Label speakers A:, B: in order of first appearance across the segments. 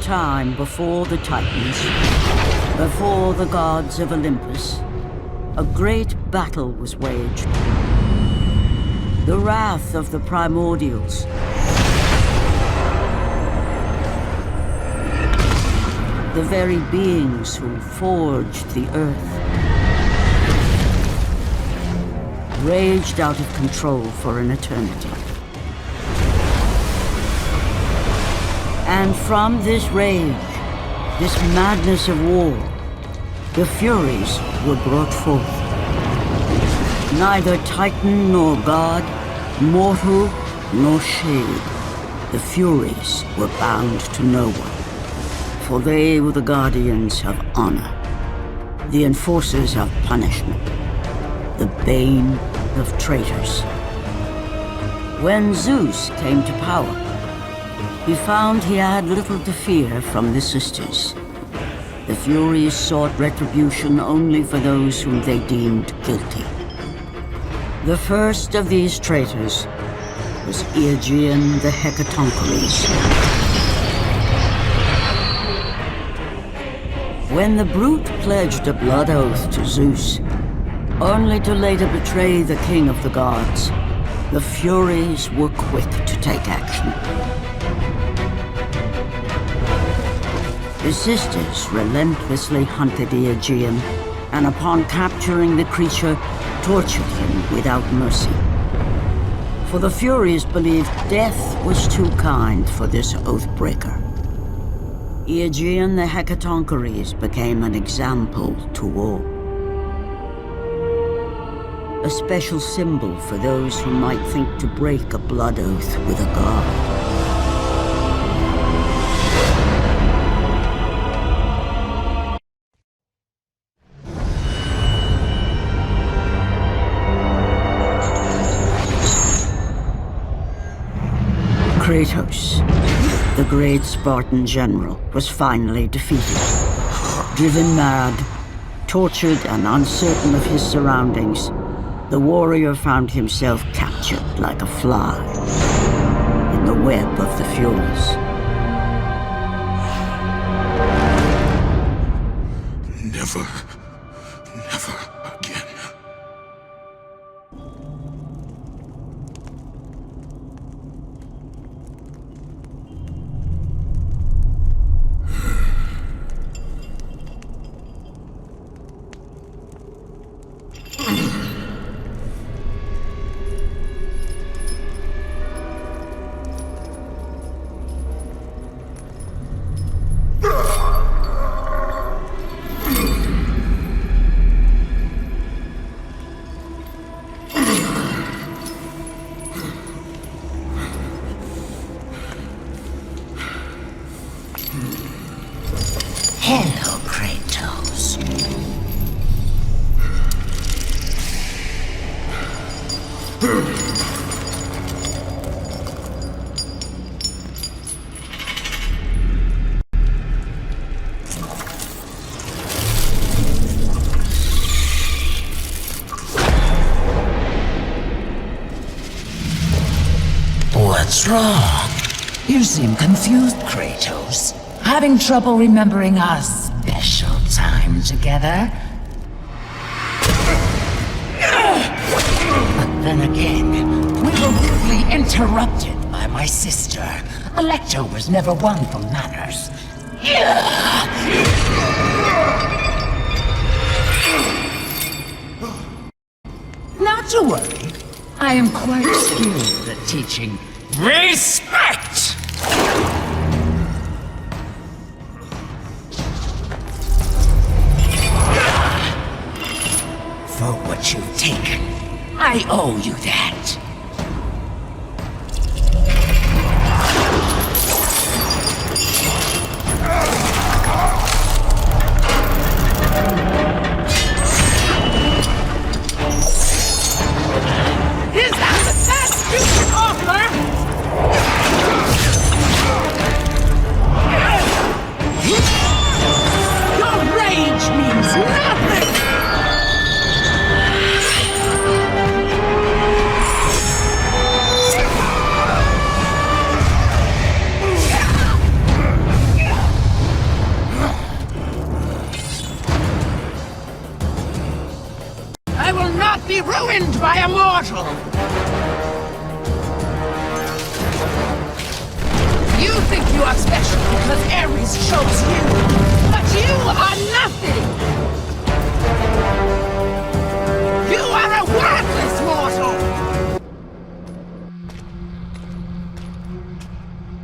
A: time before the Titans, before the gods of Olympus, a great battle was waged. The wrath of the primordials. The very beings who forged the earth. Raged out of control for an eternity. And from this rage, this madness of war, the Furies were brought forth. Neither Titan nor god, mortal nor shade, the Furies were bound to no one. For they were the guardians of honor, the enforcers of punishment, the bane of traitors. When Zeus came to power, he found he had little to fear from the sisters. The Furies sought retribution only for those whom they deemed guilty. The first of these traitors was Aegean the Hecatoncheires. When the brute pledged a blood oath to Zeus, only to later betray the king of the gods, the Furies were quick to take action. The sisters relentlessly hunted Aegean, and upon capturing the creature, tortured him without mercy. For the Furies believed death was too kind for this oath-breaker. Aegean the Hecatoncheires became an example to all. A special symbol for those who might think to break a blood oath with a god. Kratos, the great Spartan general, was finally defeated. Driven mad, tortured and uncertain of his surroundings, the warrior found himself captured like a fly in the web of the Furies.
B: Never again.
C: Hello, Kratos. What's wrong? You seem confused, Kratos. Having trouble remembering our special time together? But then again, we were rudely interrupted by my sister. Alecto was never one for manners. Not to worry. I am quite skilled at teaching respect! For what you've taken, I owe you that. Is that the best you can offer? Your rage means nothing! ruined by a mortal! You think you are special because Ares chose you, but you are nothing! You are a worthless mortal!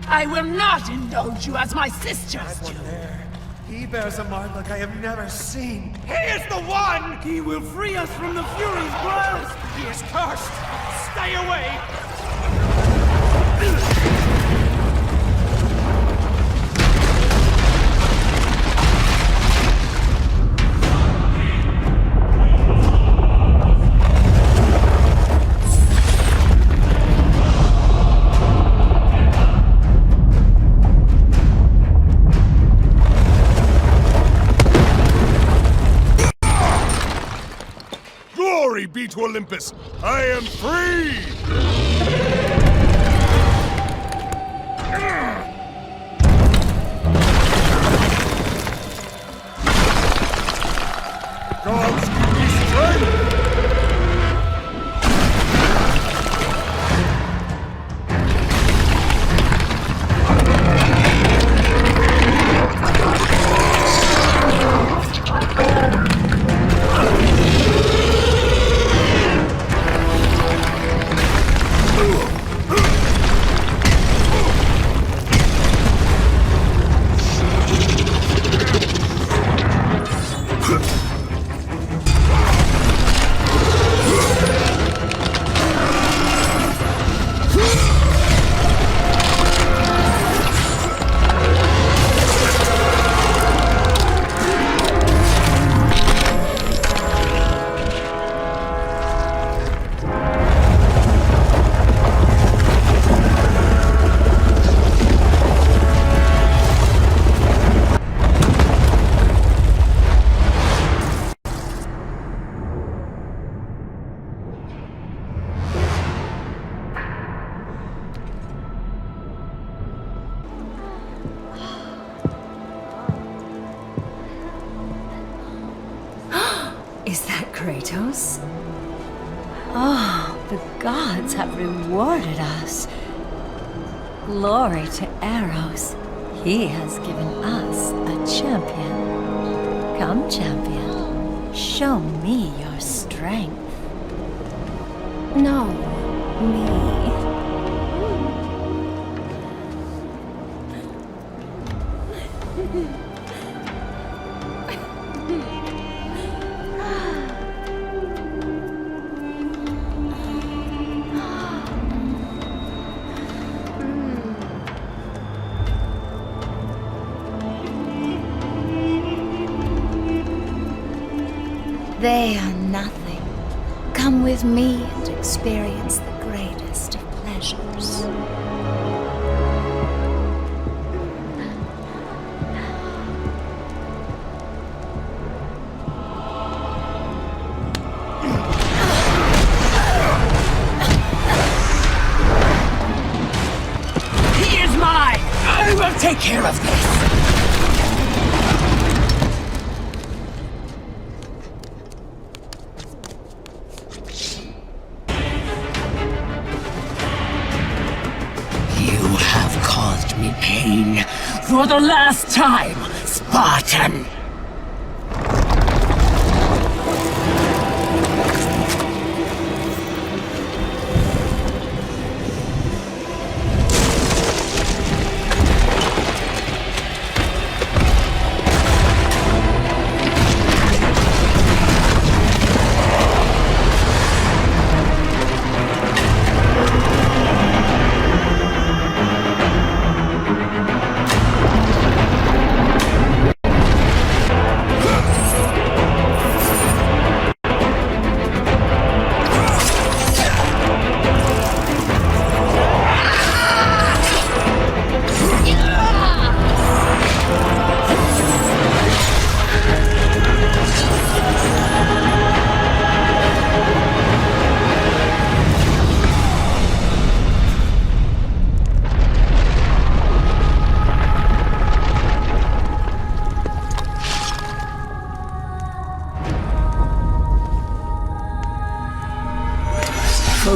C: I will not indulge you as my sisters do.
B: He bears a mark like I have never seen. He is the one! He will free us from the Fury's grasp! He is cursed! Stay away!
D: Glory be to Olympus! I am free! Gods give me strength!
E: Is that Kratos? Oh, the gods have rewarded us. Glory to Eros. He has given us a champion. Come, champion. Show me your strength. No, me. They are nothing. Come with me and experience the greatest of pleasures.
C: He is mine! I will take care of this! You have caused me pain for the last time, Spartan!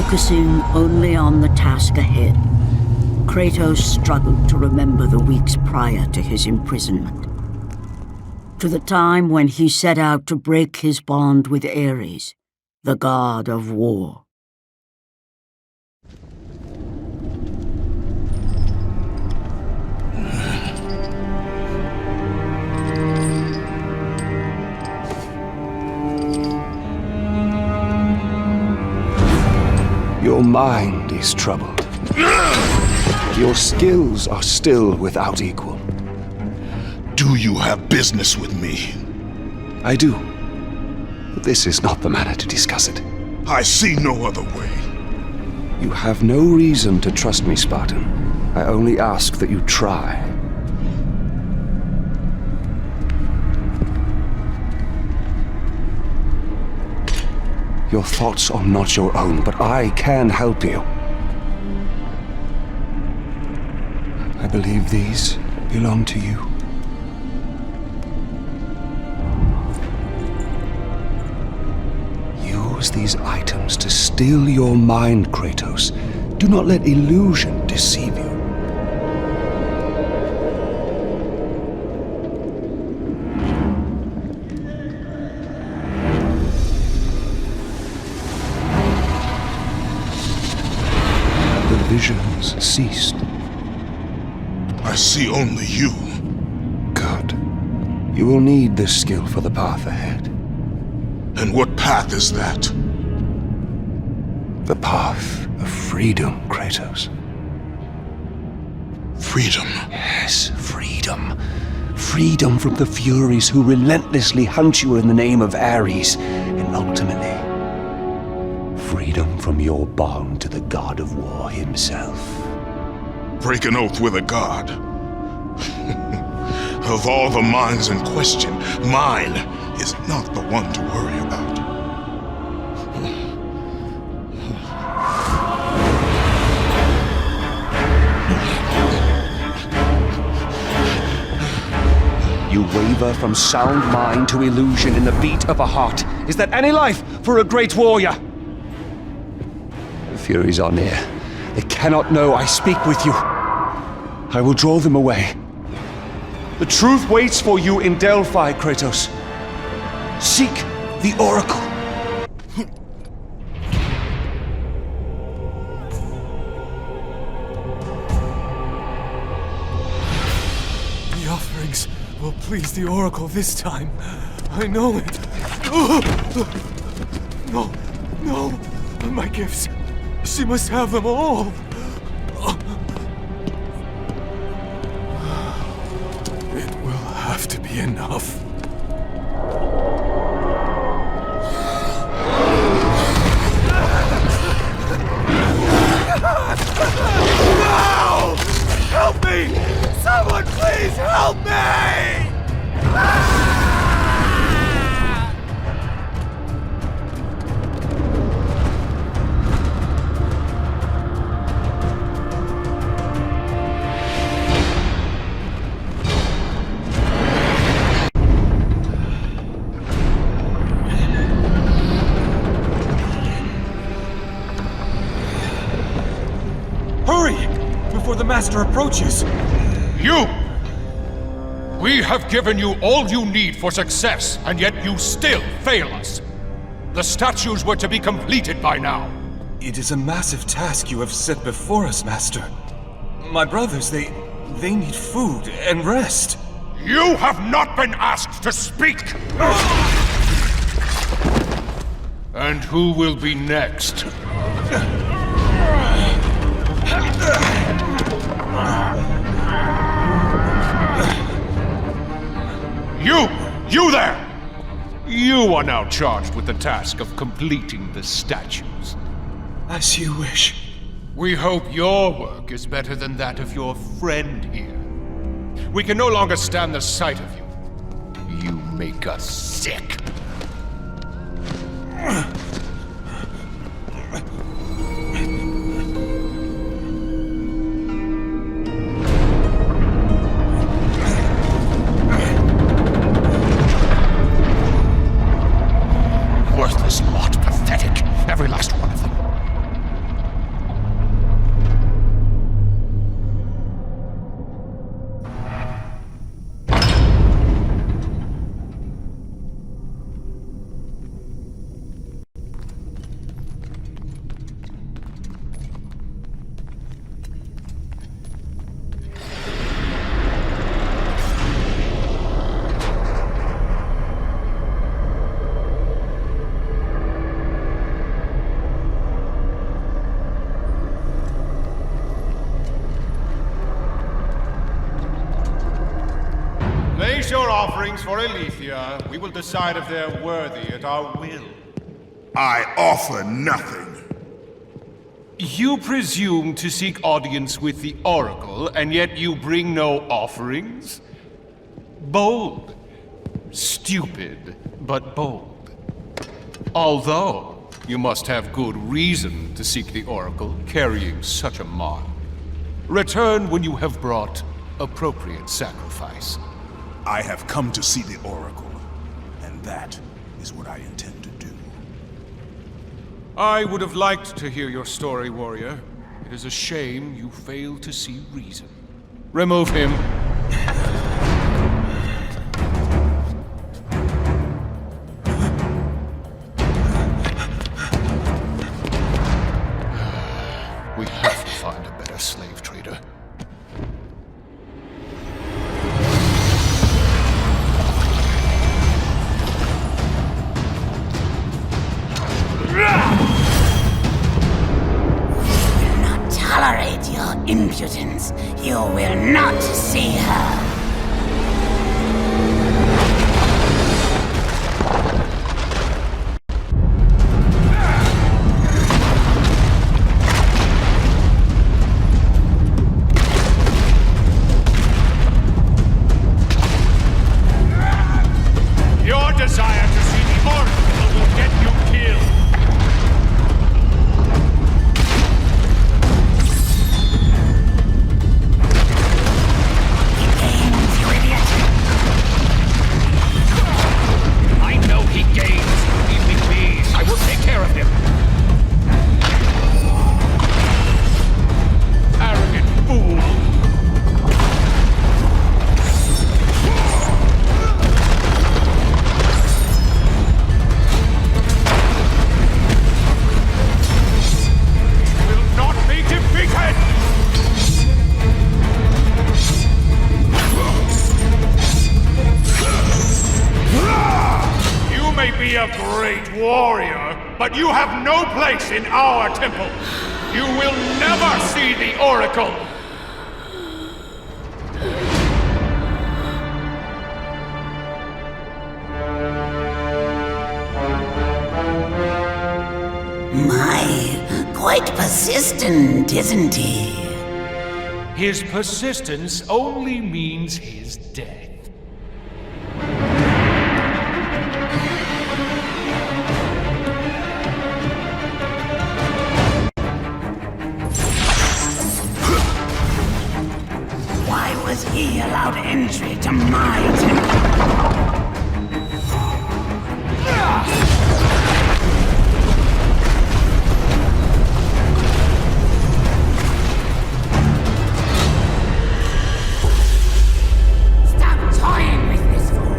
A: Focusing only on the task ahead, Kratos struggled to remember the weeks prior to his imprisonment. To the time when he set out to break his bond with Ares, the god of war.
F: Your mind is troubled. Your skills are still without equal.
D: Do you have business with me?
F: I do. But this is not the manner to discuss it.
D: I see no other way.
F: You have no reason to trust me, Spartan. I only ask that you try. Your thoughts are not your own, but I can help you. I believe these belong to you. Use these items to still your mind, Kratos. Do not let illusion deceive you. Visions ceased.
D: I see only you.
F: Good. You will need this skill for the path ahead.
D: And what path is that?
F: The path of freedom, Kratos.
D: Freedom?
F: Yes, freedom. Freedom from the Furies who relentlessly hunt you in the name of Ares, and ultimately, freedom from your bond to the god of war himself.
D: Break an oath with a god. Of all the minds in question, mine is not the one to worry about.
F: You waver from sound mind to illusion in the beat of a heart. Is that any life for a great warrior? The Furies are near. They cannot know I speak with you. I will draw them away. The truth waits for you in Delphi, Kratos. Seek the Oracle.
B: The offerings will please the Oracle this time. I know it. No, no, my gifts. She must have them all. It will have to be enough. No! Help me! Someone please help me! Hurry! Before the Master approaches!
G: You! We have given you all you need for success, and yet you still fail us. The statues were to be completed by now.
B: It is a massive task you have set before us, Master. My brothers, they need food and rest.
G: You have not been asked to speak! And who will be next? You there! You are now charged with the task of completing the statues.
B: As you wish.
G: We hope your work is better than that of your friend here. We can no longer stand the sight of you. You make us sick. Worthless lot, pathetic. Every last one of them. Place your offerings for Aletheia. We will decide if they're worthy at our will.
D: I offer nothing.
G: You presume to seek audience with the Oracle, and yet you bring no offerings? Bold. Stupid, but bold. Although, you must have good reason to seek the Oracle, carrying such a mark. Return when you have brought appropriate sacrifice.
D: I have come to see the Oracle, and that is what I intend to do.
G: I would have liked to hear your story, warrior. It is a shame you failed to see reason. Remove him. We have to find a better slave trader.
C: Tolerate your impudence. You will not see her.
G: Your desire to see the Oracle will get you killed. I know he gains. Leave me be. I will take care of him. Arrogant fool. Will not be defeated. You may be a great warrior, but you have no place in our temple. You will never see the Oracle.
C: My, quite persistent, isn't he?
G: His persistence only means his death.
C: Why was he allowed entry to my temple? Stop toying with this fool!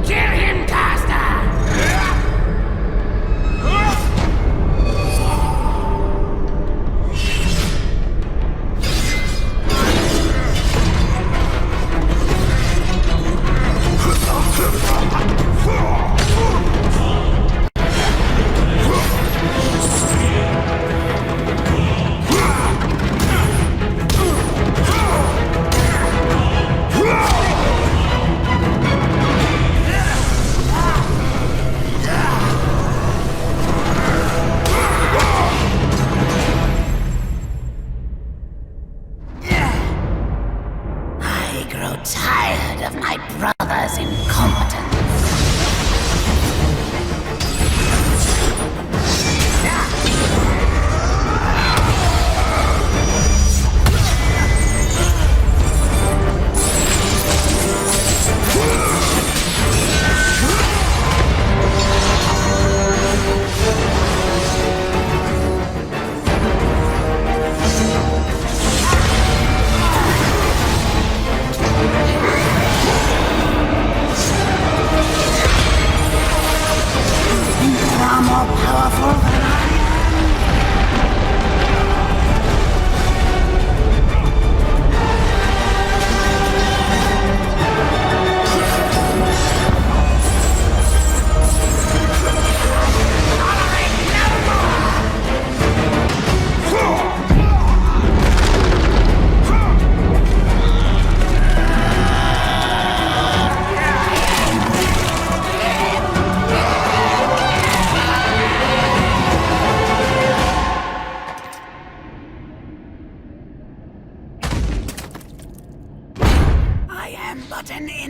C: Kill him, Caster! I grow tired of my brother's incompetence.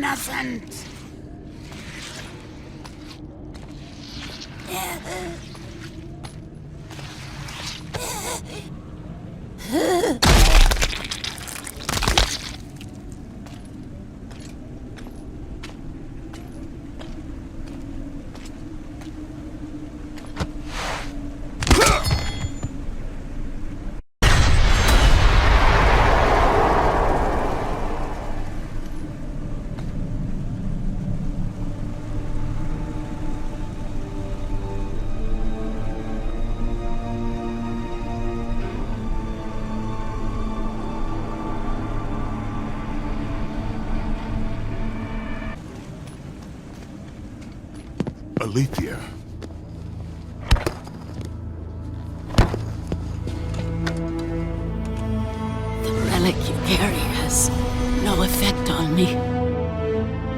C: innocent!
D: Alethea.
A: The relic you carry has no effect on me.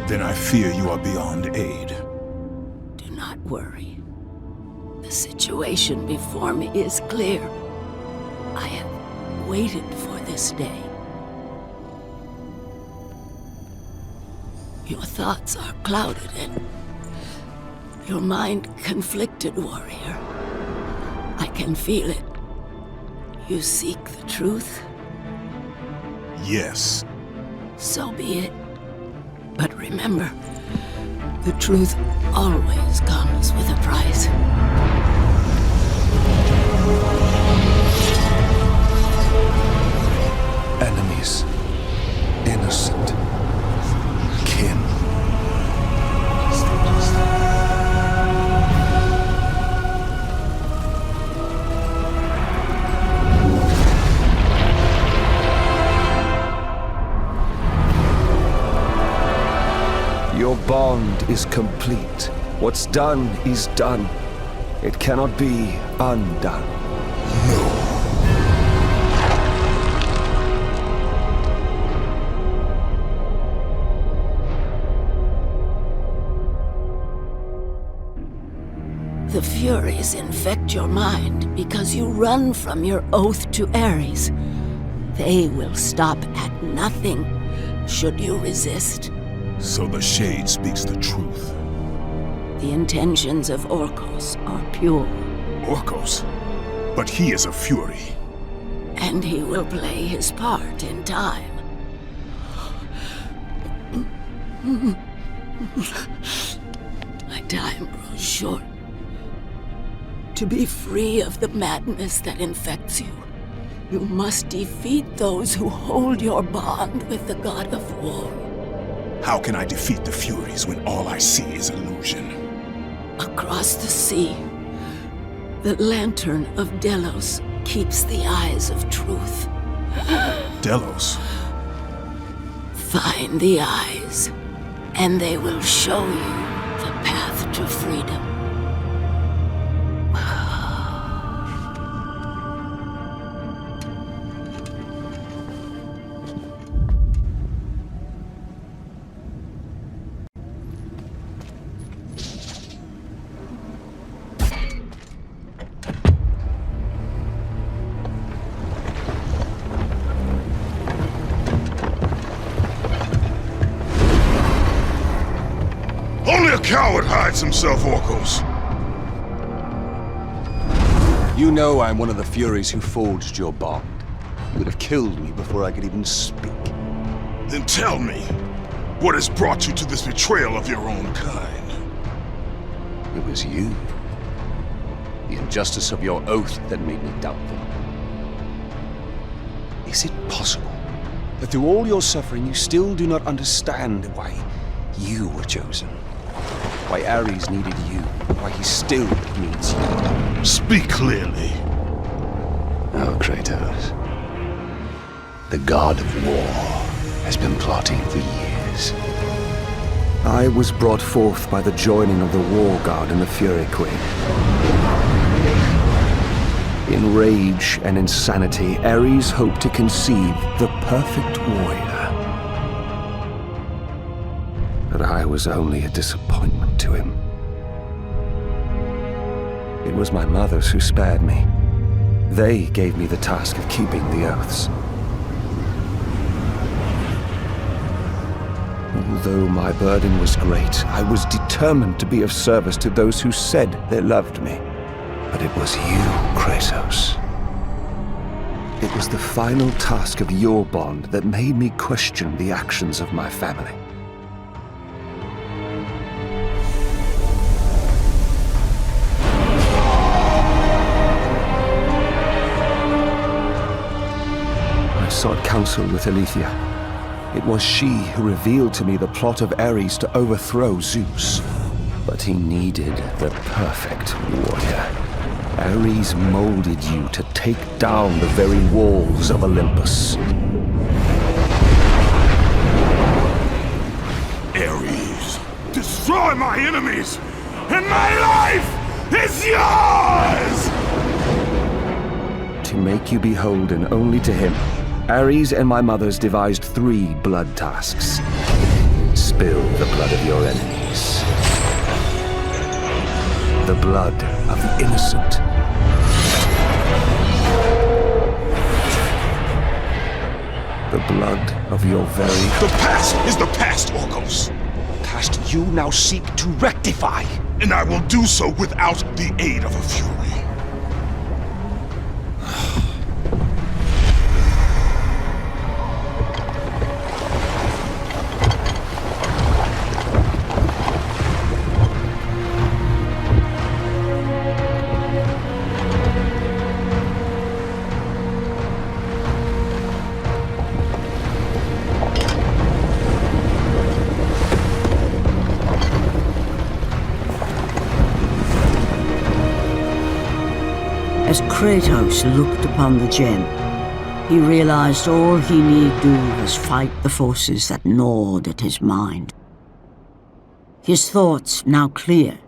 D: Then I fear you are beyond aid.
A: Do not worry. The situation before me is clear. I have waited for this day. Your thoughts are clouded and your mind conflicted, warrior. I can feel it. You seek the truth?
D: Yes.
A: So be it. But remember, the truth always comes with a price.
F: Enemies. Innocent. Kin. Your bond is complete. What's done is done. It cannot be undone.
A: The Furies infect your mind because you run from your oath to Ares. They will stop at nothing should you resist.
D: So the Shade speaks the truth.
A: The intentions of Orcos are pure.
D: Orcos? But he is a Fury.
A: And he will play his part in time. My time grows short. To be free of the madness that infects you, you must defeat those who hold your bond with the god of war.
D: How can I defeat the Furies when all I see is illusion?
A: Across the sea, the lantern of Delos keeps the eyes of truth.
D: Delos?
A: Find the eyes, and they will show you the path to freedom.
D: Only a coward hides himself, Orcos.
F: You know I'm one of the Furies who forged your bond. You would have killed me before I could even speak.
D: Then tell me, what has brought you to this betrayal of your own kind?
F: It was you. The injustice of your oath that made me doubtful. Is it possible that through all your suffering you still do not understand why you were chosen? Why Ares needed you, why he still needs you?
D: Speak clearly.
F: Oh, Kratos. The god of war has been plotting for years. I was brought forth by the joining of the War God and the Fury Queen. In rage and insanity, Ares hoped to conceive the perfect warrior. But I was only a disappointment to him. It was my mothers who spared me. They gave me the task of keeping the oaths. Although my burden was great, I was determined to be of service to those who said they loved me. But it was you, Kratos. It was the final task of your bond that made me question the actions of my family. I sought counsel with Aletheia. It was she who revealed to me the plot of Ares to overthrow Zeus. But he needed the perfect warrior. Ares molded you to take down the very walls of Olympus.
D: Ares, destroy my enemies, and my life is yours!
F: To make you beholden only to him, Ares and my mothers devised 3 blood tasks. Spill the blood of your enemies. The blood of the innocent. The blood of your very...
D: The past is the past, Orcos.
F: past you now seek to rectify.
D: And I will do so without the aid of a Fury.
A: As Kratos looked upon the gem, he realized all he need do was fight the forces that gnawed at his mind. His thoughts now clear,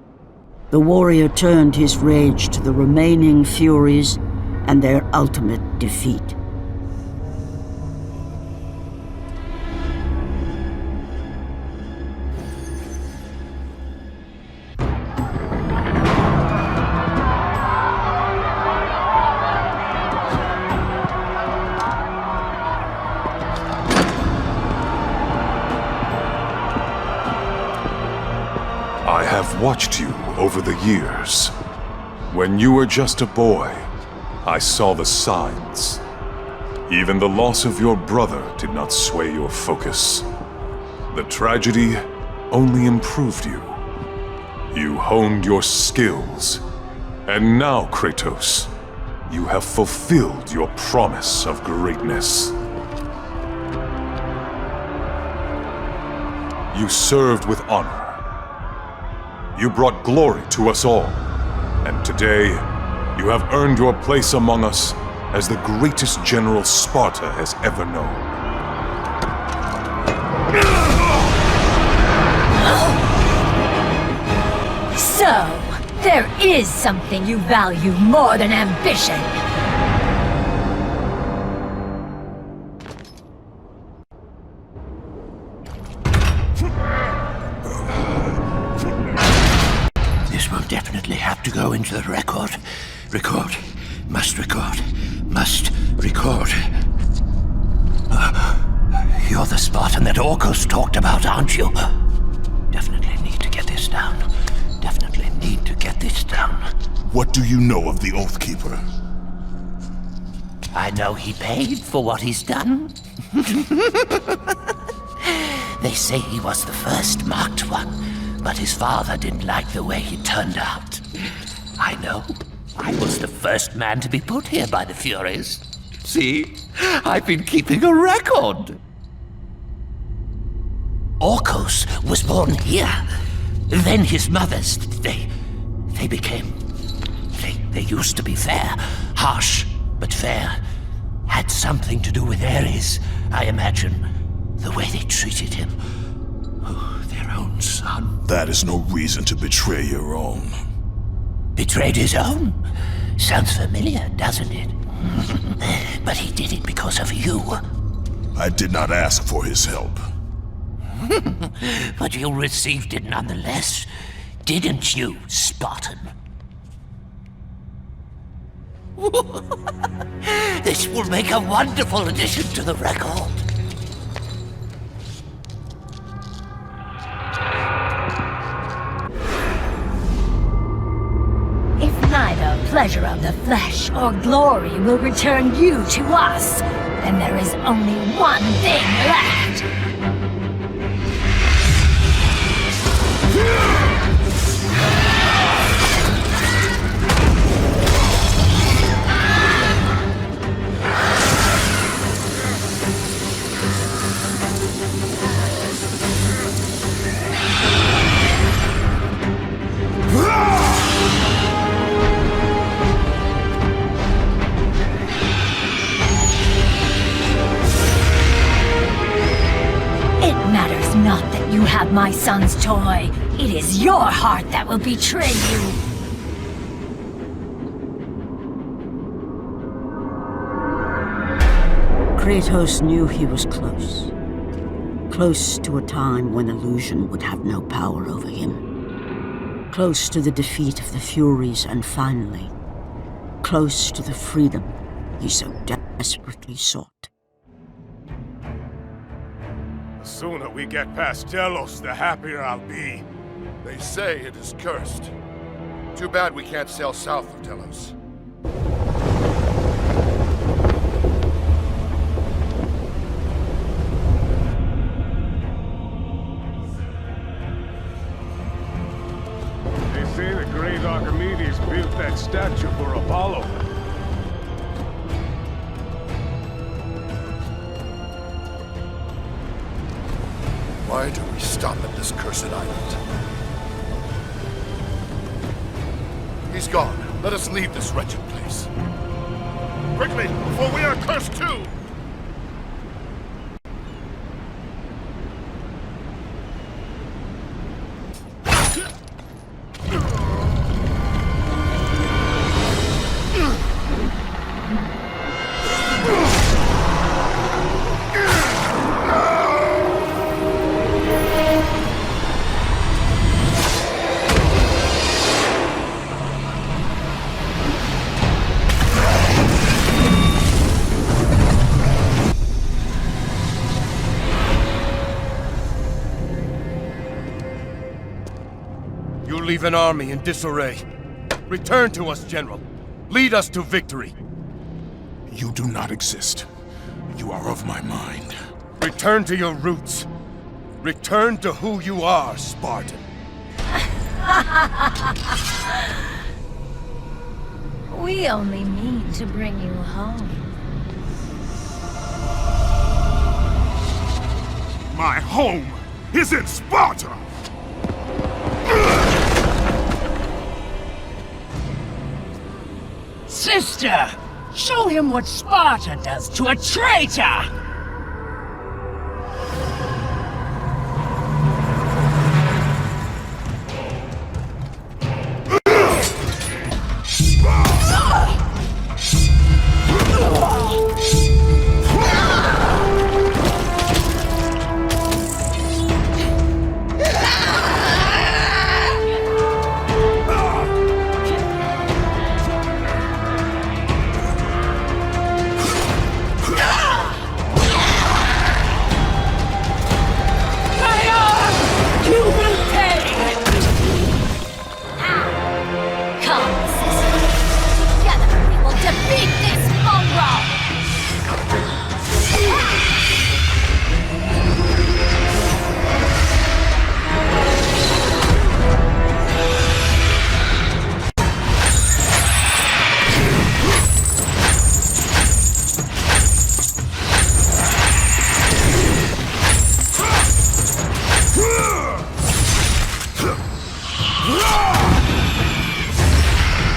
A: the warrior turned his rage to the remaining Furies and their ultimate defeat.
D: I have watched you over the years. When you were just a boy, I saw the signs. Even the loss of your brother did not sway your focus. The tragedy only improved you. You honed your skills. And now, Kratos, you have fulfilled your promise of greatness. You served with honor. You brought glory to us all, and today, you have earned your place among us as the greatest general Sparta has ever known.
H: So, there is something you value more than ambition.
I: Definitely have to go into the record. Record. Must record. Must record. You're the Spartan that Orcos talked about, aren't you? Definitely need to get this down. Definitely need to get this down.
D: What do you know of the Oathkeeper?
I: I know he paid for what he's done. They say he was the first marked one. But his father didn't like the way he turned out. I know. I was the first man to be put here by the Furies. See? I've been keeping a record. Orcos was born here. Then his mothers, they became... They used to be fair. Harsh, but fair. Had something to do with Ares, I imagine. The way they treated him. Own son.
D: That is no reason to betray your own.
I: Betrayed his own? Sounds familiar, doesn't it? But he did it because of you.
D: I did not ask for his help.
I: But you received it nonetheless, didn't you, Spartan? This will make a wonderful addition to the record.
H: pleasure of the flesh or glory will return you to us, then there is only one thing left. Not that you have my son's toy. It is your heart that will betray you.
A: Kratos knew he was close. Close to a time when illusion would have no power over him. Close to the defeat of the Furies, and finally, close to the freedom he so desperately sought.
J: The sooner we get past Delos, the happier I'll be.
K: They say it is cursed. Too bad we can't sail south of Delos.
J: They say the great Archimedes built that statue for Apollo.
K: Why do we stop at this cursed island? He's gone. Let us leave this wretched place. Quickly, before we are cursed too!
J: Leave an army in disarray. Return to us, General. Lead us to victory.
L: You do not exist. You are of my mind.
J: Return to your roots. Return to who you are, Spartan.
H: We only mean to bring you home.
L: My home is in Sparta!
C: Sister, show him what Sparta does to a traitor!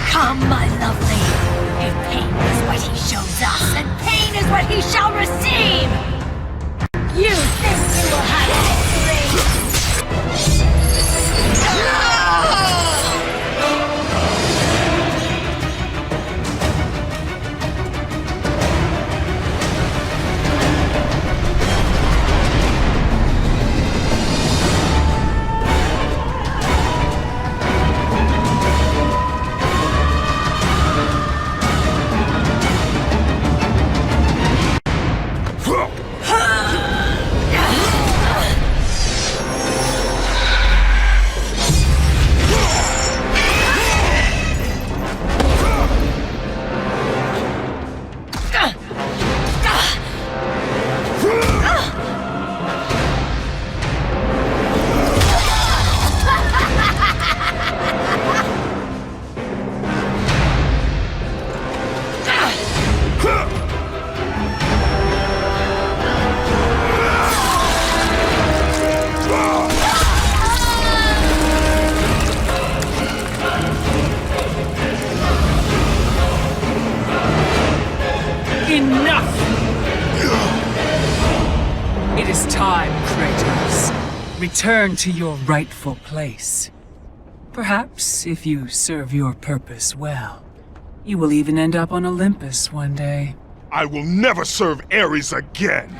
H: Come, my lovely. If pain is what he shows us, then pain is what he shall receive! You think you will have victory!
M: return to your rightful place. Perhaps, if you serve your purpose well, you will even end up on Olympus one day.
L: I will never serve Ares again!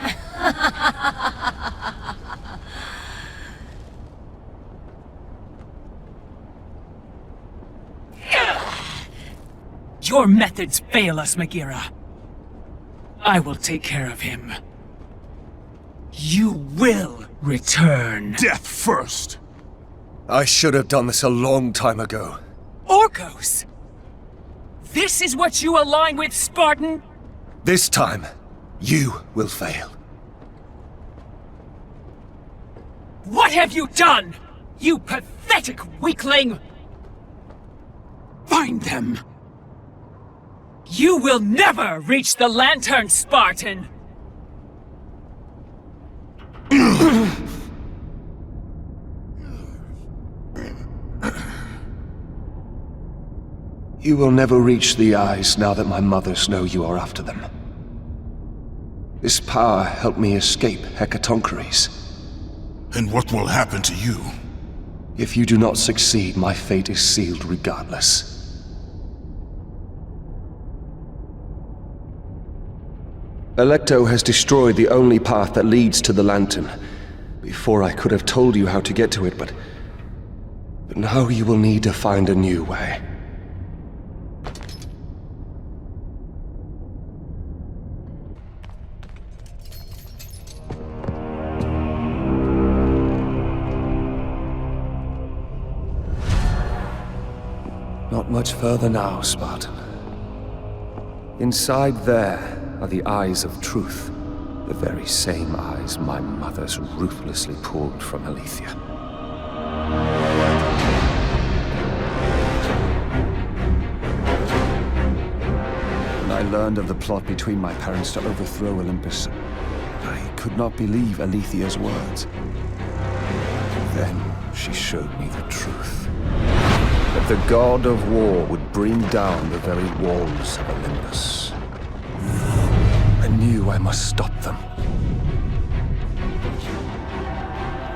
M: Your methods fail us, Megira. I will take care of him. You will return.
L: Death first!
F: I should have done this a long time ago.
M: Orcos! This is what you align with, Spartan?
F: This time, you will fail.
M: What have you done? You pathetic weakling! Find them! You will never reach the Lantern, Spartan!
F: You will never reach the eyes now that my mothers know you are after them. This power helped me escape Hecatoncheires.
L: And what will happen to you?
F: If you do not succeed, my fate is sealed regardless. Alecto has destroyed the only path that leads to the Lantern. Before I could have told you how to get to it, but now you will need to find a new way. Not much further now, Spartan. Inside there are the eyes of truth, the very same eyes my mothers ruthlessly pulled from Alethea. When I learned of the plot between my parents to overthrow Olympus, I could not believe Alethea's words. Then she showed me the truth. That the god of war would bring down the very walls of Olympus. I knew I must stop them.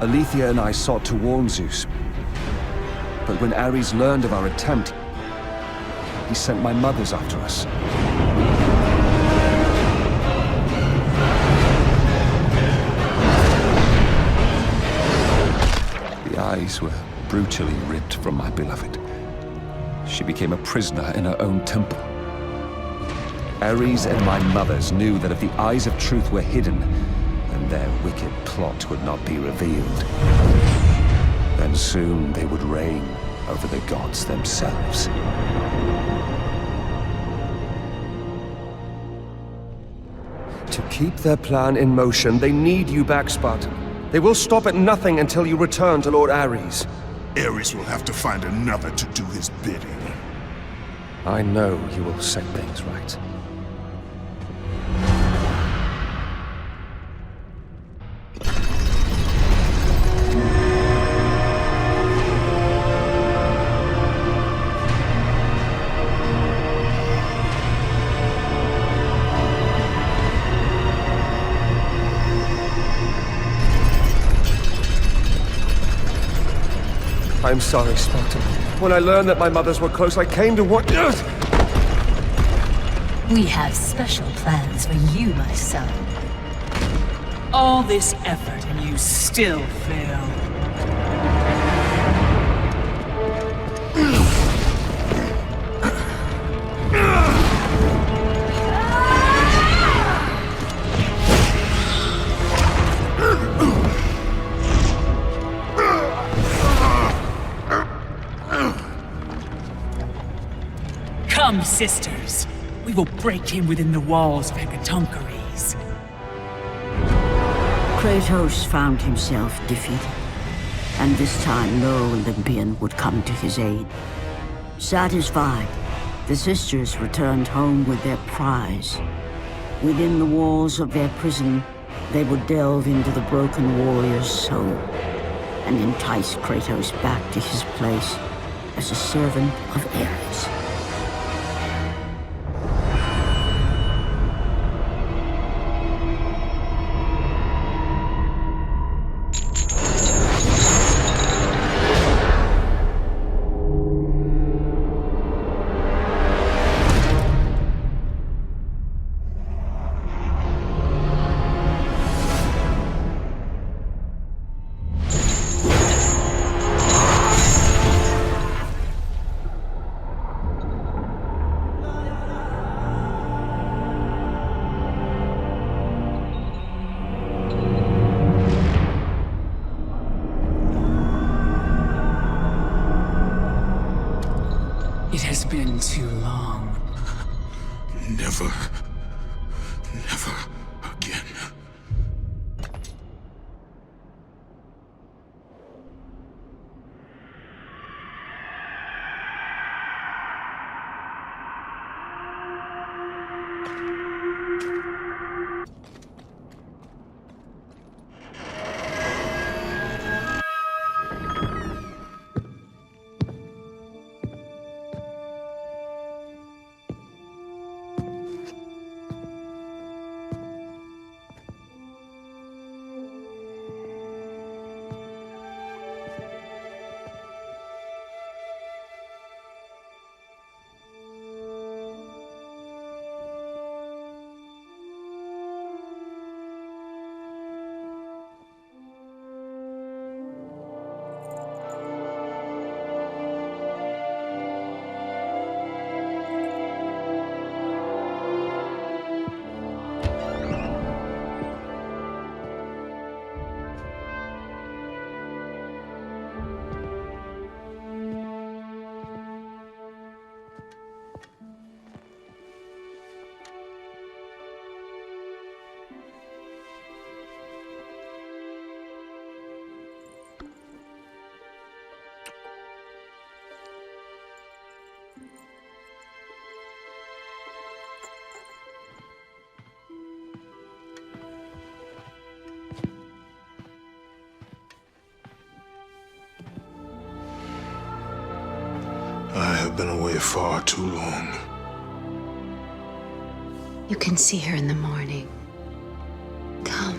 F: Alethea and I sought to warn Zeus. But when Ares learned of our attempt, he sent my mothers after us. The eyes were brutally ripped from my beloved. She became a prisoner in her own temple. Ares and my mothers knew that if the eyes of truth were hidden, then their wicked plot would not be revealed. Then soon they would reign over the gods themselves. To keep their plan in motion, they need you back, Spartan. They will stop at nothing until you return to Lord Ares.
L: Ares will have to find another to do his bidding.
F: I know you will set things right. I'm sorry, Spartan. When I learned that my mothers were close, I came to what...
H: We have special plans for you, my son.
M: All this effort and you still fail. Come, sisters. We will break him within the walls of Hecatoncheires.
A: Kratos found himself defeated, and this time no Olympian would come to his aid. Satisfied, the sisters returned home with their prize. Within the walls of their prison, they would delve into the broken warrior's soul and entice Kratos back to his place as a servant of Ares.
M: It has been too long.
L: Never. Never again. I have been away far too long.
N: You can see her in the morning. Come.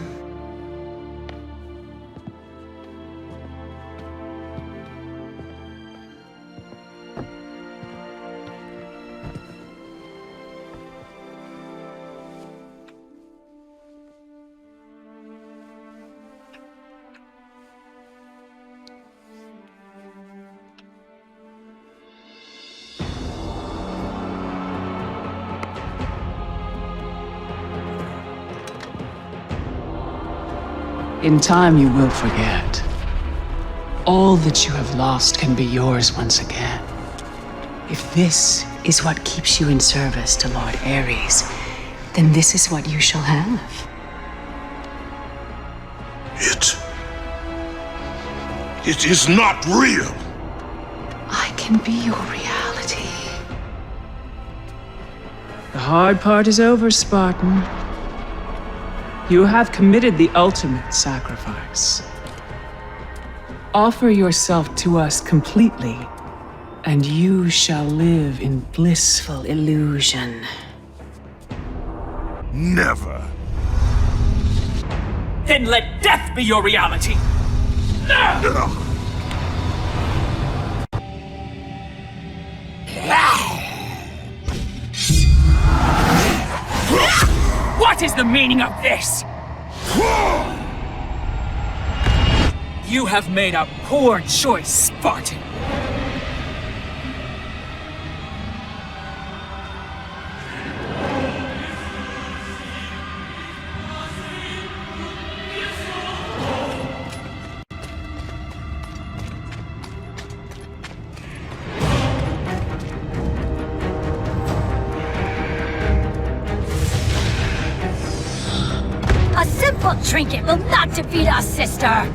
M: In time, you will forget. All that you have lost can be yours once again. If this is what keeps you in service to Lord Ares, then this is what you shall have.
L: It is not real.
M: I can be your reality. The hard part is over, Spartan. You have committed the ultimate sacrifice. Offer yourself to us completely, and you shall live in blissful illusion.
L: Never.
O: Then let death be your reality! What is the meaning of this? You have made a poor choice, Spartan.
H: A simple trinket will not defeat us, sister!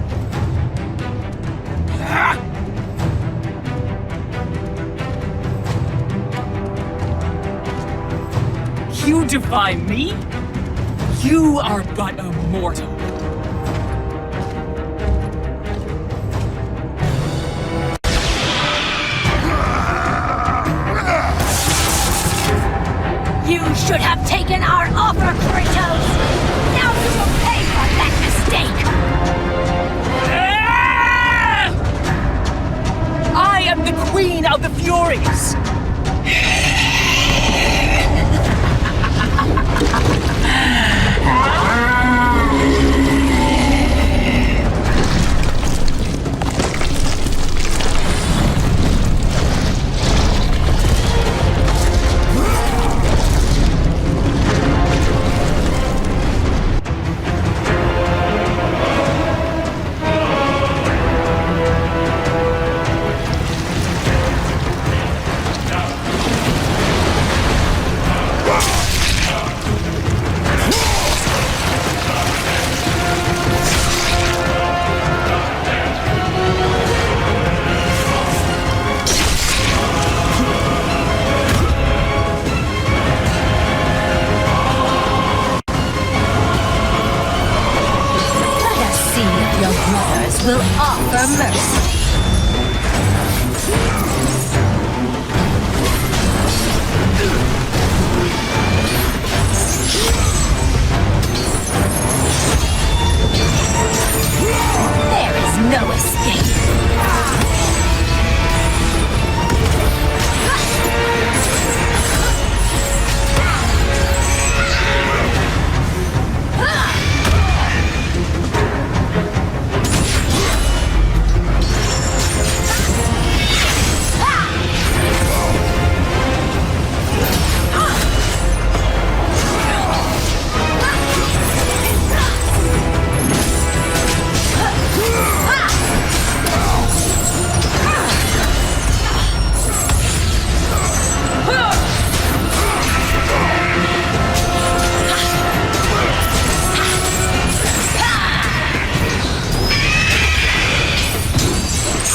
O: You defy me? You are but a mortal.
H: You should have taken our offer, Kratos! Now you will pay for that mistake!
O: I am the Queen of the Furies!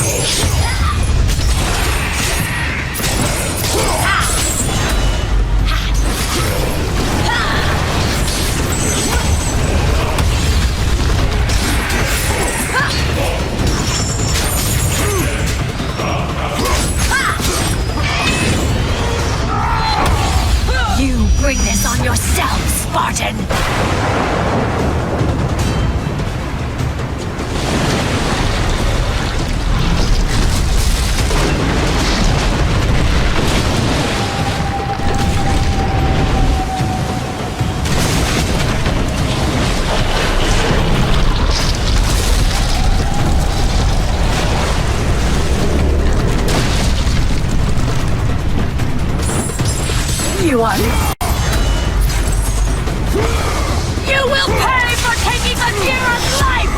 H: You bring this on yourself, Spartan! You are... You will pay for taking Akira's life!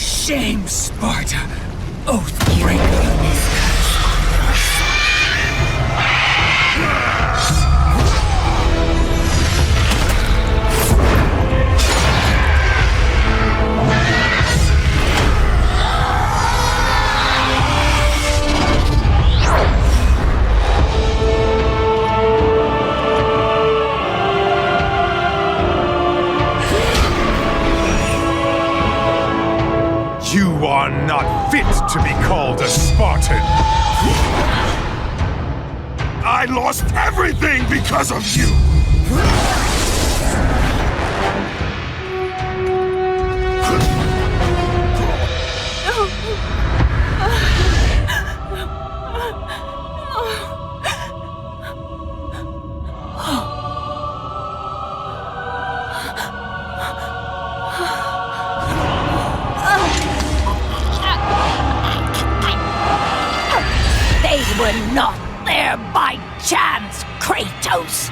O: Shame, Sparta! Oathbreaker!
L: You are not fit to be called a Spartan! I lost everything because of you!
H: They were not there by chance, Kratos!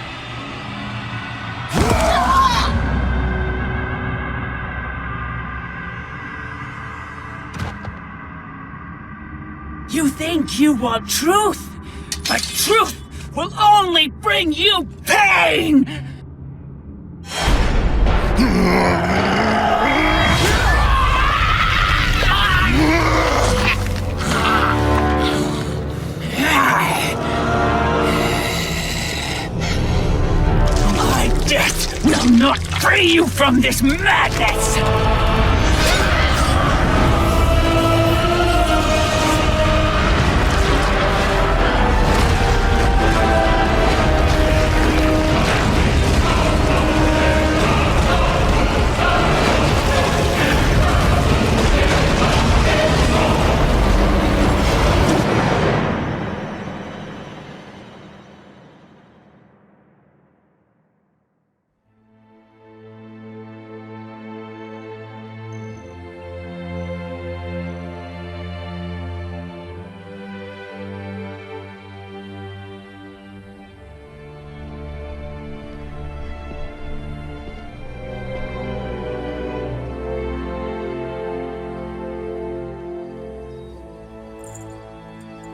O: You think you want truth, but truth will only bring you pain! My death will not free you from this madness!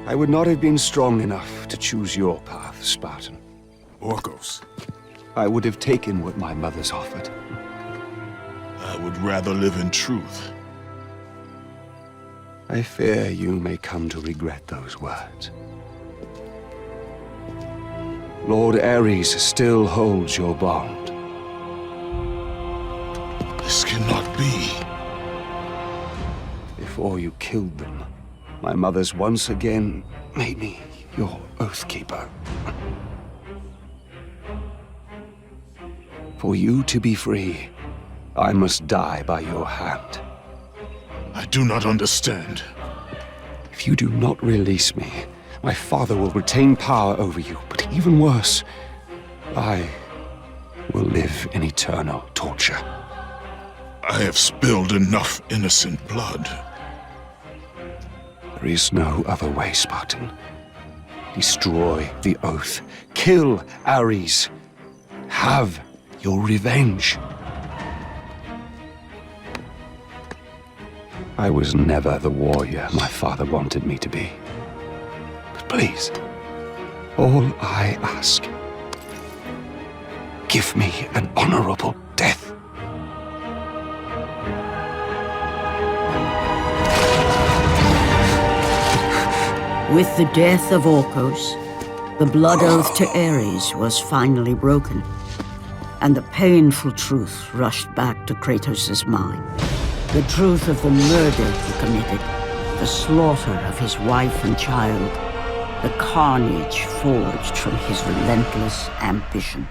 F: I would not have been strong enough to choose your path, Spartan.
L: Orcos.
F: I would have taken what my mother's offered.
L: I would rather live in truth.
F: I fear you may come to regret those words. Lord Ares still holds your bond.
L: This cannot be.
F: Before you killed them, my mother's once again made me your Oathkeeper. For you to be free, I must die by your hand.
L: I do not understand.
F: If you do not release me, my father will retain power over you, but even worse, I will live in eternal torture.
L: I have spilled enough innocent blood.
F: There is no other way, Spartan. Destroy the Oath. Kill Ares. Have your revenge. I was never the warrior my father wanted me to be. But please, all I ask, give me an honorable death.
A: With the death of Orcos, the blood oath to Ares was finally broken, and the painful truth rushed back to Kratos' mind. The truth of the murder he committed, the slaughter of his wife and child, the carnage forged from his relentless ambition,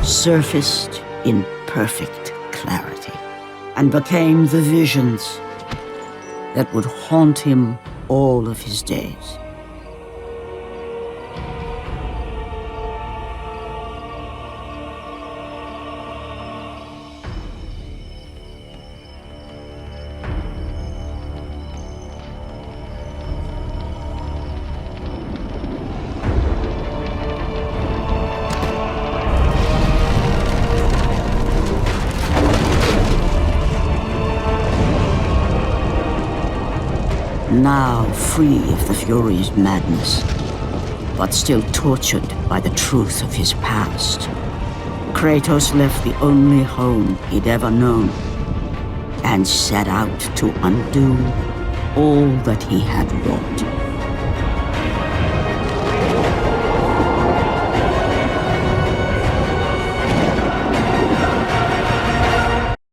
A: surfaced in perfect clarity, and became the visions that would haunt him all of his days. Now free of the Fury's madness, but still tortured by the truth of his past, Kratos left the only home he'd ever known and set out to undo all that he had wrought.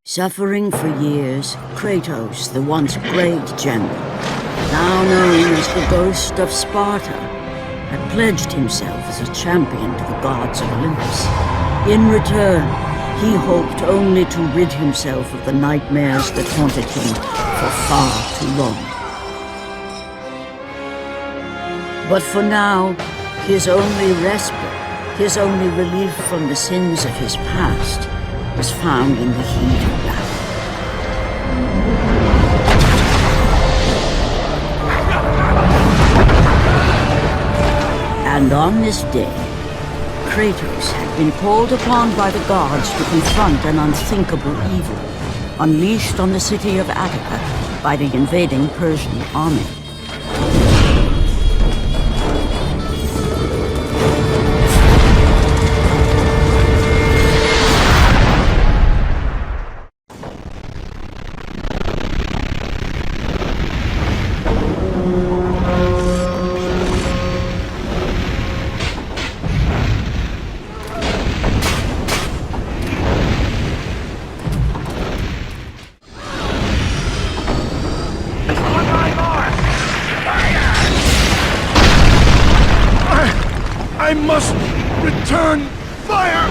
A: Suffering for years, Kratos, the once great general, now known as the Ghost of Sparta, had pledged himself as a champion to the gods of Olympus. In return, he hoped only to rid himself of the nightmares that haunted him for far too long. But for now, his only respite, his only relief from the sins of his past, was found in the heat of battle. And on this day, Kratos had been called upon by the gods to confront an unthinkable evil, unleashed on the city of Attica by the invading Persian army.
K: I must return fire!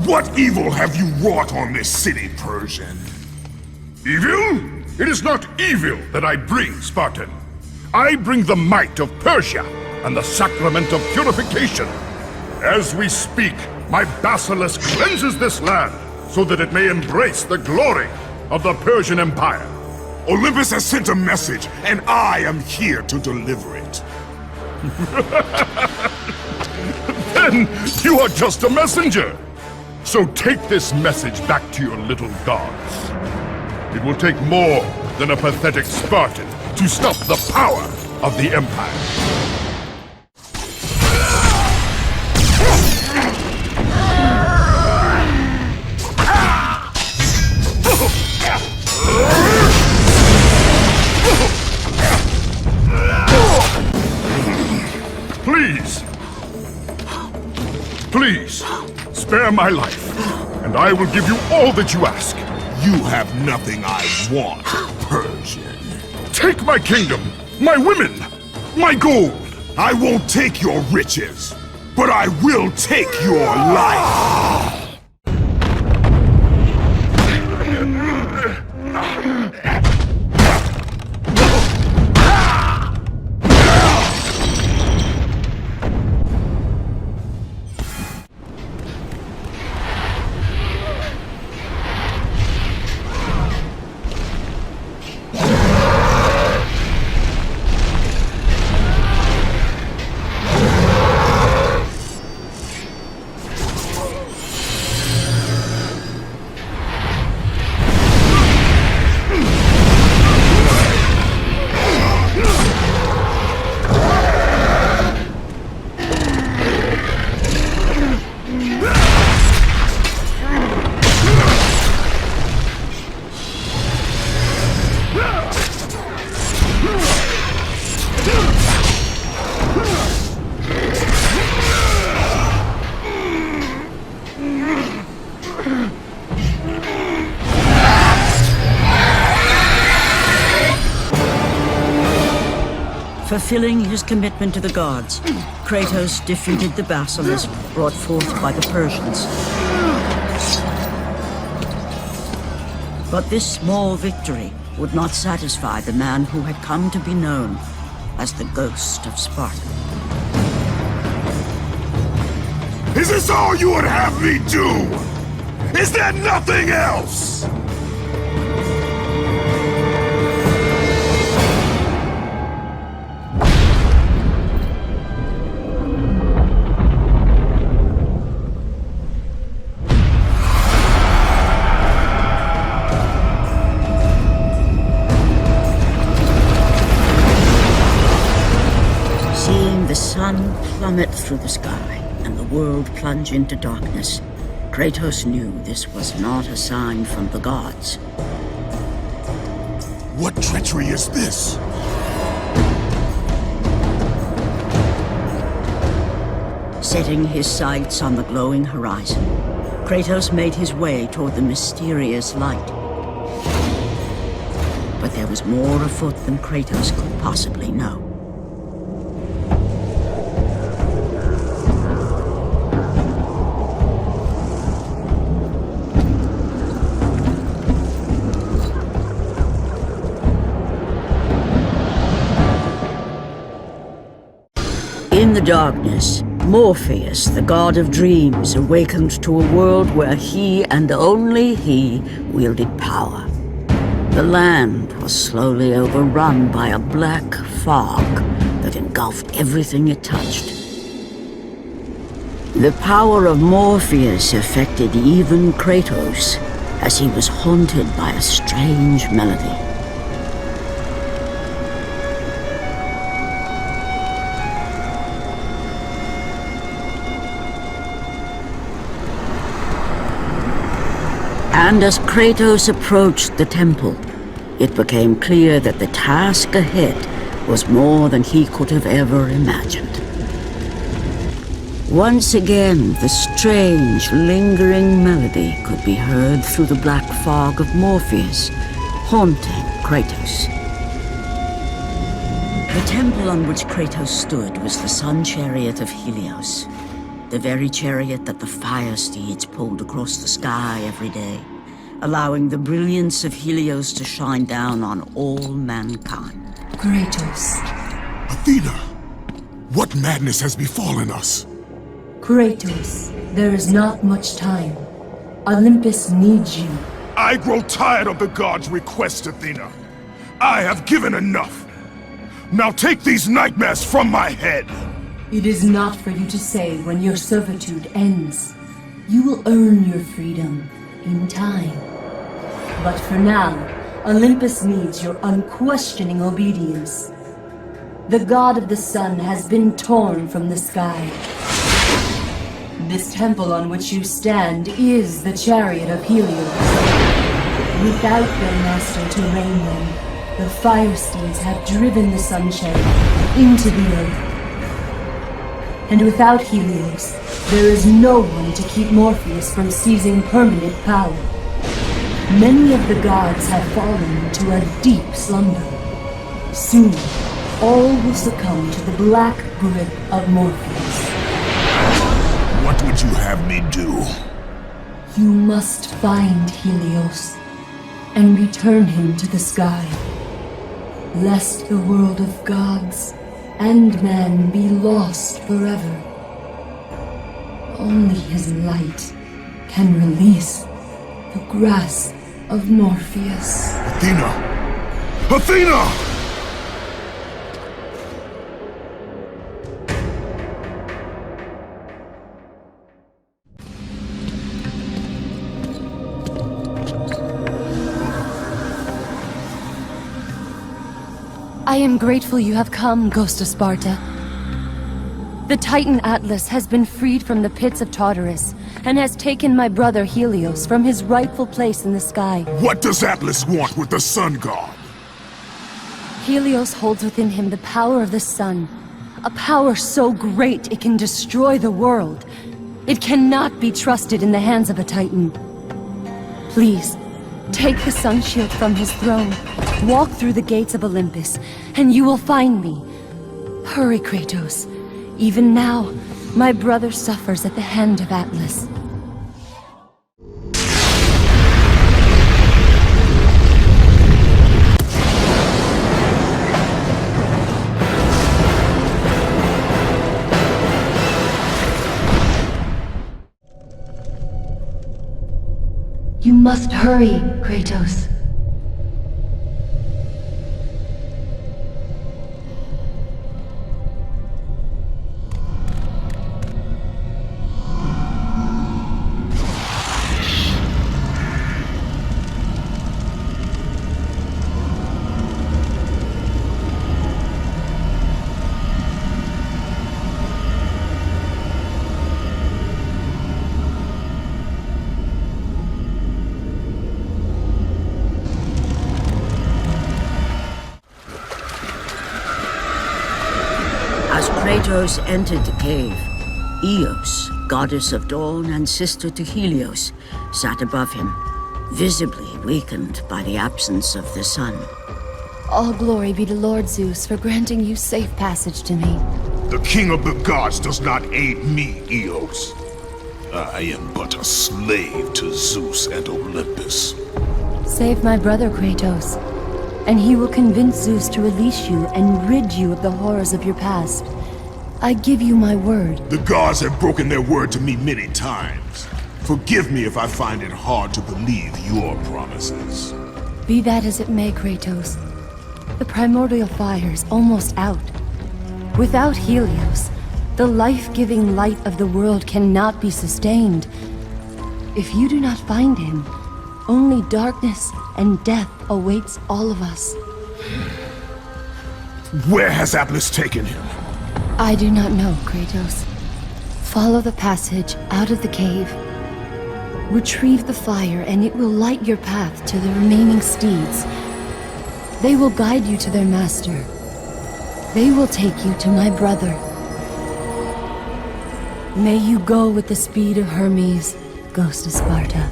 L: What evil have you wrought on this city, Persian? Evil? It is not evil that I bring, Spartan. I bring the might of Persia and the sacrament of purification. As we speak, my basilisk cleanses this land so that it may embrace the glory of the Persian Empire. Olympus has sent a message, and I am here to deliver it. Then you are just a messenger. So take this message back to your little gods. It will take more than a pathetic Spartan to stop the power of the Empire. Please, spare my life, and I will give you all that you ask.
K: You have nothing I want, Persian.
L: Take my kingdom, my women, my gold.
K: I won't take your riches, but I will take your life.
A: Fulfilling his commitment to the gods, Kratos defeated the basilisk brought forth by the Persians. But this small victory would not satisfy the man who had come to be known as the Ghost of Sparta.
L: Is this all you would have me do? Is there nothing else?
A: Seeing the sun plummet through the sky and the world plunge into darkness, Kratos knew this was not a sign from the gods.
L: What treachery is this?
A: Setting his sights on the glowing horizon, Kratos made his way toward the mysterious light. But there was more afoot than Kratos could possibly know. In the darkness, Morpheus, the god of dreams, awakened to a world where he and only he wielded power. The land was slowly overrun by a black fog that engulfed everything it touched. The power of Morpheus affected even Kratos, as he was haunted by a strange melody. And as Kratos approached the temple, it became clear that the task ahead was more than he could have ever imagined. Once again, the strange, lingering melody could be heard through the black fog of Morpheus, haunting Kratos. The temple on which Kratos stood was the sun chariot of Helios, the very chariot that the fire steeds pulled across the sky every day, allowing the brilliance of Helios to shine down on all mankind.
N: Kratos.
L: Athena! What madness has befallen us?
P: Kratos, there is not much time. Olympus needs you.
L: I grow tired of the gods' requests, Athena. I have given enough. Now take these nightmares from my head.
P: It is not for you to say when your servitude ends. You will earn your freedom in time. But for now, Olympus needs your unquestioning obedience. The god of the sun has been torn from the sky. This temple on which you stand is the chariot of Helios. Without their master to reign them, the fire steeds have driven the sun chariot into the earth. And without Helios, there is no one to keep Morpheus from seizing permanent power. Many of the gods have fallen into a deep slumber. Soon, all will succumb to the black grip of Morpheus.
L: What would you have me do?
P: You must find Helios and return him to the sky, lest the world of gods and man be lost forever. Only his light can release the grasp of Morpheus.
L: Athena! Athena!
P: I am grateful you have come, Ghost of Sparta. The Titan Atlas has been freed from the pits of Tartarus, and has taken my brother Helios from his rightful place in the sky.
L: What does Atlas want with the sun god?
P: Helios holds within him the power of the sun, a power so great it can destroy the world. It cannot be trusted in the hands of a Titan. Please, take the sun shield from his throne, walk through the gates of Olympus, and you will find me, Hurry, Kratos. Even now, my brother suffers at the hand of Atlas. You must hurry, Kratos.
A: As Kratos entered the cave, Eos, goddess of dawn and sister to Helios, sat above him, visibly weakened by the absence of the sun.
P: All glory be to Lord Zeus for granting you safe passage to me.
L: The king of the gods does not aid me, Eos. I am but a slave to Zeus and Olympus.
P: Save my brother, Kratos, and he will convince Zeus to release you and rid you of the horrors of your past. I give you my word.
L: The gods have broken their word to me many times. Forgive me if I find it hard to believe your promises.
P: Be that as it may, Kratos. The primordial fire is almost out. Without Helios, the life-giving light of the world cannot be sustained. If you do not find him, only darkness and death awaits all of us.
L: Where has Atlas taken him?
P: I do not know, Kratos. Follow the passage out of the cave. Retrieve the fire and it will light your path to the remaining steeds. They will guide you to their master. They will take you to my brother. May you go with the speed of Hermes, Ghost of Sparta.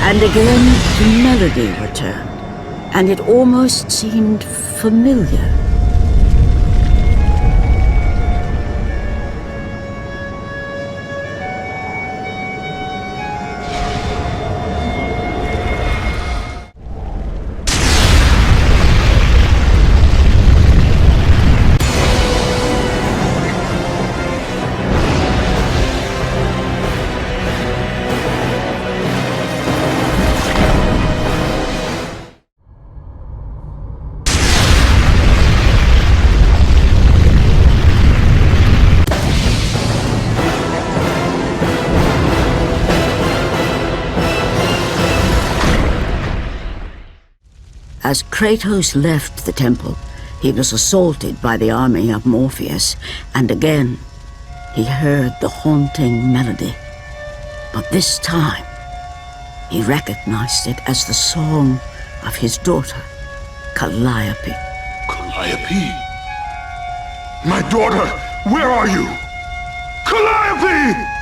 A: And again, the melody returned, and it almost seemed familiar. As Kratos left the temple, he was assaulted by the army of Morpheus, and again, he heard the haunting melody. But this time, he recognized it as the song of his daughter, Calliope.
L: Calliope? My daughter, where are you? Calliope!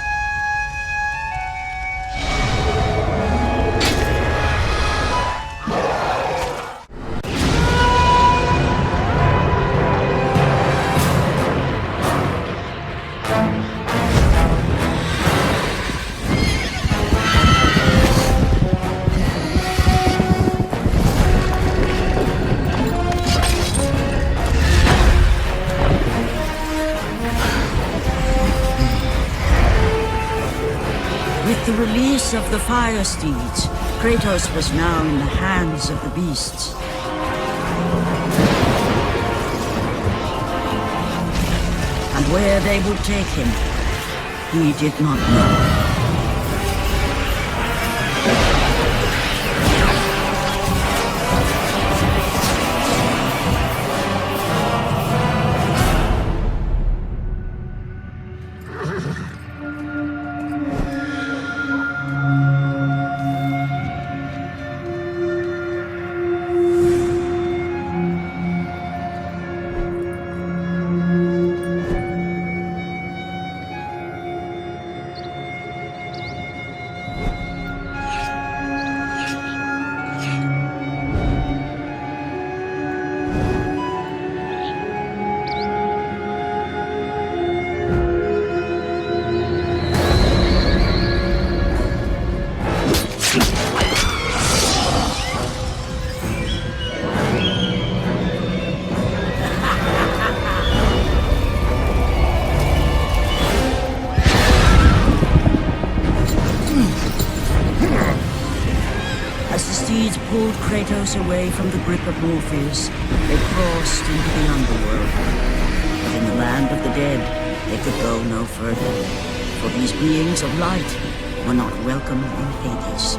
A: With the release of the fire steeds, Kratos was now in the hands of the beasts. And where they would take him, he did not know. blades pulled Kratos away from the grip of Morpheus, they crossed into the underworld. But in the land of the dead, they could go no further, for these beings of light were not welcome in Hades.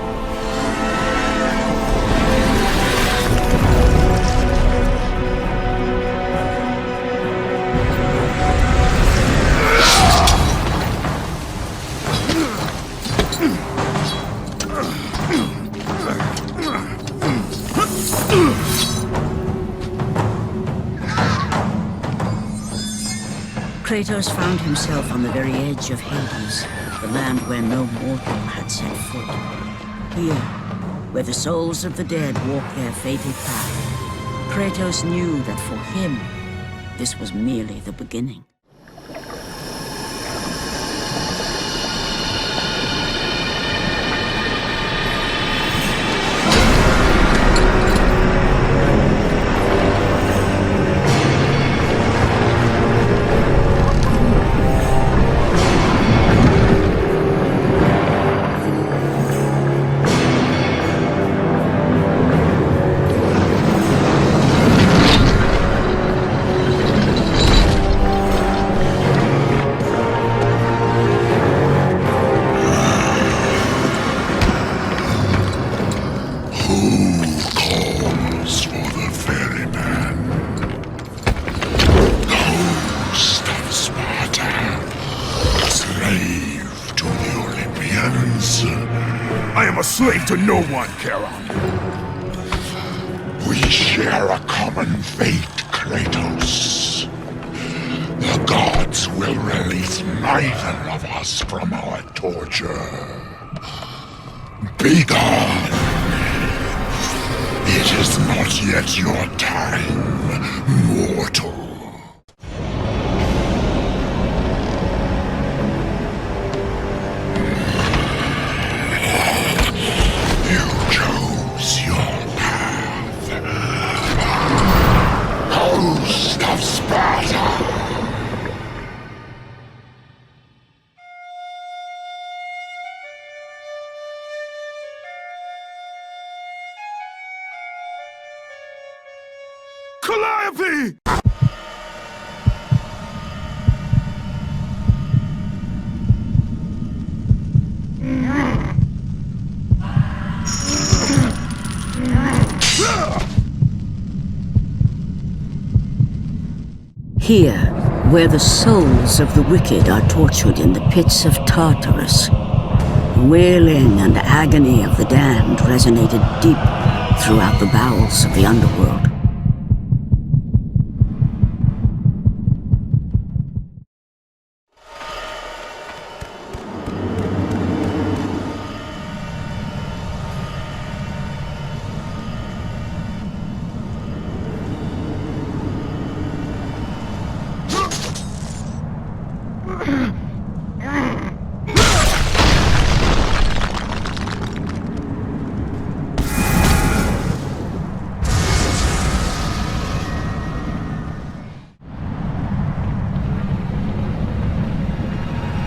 A: Kratos found himself on the very edge of Hades, the land where no mortal had set foot. Here, where the souls of the dead walk their fated path, Kratos knew that for him, this was merely the beginning.
L: I am a slave to no one, Charon.
K: We share a common fate, Kratos. The gods will release neither of us from our torture. Be gone! It is not yet your time, mortal. Of Sparta!
L: Calliope!
A: Here, where the souls of the wicked are tortured in the pits of Tartarus, the wailing and agony of the damned resonated deep throughout the bowels of the underworld.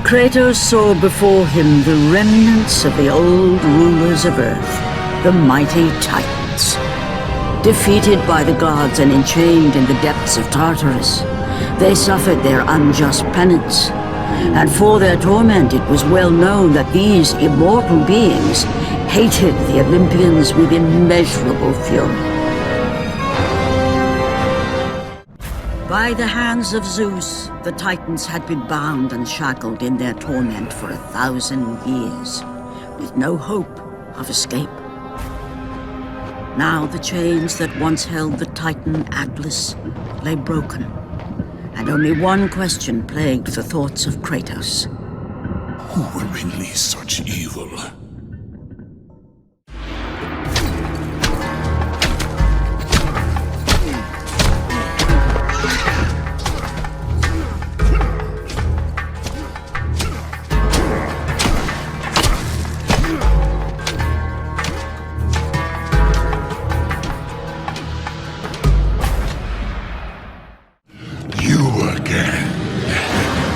A: Kratos saw before him the remnants of the old rulers of Earth, the mighty Titans. Defeated by the gods and enchained in the depths of Tartarus, they suffered their unjust penance. And for their torment it was well known that these immortal beings hated the Olympians with immeasurable fury. By the hands of Zeus, the Titans had been bound and shackled in their torment for 1,000 years, with no hope of escape. Now the chains that once held the Titan Atlas lay broken, and only one question plagued the thoughts of Kratos.
K: Who will release such evil?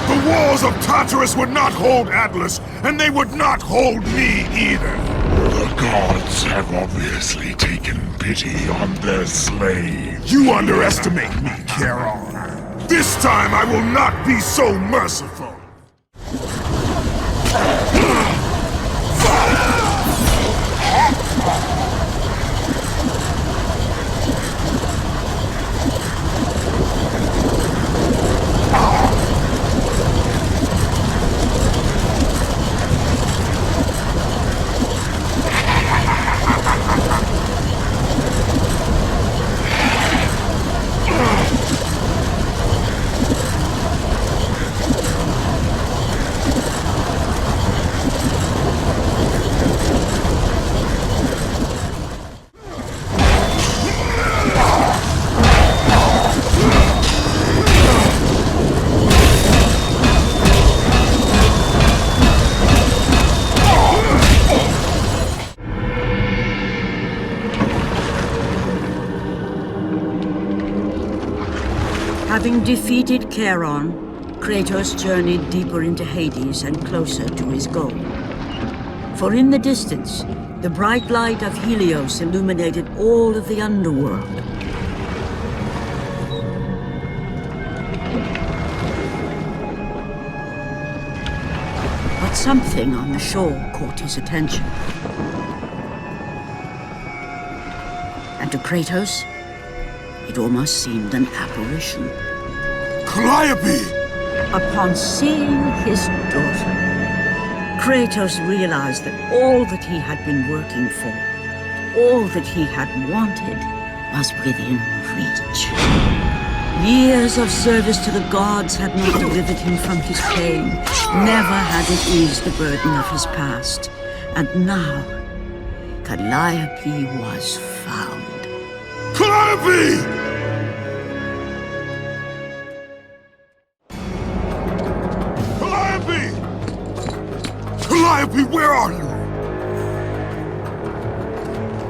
L: The walls of Tartarus would not hold Atlas, and they would not hold me either.
K: The The gods have obviously taken pity on their slave.
L: You underestimate me, Charon. This time I will not be so merciful.
A: Having defeated Charon, Kratos journeyed deeper into Hades and closer to his goal. For in the distance, the bright light of Helios illuminated all of the underworld. But something on the shore caught his attention. And to Kratos, it almost seemed an apparition.
L: Calliope!
A: Upon seeing his daughter, Kratos realized that all that he had been working for, all that he had wanted, was within reach. Years of service to the gods had not delivered him from his pain, never had it eased the burden of his past. And now, Calliope was found.
L: Calliope! Calliope, where are you?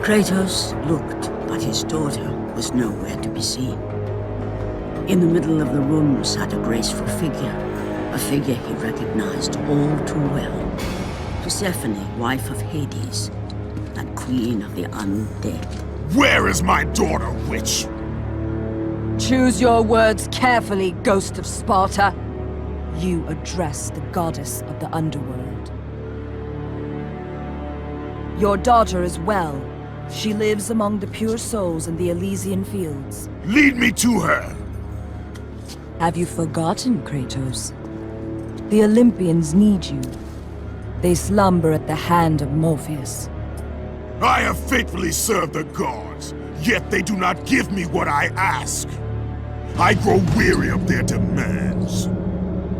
A: Kratos looked, but his daughter was nowhere to be seen. In the middle of the room sat a graceful figure, a figure he recognized all too well. Persephone, wife of Hades, and queen of the undead.
L: Where is my daughter, witch?
Q: Choose your words carefully, Ghost of Sparta. You address the goddess of the underworld. Your daughter is well. She lives among the pure souls in the Elysian fields.
L: Lead me to her!
Q: Have you forgotten, Kratos? The Olympians need you. They slumber at the hand of Morpheus.
L: I have faithfully served the gods, yet they do not give me what I ask. I grow weary of their demands.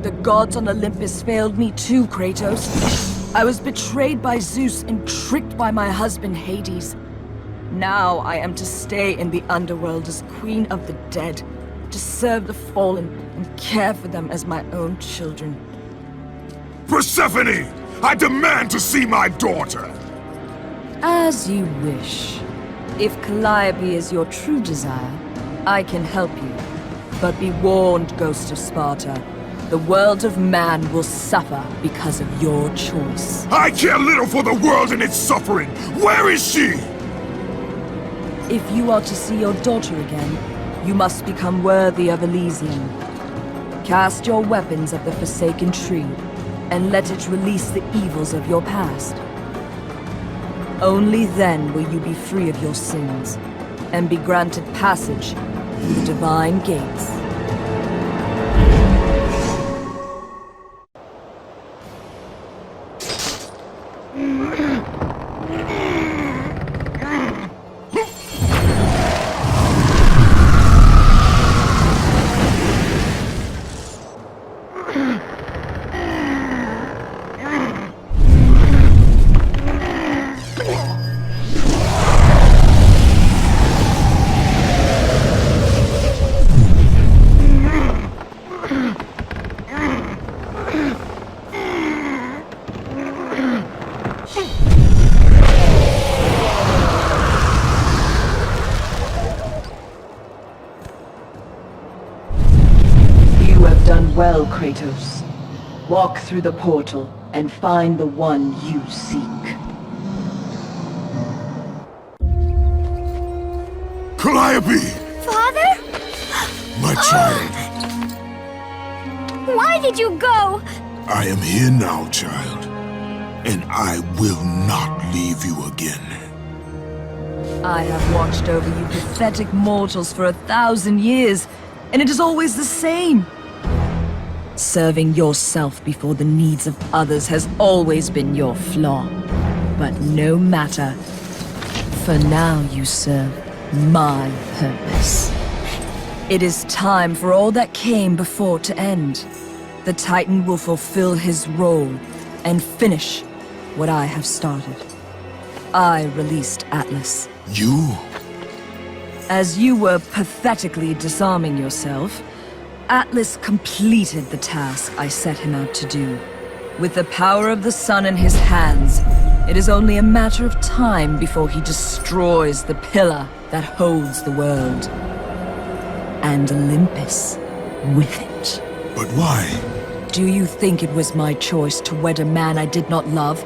Q: The gods on Olympus failed me too, Kratos. I was betrayed by Zeus and tricked by my husband Hades. Now I am to stay in the underworld as Queen of the Dead, to serve the fallen and care for them as my own children.
L: Persephone! I demand to see my daughter!
Q: As you wish. If Calliope is your true desire, I can help you. But be warned, Ghost of Sparta. The world of man will suffer because of your choice.
L: I care little for the world and its suffering! Where is she?
Q: If you are to see your daughter again, you must become worthy of Elysium. Cast your weapons at the Forsaken Tree, and let it release the evils of your past. Only then will you be free of your sins, and be granted passage through the divine gates. Well, Kratos. Walk through the portal and find the one you seek.
L: Calliope!
E: Father?
L: My child.
E: Why did you go?
L: I am here now, child. And I will not leave you again.
Q: I have watched over you pathetic mortals for 1,000 years, and it is always the same. Serving yourself before the needs of others has always been your flaw. But no matter. For now you serve my purpose. It is time for all that came before to end. The Titan will fulfill his role and finish what I have started. I released Atlas.
L: You?
Q: As you were pathetically disarming yourself, Atlas completed the task I set him out to do. With the power of the sun in his hands, it is only a matter of time before he destroys the pillar that holds the world. And Olympus with it.
L: But why?
Q: Do you think it was my choice to wed a man I did not love?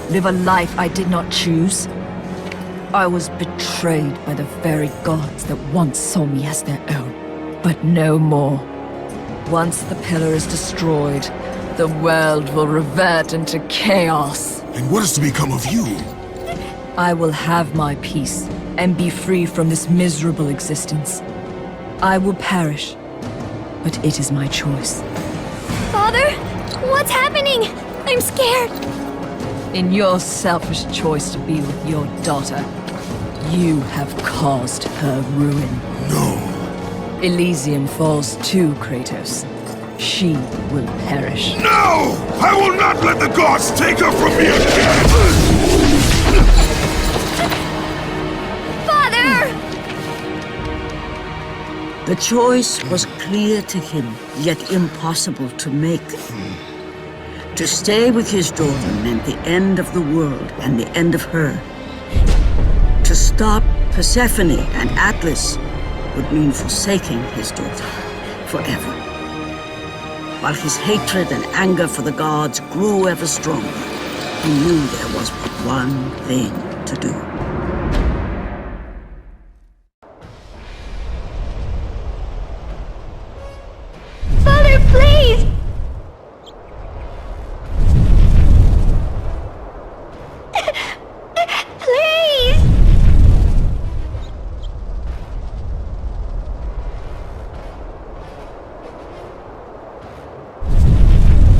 Q: Live a life I did not choose? I was betrayed by the very gods that once saw me as their own. But no more. Once the pillar is destroyed, the world will revert into chaos.
L: And what is to become of you?
Q: I will have my peace and be free from this miserable existence. I will perish, but it is my choice.
E: Father, what's happening? I'm scared.
Q: In your selfish choice to be with your daughter, you have caused her ruin.
L: No.
Q: Elysium falls too, Kratos. She will perish.
L: No! I will not let the gods take her from me again!
E: Father!
A: The choice was clear to him, yet impossible to make. To stay with his daughter meant the end of the world and the end of her. To stop Persephone and Atlas would mean forsaking his daughter forever. While his hatred and anger for the gods grew ever stronger, he knew there was but one thing to do.
E: Father, please! Please!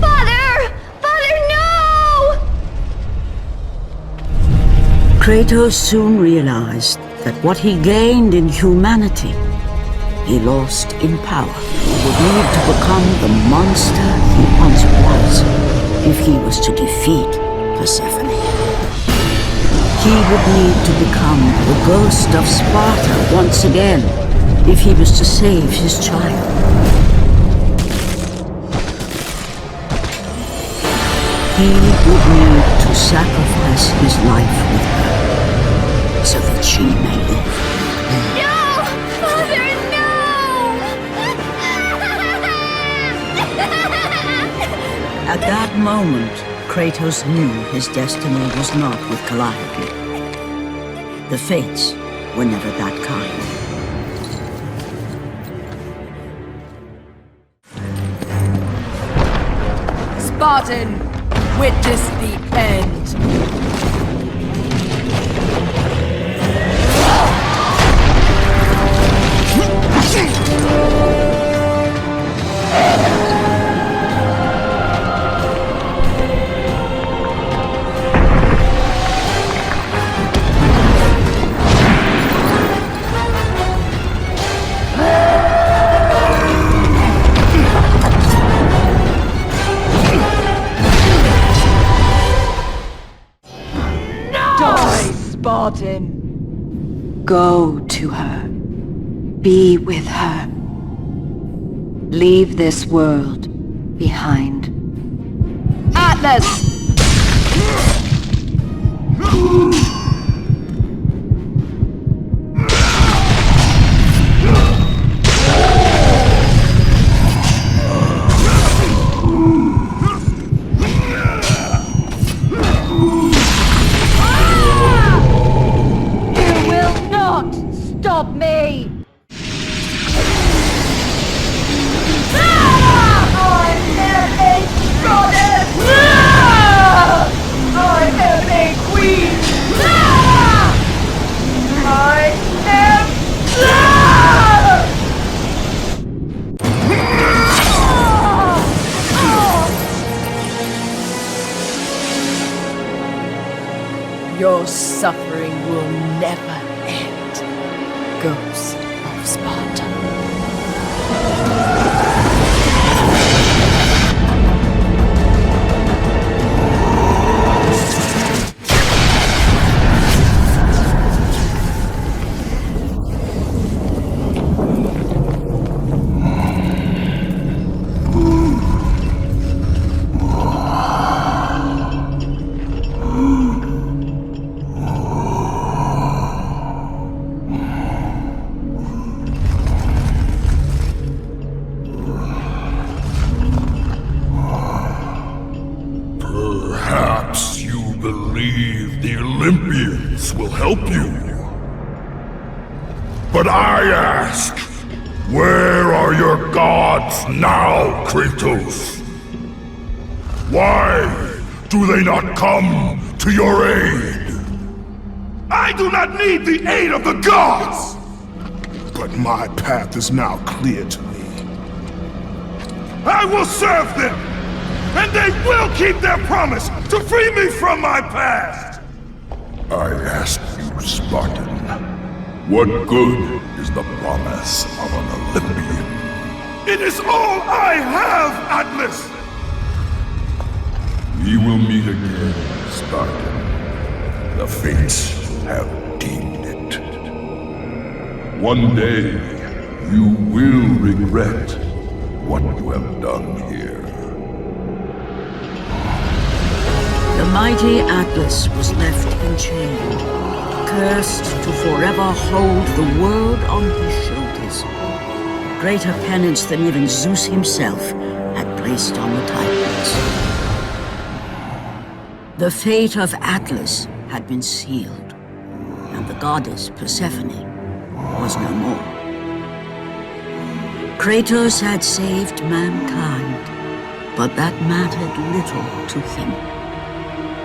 E: Father, no!
A: Kratos soon realized that what he gained in humanity, he lost in power. He would need to become the monster he once was if he was to defeat Persephone. He would need to become the ghost of Sparta once again if he was to save his child. He would need to sacrifice his life with her so that she may live.
E: No! Father, no!
A: At that moment, Kratos knew his destiny was not with Calliope. The fates were never that kind.
Q: Spartan, witness the end. Die, Spartan!
N: Go to her. Be with her. Leave this world behind.
Q: Atlas!
H: You will not stop me!
Q: Your suffering will never end, Ghost of Sparta.
K: Perhaps you believe the Olympians will help you. But I ask, where are your gods now, Kratos? Why do they not come to your aid?
L: I do not need the aid of the gods! But my path is now clear to me. I will serve them! And they will keep their promise to free me from my past!
K: I ask you, Spartan, what good is the promise of an Olympian?
L: It is all I have, Atlas!
K: We will meet again, Spartan. The fates have deemed it. One day, you will regret what you have done here.
A: The mighty Atlas was left enchained, cursed to forever hold the world on his shoulders. Greater penance than even Zeus himself had placed on the Titans. The fate of Atlas had been sealed, and the goddess Persephone was no more. Kratos had saved mankind, but that mattered little to him.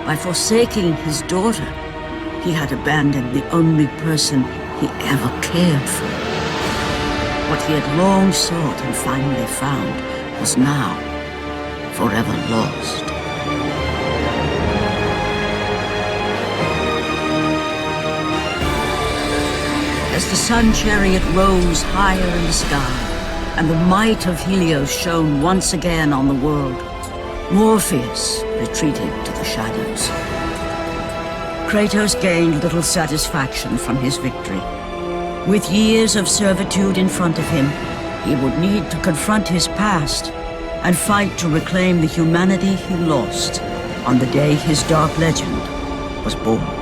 A: By forsaking his daughter, he had abandoned the only person he ever cared for. What he had long sought and finally found was now forever lost. As the sun chariot rose higher in the sky, and the might of Helios shone once again on the world, Morpheus retreated to the shadows. Kratos gained little satisfaction from his victory. With years of servitude in front of him, he would need to confront his past and fight to reclaim the humanity he lost on the day his dark legend was born.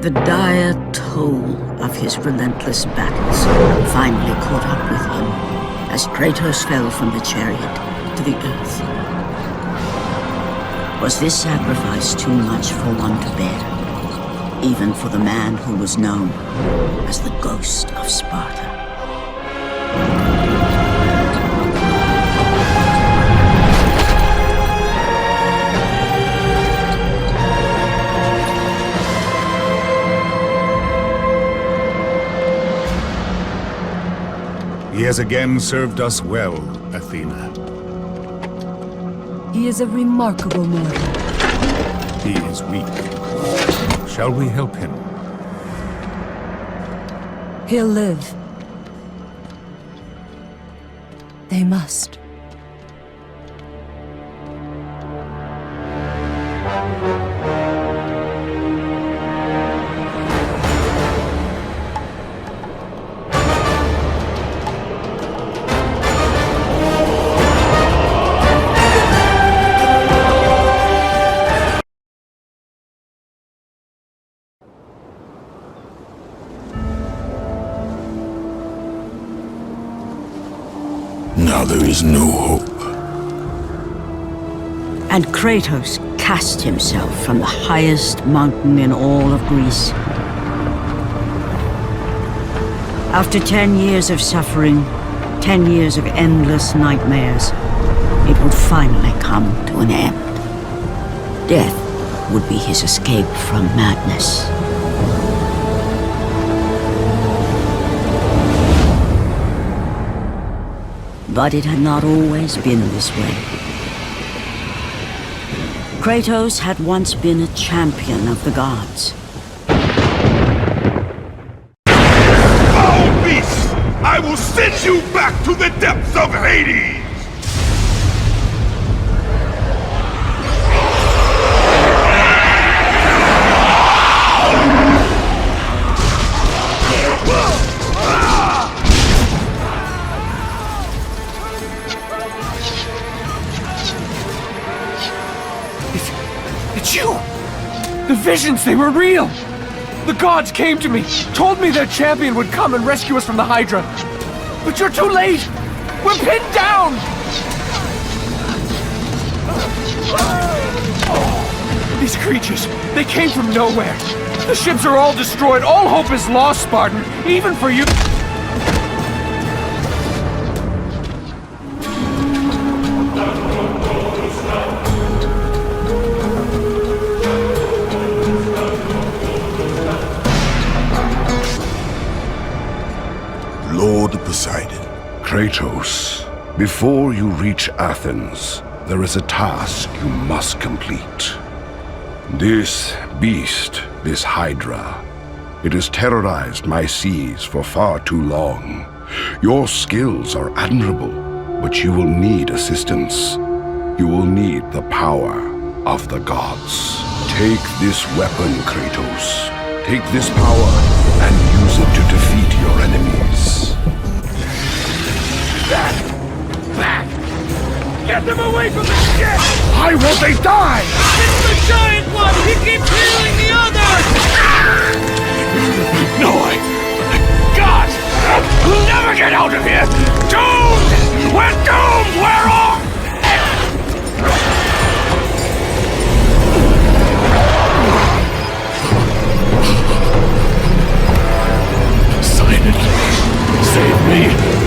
A: The dire toll of his relentless battles finally caught up with him as Kratos fell from the chariot to the earth. Was this sacrifice too much for one to bear, even for the man who was known as the Ghost of Sparta?
L: He has again served us well, Athena.
P: He is a remarkable mortal.
L: He is weak. Shall we help him?
P: He'll live. They must.
K: Now there is no hope.
A: And Kratos cast himself from the highest mountain in all of Greece. After 10 years of suffering, 10 years of endless nightmares, it would finally come to an end. Death would be his escape from madness. But it had not always been this way. Kratos had once been a champion of the gods.
L: Foul beast! I will send you back to the depths of Hades!
B: It's you! The visions, they were real! The gods came to me, told me their champion would come and rescue us from the Hydra. But you're too late! We're pinned down! These creatures, they came from nowhere. The ships are all destroyed, all hope is lost, Spartan, even for you.
K: Lord Poseidon. Kratos, before you reach Athens, there is a task you must complete. This beast, this Hydra, it has terrorized my seas for far too long. Your skills are admirable, but you will need assistance. You will need the power of the gods. Take this weapon, Kratos. Take this power and use it to defeat your enemies.
B: Back! Get them away from the ship!
L: Why won't they die?
B: It's the giant one! He keeps healing the others!
L: No, God! We'll never get out of here! Doomed! We're doomed! We're off! Silent! Save me!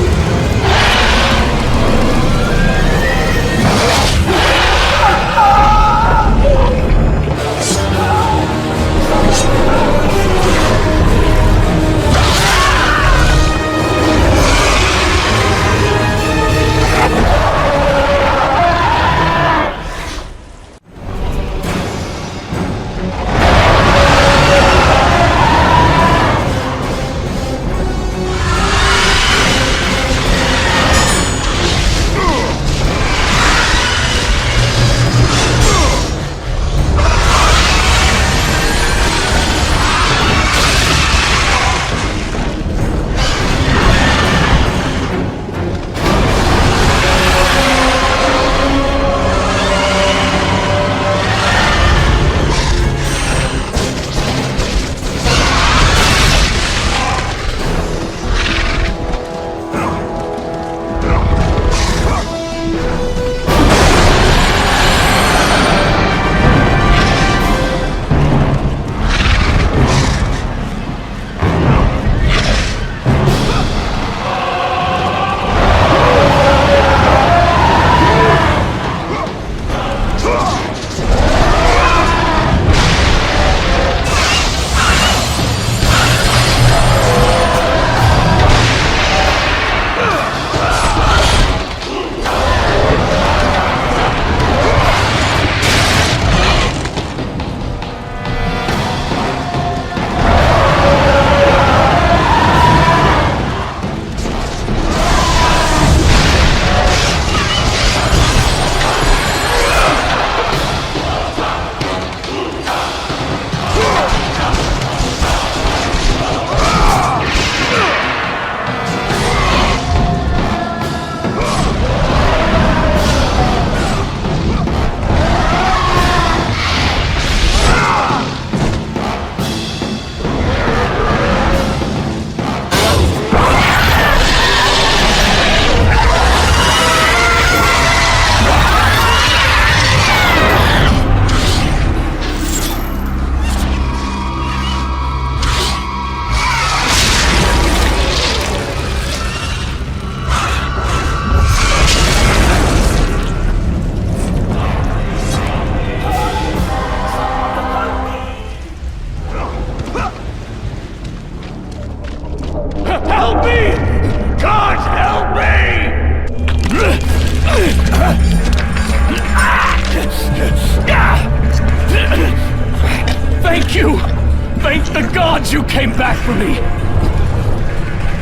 B: you came back for me!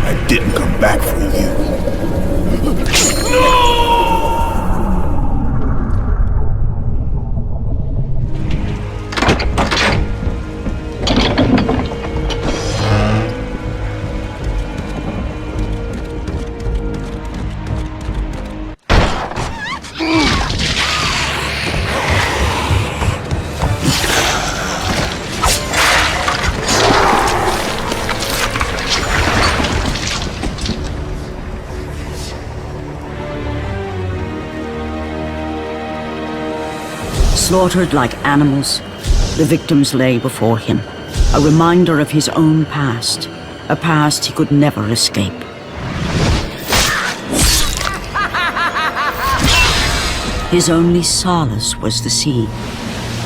K: I didn't come back for you.
B: No!
A: Slaughtered like animals, the victims lay before him, a reminder of his own past, a past he could never escape. His only solace was the sea,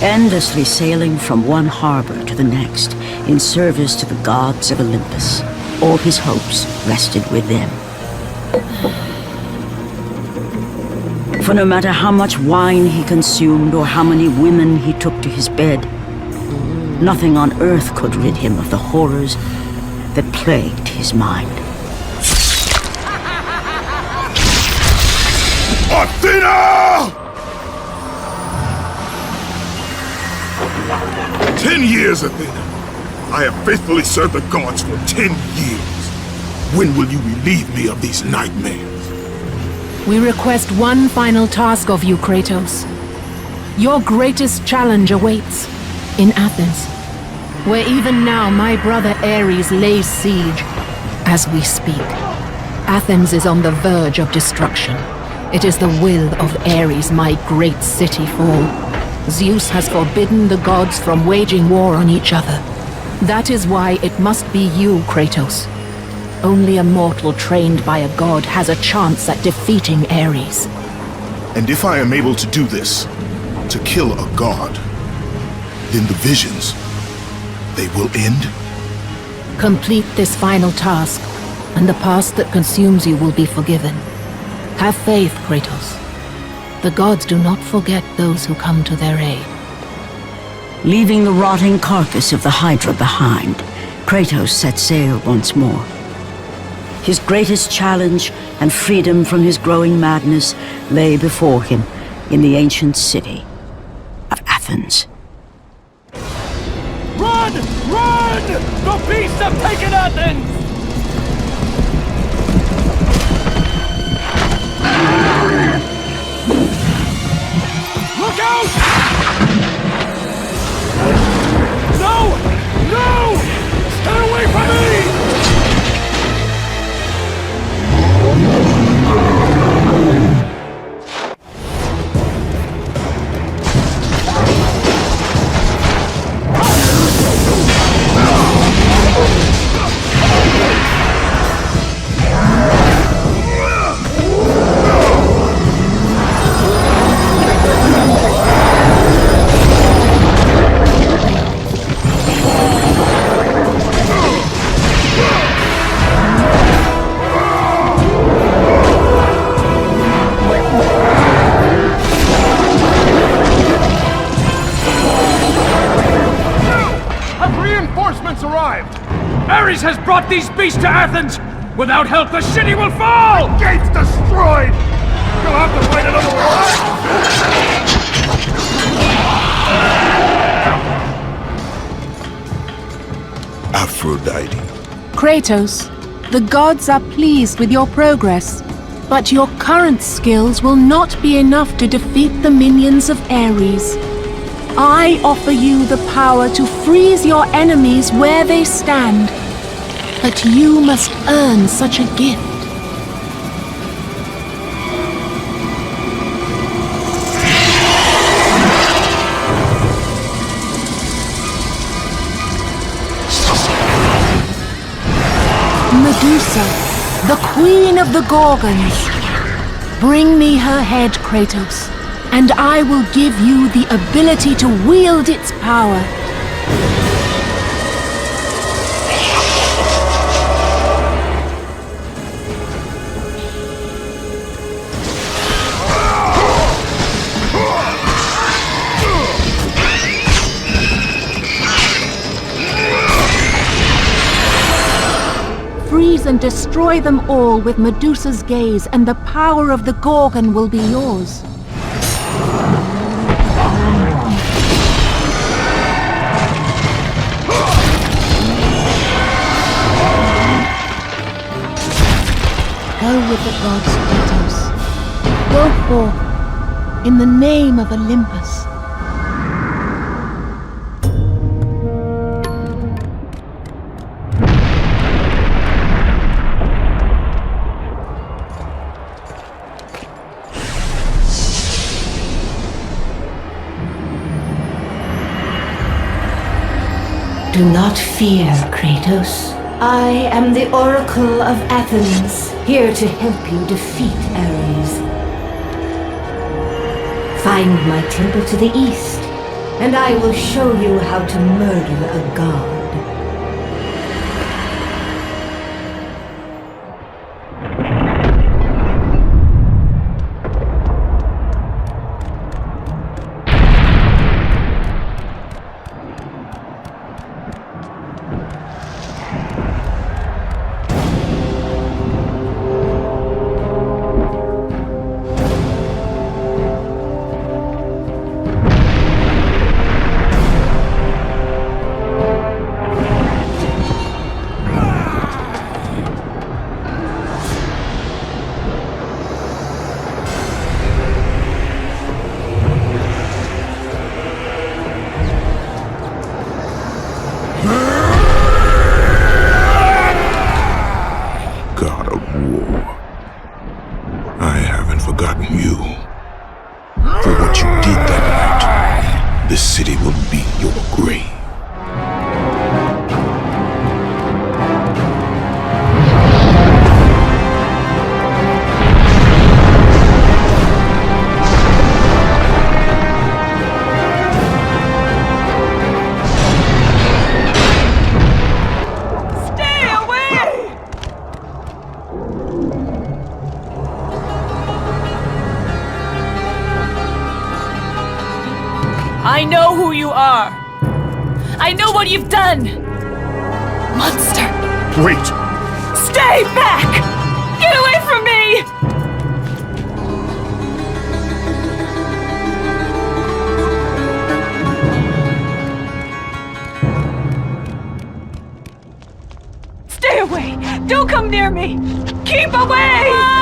A: endlessly sailing from one harbor to the next in service to the gods of Olympus. All his hopes rested with them. For no matter how much wine he consumed or how many women he took to his bed, nothing on earth could rid him of the horrors that plagued his mind.
L: Athena! 10 years, Athena. I have faithfully served the gods for 10 years. When will you relieve me of these nightmares?
R: We request one final task of you, Kratos. Your greatest challenge awaits in Athens, where even now my brother Ares lays siege as we speak. Athens is on the verge of destruction. It is the will of Ares my great city fall. Zeus has forbidden the gods from waging war on each other. That is why it must be you, Kratos. Only a mortal trained by a god has a chance at defeating Ares.
K: And if I am able to do this, to kill a god, then the visions, they will end?
R: Complete this final task, and the past that consumes you will be forgiven. Have faith, Kratos. The gods do not forget those who come to their aid.
A: Leaving the rotting carcass of the Hydra behind, Kratos set sail once more. His greatest challenge and freedom from his growing madness lay before him in the ancient city of Athens.
B: Run! Run! The beasts have taken Athens! Look out! No! No! Stay away from me! Ares has brought these beasts to Athens! Without help, the city will fall!
L: The gate's destroyed! You'll have to fight another war! Aphrodite.
R: Kratos, the gods are pleased with your progress, but your current skills will not be enough to defeat the minions of Ares. I offer you the power to freeze your enemies where they stand, but you must earn such a gift. Medusa, the queen of the Gorgons. Bring me her head, Kratos, and I will give you the ability to wield its power. Olympus and destroy them all with Medusa's gaze, and the power of the Gorgon will be yours. Go with the gods, Kratos. Go forth in the name of Olympus.
P: Do not fear, Kratos. I am the Oracle of Athens, here to help you defeat Ares. Find my temple to the east, and I will show you how to murder a god.
O: I know who you are. I know what you've done. Monster.
L: Wait!
O: Stay back! Get away from me! Stay away! Don't come near me! Keep away!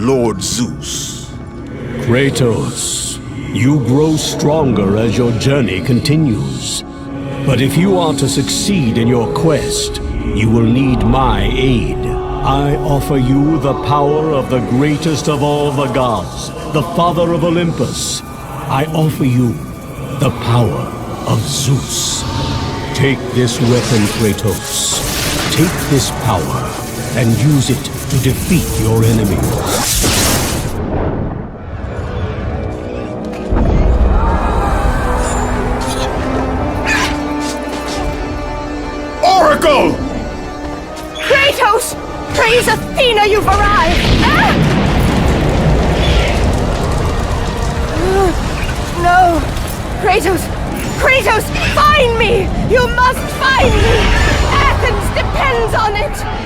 K: Lord Zeus.
S: Kratos, you grow stronger as your journey continues. But if you are to succeed in your quest, you will need my aid. I offer you the power of the greatest of all the gods, the father of Olympus. I offer you the power of Zeus. Take this weapon, Kratos. Take this power and use it to defeat your enemies.
L: Oracle!
H: Kratos! Praise Athena, you've arrived! Ah! No! Kratos! Kratos, find me! You must find me! Athens depends on it!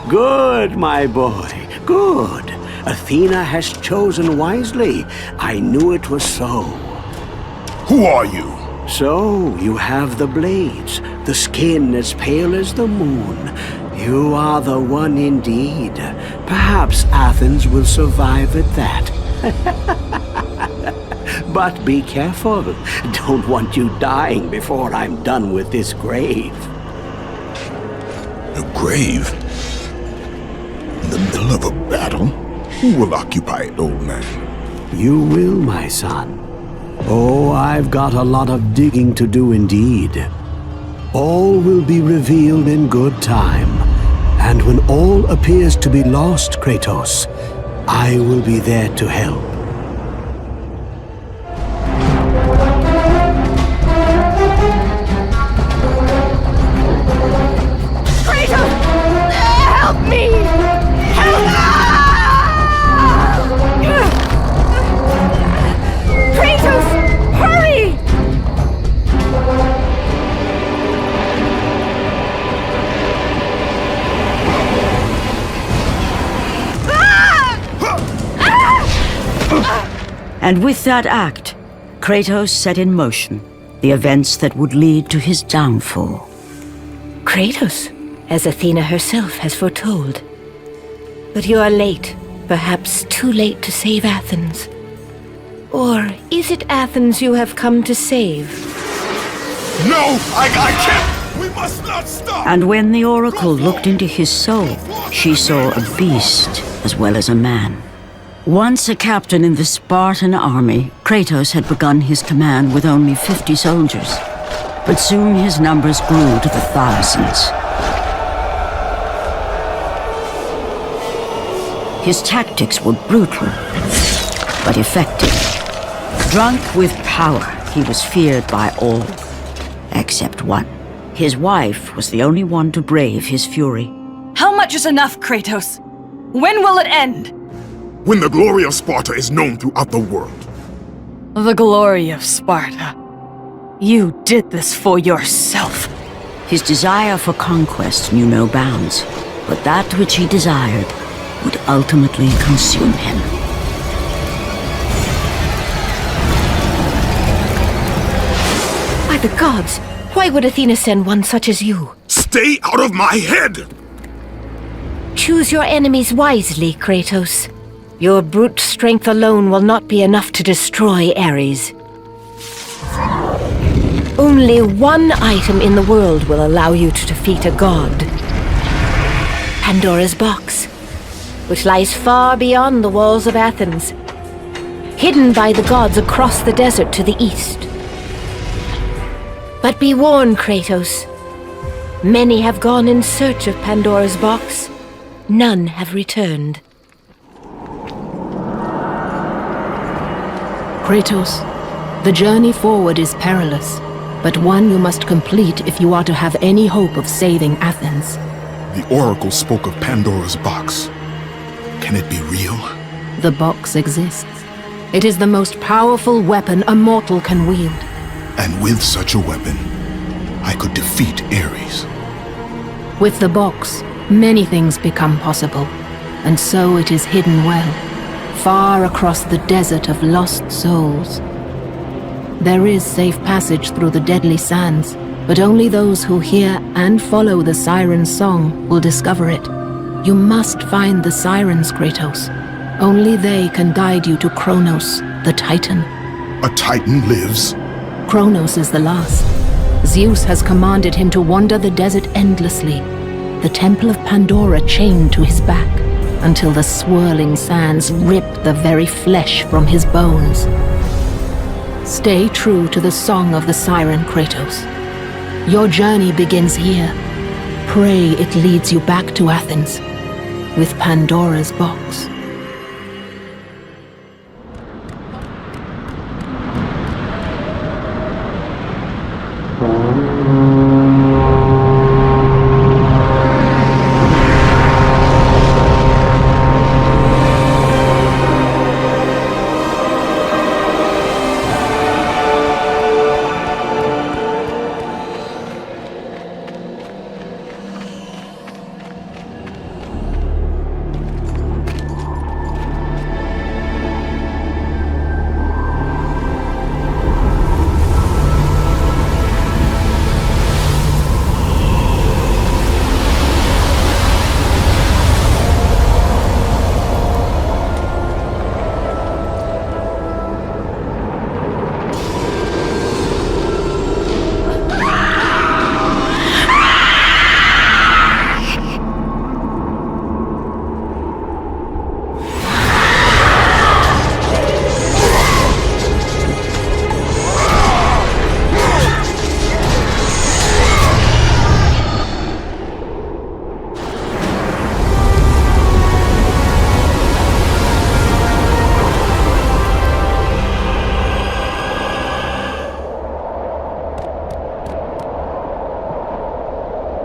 S: Good, my boy, good. Athena has chosen wisely. I knew it was so.
L: Who are you?
S: So, you have the blades, the skin as pale as the moon. You are the one indeed. Perhaps Athens will survive at that. But be careful. Don't want you dying before I'm done with this grave.
L: A grave? In the middle of a battle? Who will occupy it, old man?
S: You will, my son. Oh, I've got a lot of digging to do indeed. All will be revealed in good time. And when all appears to be lost, Kratos, I will be there to help.
H: Kratos! Help me! Help! Kratos! Hurry!
A: And with that act, Kratos set in motion the events that would lead to his downfall.
R: Kratos, as Athena herself has foretold. But you are late, perhaps too late to save Athens. Or is it Athens you have come to save?
L: No! I can't! We must not stop!
A: And when the Oracle looked into his soul, she saw a beast as well as a man. Once a captain in the Spartan army, Kratos had begun his command with only 50 soldiers. But soon his numbers grew to the thousands. His tactics were brutal, but effective. Drunk with power, he was feared by all, except one. His wife was the only one to brave his fury.
Q: How much is enough, Kratos? When will it end?
L: When the glory of Sparta is known throughout the world.
Q: The glory of Sparta. You did this for yourself.
A: His desire for conquest knew no bounds, but that which he desired would ultimately consume him.
R: By the gods, why would Athena send one such as you?
L: Stay out of my head!
R: Choose your enemies wisely, Kratos. Your brute strength alone will not be enough to destroy Ares. Only one item in the world will allow you to defeat a god. Pandora's box, which lies far beyond the walls of Athens, hidden by the gods across the desert to the east. But be warned, Kratos. Many have gone in search of Pandora's box. None have returned. Kratos, the journey forward is perilous, but one you must complete if you are to have any hope of saving Athens.
L: The Oracle spoke of Pandora's box. Can it be real?
R: The box exists. It is the most powerful weapon a mortal can wield.
L: And with such a weapon, I could defeat Ares.
R: With the box, many things become possible, and so it is hidden well, far across the desert of lost souls. There is safe passage through the deadly sands, but only those who hear and follow the siren's song will discover it. You must find the sirens, Kratos. Only they can guide you to Kronos, the Titan.
L: A Titan lives?
R: Kronos is the last. Zeus has commanded him to wander the desert endlessly, the temple of Pandora chained to his back, until the swirling sands rip the very flesh from his bones. Stay true to the song of the siren, Kratos. Your journey begins here. Pray it leads you back to Athens, with Pandora's box.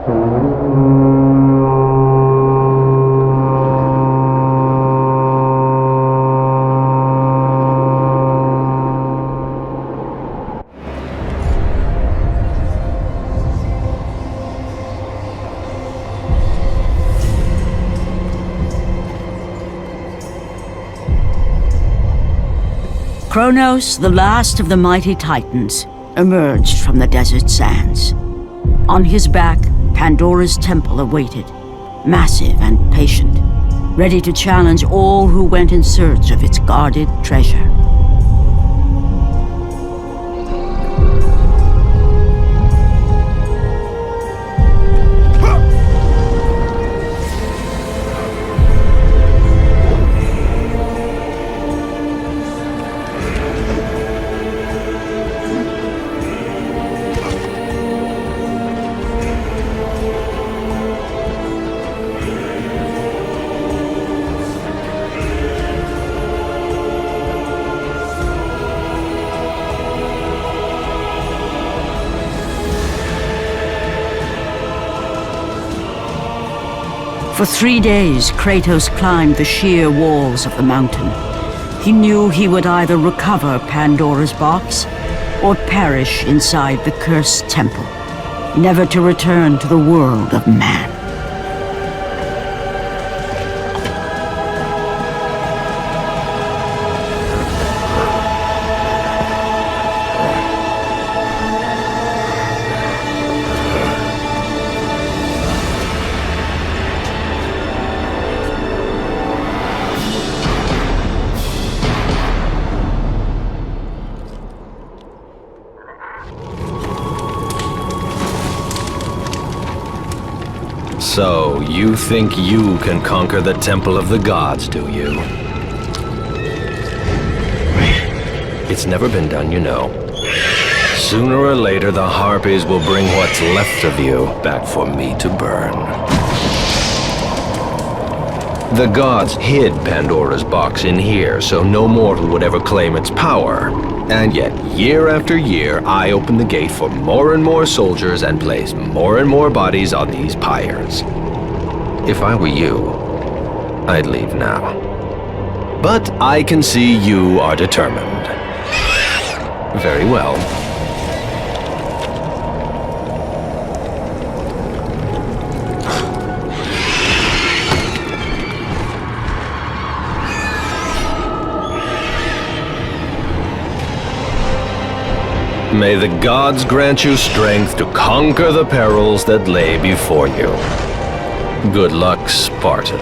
A: Kronos, the last of the mighty Titans, emerged from the desert sands. On his back, Pandora's temple awaited, massive and patient, ready to challenge all who went in search of its guarded treasure. For 3 days, Kratos climbed the sheer walls of the mountain. He knew he would either recover Pandora's box or perish inside the cursed temple, never to return to the world of man.
T: So, you think you can conquer the Temple of the Gods, do you? It's never been done, you know. Sooner or later, the Harpies will bring what's left of you back for me to burn. The gods hid Pandora's box in here, so no mortal would ever claim its power. And yet, year after year, I open the gate for more and more soldiers and place more and more bodies on these pyres. If I were you, I'd leave now. But I can see you are determined. Very well. May the gods grant you strength to conquer the perils that lay before you. Good luck, Spartan.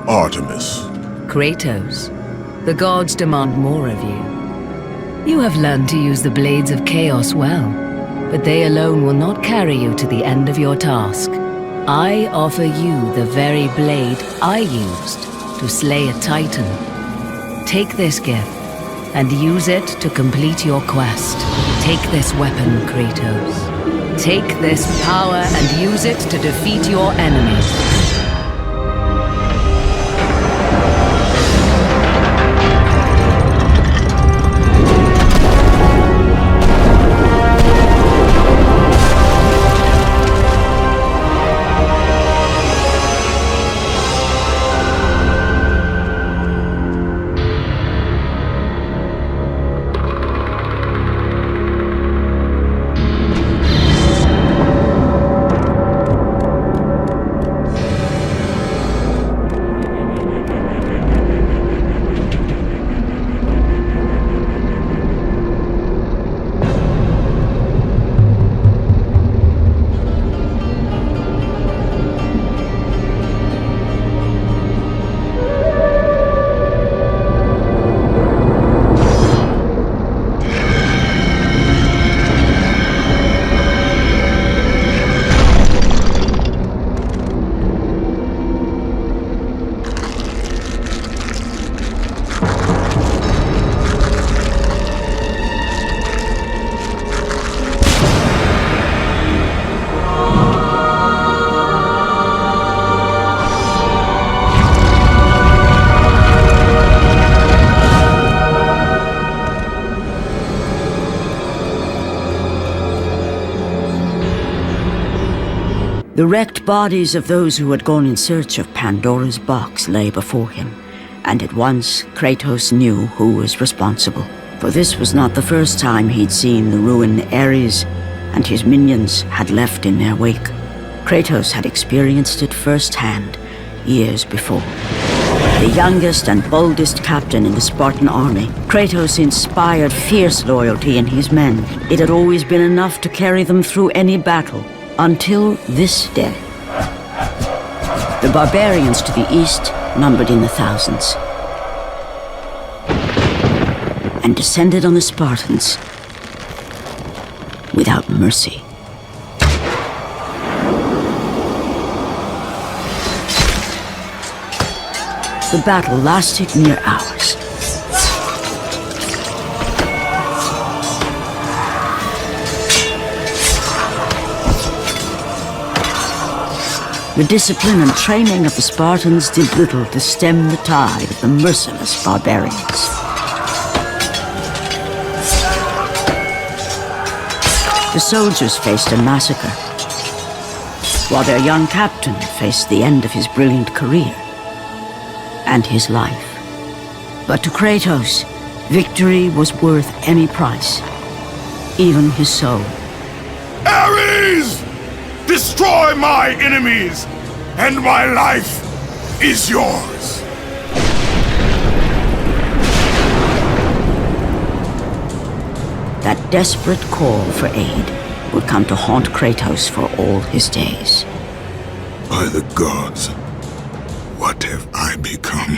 K: Artemis.
U: Kratos, the gods demand more of you. You have learned to use the blades of chaos well, but they alone will not carry you to the end of your task. I offer you the very blade I used to slay a Titan. Take this gift and use it to complete your quest. Take this weapon, Kratos. Take this power and use it to defeat your enemies.
A: The wrecked bodies of those who had gone in search of Pandora's box lay before him, and at once Kratos knew who was responsible. For this was not the first time he'd seen the ruin Ares and his minions had left in their wake. Kratos had experienced it firsthand years before. The youngest and boldest captain in the Spartan army, Kratos inspired fierce loyalty in his men. It had always been enough to carry them through any battle, until this day. The barbarians to the east numbered in the thousands, and descended on the Spartans without mercy. The battle lasted near hours. The discipline and training of the Spartans did little to stem the tide of the merciless barbarians. The soldiers faced a massacre, while their young captain faced the end of his brilliant career and his life. But to Kratos, victory was worth any price, even his soul.
L: Ares! Destroy my enemies, and my life is yours!
A: That desperate call for aid would come to haunt Kratos for all his days.
K: By the gods, what have I become?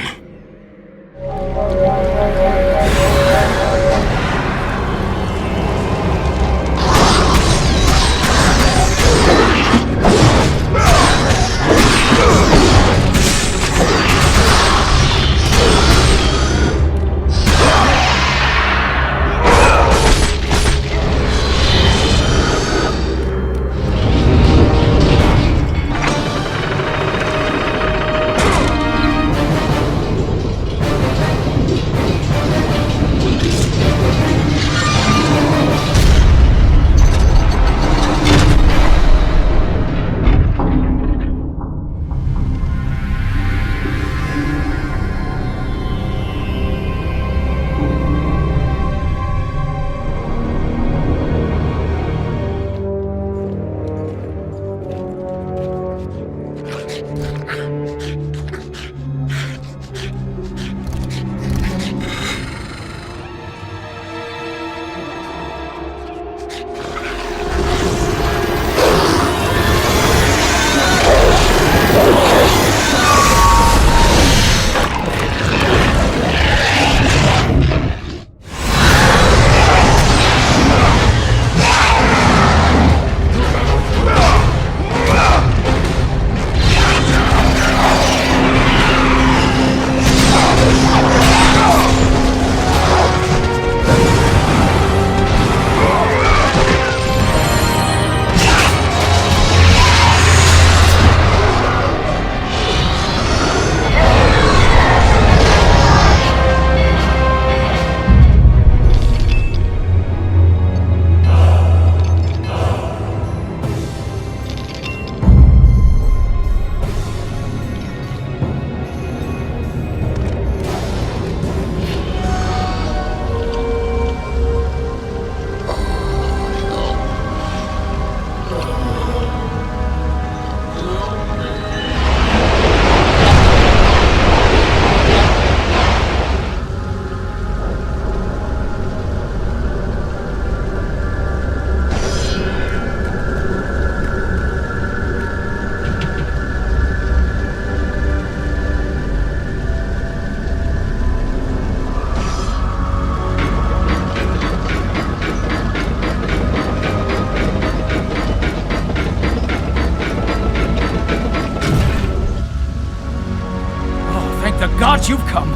B: God, you've come.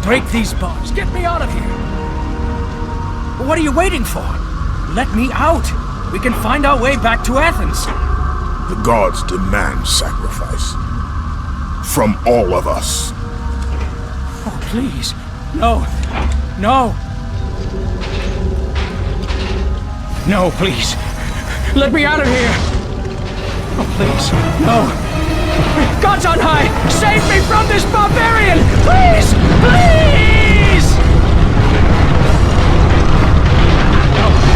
B: Break these bars. Get me out of here. What are you waiting for? Let me out. We can find our way back to Athens.
L: The gods demand sacrifice. From all of us.
B: Oh, please. No. No. No, please. Let me out of here. Oh, please, no. Gods on high, save me from this barbarian! Please! Please! No.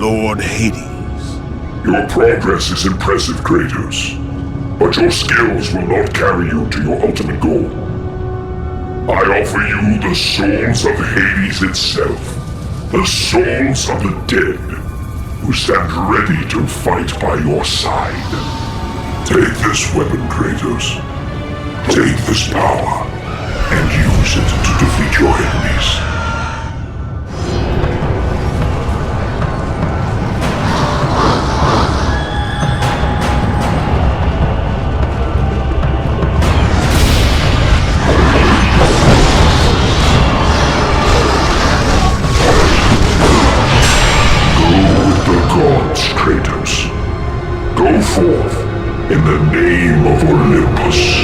K: Lord Hades. Your progress is impressive, Kratos. But your skills will not carry you to your ultimate goal. I offer you the souls of Hades itself. The souls of the dead, who stand ready to fight by your side. Take this weapon, Kratos. Take this power, and use it to defeat your enemies. Kratos. Go forth in the name of Olympus.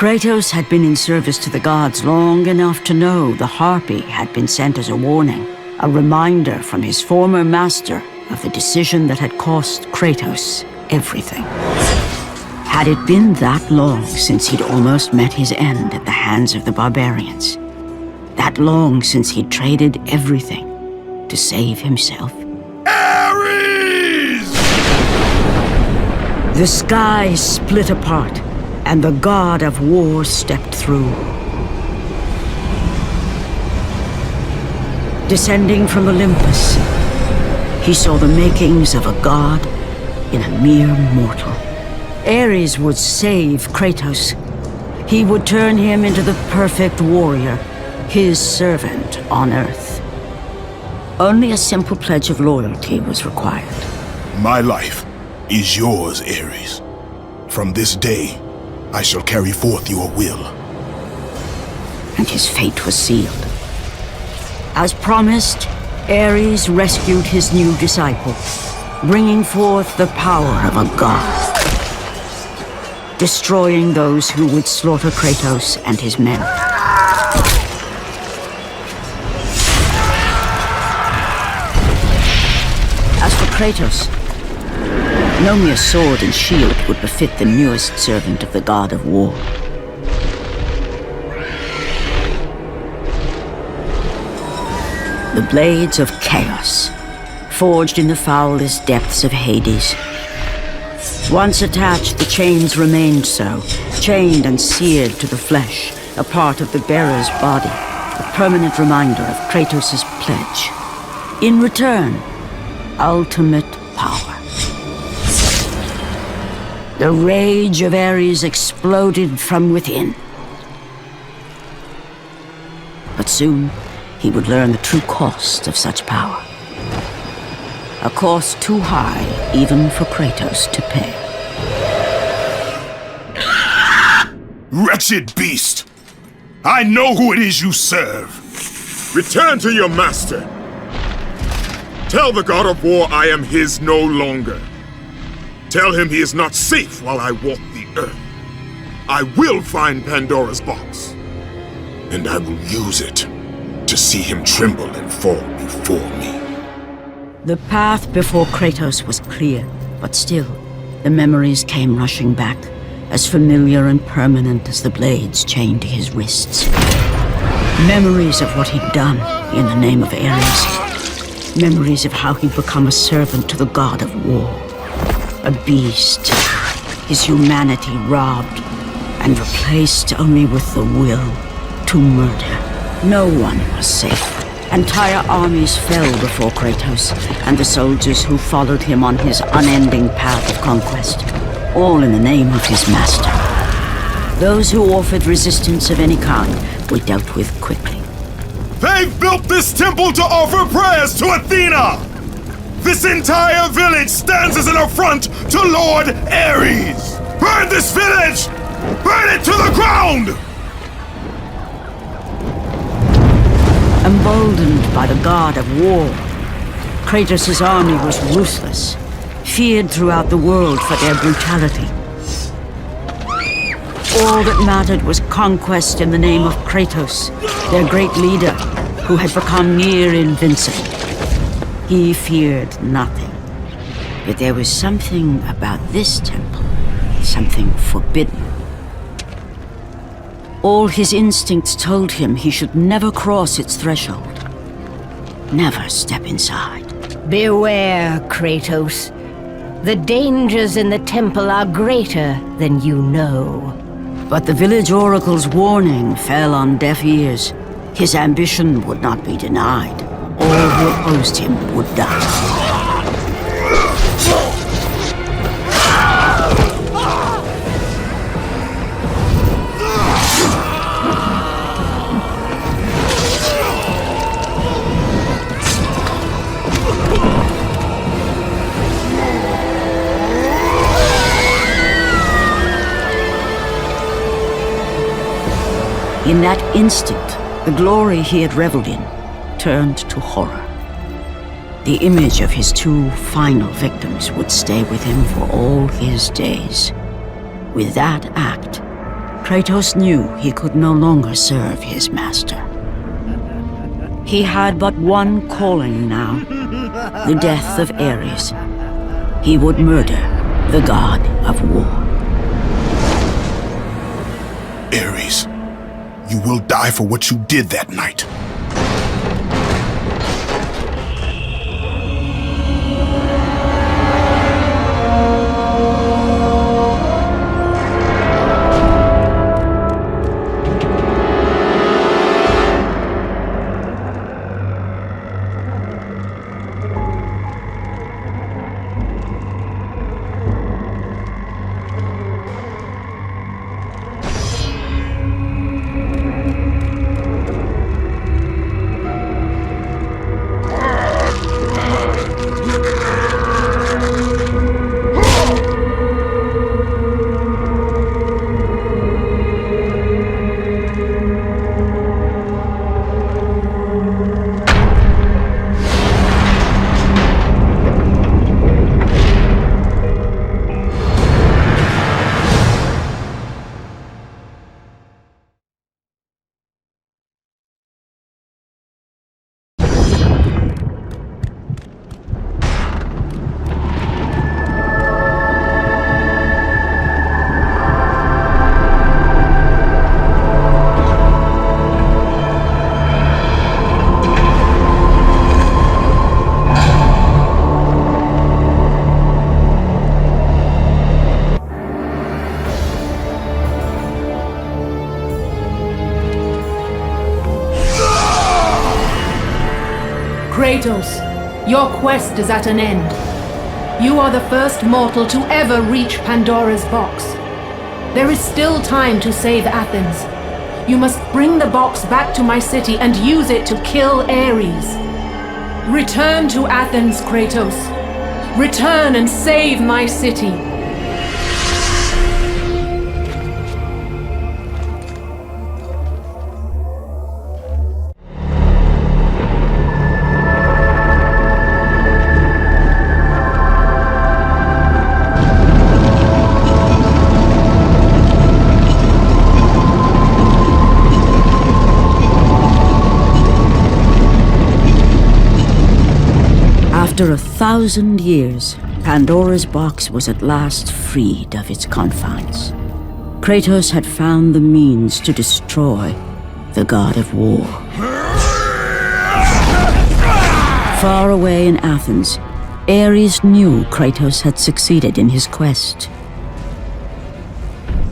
A: Kratos had been in service to the gods long enough to know the Harpy had been sent as a warning, a reminder from his former master of the decision that had cost Kratos everything. Had it been that long since he'd almost met his end at the hands of the barbarians? That long since he'd traded everything to save himself?
L: Ares!
A: The sky split apart, and the god of war stepped through. Descending from Olympus, he saw the makings of a god in a mere mortal. Ares would save Kratos. He would turn him into the perfect warrior, his servant on Earth. Only a simple pledge of loyalty was required.
K: My life is yours, Ares. From this day, I shall carry forth your will.
A: And his fate was sealed. As promised, Ares rescued his new disciple, bringing forth the power of a god, destroying those who would slaughter Kratos and his men. As for Kratos, no mere sword and shield would befit the newest servant of the god of war. The blades of chaos, forged in the foulest depths of Hades. Once attached, the chains remained so, chained and seared to the flesh, a part of the bearer's body, a permanent reminder of Kratos' pledge. In return, ultimate power. The rage of Ares exploded from within. But soon, he would learn the true cost of such power. A cost too high even for Kratos to pay.
L: Wretched beast! I know who it is you serve! Return to your master! Tell the god of war I am his no longer. Tell him he is not safe while I walk the earth. I will find Pandora's box. And I will use it to see him tremble and fall before me.
A: The path before Kratos was clear, but still, the memories came rushing back, as familiar and permanent as the blades chained to his wrists. Memories of what he'd done in the name of Ares. Memories of how he'd become a servant to the god of war. A beast, his humanity robbed and replaced only with the will to murder. No one was safe. Entire armies fell before Kratos and the soldiers who followed him on his unending path of conquest, all in the name of his master. Those who offered resistance of any kind were dealt with quickly.
L: They've built this temple to offer prayers to Athena! This entire village stands as an affront to Lord Ares! Burn this village! Burn it to the ground!
A: Emboldened by the god of war, Kratos' army was ruthless, feared throughout the world for their brutality. All that mattered was conquest in the name of Kratos, their great leader, who had become near invincible. He feared nothing. But there was something about this temple, something forbidden. All his instincts told him he should never cross its threshold. Never step inside.
U: Beware, Kratos. The dangers in the temple are greater than you know.
A: But the village oracle's warning fell on deaf ears. His ambition would not be denied. All who opposed him would die. In that instant, the glory he had reveled in turned to horror. The image of his two final victims would stay with him for all his days. With that act, Kratos knew he could no longer serve his master. He had but one calling now, the death of Ares. He would murder the god of war.
L: Ares, you will die for what you did that night.
P: Kratos,
R: Your quest is at an end. You are the first mortal to ever reach Pandora's box. There is still time to save Athens. You must bring the box back to my city and use it to kill Ares. Return to Athens, Kratos. Return and save my city.
A: After 1,000 years, Pandora's box was at last freed of its confines. Kratos had found the means to destroy the god of war. Far away in Athens, Ares knew Kratos had succeeded in his quest.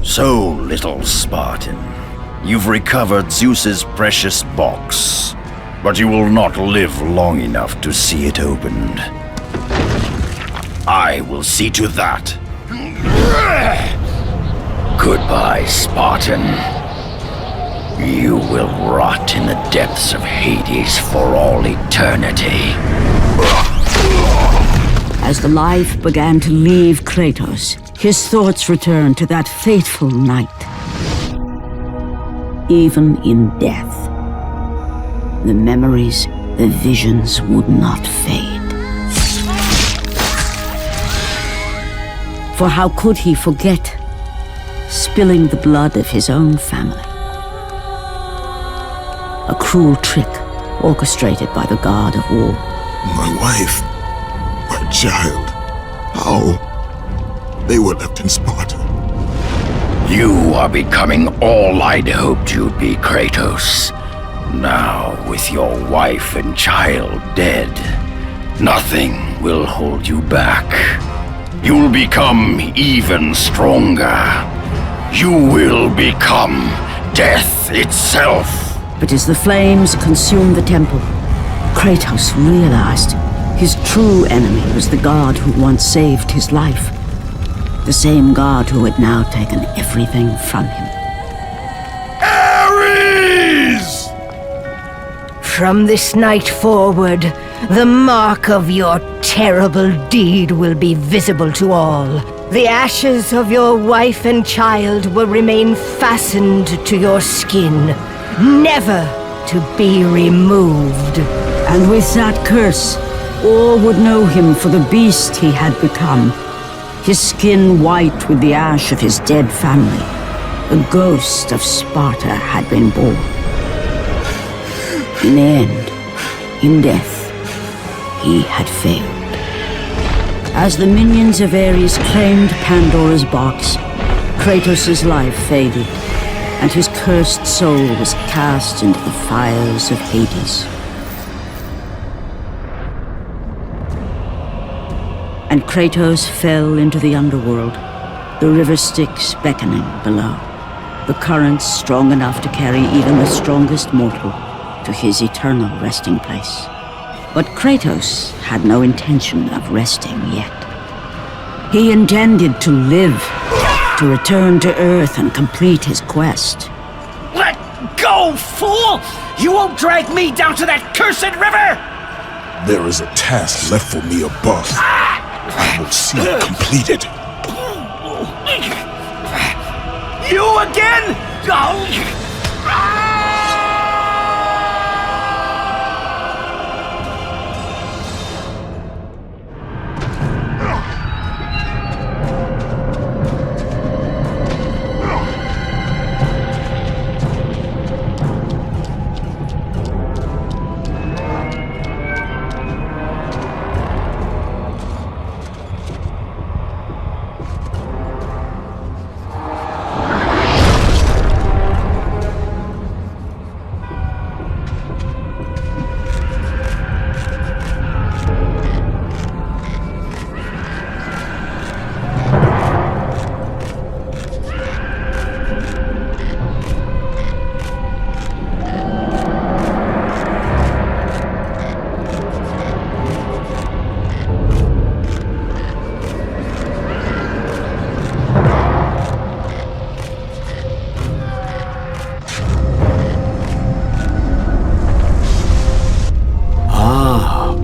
G: So, little Spartan, you've recovered Zeus's precious box. But you will not live long enough to see it opened. I will see to that. Goodbye, Spartan. You will rot in the depths of Hades for all eternity.
A: As the life began to leave Kratos, his thoughts returned to that fateful night. Even in death, the memories, the visions would not fade. For how could he forget spilling the blood of his own family? A cruel trick orchestrated by the god of war.
K: My wife, my child, how? They were left in Sparta.
G: You are becoming all I'd hoped you'd be, Kratos. Now, with your wife and child dead, nothing will hold you back. You'll become even stronger. You will become death itself.
A: But as the flames consumed the temple, Kratos realized his true enemy was the god who once saved his life. The same god who had now taken everything from him.
J: Ares!
H: From this night forward, the mark of your terrible deed will be visible to all. The ashes of your wife and child will remain fastened to your skin, never to be removed.
A: And with that curse, all would know him for the beast he had become. His skin white with the ash of his dead family. The ghost of Sparta had been born. In the end, in death, he had failed. As the minions of Ares claimed Pandora's box, Kratos' life faded, and his cursed soul was cast into the fires of Hades. And Kratos fell into the underworld, the river Styx beckoning below, the currents strong enough to carry even the strongest mortal to his eternal resting place. But Kratos had no intention of resting yet. He intended to live, to return to Earth and complete his quest.
I: Let go, fool! You won't drag me down to that cursed river!
K: There is a task left for me above. I will see it completed.
I: You again? Oh.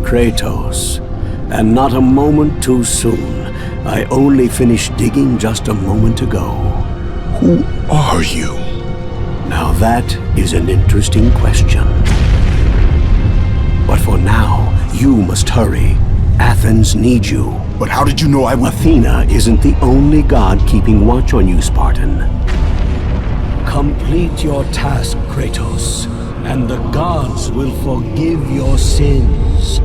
S: Kratos. And not a moment too soon. I only finished digging just a moment ago.
K: Who are you?
S: Now that is an interesting question. But for now, you must hurry. Athens needs you.
K: But how did you know I would—
S: Athena isn't the only god keeping watch on you, Spartan. Complete your task, Kratos, and the gods will forgive your sins.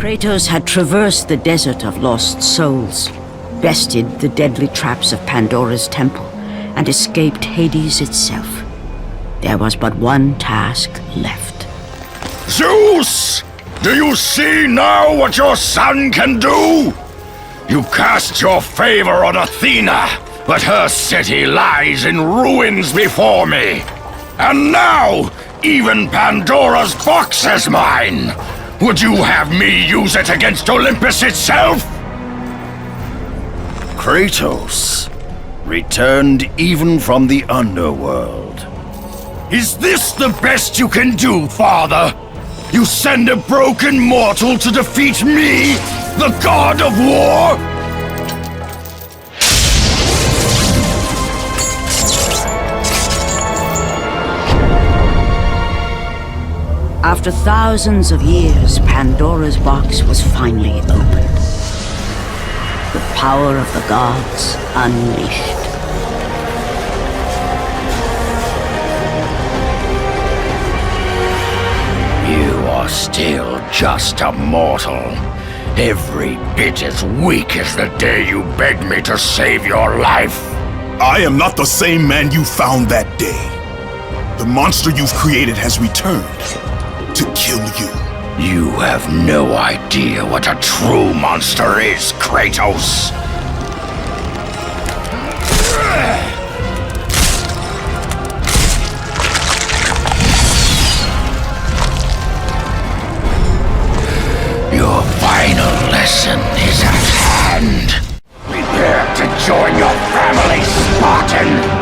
A: Kratos had traversed the desert of lost souls, bested the deadly traps of Pandora's temple, and escaped Hades itself. There was but one task left.
G: Zeus! Do you see now what your son can do? You cast your favor on Athena, but her city lies in ruins before me. And now, even Pandora's box is mine! Would you have me use it against Olympus itself? Kratos, returned even from the underworld. Is this the best you can do, father? You send a broken mortal to defeat me, the god of war?
A: After thousands of years, Pandora's box was finally opened. The power of the gods unleashed.
G: You are still just a mortal. Every bit as weak as the day you begged me to save your life.
K: I am not the same man you found that day. The monster you've created has returned to kill you.
G: You have no idea what a true monster is, Kratos. Your final lesson is at hand. Prepare to join your family, Spartan!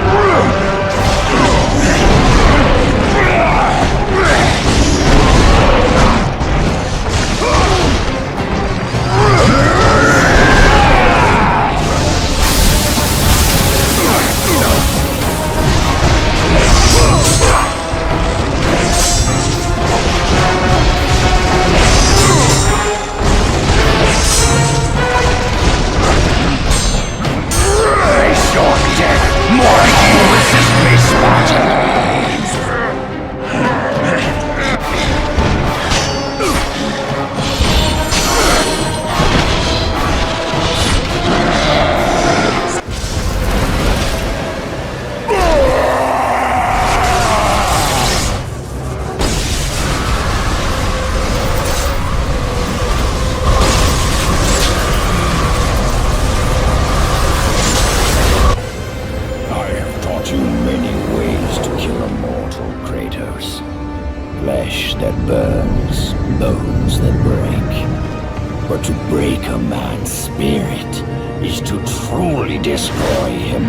G: Flesh that burns, bones that break. But to break a man's spirit is to truly destroy him.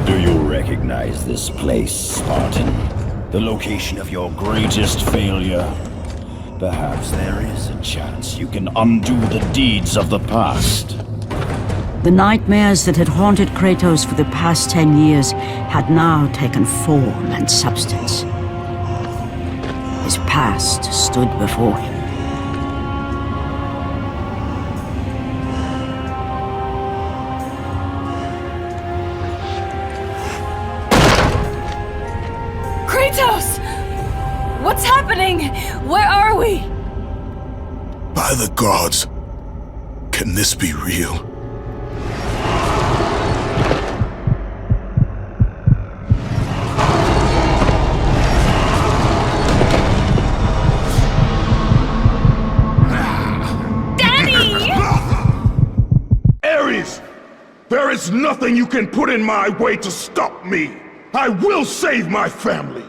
G: Do you recognize this place, Spartan? The location of your greatest failure? Perhaps there is a chance you can undo the deeds of the past.
A: The nightmares that had haunted Kratos for the past 10 years had now taken form and substance. His past stood before him.
Q: Kratos! What's happening? Where are we?
K: By the gods, can this be real? There is nothing you can put in my way to stop me! I will save my family!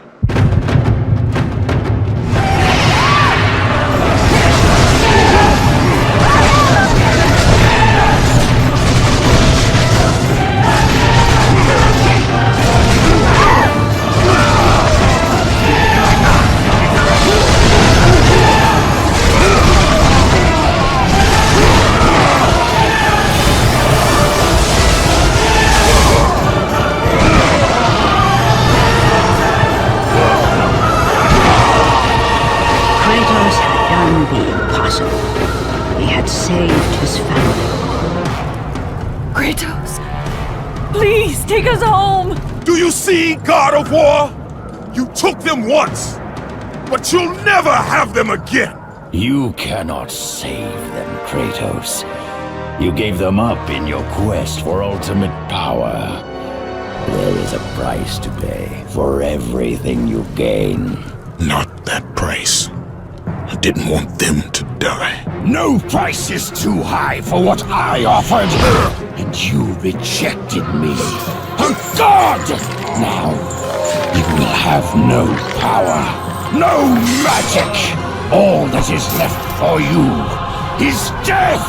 A: can be impossible. He had saved his family.
Q: Kratos, please take us home!
L: Do you see, God of War? You took them once, but you'll never have them again!
G: You cannot save them, Kratos. You gave them up in your quest for ultimate power. There is a price to pay for everything you gain.
L: Not that price. I didn't want them to die.
G: No price is too high for what I offered, and you rejected me. A god! Now, you will have no power, no magic. All that is left for you is death!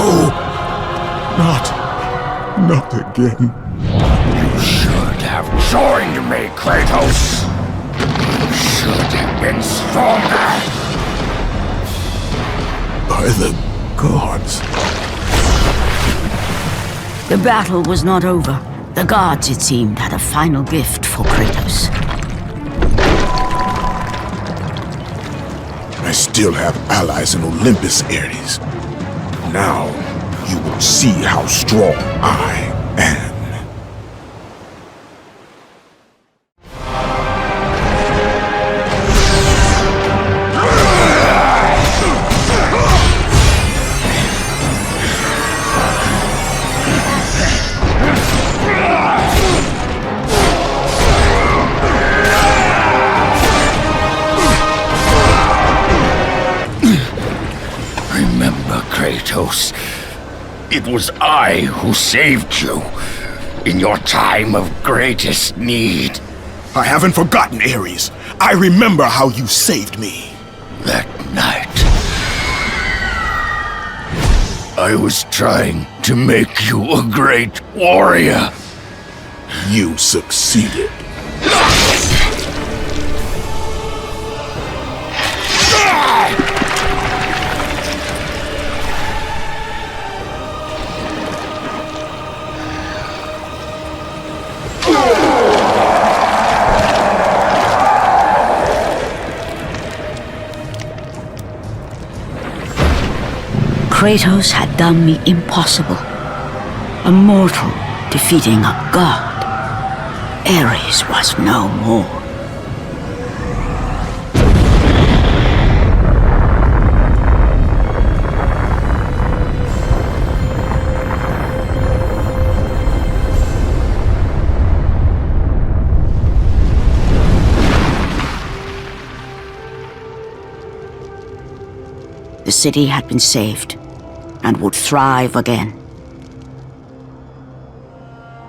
L: Oh, not again.
G: You should have joined me, Kratos. You should have been stronger.
L: By the gods.
A: The battle was not over. The gods, it seemed, had a final gift for Kratos.
L: I still have allies in Olympus, Ares. Now, you will see how strong I am.
G: Kratos, it was I who saved you in your time of greatest need.
L: I haven't forgotten, Ares. I remember how you saved me.
G: That night, I was trying to make you a great warrior.
L: You succeeded.
A: Kratos had done the impossible. A mortal defeating a god. Ares was no more. The city had been saved and would thrive again.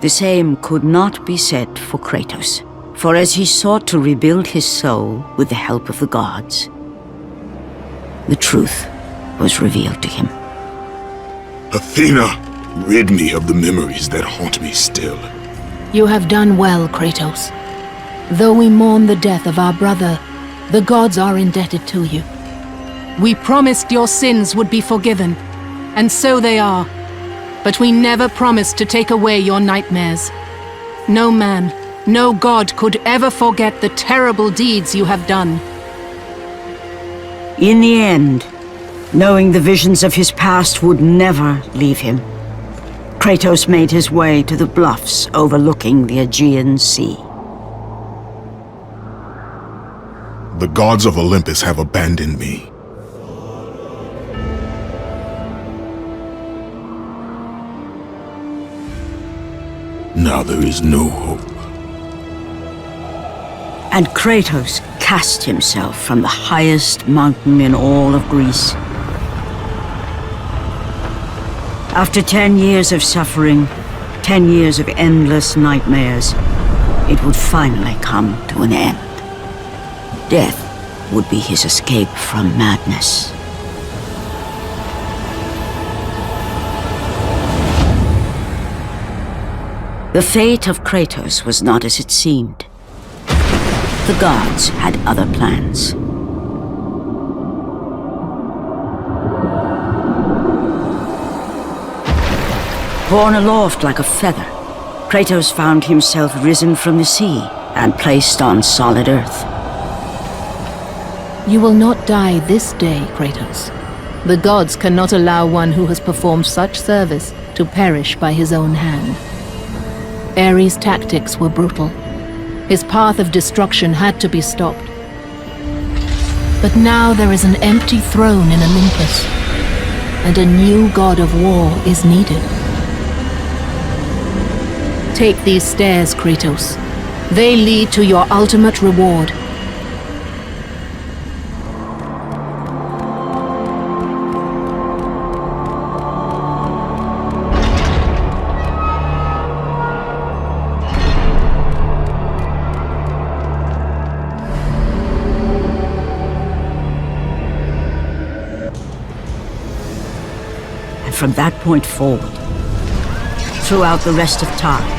A: The same could not be said for Kratos, for as he sought to rebuild his soul with the help of the gods, the truth was revealed to him.
L: Athena, rid me of the memories that haunt me still.
R: You have done well, Kratos. Though we mourn the death of our brother, the gods are indebted to you. We promised your sins would be forgiven, and so they are. But we never promised to take away your nightmares. No man, no god could ever forget the terrible deeds you have done.
A: In the end, knowing the visions of his past would never leave him, Kratos made his way to the bluffs overlooking the Aegean Sea.
L: The gods of Olympus have abandoned me. Now there is no hope.
A: And Kratos cast himself from the highest mountain in all of Greece. After 10 years of suffering, 10 years of endless nightmares, it would finally come to an end. Death would be his escape from madness. The fate of Kratos was not as it seemed. The gods had other plans. Borne aloft like a feather, Kratos found himself risen from the sea and placed on solid earth.
R: You will not die this day, Kratos. The gods cannot allow one who has performed such service to perish by his own hand. Ares' tactics were brutal. His path of destruction had to be stopped. But now there is an empty throne in Olympus, and a new god of war is needed. Take these stairs, Kratos. They lead to your ultimate reward.
A: From that point forward, throughout the rest of time,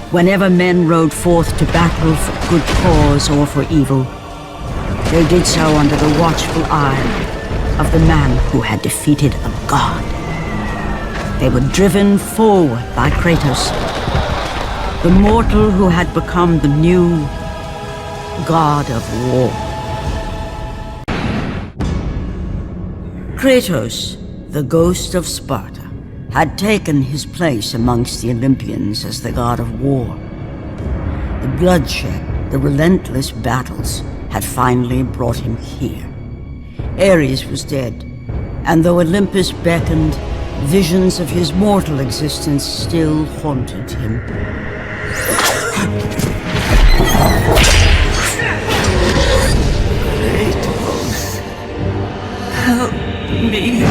A: whenever men rode forth to battle for good cause or for evil, they did so under the watchful eye of the man who had defeated a god. They were driven forward by Kratos, the mortal who had become the new god of war. Kratos, the ghost of Sparta, had taken his place amongst the Olympians as the god of war. The bloodshed, the relentless battles, had finally brought him here. Ares was dead, and though Olympus beckoned, visions of his mortal existence still haunted him.
D: Kratos, help me.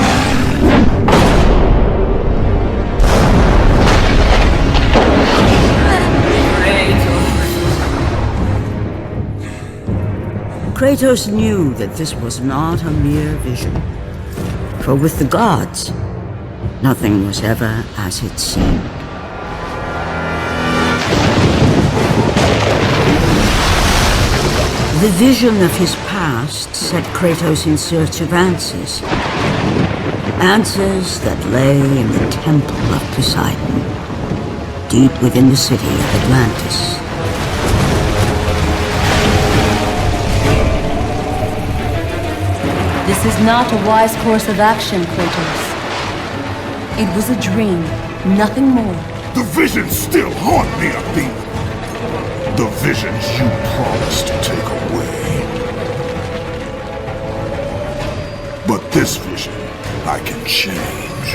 A: Kratos knew that this was not a mere vision, for with the gods, nothing was ever as it seemed. The vision of his past set Kratos in search of answers. Answers that lay in the temple of Poseidon, deep within the city of Atlantis.
P: This is not a wise course of action, Kratos. It was a dream, nothing more.
L: The visions still haunt me, Athena. The visions you promised to take away. But this vision, I can change.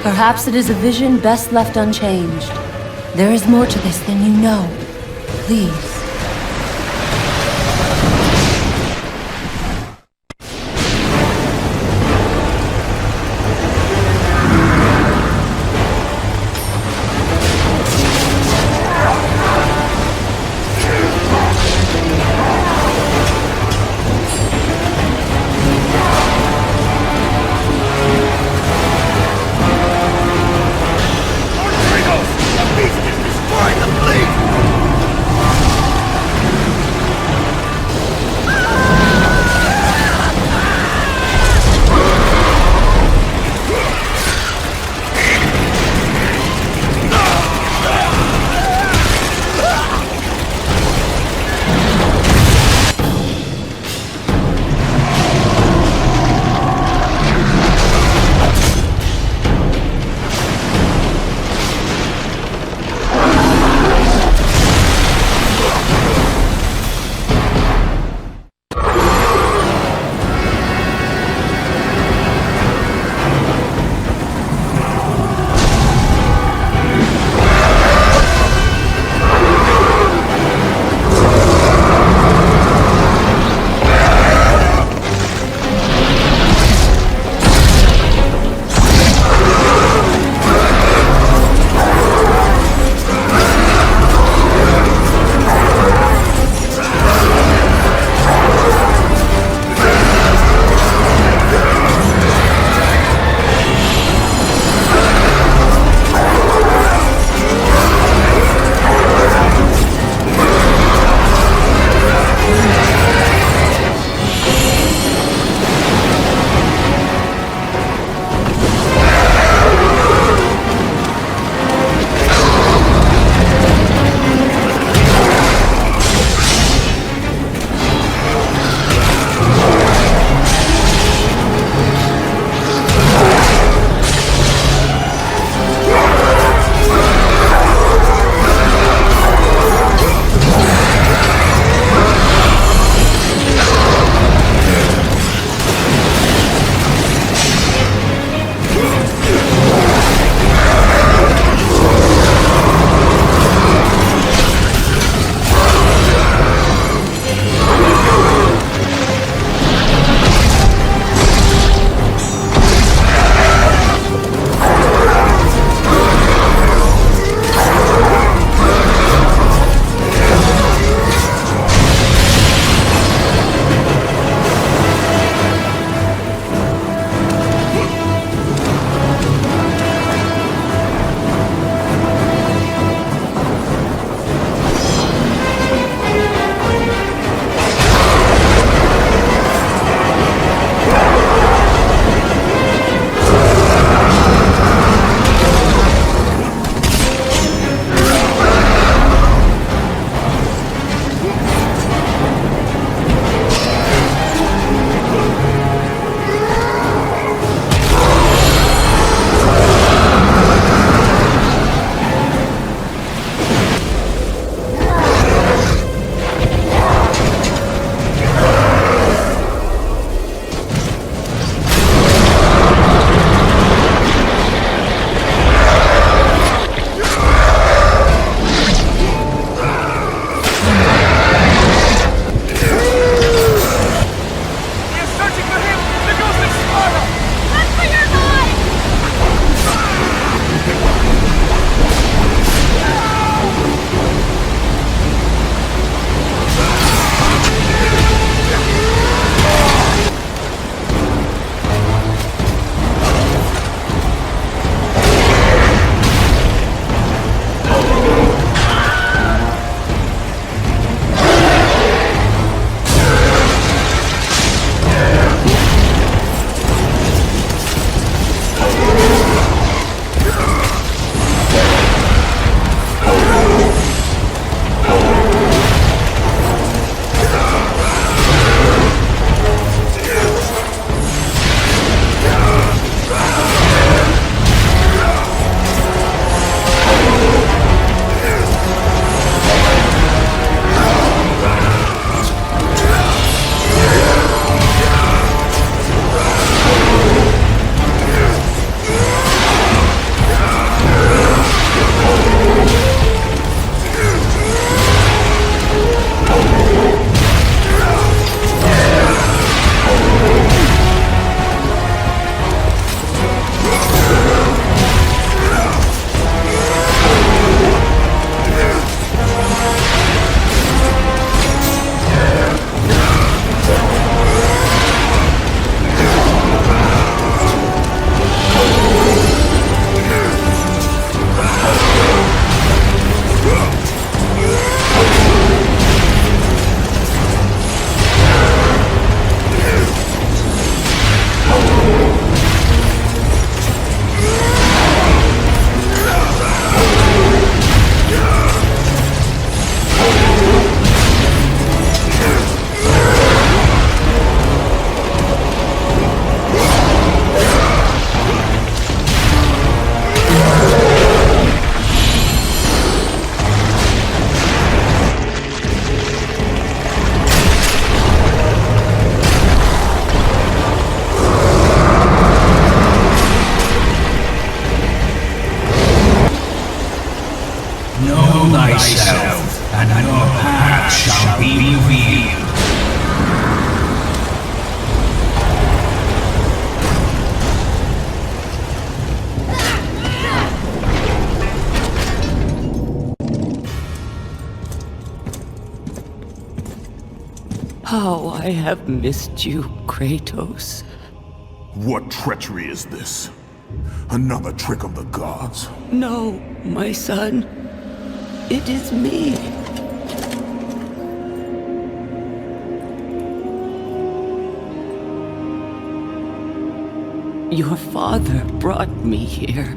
P: Perhaps it is a vision best left unchanged. There is more to this than you know. Please.
D: How I have missed you, Kratos.
L: What treachery is this? Another trick of the gods?
D: No, my son. It is me. Your father brought me here.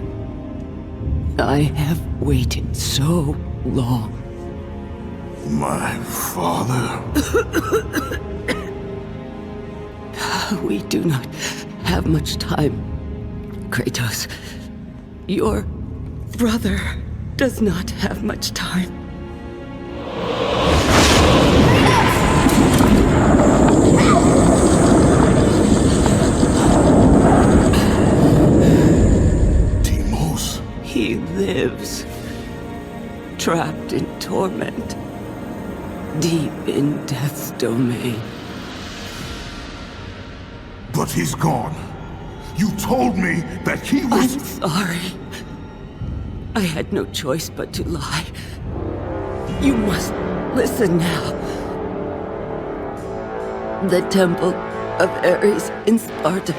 D: I have waited so long.
L: My father?
D: We do not have much time, Kratos. Your brother does not have much time.
L: Deimos?
D: He lives, trapped in torment, deep in death's domain.
L: But he's gone. You told me that he was—
D: I'm sorry. I had no choice but to lie. You must listen now. The temple of Ares in Sparta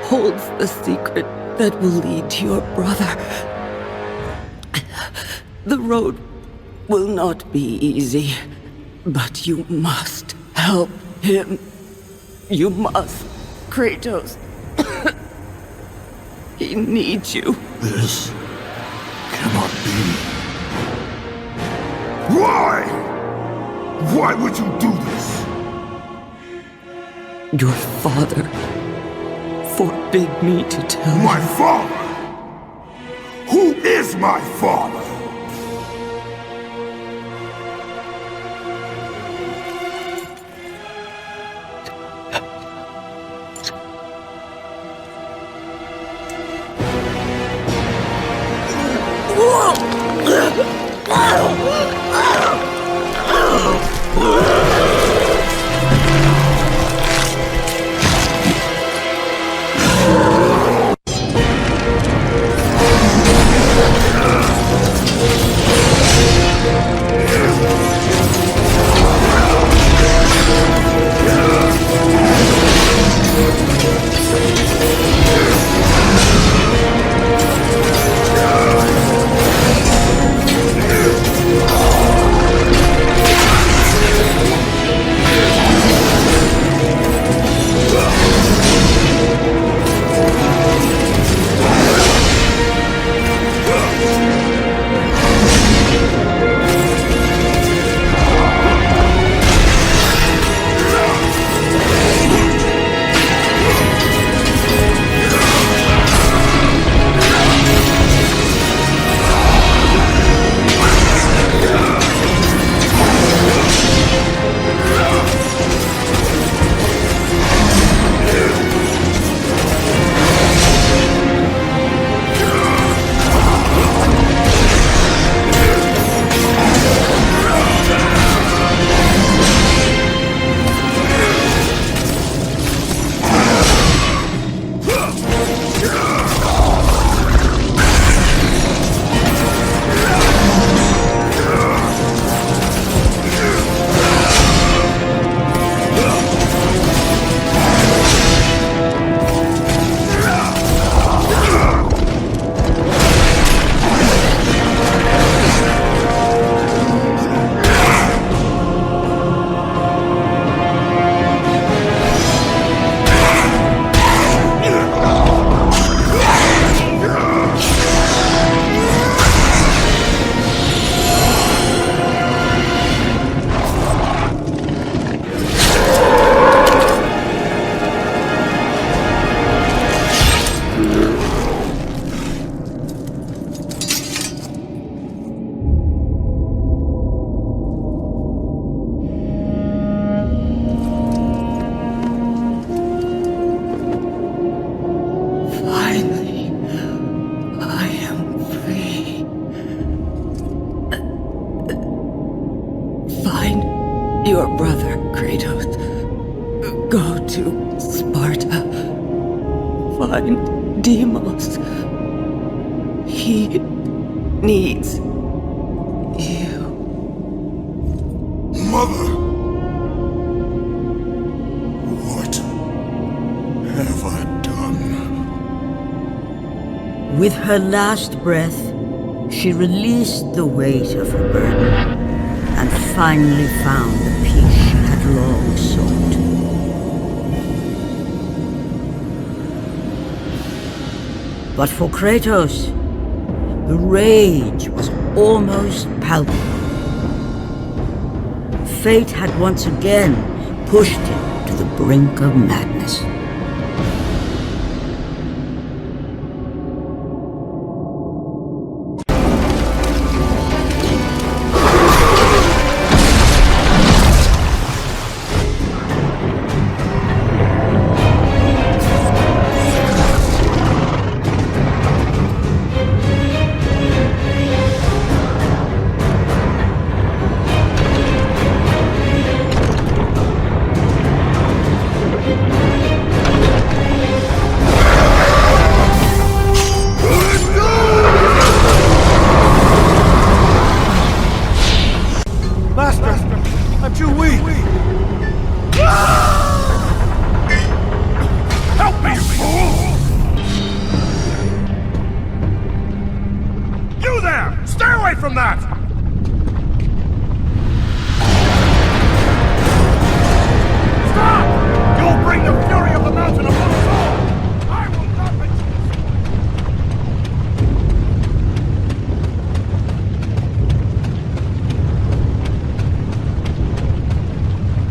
D: holds the secret that will lead to your brother. The road will not be easy, but you must help him. You must, Kratos. He needs you.
L: This cannot be. Why? Why would you do this?
D: Your father forbid me to tell you.
L: My father? Who is my father?
D: Your brother, Kratos. Go to Sparta. Find Deimos. He needs you.
L: Mother!
A: With her last breath, she released the weight of her burden and finally found the peace she had long sought. But for Kratos, the rage was almost palpable. Fate had once again pushed him to the brink of madness.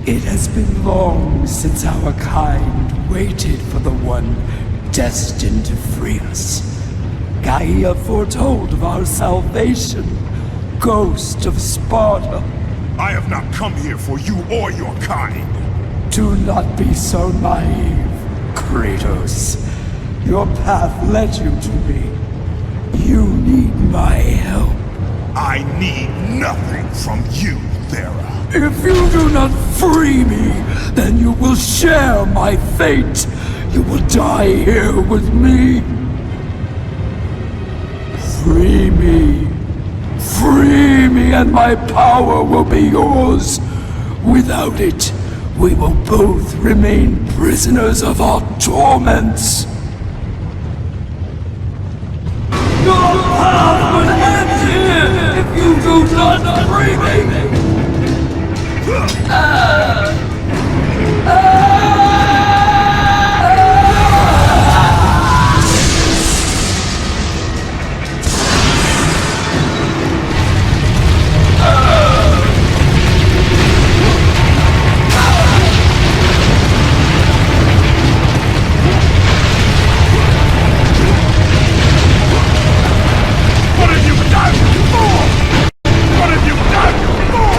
C: It has been long since our kind waited for the one destined to free us. Gaia foretold of our salvation, Ghost of Sparta.
L: I have not come here for you or your kind.
C: Do not be so naive, Kratos. Your path led you to me. You need my help.
L: I need nothing from you, Thera.
C: If you do not free me, then you will share my fate. You will die here with me. Free me. Free me and my power will be yours. Without it, we will both remain prisoners of our torments. Your path will end here if you do not free me.
L: What have you done, you fool? What have you done, you fool?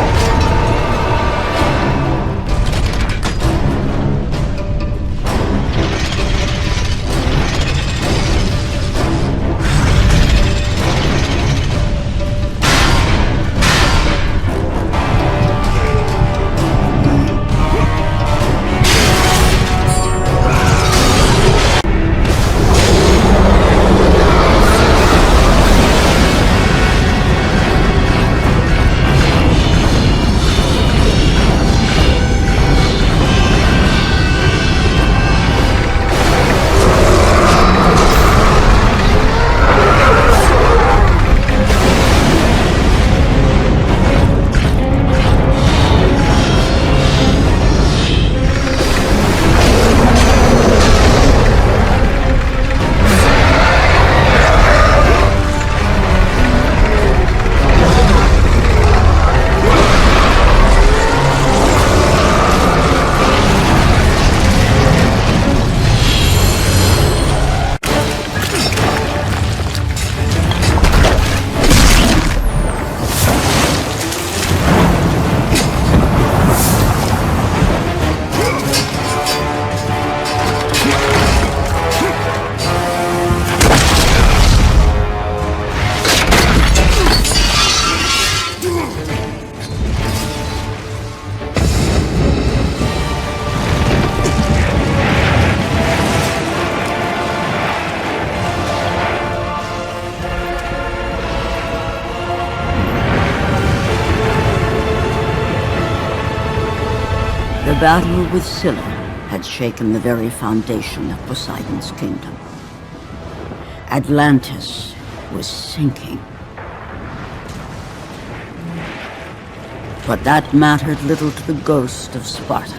A: The battle with Scylla had shaken the very foundation of Poseidon's kingdom. Atlantis was sinking. But that mattered little to the ghost of Sparta.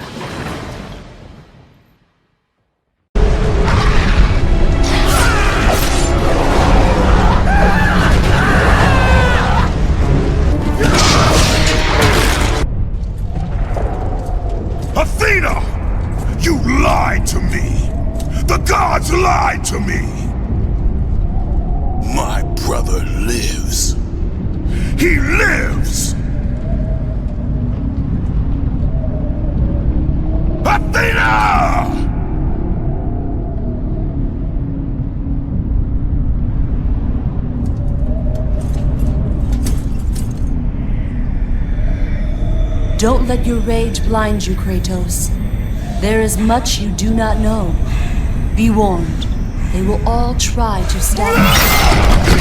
L: Athena! You lied to me! The gods lied to me! My brother lives. He lives! Athena!
P: Don't let your rage blind you, Kratos. There is much you do not know. Be warned. They will all try to stop you.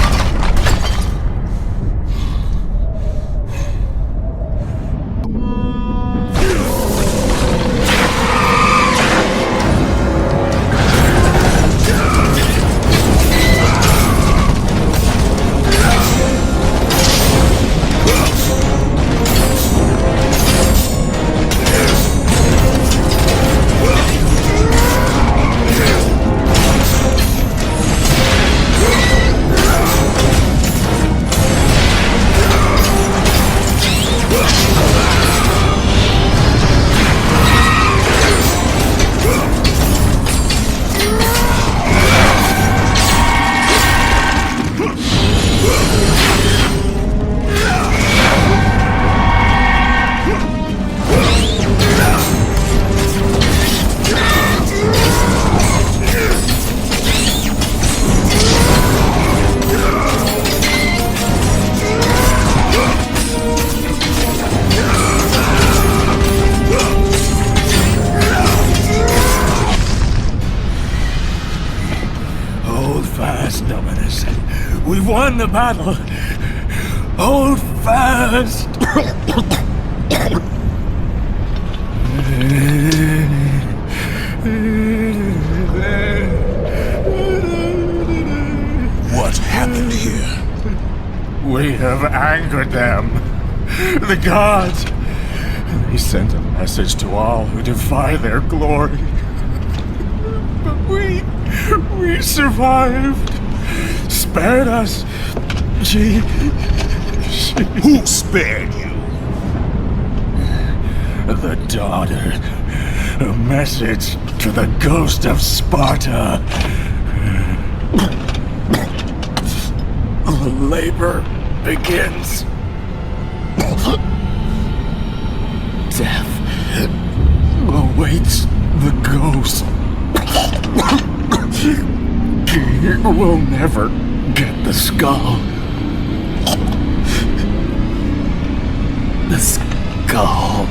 M: We've won the battle. Hold fast.
L: What happened here?
M: We have angered them. The gods. They sent a message to all who defy their glory. But we survived. Spared us. She...
L: Who spared you?
M: The daughter. A message to the ghost of Sparta. The labor begins. Death awaits the ghost. He will never get the skull. The skull.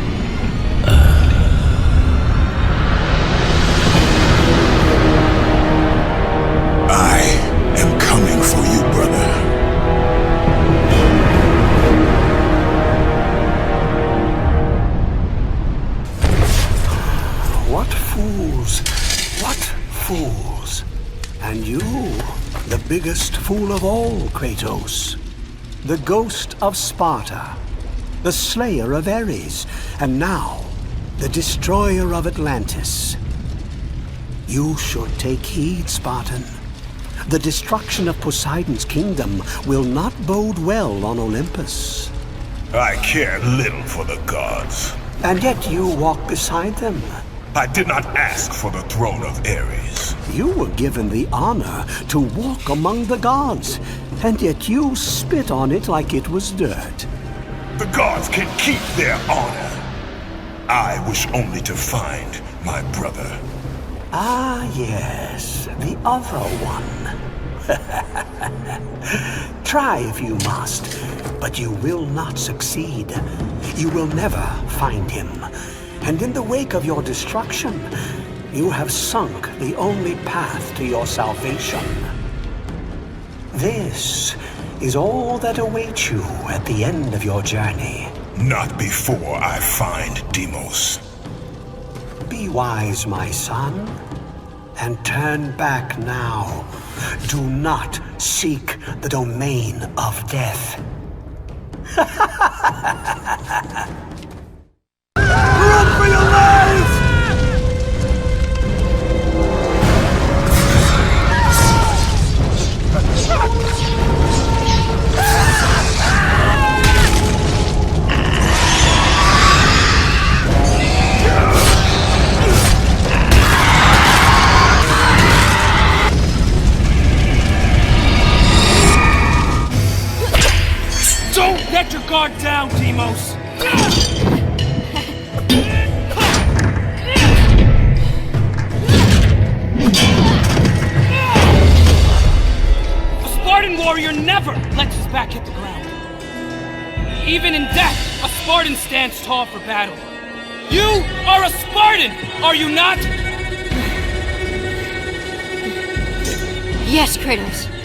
L: I am coming for you, brother.
V: What fools! What fools! And you, the biggest fool of all, Kratos. The ghost of Sparta, the slayer of Ares, and now, the destroyer of Atlantis. You should take heed, Spartan. The destruction of Poseidon's kingdom will not bode well on Olympus.
L: I care little for the gods.
V: And yet you walk beside them.
L: I did not ask for the throne of Ares.
V: You were given the honor to walk among the gods, and yet you spit on it like it was dirt.
L: The gods can keep their honor. I wish only to find my brother.
V: Ah, yes, the other one. Try if you must, but you will not succeed. You will never find him. And in the wake of your destruction, you have sunk the only path to your salvation. This is all that awaits you at the end of your journey.
L: Not before I find Deimos.
V: Be wise, my son. and turn back now. Do not seek the domain of death. Run for your lives!
B: Don't let your guard down, Deimos! A Spartan warrior never lets his back hit the ground. Even in death, a Spartan stands tall for battle. You are a Spartan, are you not?
E: Yes, Kratos.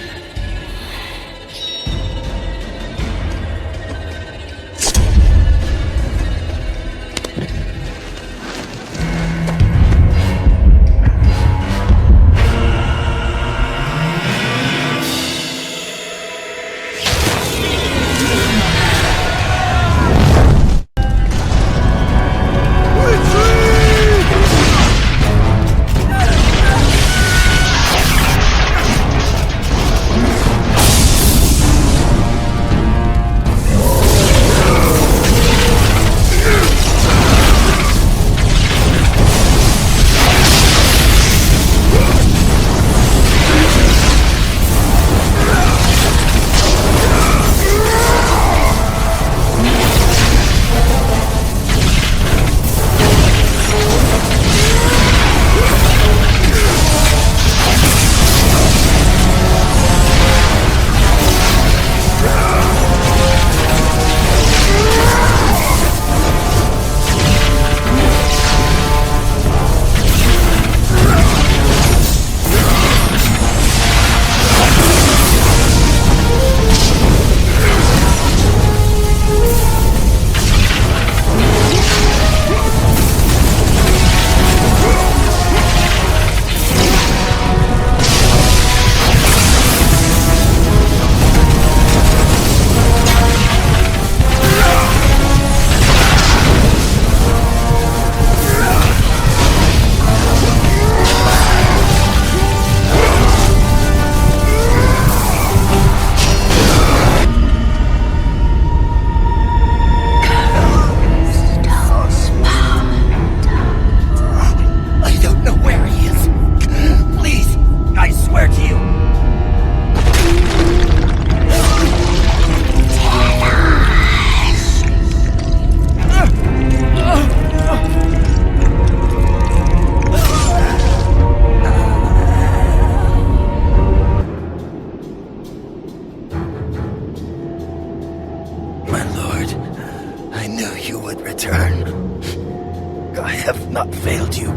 I: not failed you.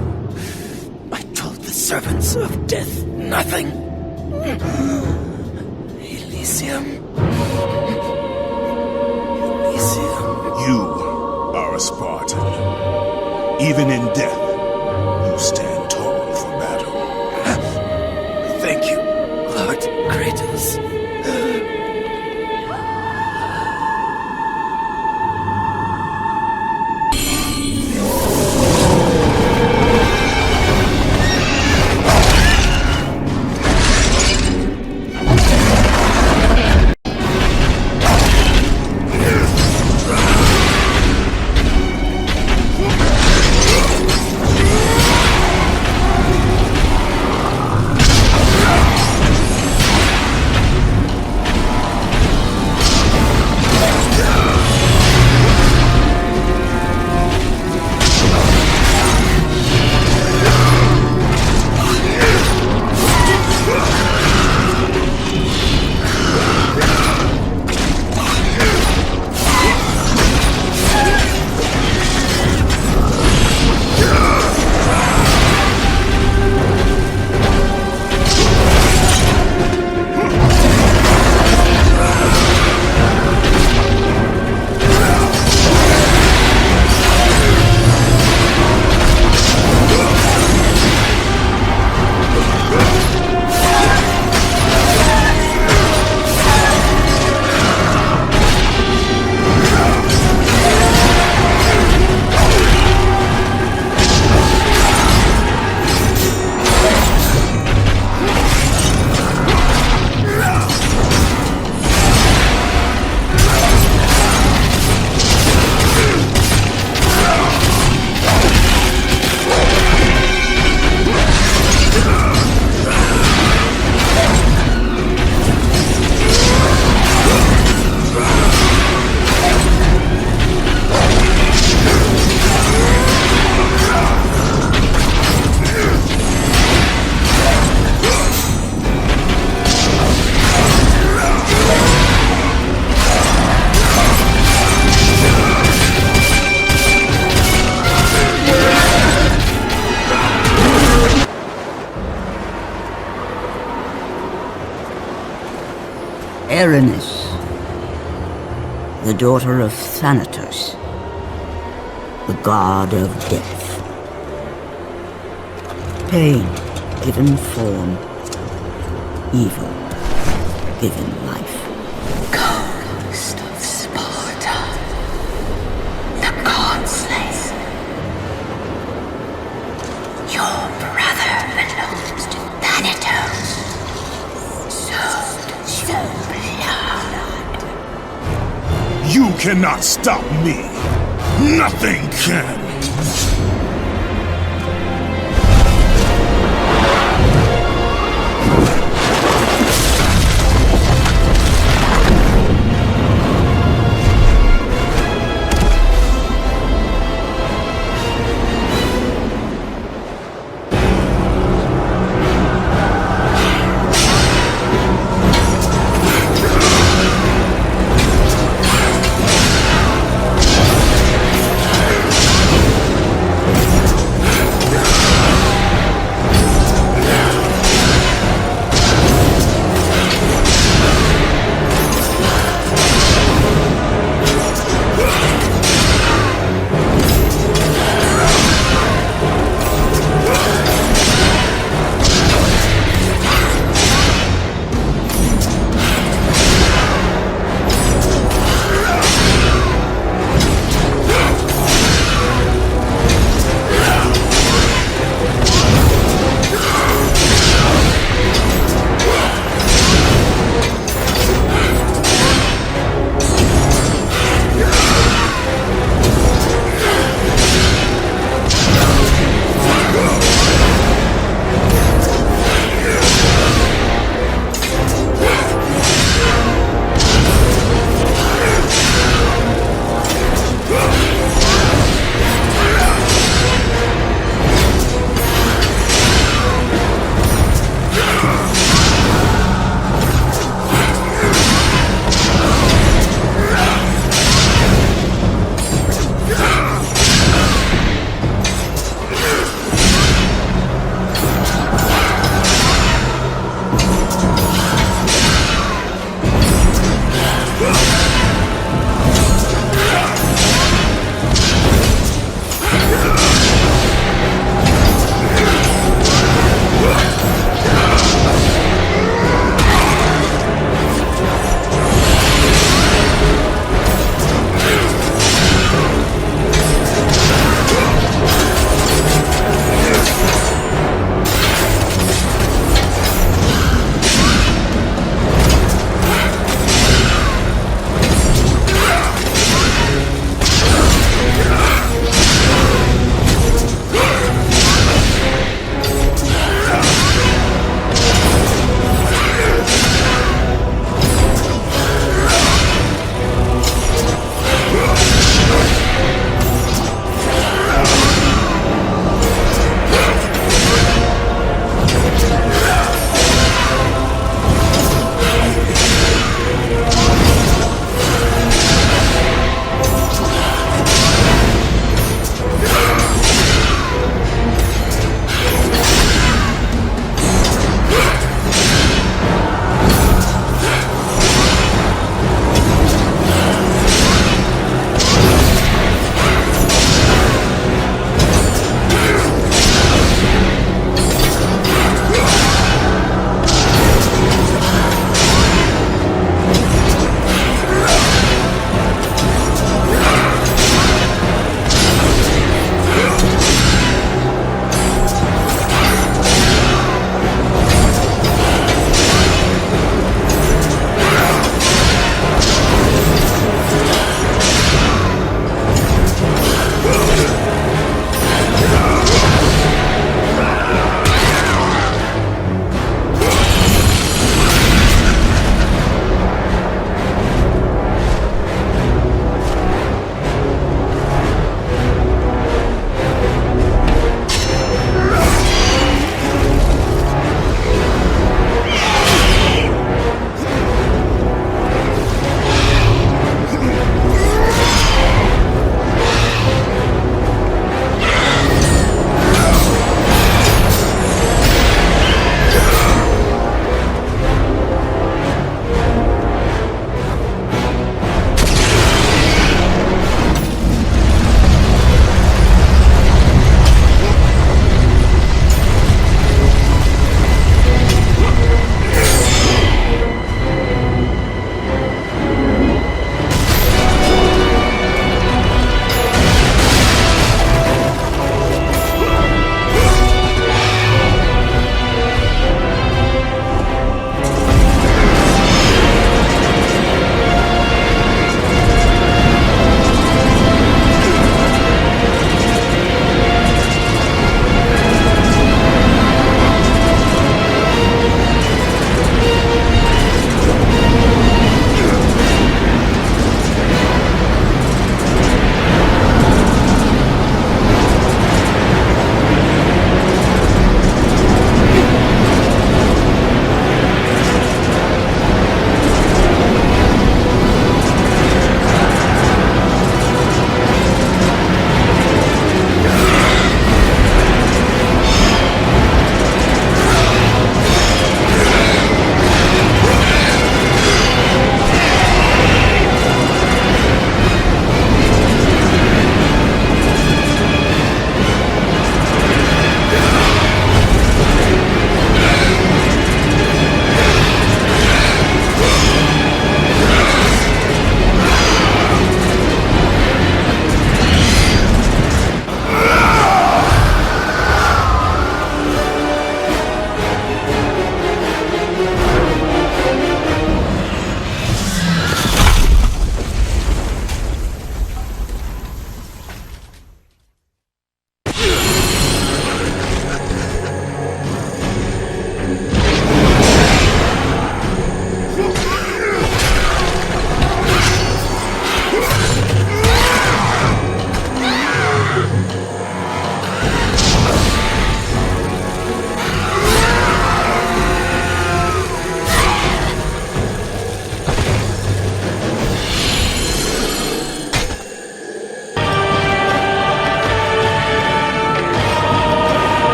I: I told the servants of death nothing. Elysium. Elysium.
L: You are a Spartan. Even in death, you stand tall for battle.
I: Thank you, Lord Kratos.
A: Berenice, the daughter of Thanatos, the god of death. Pain given form, evil given life.
E: Ghost of Sparta, the god slayer. Your brother belongs to Thanatos. So blood.
L: You cannot stop me. Nothing can.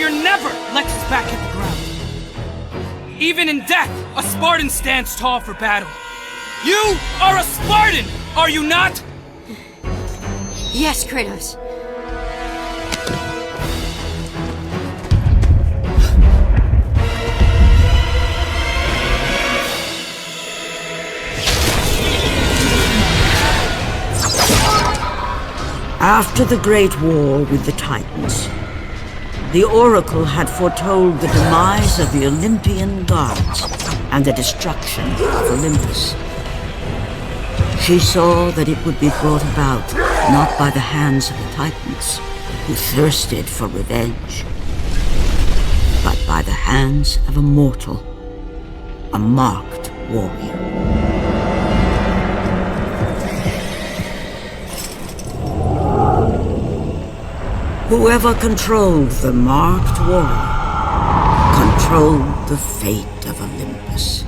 O: warrior never lets his back hit the ground. Even in death, a Spartan stands tall for battle. You are a Spartan, are you not?
E: Yes, Kratos.
A: After the Great War with the Titans, the Oracle had foretold the demise of the Olympian gods and the destruction of Olympus. She saw that it would be brought about not by the hands of the Titans, who thirsted for revenge, but by the hands of a mortal, a marked warrior. Whoever controlled the marked warrior controlled the fate of Olympus.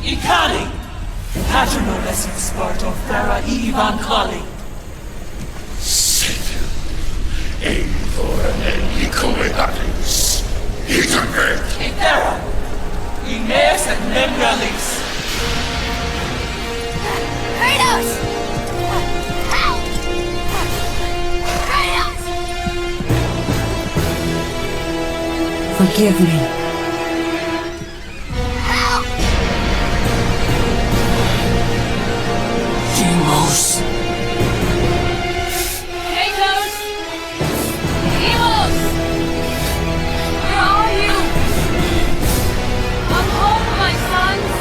F: Ikali! Patronoles in Sparta Thera Ivan Kali!
K: Eivor en Ikoedatis. Itanger.
F: Ithera! Ineas and Memralis!
E: Kratos! Help! Kratos!
D: Forgive me.
F: Deimos!
E: Kratos! Deimos! Where are you? Come home, my sons!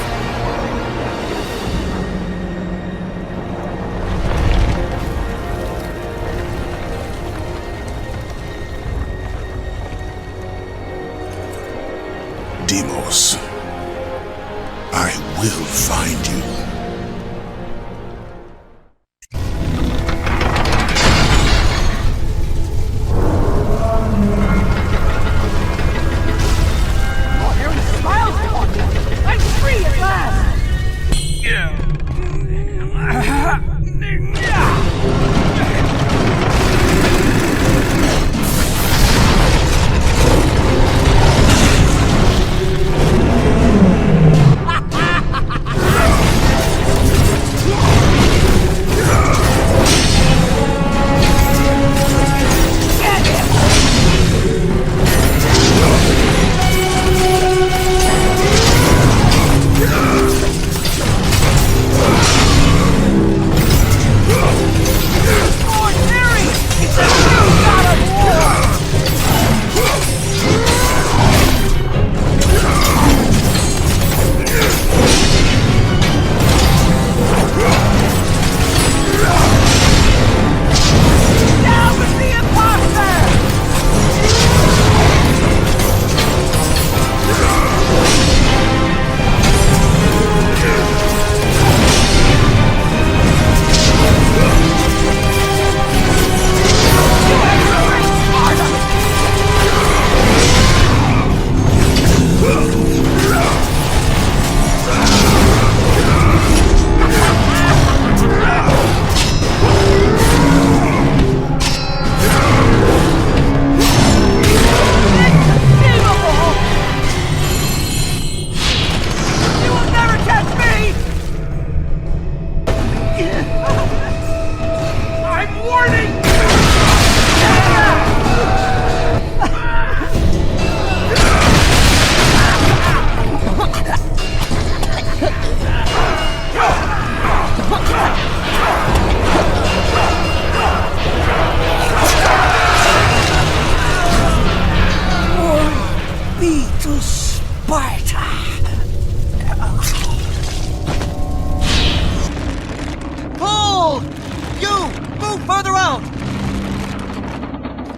K: Deimos, I will find you.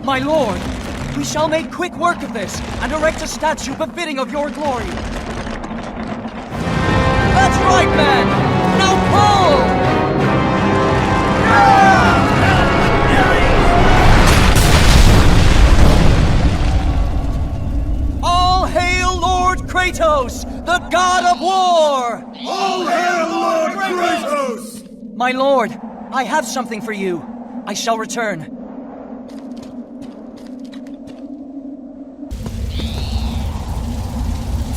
O: My lord, we shall make quick work of this, and erect a statue befitting of your glory. That's right, man! Now pull! All hail
N: My lord, I have something for you. I shall return.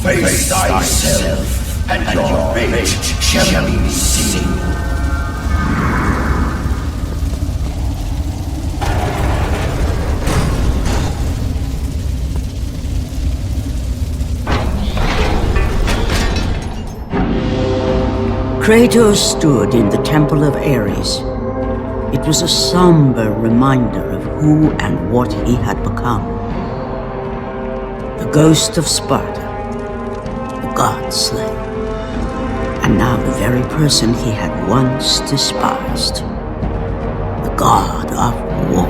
G: Face thyself, and your fate shall be seen.
A: Kratos stood in the Temple of Ares. It was a somber reminder of who and what he had become. The ghost of Sparta, the god slayer, and now the very person he had once despised, the god of war.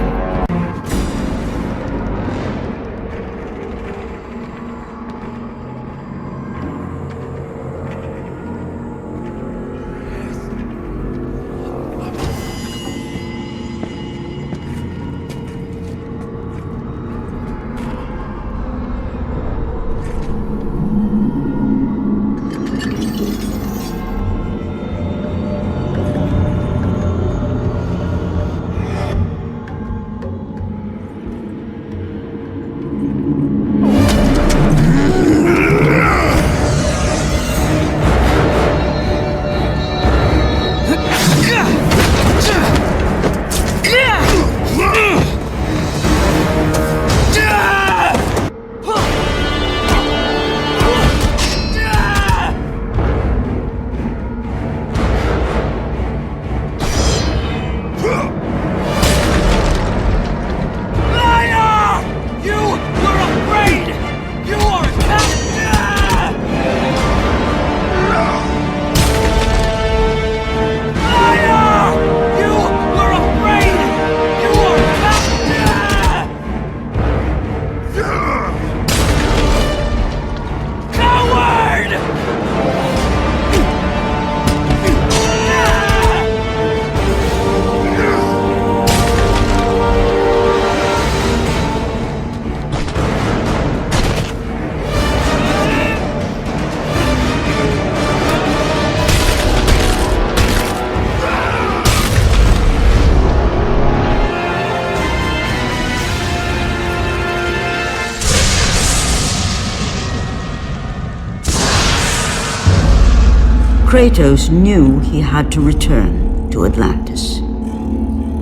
A: Kratos knew he had to return to Atlantis,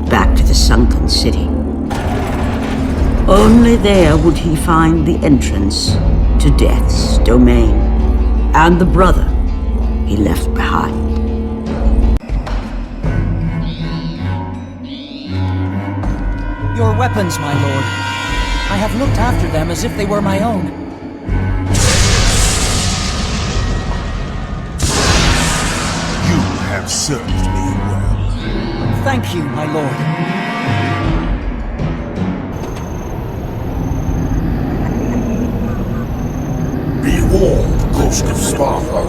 A: back to the sunken city. Only there would he find the entrance to Death's domain, and the brother he left behind.
N: Your weapons, my lord. I have looked after them as if they were my own.
L: Have served me well.
N: Thank you, my lord.
L: Be warned, Ghost of Sparta.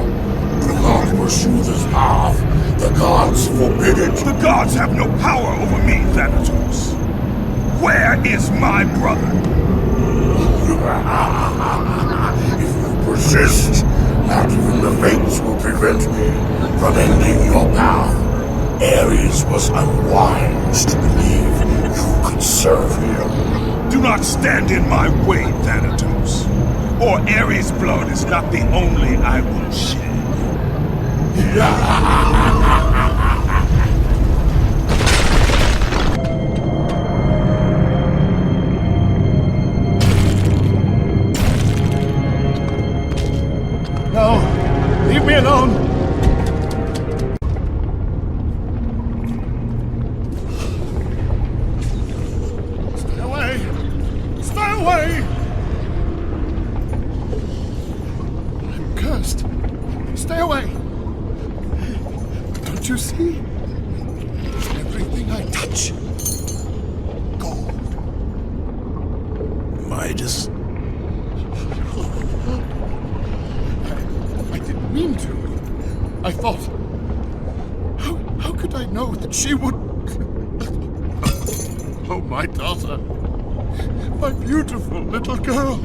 L: Do not pursue this path. The gods forbid it. The gods have no power over me, Thanatos. Where is my brother? If you persist, not even the fates will prevent me from ending your path. Ares was unwise to believe you could serve him. Do not stand in my way, Thanatos. Or Ares' blood is not the only I will shed.
B: No! Leave me alone!
L: Stay away! Don't you see? Everything I touch, gold. Midas. I didn't mean to. I thought... How could I know that she would... Oh, my daughter. My beautiful little girl.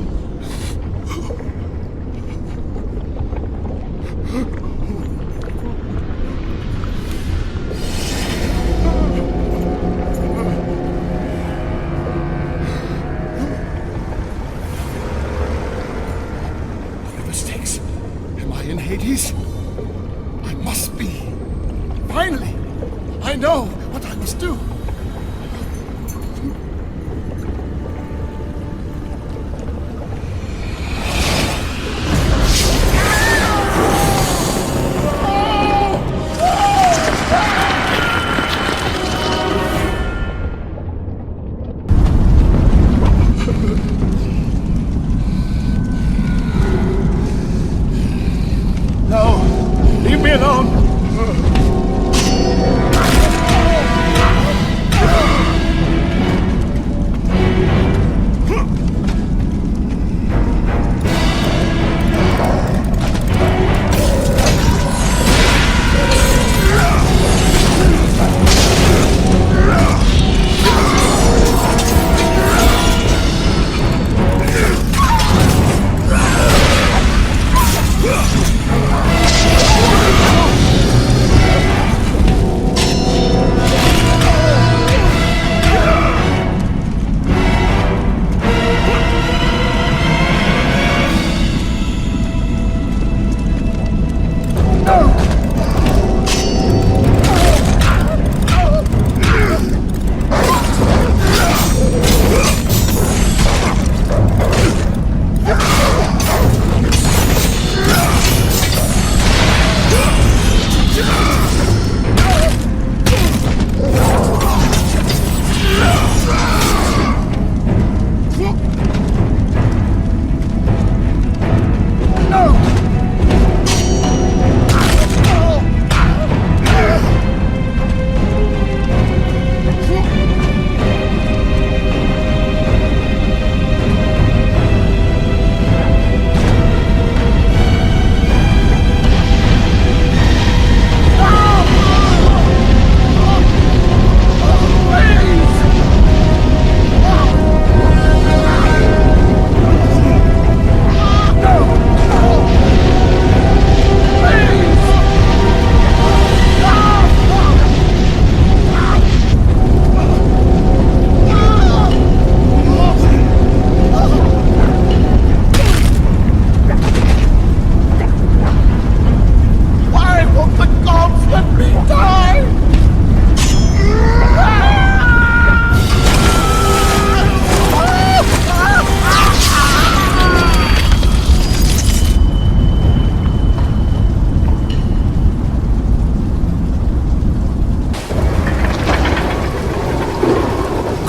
B: No! Leave me alone!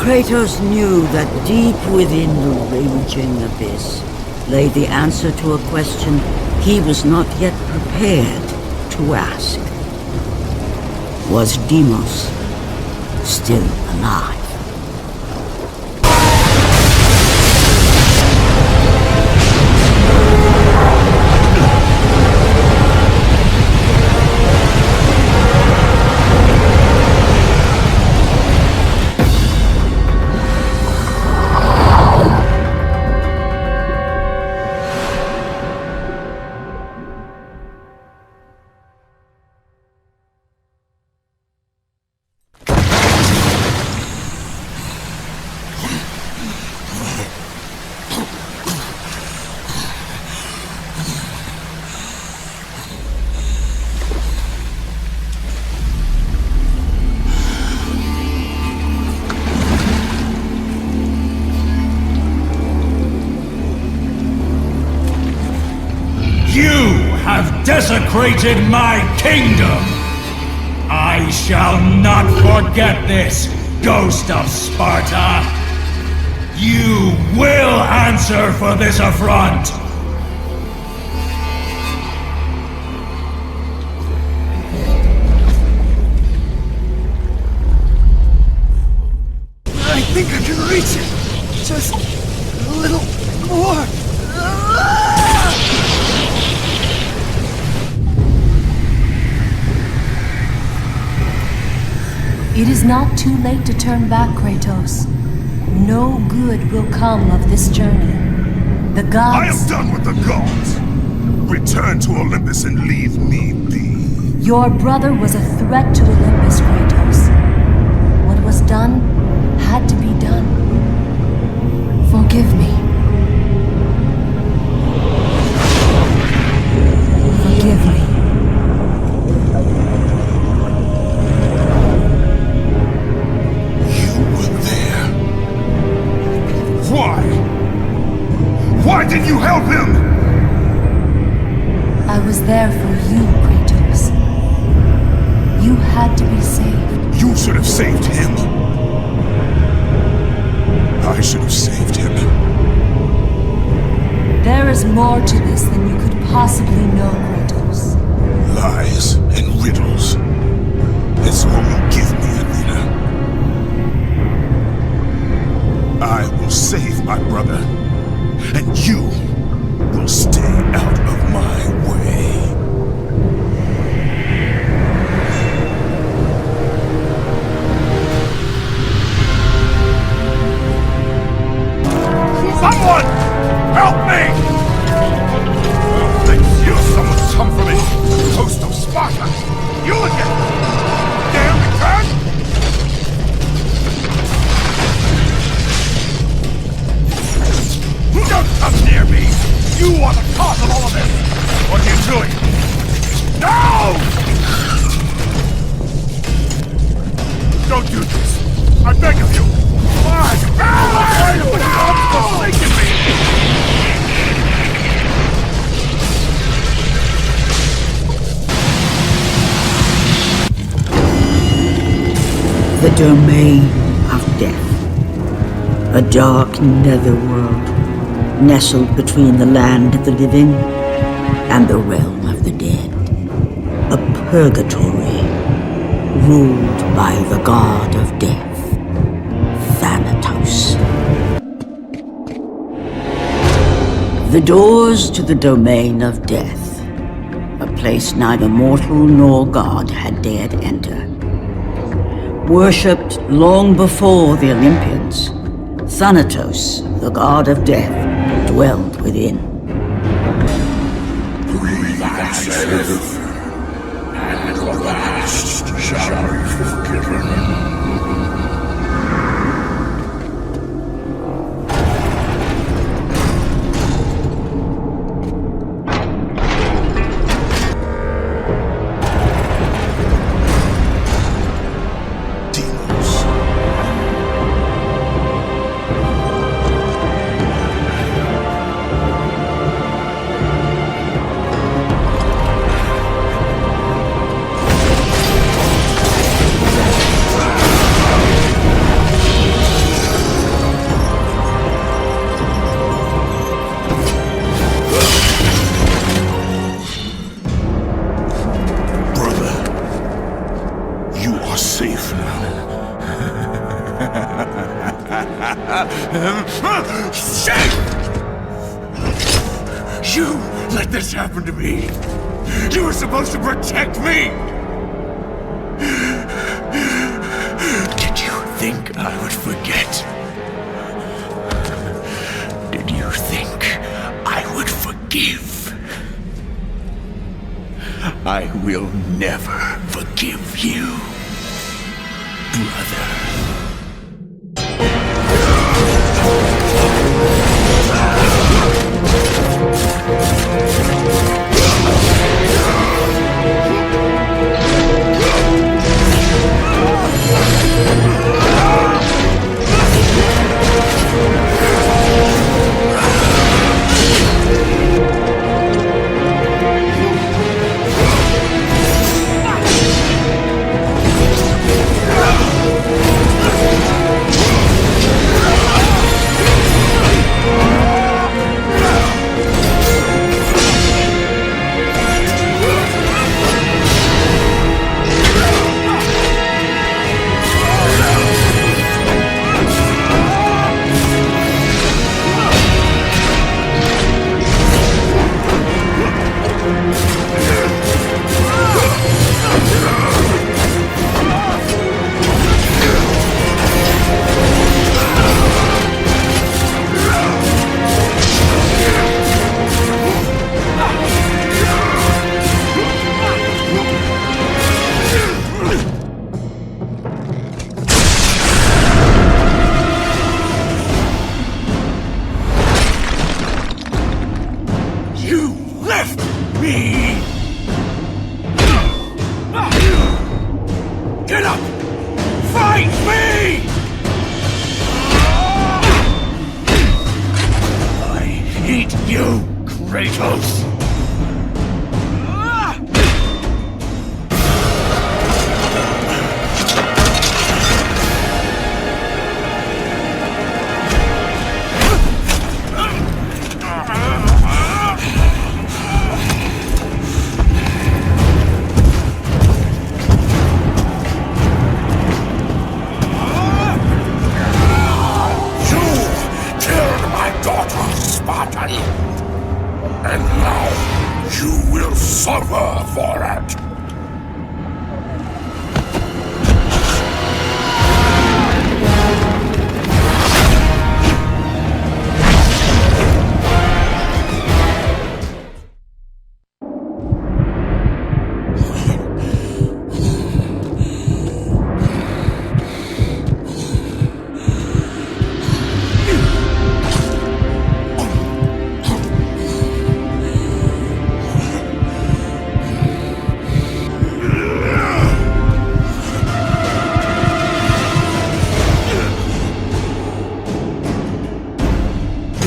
A: Kratos knew that deep within the raging abyss lay the answer to a question he was not yet prepared to ask. Was Deimos still alive?
M: Desecrated my kingdom! I shall not forget this, Ghost of Sparta! You will answer for this affront!
B: I think I can reach it! Just a little more!
P: It is not too late to turn back, Kratos. No good will come of this journey. The gods...
L: I am done with the gods! Return to Olympus and leave me be.
P: Your brother was a threat to Olympus, Kratos. What was done had to be done. Forgive me. Forgive me.
L: Why did you help him?
P: I was there for you, Kratos. You had to be saved.
L: You should have saved him. I should have saved him.
P: is more to this than you could possibly know, Kratos.
L: Lies and riddles. That's all you give me, Alina. I will save my brother, and you will stay out of my way. Someone! Help me! Let's hear someone come for me! Ghost of Sparta! You again! Dare return? Don't come near me! You are the cause of all of this! What are you doing? No! Don't do this! I beg of you! Why? Why have the gods forsaken me?
A: The domain of death. A dark netherworld, nestled between the land of the living and the realm of the dead. A purgatory, ruled by the god of death, Thanatos. The doors to the domain of death, a place neither mortal nor god had dared enter. Worshipped long before the Olympians, Thanatos, the god of death, dwelled within.
K: Breathe thyself, and your past shall be forgiven.
L: Shame! You let this happen to me! You were supposed to protect me! Did you think I would forget? Did you think I would forgive? I will never forgive you, brother. Get up! Fight me! I hate you, Kratos!
K: child. And now you will suffer for it.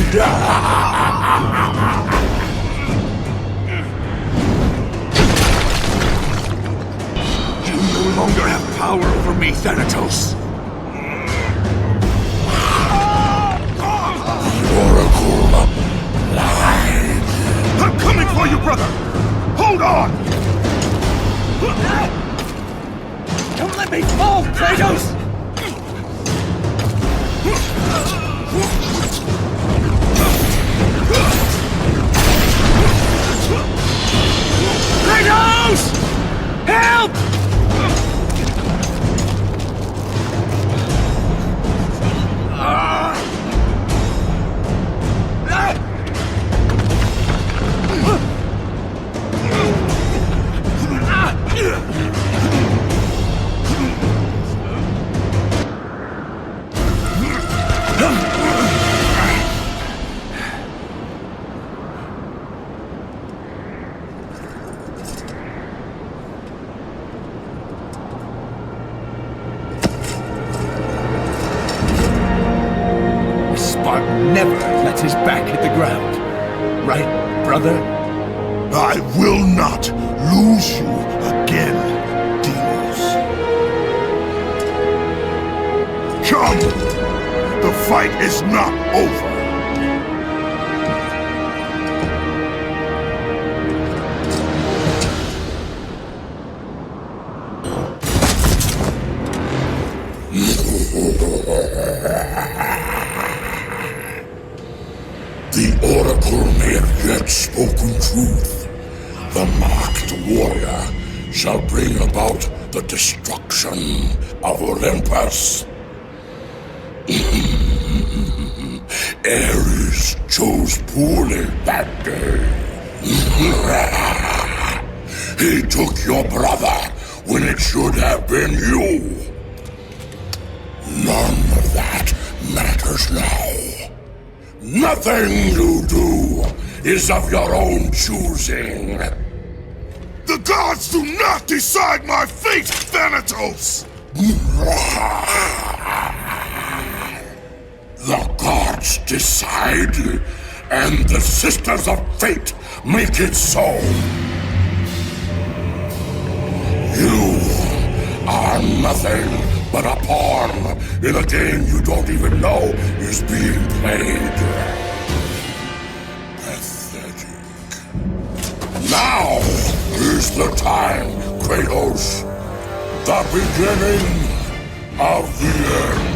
K: You no longer have power over me, Thanatos. The Oracle lied.
L: I'm coming for you, brother! Hold on!
B: Don't let me fall, Kratos! Kratos! Help!
L: Spartan never lets his back hit the ground. Right, brother? I will not lose you again, Deimos. Come! The fight is not over.
K: The Oracle may have yet spoken truth. The marked warrior shall bring about the destruction of Olympus. Ares chose poorly that day. He took your brother when it should have been you. None of that matters now. Nothing you do is of your own choosing.
L: The gods do not decide my fate, Thanatos!
K: The gods decide, and the Sisters of Fate make it so. You are nothing but a pawn in a game you don't even know is being played. Pathetic. Now is the time, Kratos. The beginning of the end.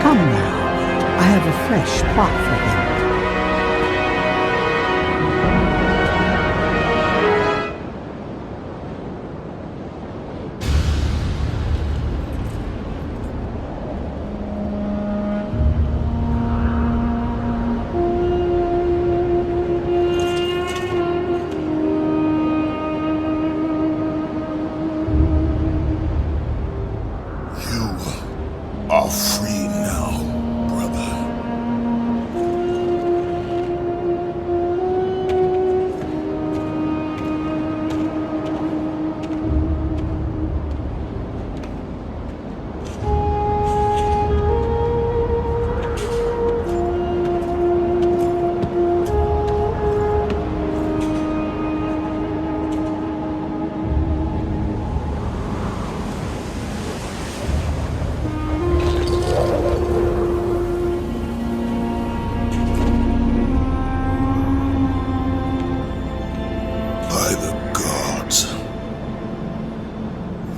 T: Come now, I have a fresh plot for him.
K: Are free now, brother. By the gods,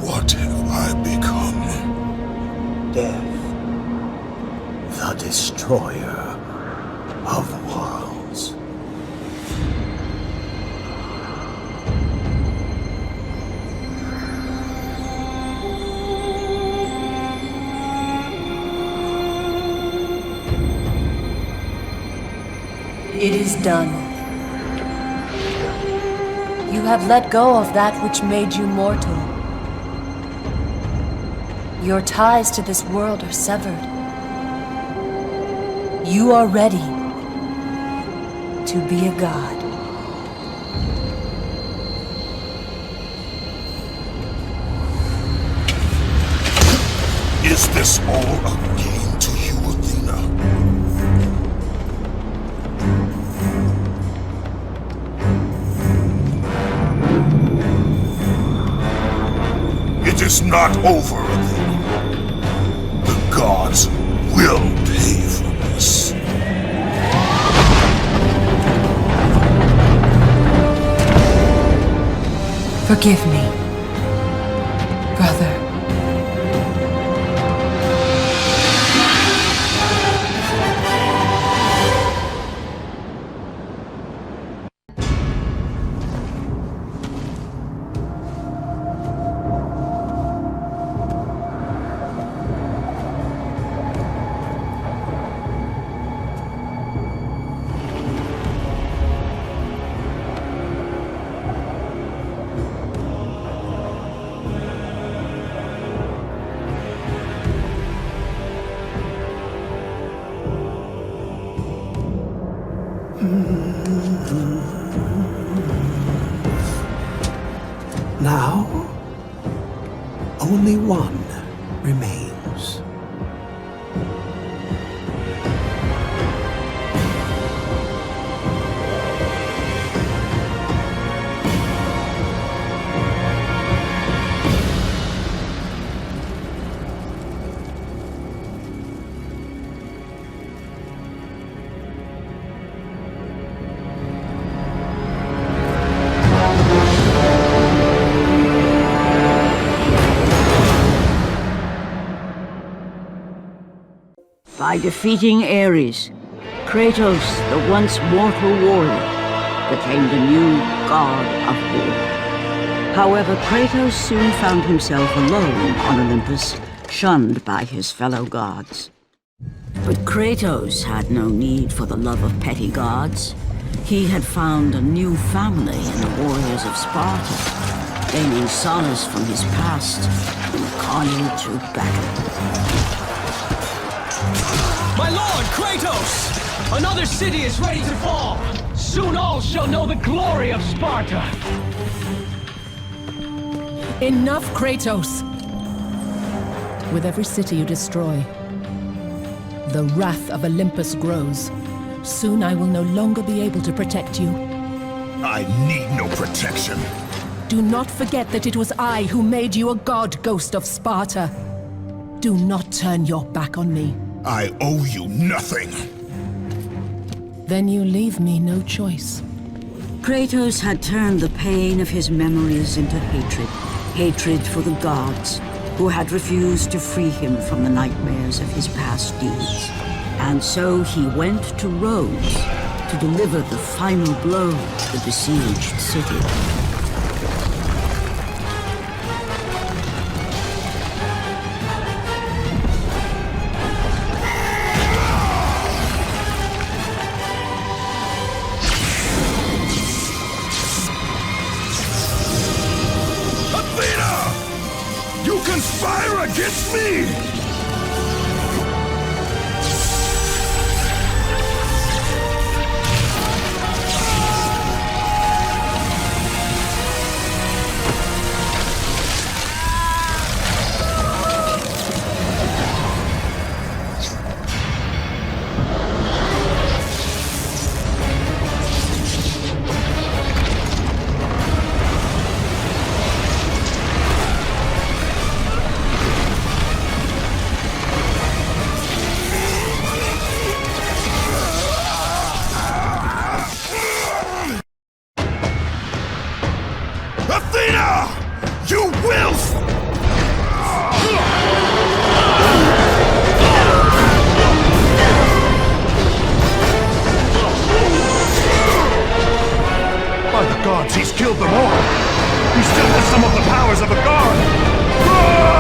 K: what have I become?
V: Death, the destroyer of worlds.
P: It is done. You have let go of that which made you mortal. Your ties to this world are severed. You are ready to be a god.
K: Is this all a game to you, Athena? It is not over, Athena. The gods will pay for this.
P: Forgive me, brother.
V: Now, only one remains.
A: By defeating Ares, Kratos, the once mortal warrior, became the new god of war. However, Kratos soon found himself alone on Olympus, shunned by his fellow gods. But Kratos had no need for the love of petty gods. He had found a new family in the warriors of Sparta, gaining solace from his past in the carnage of battle.
B: My lord, Kratos! Another city is ready to fall! Soon all shall know the glory of Sparta!
R: Enough, Kratos! With every city you destroy, the wrath of Olympus grows. Soon I will no longer be able to protect you.
L: I need no protection.
R: Do not forget that it was I who made you a god, Ghost of Sparta. Do not turn your back on me.
L: I owe you nothing.
R: Then you leave me no choice.
A: Kratos had turned the pain of his memories into hatred. Hatred for the gods, who had refused to free him from the nightmares of his past deeds. And so he went to Rhodes to deliver the final blow to the besieged city.
L: Conspire against me! He's killed them all! He still has some of the powers of a god! Run!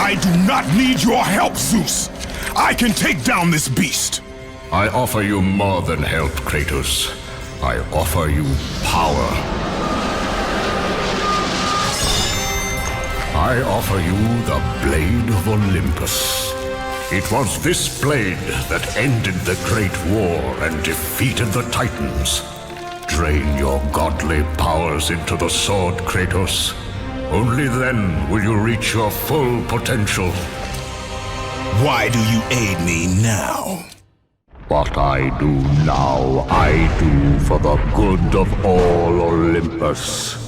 L: I do not need your help, Zeus. I can take down this beast.
K: I offer you more than help, Kratos. I offer you power. I offer you the Blade of Olympus. It was this blade that ended the Great War and defeated the Titans. Drain your godly powers into the sword, Kratos. Only then will you reach your full potential.
L: Why do you aid me now?
K: What I do now, I do for the good of all Olympus.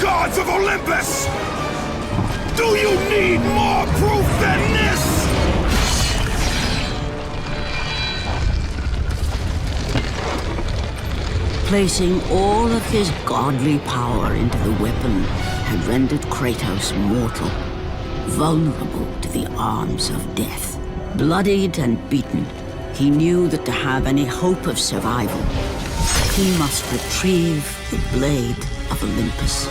L: Gods of Olympus! Do you need more proof than this?
A: Placing all of his godly power into the weapon had rendered Kratos mortal, vulnerable to the arms of death. Bloodied and beaten, he knew that to have any hope of survival, he must retrieve the Blade of Olympus.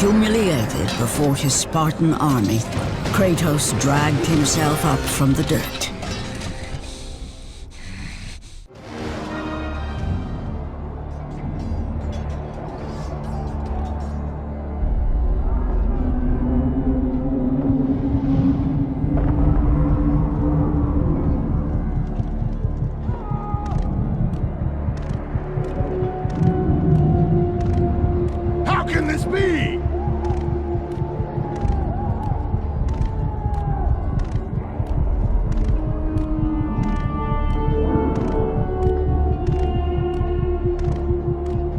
A: Humiliated before his Spartan army, Kratos dragged himself up from the dirt.
L: How can this be?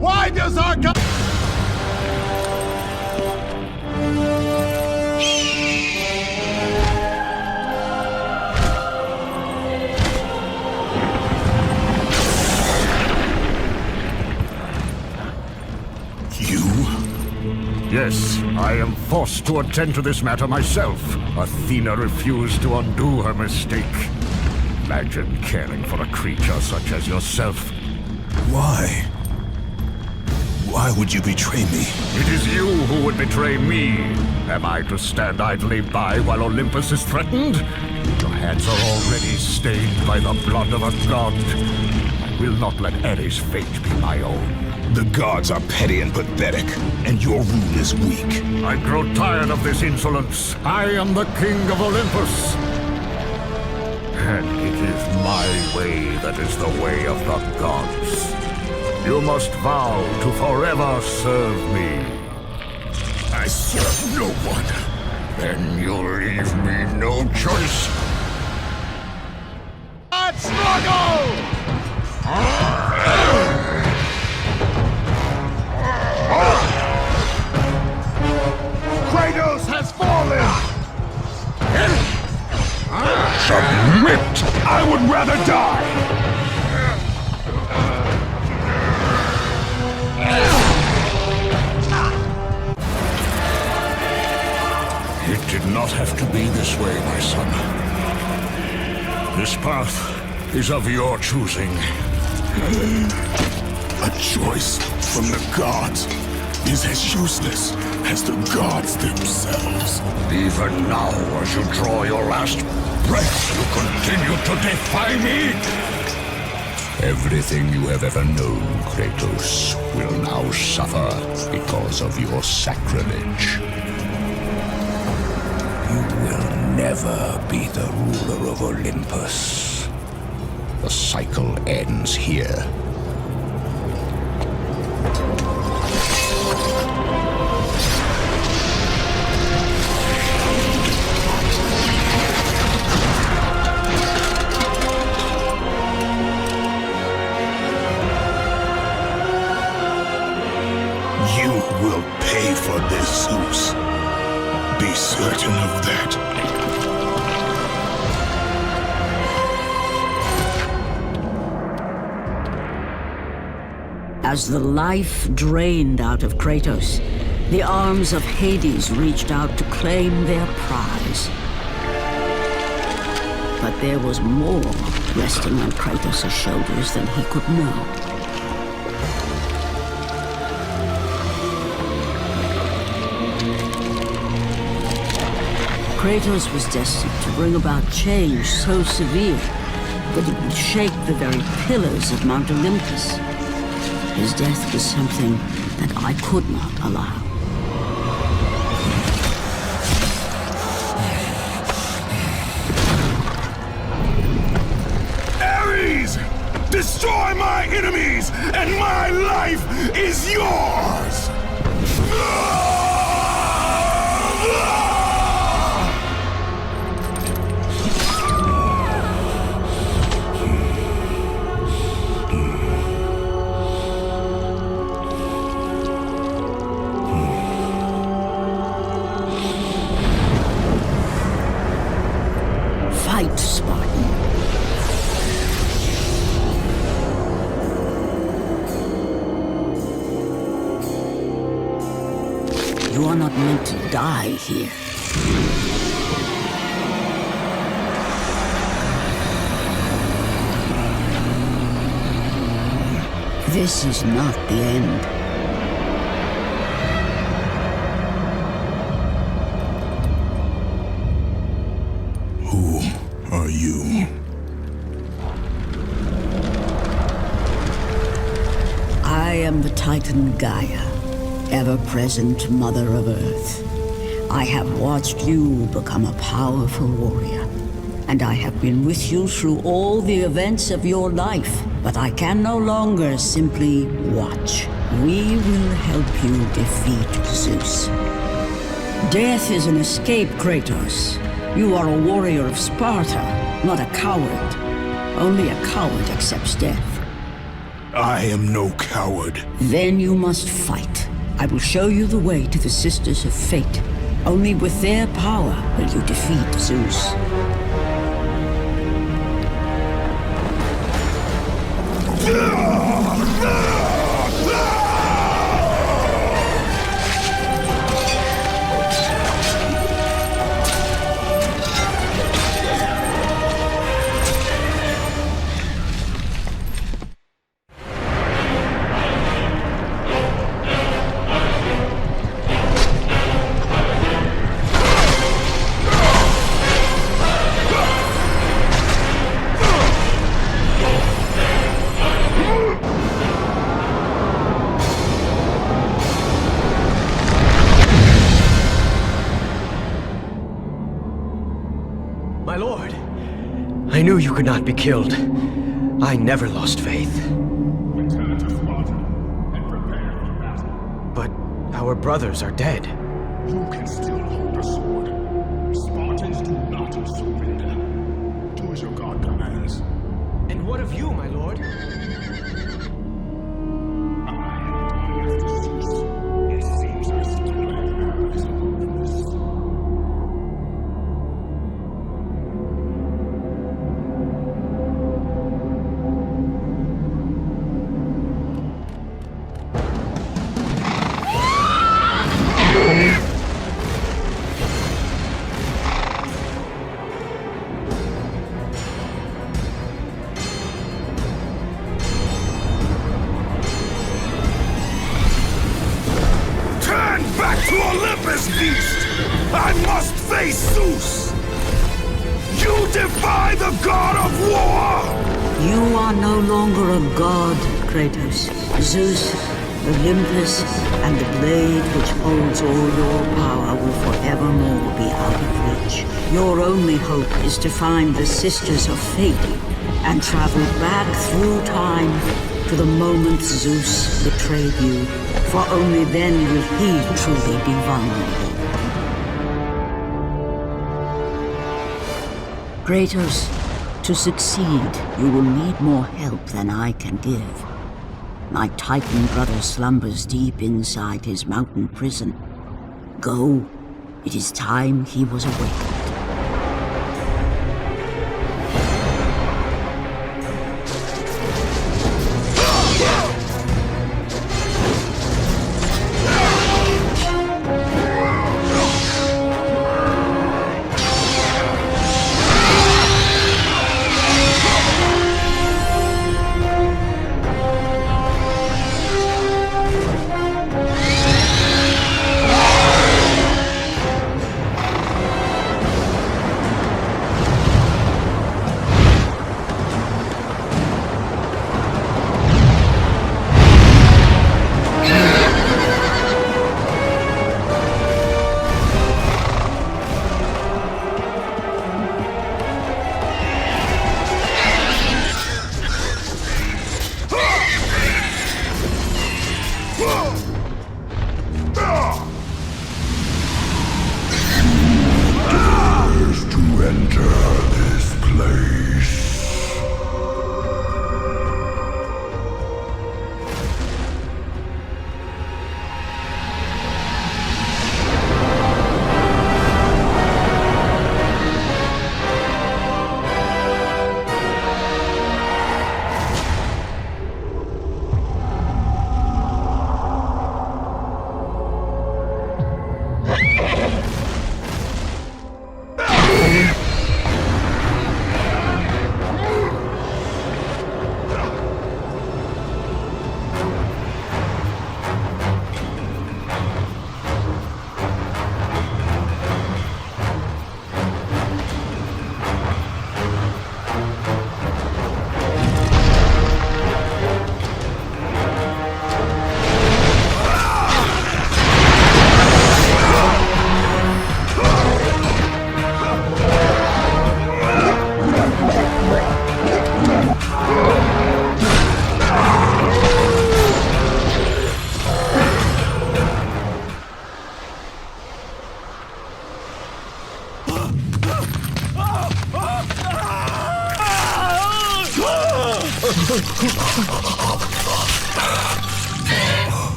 L: Why does our God...
K: Yes, I am forced to attend to this matter myself. Athena refused to undo her mistake. Imagine caring for a creature such as yourself. Why? Why would you betray me?
L: It is you who would betray me. Am I to stand idly by while Olympus is threatened? Your hands are already stained by the blood of a god. I will not let Ares' fate be my own.
K: The gods are petty and pathetic, and your rule is weak.
L: I grow tired of this insolence. I am the king of Olympus. And it is my way that is the way of the gods. You must vow to forever serve me.
K: I serve no one.
L: Then you leave me no choice.
F: Let's struggle!
L: Kratos has fallen! Submit! I would rather die! It did not have to be this way, my son. This path is of your choosing.
K: A choice from the gods is as useless as the gods themselves.
L: Even now, as you draw your last breath, you continue to defy me?
K: Everything you have ever known, Kratos, will now suffer because of your sacrilege. You will never be the ruler of Olympus. The cycle ends here. You will pay for this, Zeus. Be certain of that.
A: As the life drained out of Kratos, the arms of Hades reached out to claim their prize. But there was more resting on Kratos' shoulders than he could know. Kratos was destined to bring about change so severe that it would shake the very pillars of Mount Olympus. His death was something that I could not allow.
L: Ares! Destroy my enemies, and my life is yours!
A: Fight, Spartan. You are not meant to die here. This is not the end.
K: Who are you?
A: I am the Titan Gaia, ever-present Mother of Earth. I have watched you become a powerful warrior, and I have been with you through all the events of your life, but I can no longer simply watch. We will help you defeat Zeus. Death is an escape, Kratos. You are a warrior of Sparta, not a coward. Only a coward accepts death.
K: I am no coward.
A: Then you must fight. I will show you the way to the Sisters of Fate. Only with their power will you defeat Zeus.
J: knew you could not be killed. I never lost faith.
K: Return to Sparta and prepare for battle.
J: But our brothers are dead.
K: You can still hold a sword. Spartans do not surrender. Do as your god commands.
J: And what of you, my lord?
K: It seems I still have eyes on this.
L: To Olympus, beast! I must face Zeus! You defy the god of war!
A: You are no longer a god, Kratos. Zeus, Olympus, and the blade which holds all your power will forevermore be out of reach. Your only hope is to find the Sisters of Fate and travel back through time to the moment Zeus betrayed you, for only then will he truly be vulnerable. Kratos, to succeed, you will need more help than I can give. My Titan brother slumbers deep inside his mountain prison. Go. It is time he was awakened.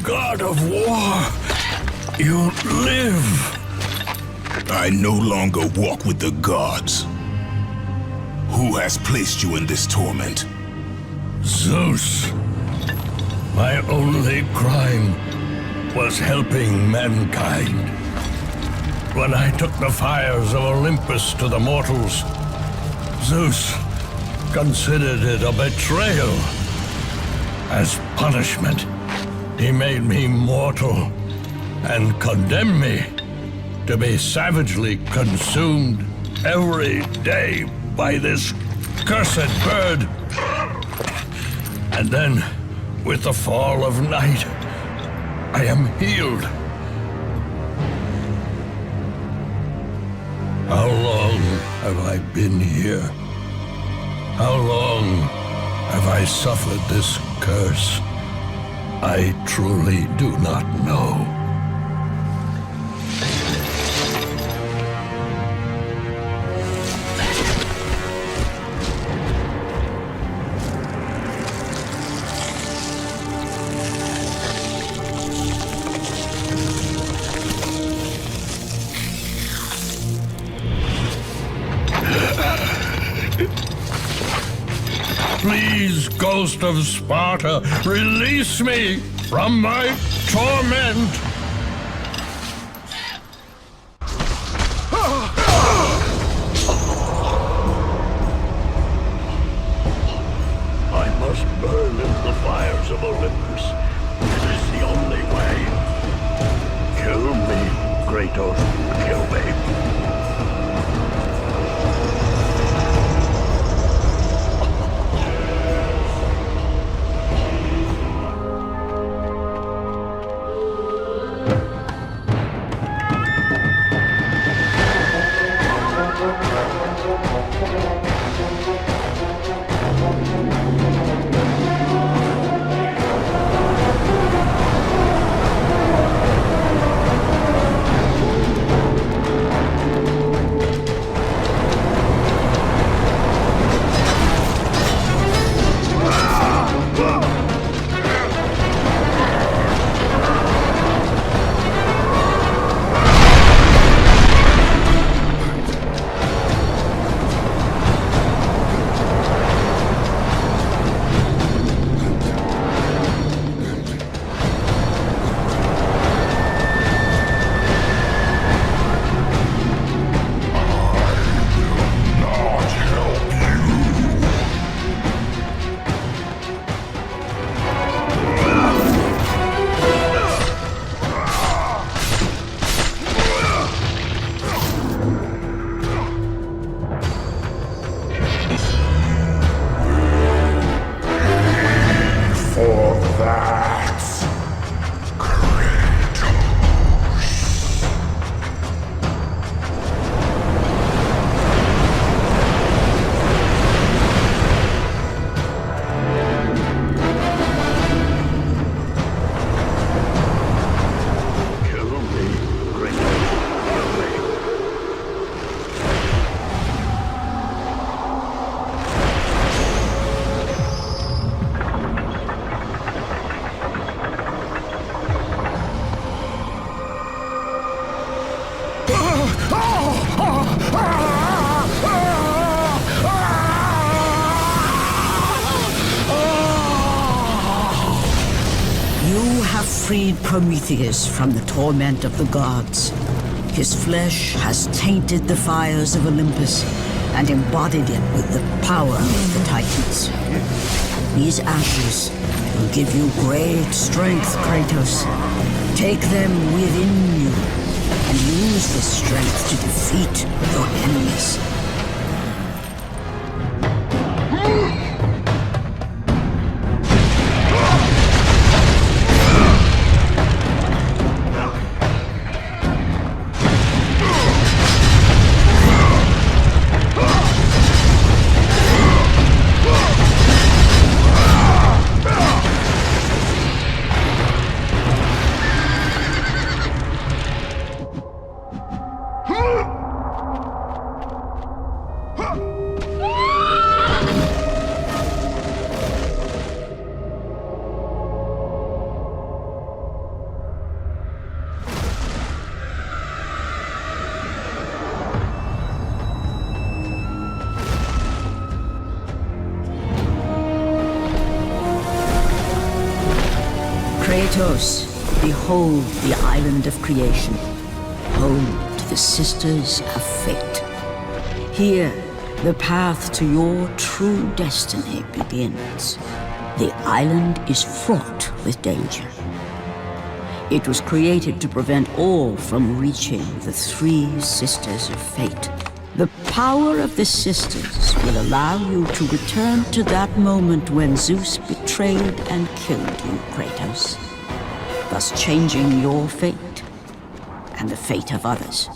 L: God of war, you live. I no longer walk with the gods. Who has placed you in this torment?
U: Zeus. My only crime was helping mankind. When I took the fires of Olympus to the mortals, Zeus considered it a betrayal. As punishment, he made me mortal and condemned me to be savagely consumed every day by this cursed bird. And then, with the fall of night, I am healed. How long have I been here? How long have I suffered this curse? I truly do not know. Please, Ghost of Sparta, release me from my torment! I must burn in the fires of Olympus. It is the only way. Kill me, Kratos. Kill me.
A: Freed Prometheus from the torment of the gods. His flesh has tainted the fires of Olympus and embodied it with the power of the Titans. These ashes will give you great strength, Kratos. Take them within you and use this strength to defeat your enemies. Kratos, behold the island of creation, home to the Sisters of Fate. Here, the path to your true destiny begins. The island is fraught with danger. It was created to prevent all from reaching the three Sisters of Fate. The power of the Sisters will allow you to return to that moment when Zeus betrayed and killed you, Kratos, thus changing your fate and the fate of others.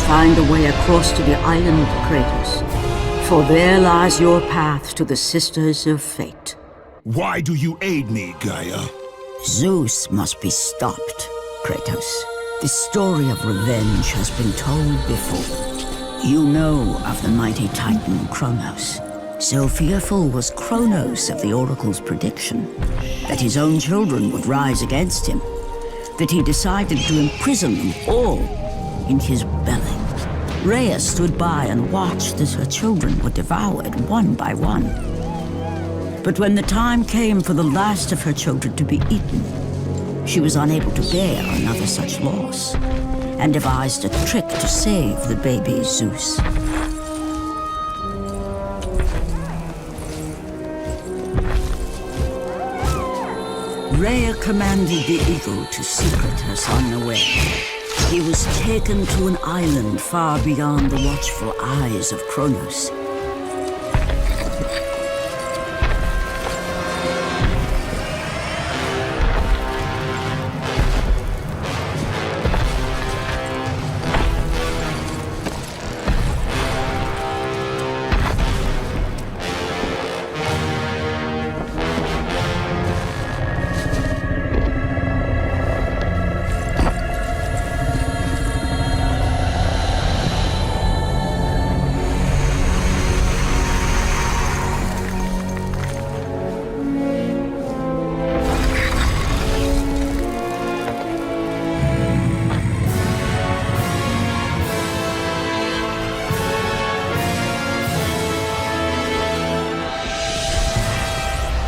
A: find a way across to the island, Kratos. For there lies your path to the Sisters of Fate.
L: Why do you aid me, Gaia?
A: Zeus must be stopped, Kratos. The story of revenge has been told before. You know of the mighty Titan Kronos. So fearful was Kronos of the Oracle's prediction that his own children would rise against him, that he decided to imprison them all in his belly. Rhea stood by and watched as her children were devoured one by one. But when the time came for the last of her children to be eaten, she was unable to bear another such loss, and devised a trick to save the baby Zeus. Rhea commanded the eagle to secret her son away. He was taken to an island far beyond the watchful eyes of Kronos.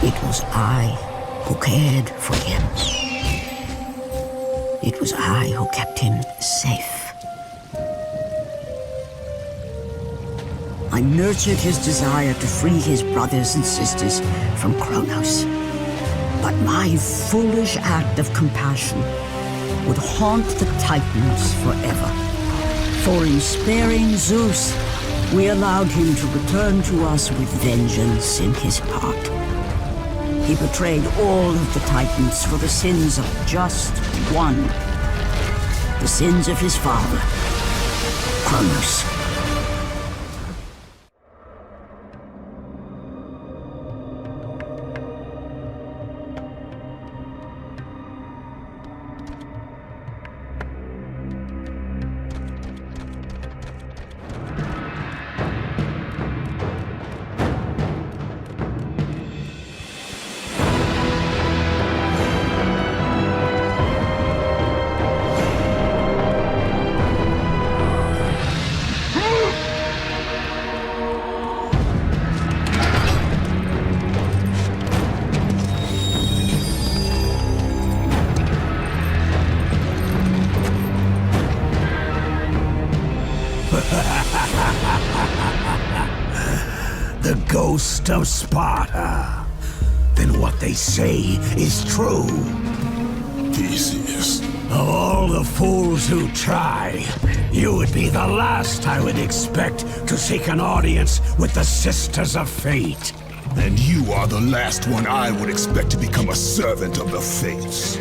A: It was I who cared for him. It was I who kept him safe. I nurtured his desire to free his brothers and sisters from Kronos. But my foolish act of compassion would haunt the Titans forever. For in sparing Zeus, we allowed him to return to us with vengeance in his heart. He betrayed all of the Titans for the sins of just one. The sins of his father, Kronos.
V: The ghost of Sparta. Then what they say is true.
L: Theseus.
V: Of all the fools who try, you would be the last I would expect to seek an audience with the Sisters of Fate.
L: And you are the last one I would expect to become a servant of the Fates.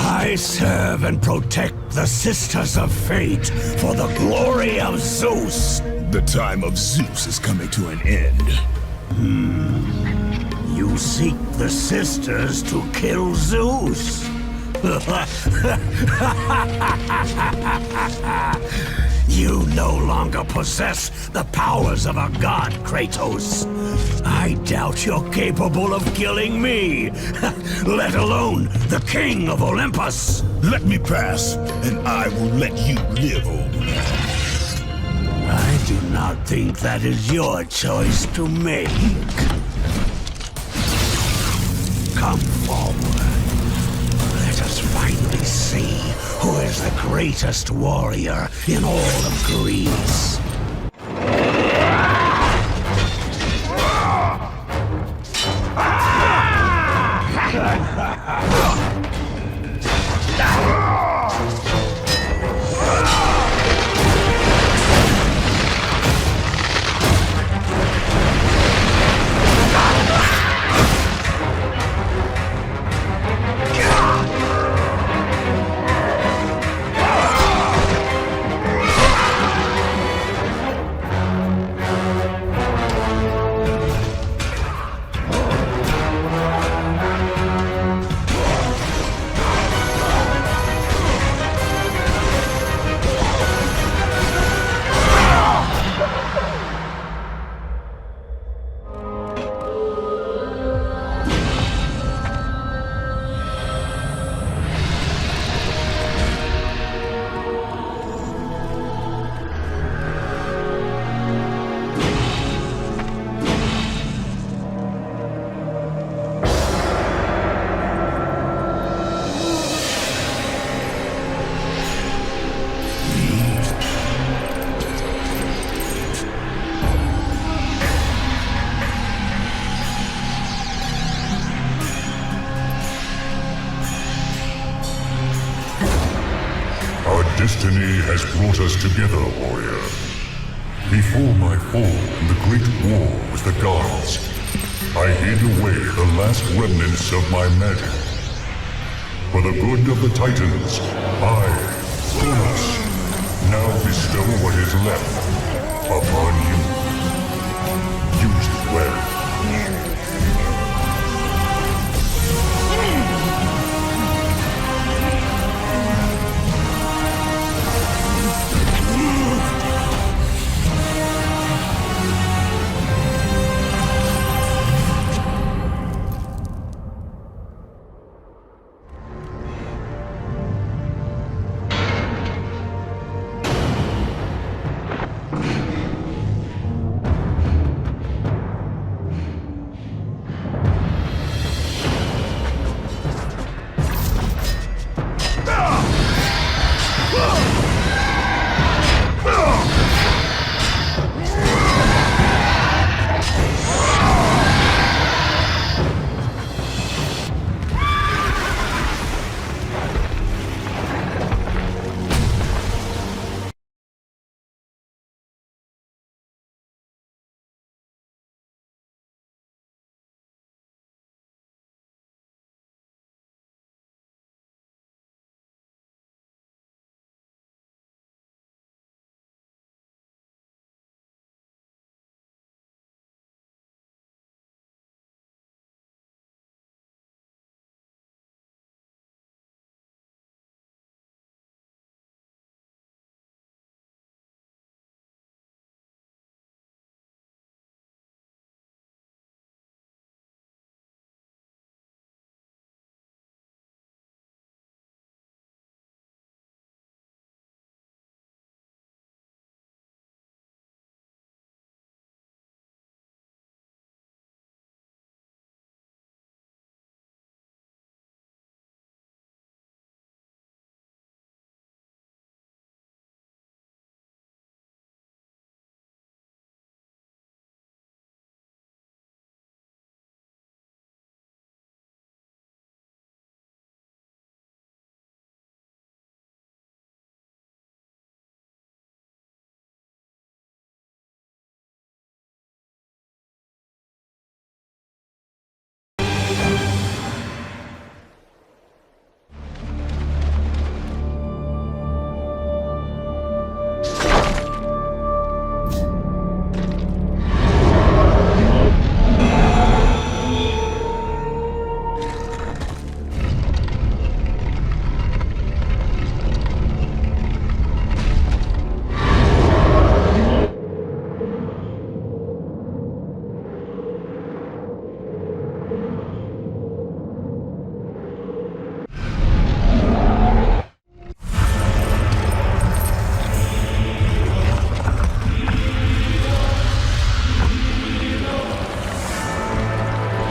V: I serve and protect the Sisters of Fate for the glory of Zeus.
L: The time of Zeus is coming to an end.
V: You seek the Sisters to kill Zeus? You no longer possess the powers of a god, Kratos. I doubt you're capable of killing me, let alone the king of Olympus.
L: Let me pass, and I will let you live, old man.
V: I do not think that is your choice to make. Come forward. Let us finally see who is the greatest warrior in all of Greece.
K: Destiny has brought us together, warrior. Before my fall in the great war with the gods, I hid away the last remnants of my magic. For the good of the Titans, I, Kronos, now bestow what is left upon you. Use it well.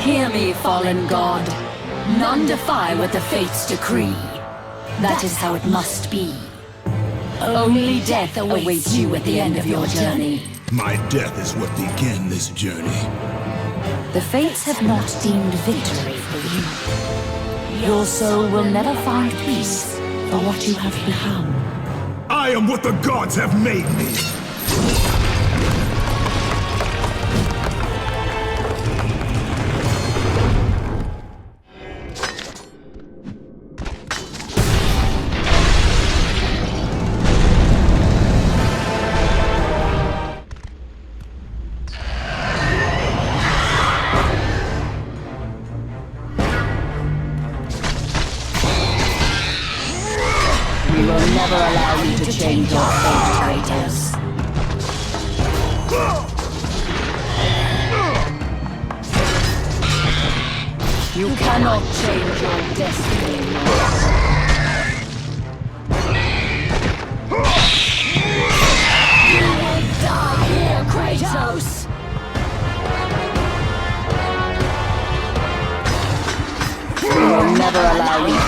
P: Hear me, fallen god. None defy what the fates decree. That is how it must be. Only death awaits you at the end of your journey.
H: My death is what began this journey.
P: The fates have not deemed victory for you. Your soul will never find peace for what you have become.
H: I am what the gods have made me!
P: We will never allow you to change your fate, traitors. You cannot change your destiny. You will die here, Kratos! We will never allow you.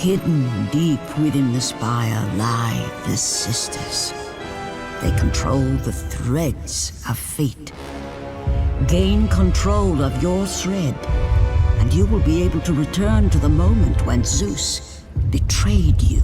A: Hidden deep within the spire lie the sisters. They control the threads of fate. Gain control of your thread, and you will be able to return to the moment when Zeus betrayed you.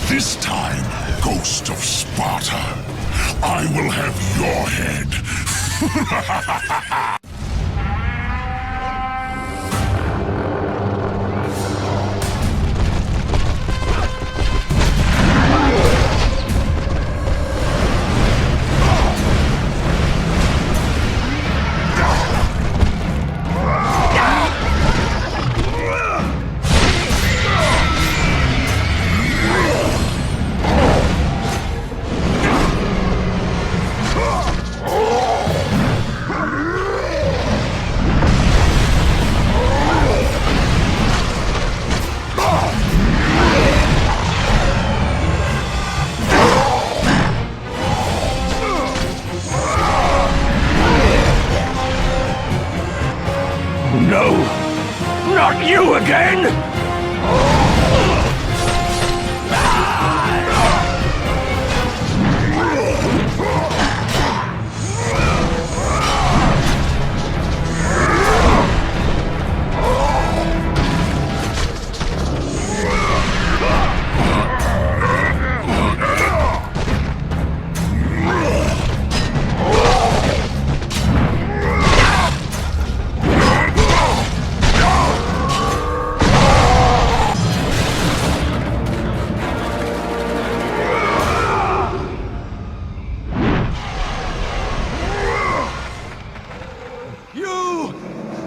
L: This time, Ghost of Sparta, I will have your head.
U: No! Not you again!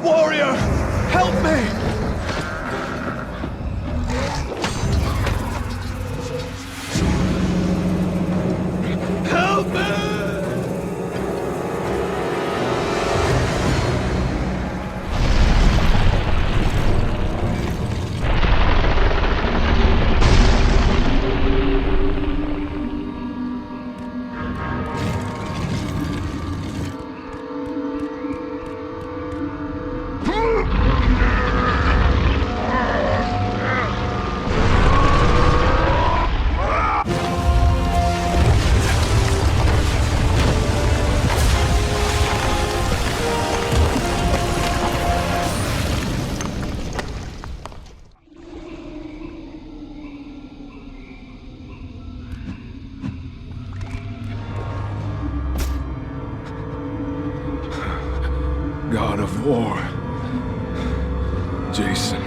B: Warrior, help me! Help me! God of War, Jason.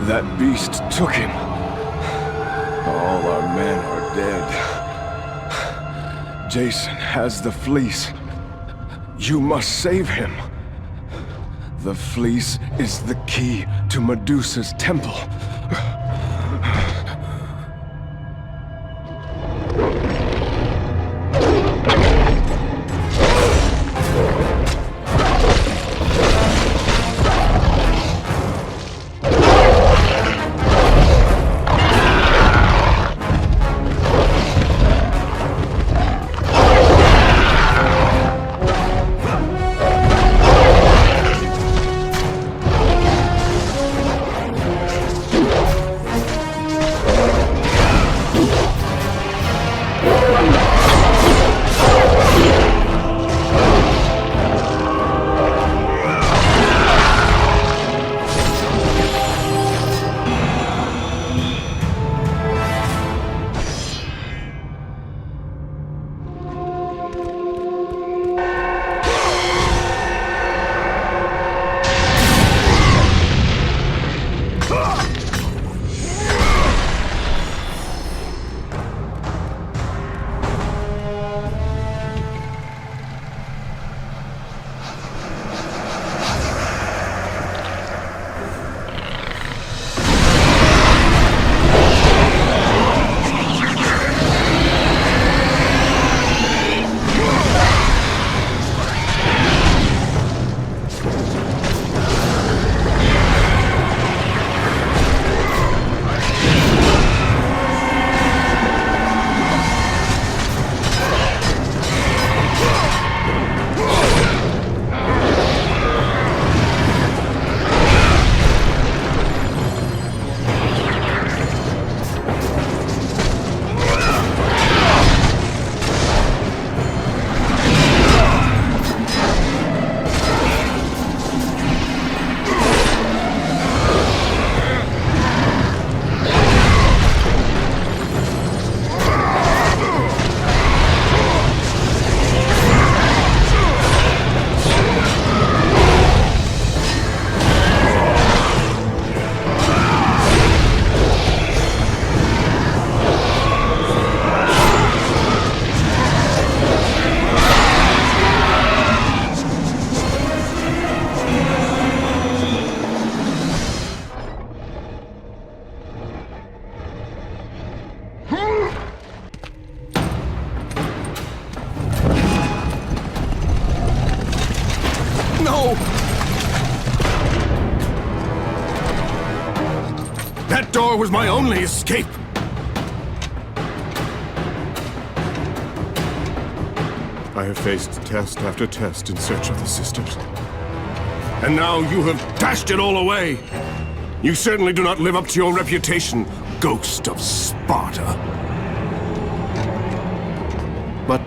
B: That beast took him. All our men are dead. Jason has the fleece. You must save him. The fleece is the key to Medusa's temple.
L: No! That door was my only escape. I have faced test after test in search of the sisters. And now you have dashed it all away. You certainly do not live up to your reputation, Ghost of Sparta. But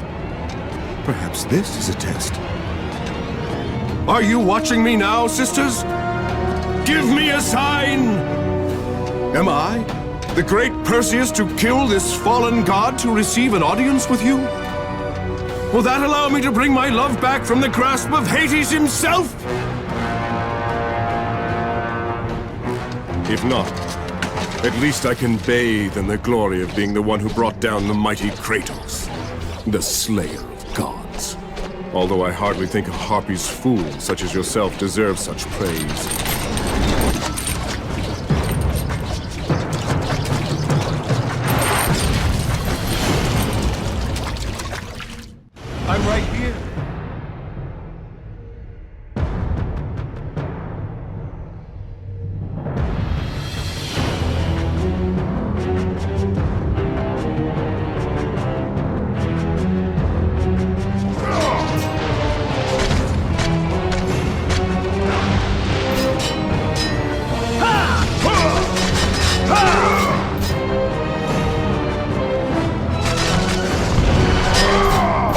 L: perhaps this is a test. Are you watching me now, sisters? Give me a sign! Am I, the great Perseus, to kill this fallen god to receive an audience with you? Will that allow me to bring my love back from the grasp of Hades himself? If not, at least I can bathe in the glory of being the one who brought down the mighty Kratos, the slayer of gods. Although I hardly think a Harpy's fool such as yourself deserves such praise. I'm right here.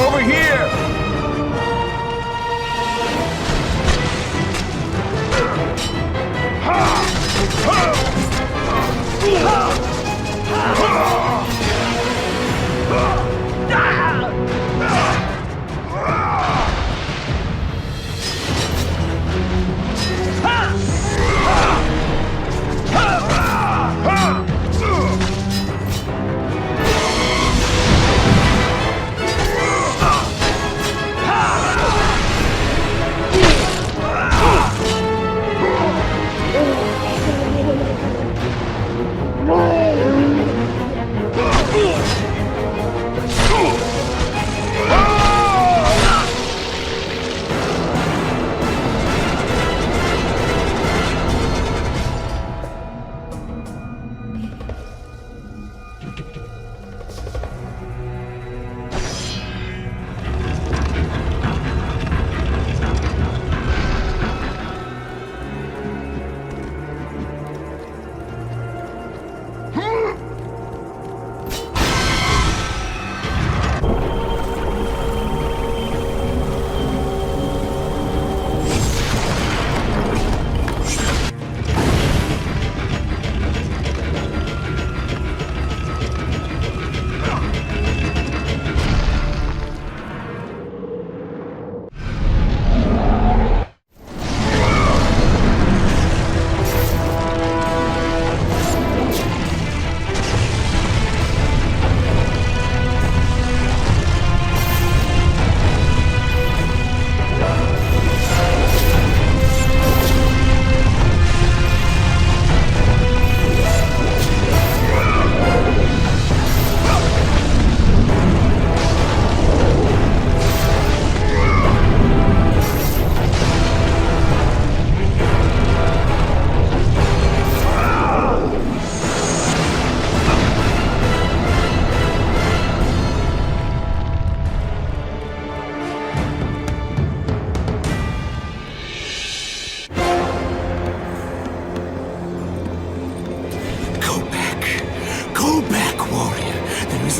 L: Over here!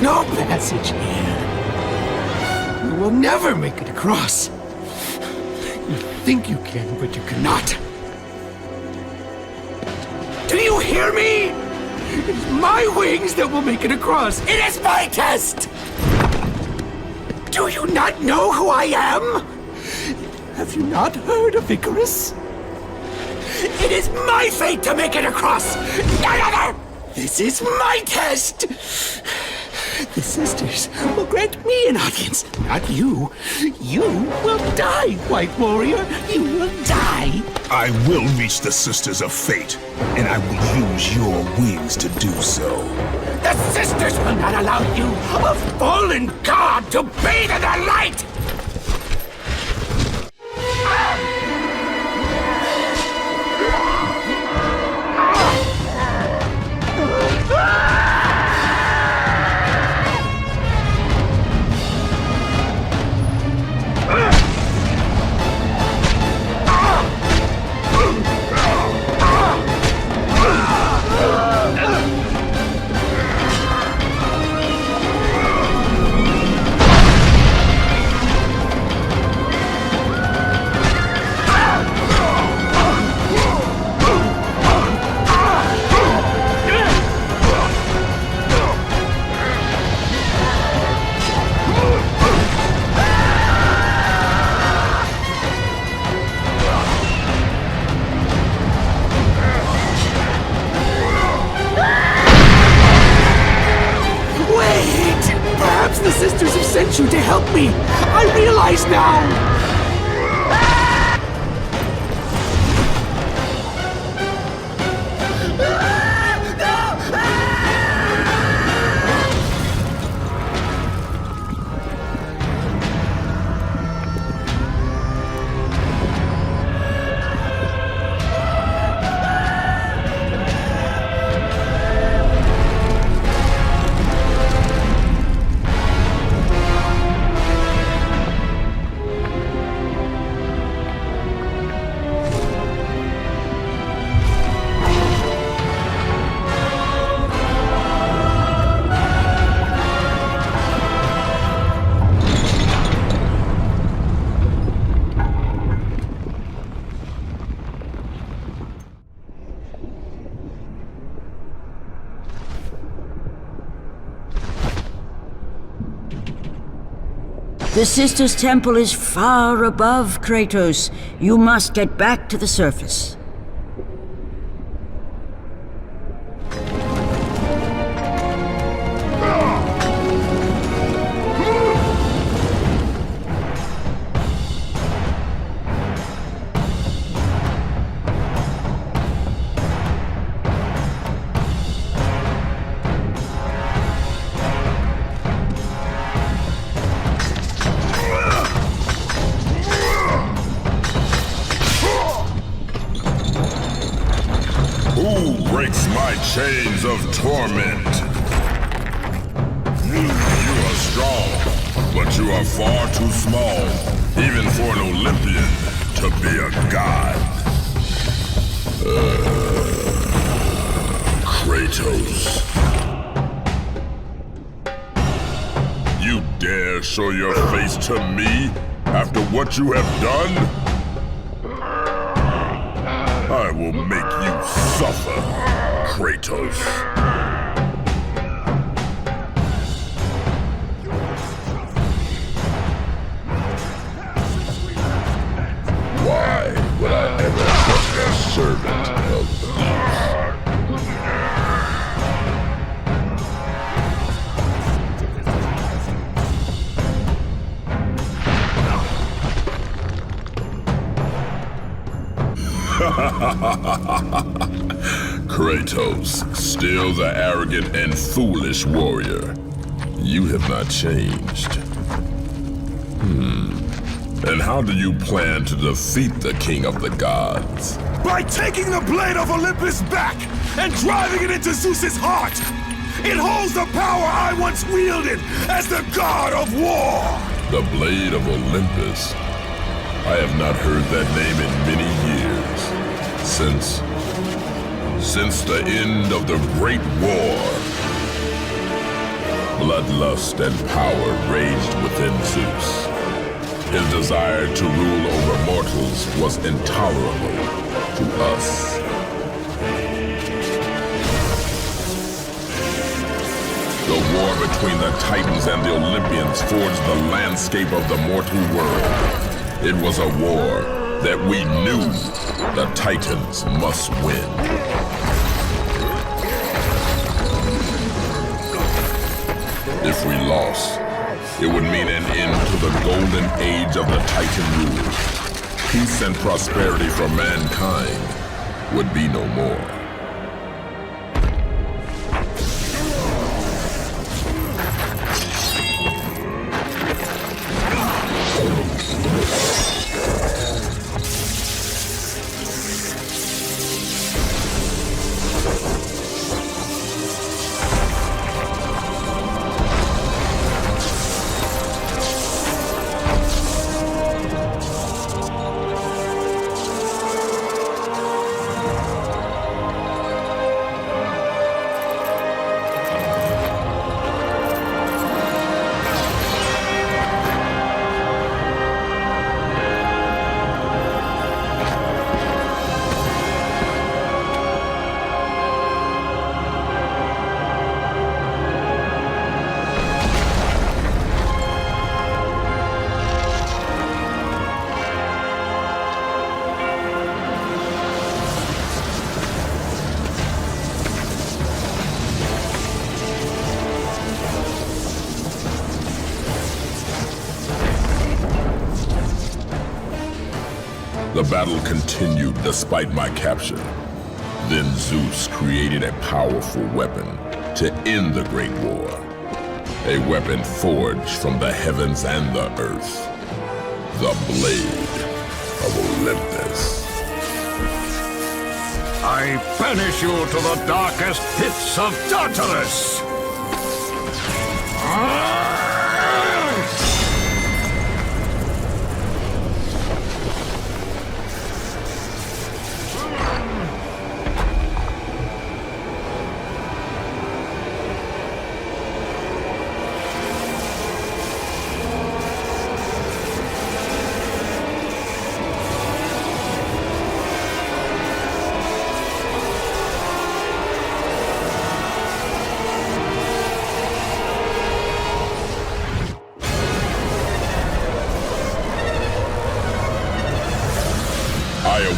C: no passage here. You will never make it across. You think you can, but you cannot. Do you hear me? It's my wings that will make it across. It is my test! Do you not know who I am? Have you not heard of Icarus? It is my fate to make it across! None other! This is my test! The sisters will grant me an audience, not you. You will die, White Warrior. You will die.
H: I will reach the Sisters of Fate, and I will use your wings to do so.
C: The sisters will not allow you, a fallen god, to bathe in their light!
B: realize now?
A: The Sisters' Temple is far above, Kratos. You must get back to the surface.
K: Chains of torment. You are strong, but you are far too small, even for an Olympian to be a god. Kratos. You dare show your face to me after what you have done? I will make you suffer. Kratos. Why would I ever trust a servant of Zeus? Kratos, still the arrogant and foolish warrior. You have not changed. And how do you plan to defeat the King of the Gods?
L: By taking the blade of Olympus back and driving it into Zeus's heart! It holds the power I once wielded as the god of war!
K: The blade of Olympus? I have not heard that name in many years. Since the end of the Great War. Bloodlust and power raged within Zeus. His desire to rule over mortals was intolerable to us. The war between the Titans and the Olympians forged the landscape of the mortal world. It was a war that we knew the Titans must win. If we lost, it would mean an end to the golden age of the Titan rule. Peace and prosperity for mankind would be no more. The battle continued despite my capture. Then Zeus created a powerful weapon to end the Great War. A weapon forged from the heavens and the earth. The Blade of Olympus.
Q: I banish you to the darkest pits of Tartarus!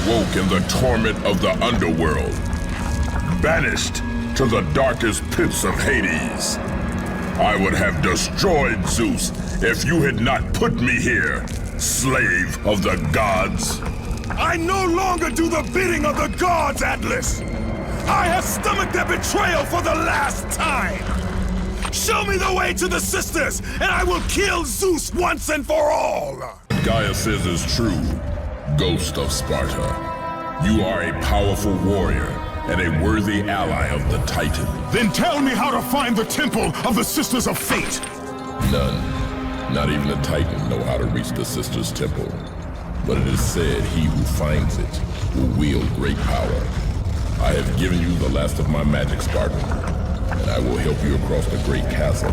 K: Awoke in the torment of the underworld, banished to the darkest pits of Hades. I would have destroyed Zeus if you had not put me here, slave of the gods.
L: I no longer do the bidding of the gods, Atlas! I have stomached their betrayal for the last time! Show me the way to the sisters, and I will kill Zeus once and for all!
K: Gaia says is true. Ghost of Sparta, you are a powerful warrior and a worthy ally of the Titan.
L: Then tell me how to find the Temple of the Sisters of Fate!
K: None, not even the Titan, know how to reach the Sisters' Temple. But it is said he who finds it will wield great power. I have given you the last of my magic, Spartan, and I will help you across the great chasm.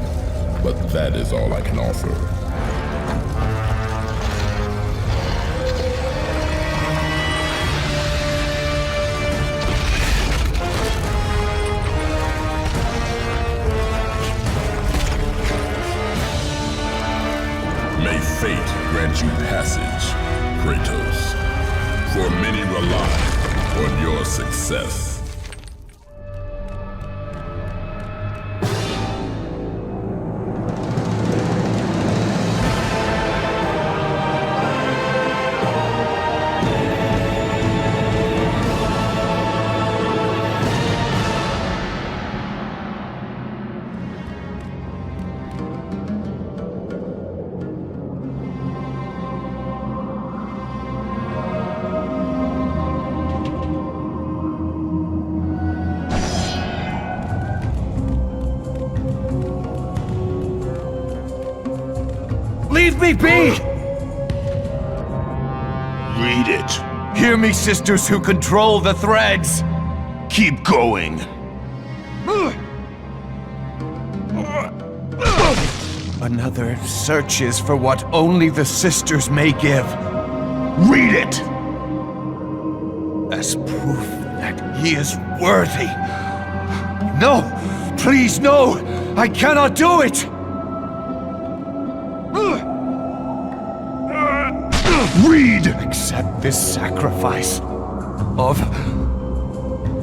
K: But that is all I can offer. Fate grant you passage, Kratos, for many rely on your success.
B: Leave me be!
L: Read it.
B: Hear me, sisters who control the threads!
L: Keep going.
B: Another searches for what only the sisters may give.
L: Read it!
B: As proof that he is worthy. No! Please, no! I cannot do it!
L: Read!
B: Accept this sacrifice of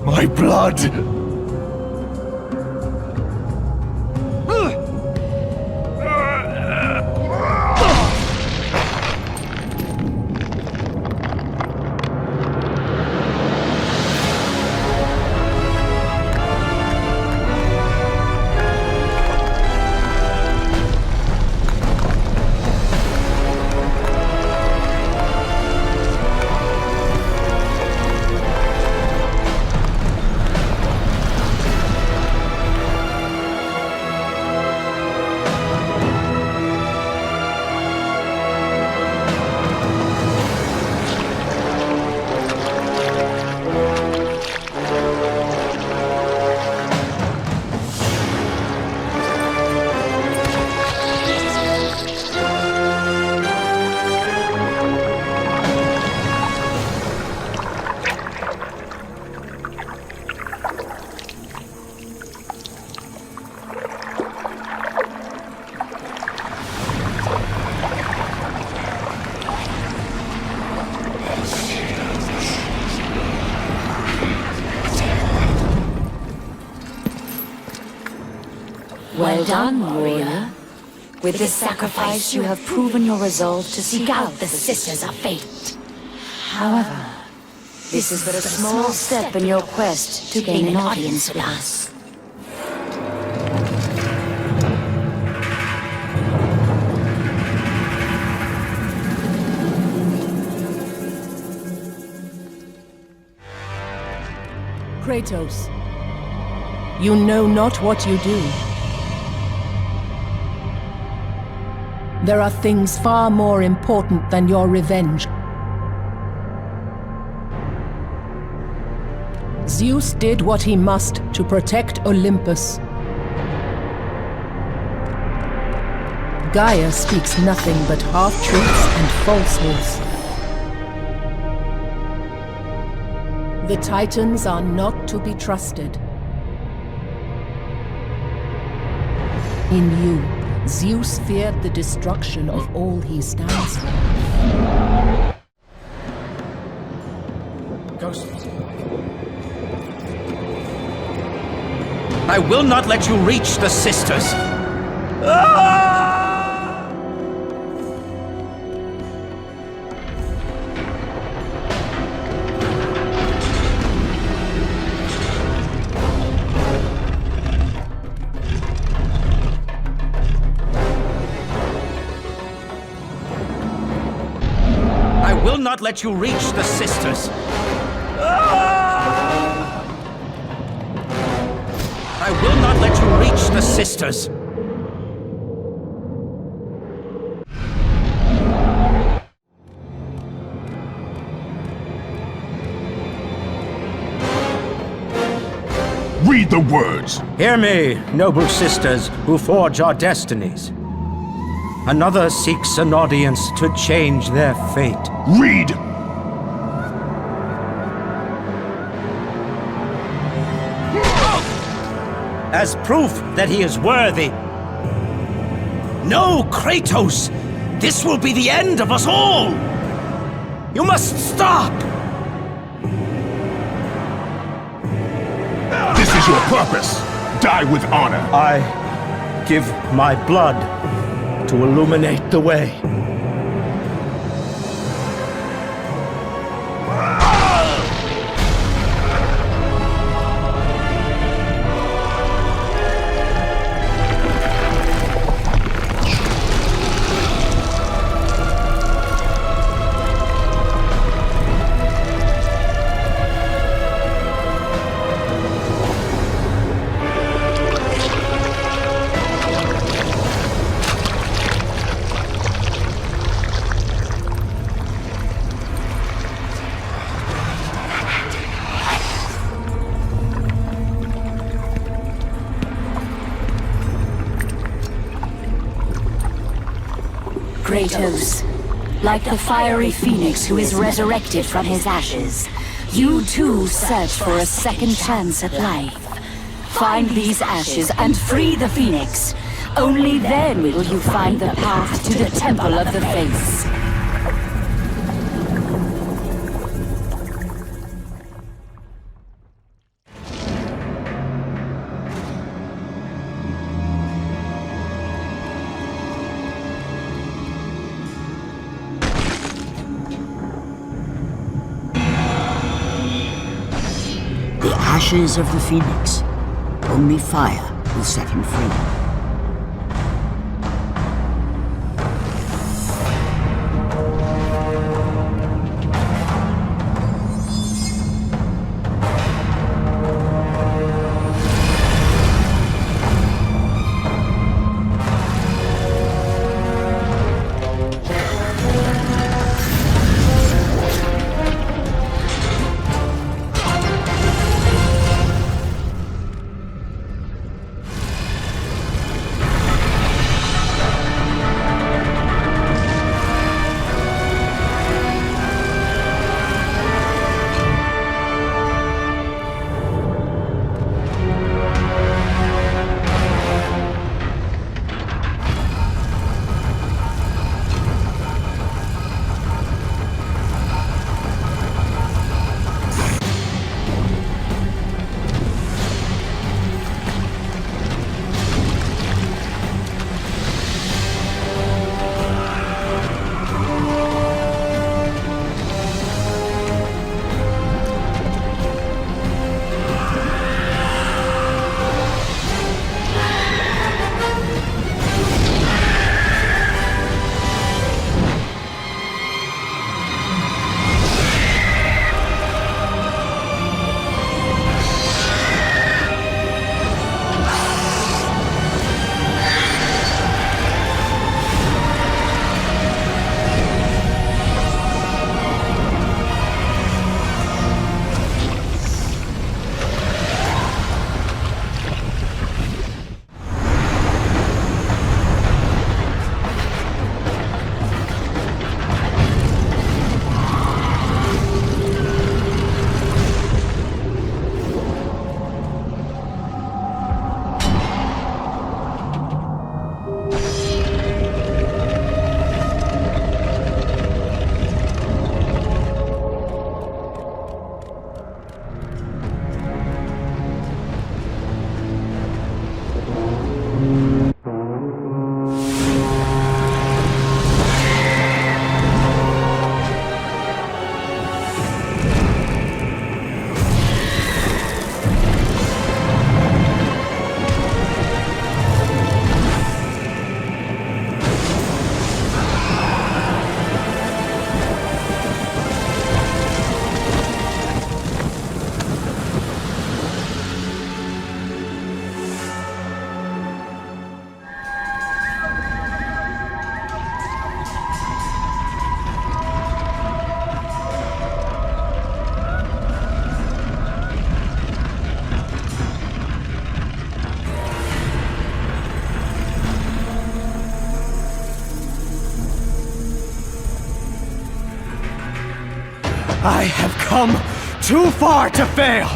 B: my blood.
P: Well done, warrior. With this sacrifice, you have proven your resolve to seek out the Sisters of Fate. However, this is but a small step in your quest to gain an audience with us.
R: Kratos, you know not what you do. There are things far more important than your revenge. Zeus did what he must to protect Olympus. Gaia speaks nothing but half-truths and falsehoods. The Titans are not to be trusted. In you, Zeus feared the destruction of all he stands for.
J: Ghost. I will not let you reach the sisters! I will not let you reach the sisters! I will not let you reach the sisters!
L: Read the words!
J: Hear me, noble sisters who forge our destinies. Another seeks an audience to change their fate.
L: Read!
J: As proof that he is worthy. No, Kratos! This will be the end of us all! You must stop!
L: This is your purpose! Die with honor!
J: I give my blood to illuminate the way.
P: Kratos, like the fiery phoenix who is resurrected from his ashes, you too search for a second chance at life. Find these ashes and free the phoenix. Only then will you find the path to the Temple of the Face.
A: The ashes of the phoenix. Only fire will set him free.
B: I have come too far to fail!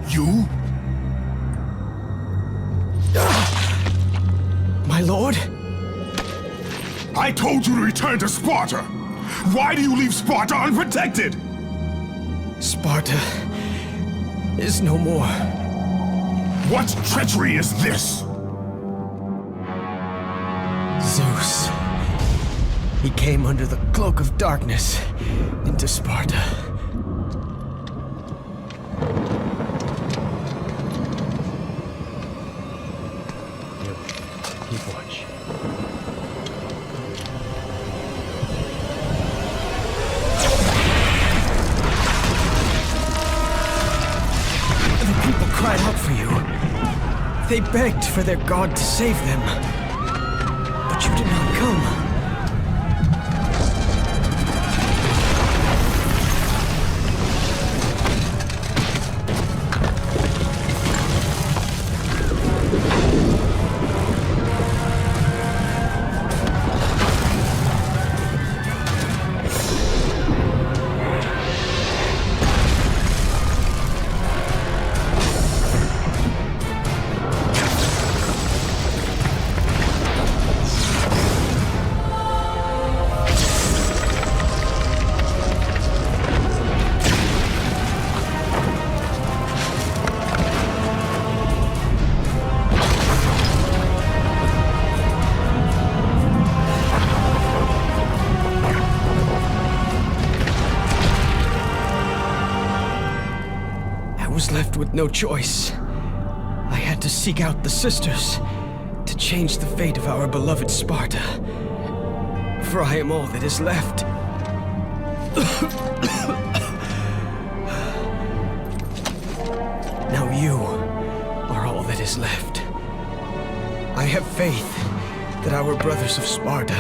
B: You? My lord?
L: I told you to return to Sparta! Why do you leave Sparta unprotected?
B: Sparta is no more.
L: What treachery is this?
B: Zeus. He came under the cloak of darkness into Sparta. Keep watch. The people cried out for you. They begged for their god to save them. But you did not come. Left with no choice. I had to seek out the sisters to change the fate of our beloved Sparta. For I am all that is left. Now you are all that is left. I have faith that our brothers of Sparta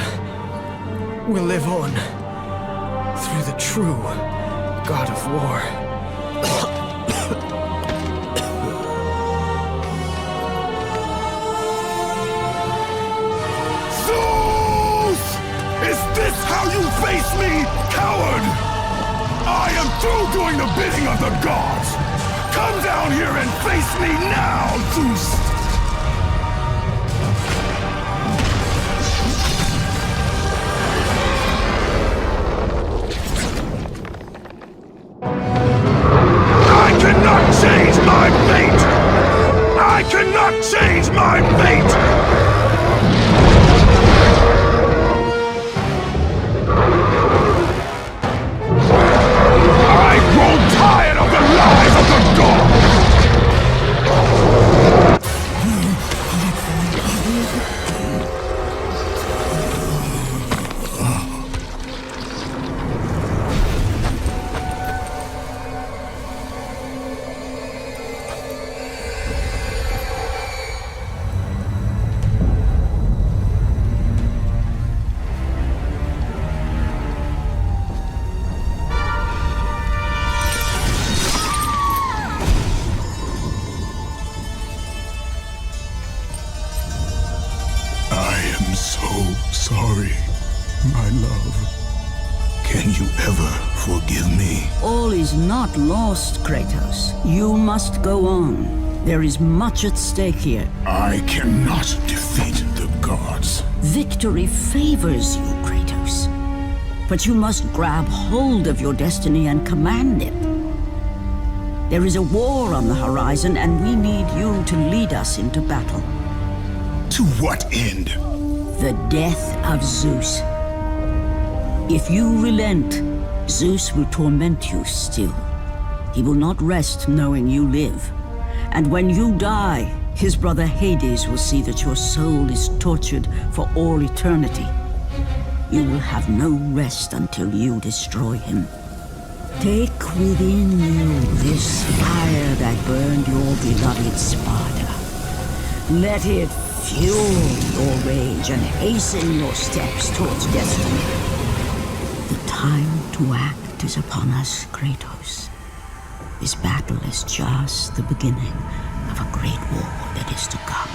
B: will live on through the true God of War.
L: How you face me, coward! I am through doing the bidding of the gods! Come down here and face me now, Zeus! I cannot change my fate! I cannot change my fate! Sorry, my love. Can you ever forgive me?
A: All is not lost, Kratos. You must go on. There is much at stake here.
L: I cannot defeat the gods.
A: Victory favors you, Kratos. But you must grab hold of your destiny and command it. There is a war on the horizon, and we need you to lead us into battle.
L: To what end?
A: The death of Zeus. If you relent, Zeus will torment you still. He will not rest knowing you live. And when you die, his brother Hades will see that your soul is tortured for all eternity. You will have no rest until you destroy him. Take within you this fire that that burned your beloved Sparta. Let it fuel your rage and hasten your steps towards destiny. The time to act is upon us, Kratos. This battle is just the beginning of a great war that is to come.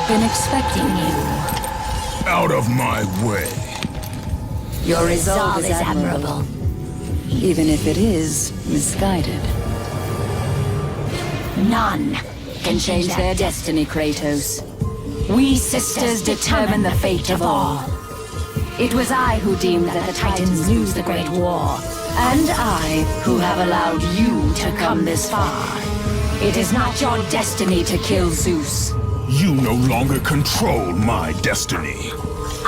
I: Been expecting you.
L: Out of my way.
I: Your resolve is admirable, even if it is misguided. None can change their destiny, Kratos. We sisters determine the fate of all. It was I who deemed that the Titans lose the Great War, and I who have allowed you to come this far. It is not your destiny to kill Zeus.
H: You no longer control my destiny.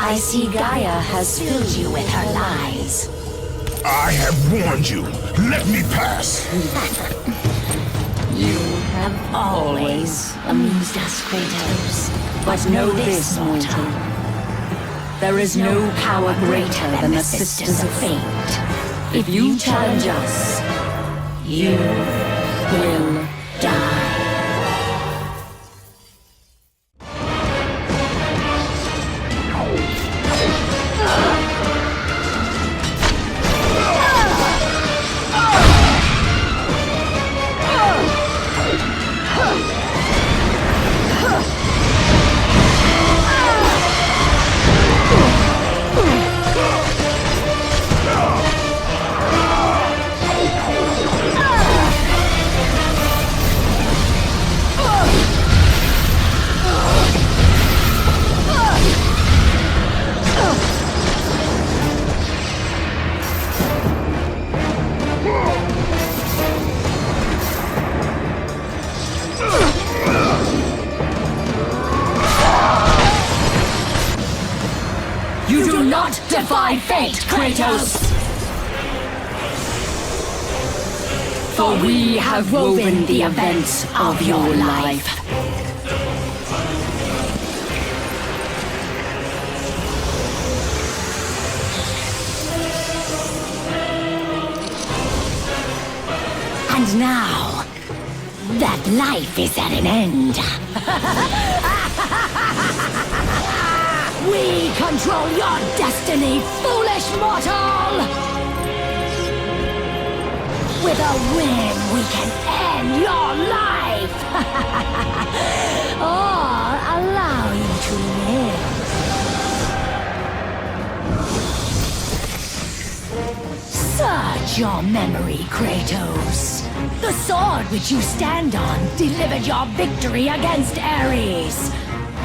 I: I see Gaia has filled you with her lies.
H: I have warned you. Let me pass.
I: You have always amused us, Kratos. But know this, mortal. There is no power greater than the Sisters of Fate. If you challenge us, you will die.
E: You do not defy fate, Kratos!
I: For we have woven the events of your life. And now, that life is at an end. We control your destiny, foolish mortal! With a whim, we can end your life! Or allow you to live. Search your memory, Kratos. The sword which you stand on delivered your victory against Ares.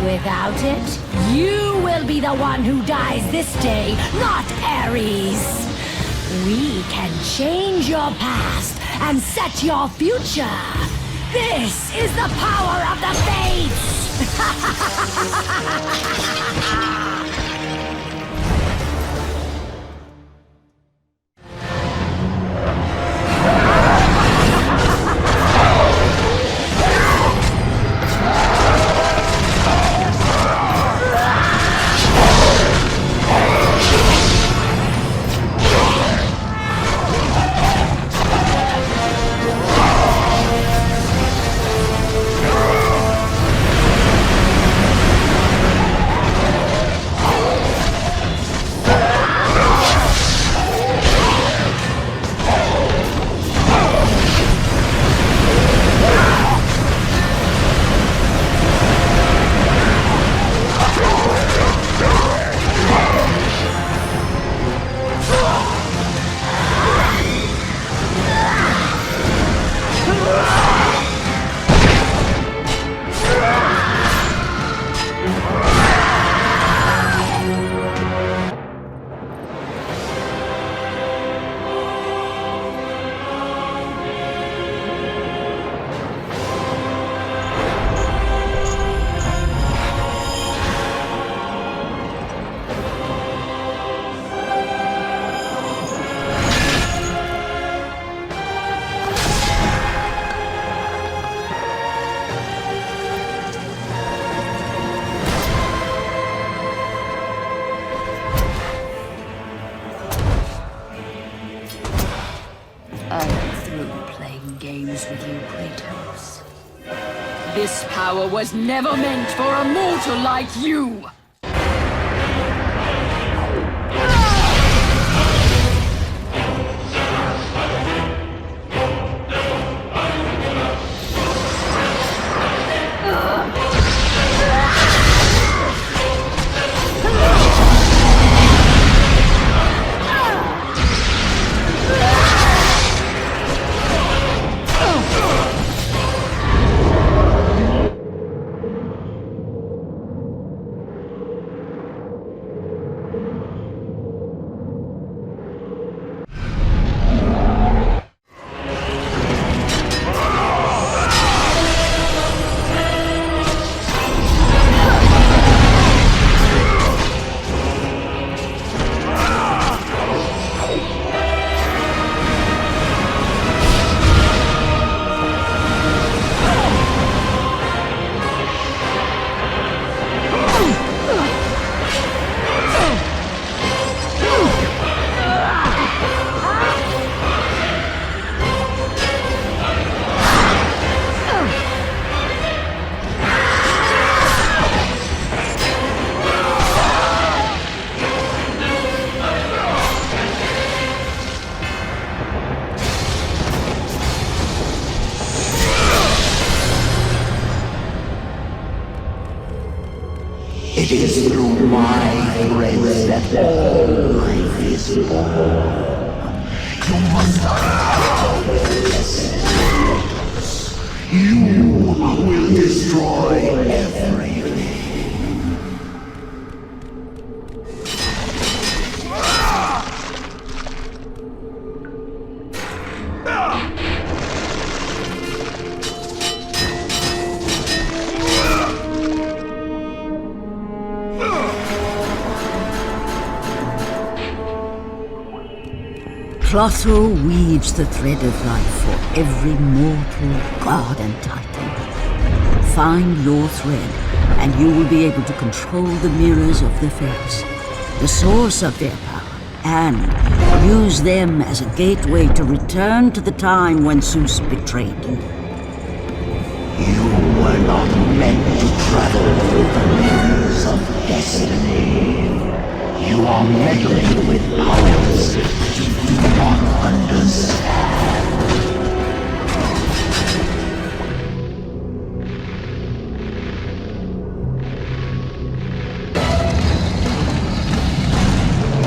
I: Without it, you will be the one who dies this day, not Ares. We can change your past and set your future. This is the power of the Fates! With you, Kratos. This power was never meant for a mortal like you!
U: is through my threads that all life is born. You must not with this. You will destroy everything.
A: Clotho weaves the thread of life for every mortal, god and titan. Find your thread, and you will be able to control the mirrors of the fates, the source of their power, and use them as a gateway to return to the time when Zeus betrayed you.
U: You were not meant to travel through the mirrors of destiny. You are meddling with powers you do not understand.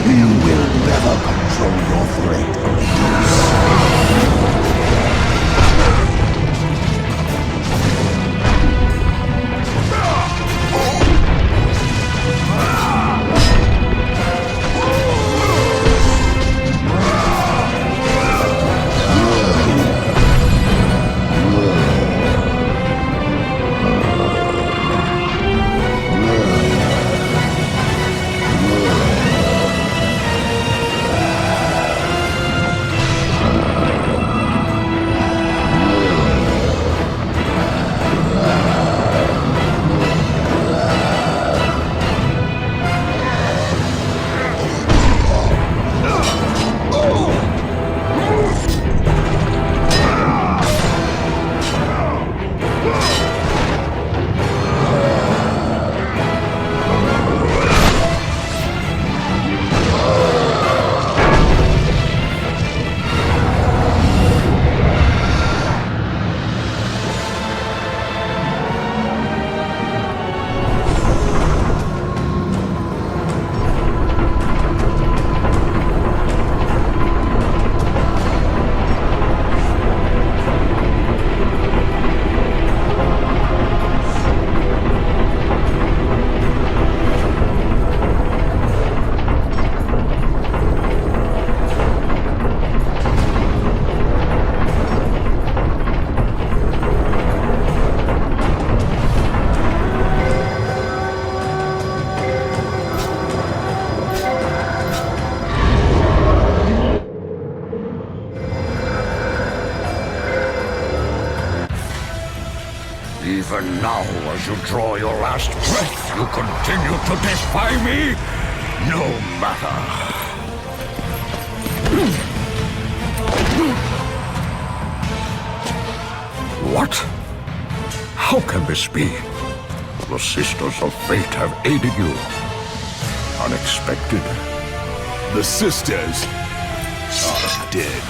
U: You will never control your threat,
Q: Even now, as you draw your last breath, you continue to defy me? No matter. What? How can this be? The Sisters of Fate have aided you. Unexpected.
H: The sisters are dead.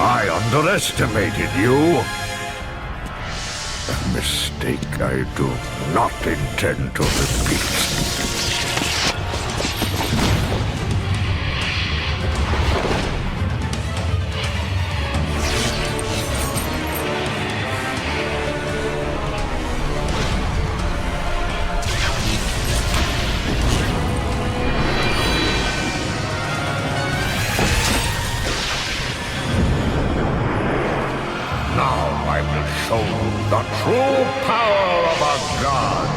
Q: I underestimated you. A mistake I do not intend to repeat. Show the true power of a god.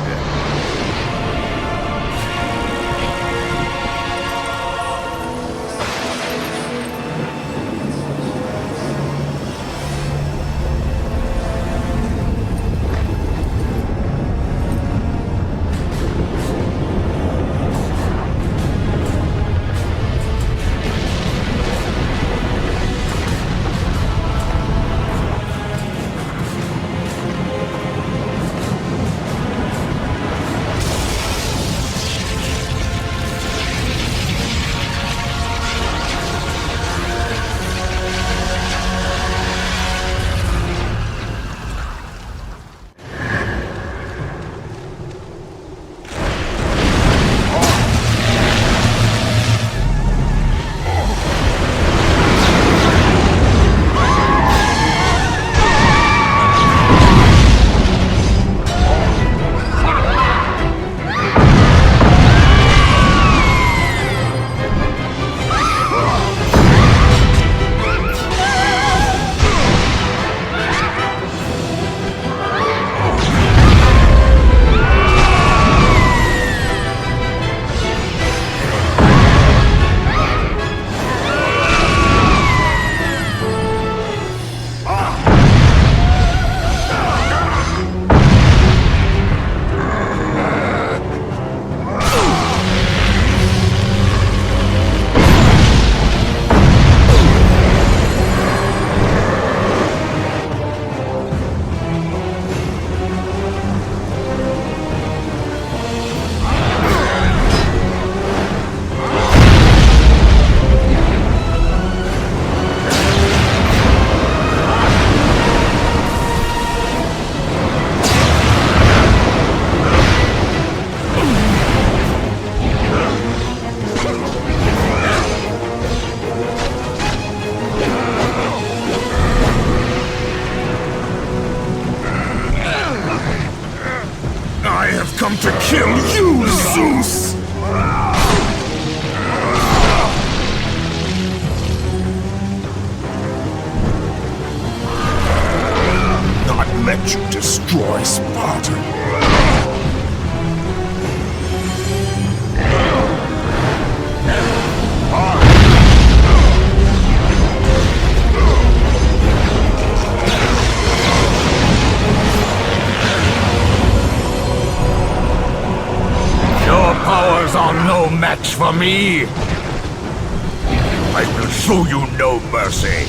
Q: for me, I will show you no mercy.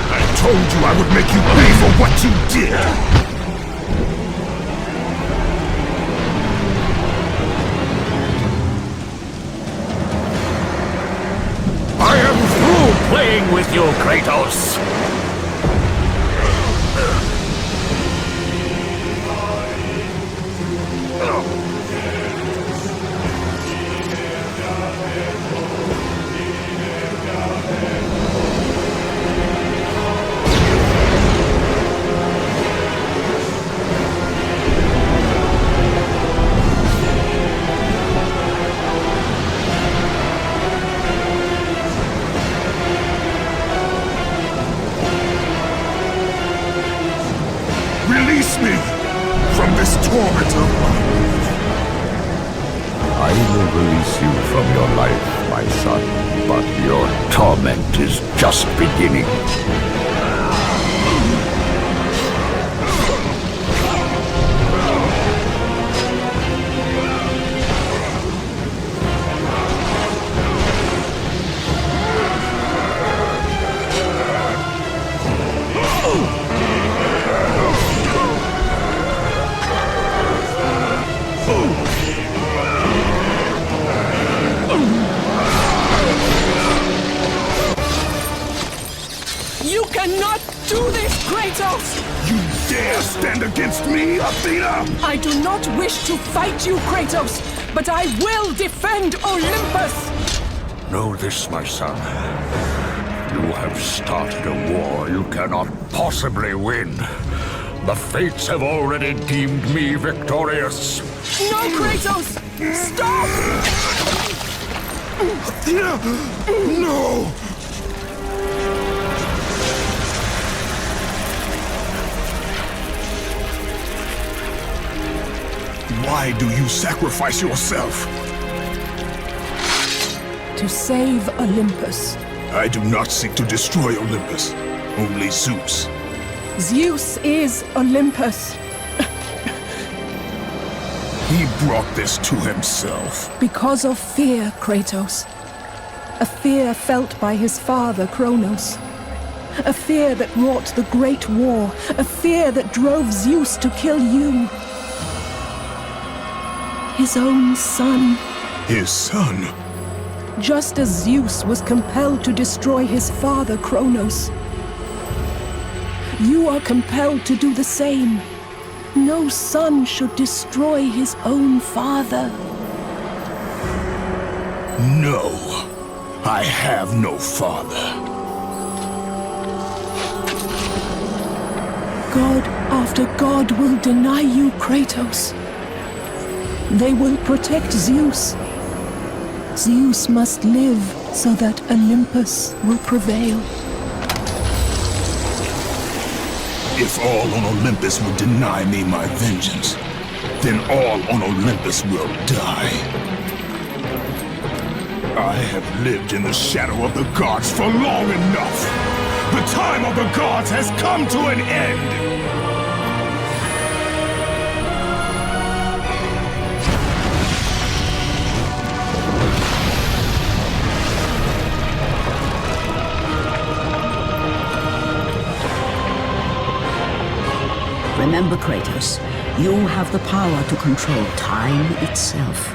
L: I told you I would make you pay for what you did!
Q: I am through playing with you, Kratos!
L: Release me from this torment of mine.
Q: I will release you from your life, my son, but your torment is just beginning.
E: You cannot do this, Kratos!
L: You dare stand against me, Athena?
E: I do not wish to fight you, Kratos, but I will defend Olympus!
Q: Know this, my son. You have started a war you cannot possibly win. The fates have already deemed me victorious.
E: No, Kratos! Stop!
L: Athena! No! Why do you sacrifice yourself?
E: To save Olympus.
L: I do not seek to destroy Olympus, only Zeus.
E: Zeus is Olympus.
L: He brought this to himself.
E: Because of fear, Kratos. A fear felt by his father, Kronos. A fear that wrought the Great War. A fear that drove Zeus to kill you. His own son.
L: His son?
E: Just as Zeus was compelled to destroy his father, Kronos. You are compelled to do the same. No son should destroy his own father.
L: No, I have no father.
E: God after God will deny you, Kratos. They will protect Zeus. Zeus must live so that Olympus will prevail.
L: If all on Olympus will deny me my vengeance, then all on Olympus will die. I have lived in the shadow of the gods for long enough. The time of the gods has come to an end.
A: Remember, Kratos, you have the power to control time itself.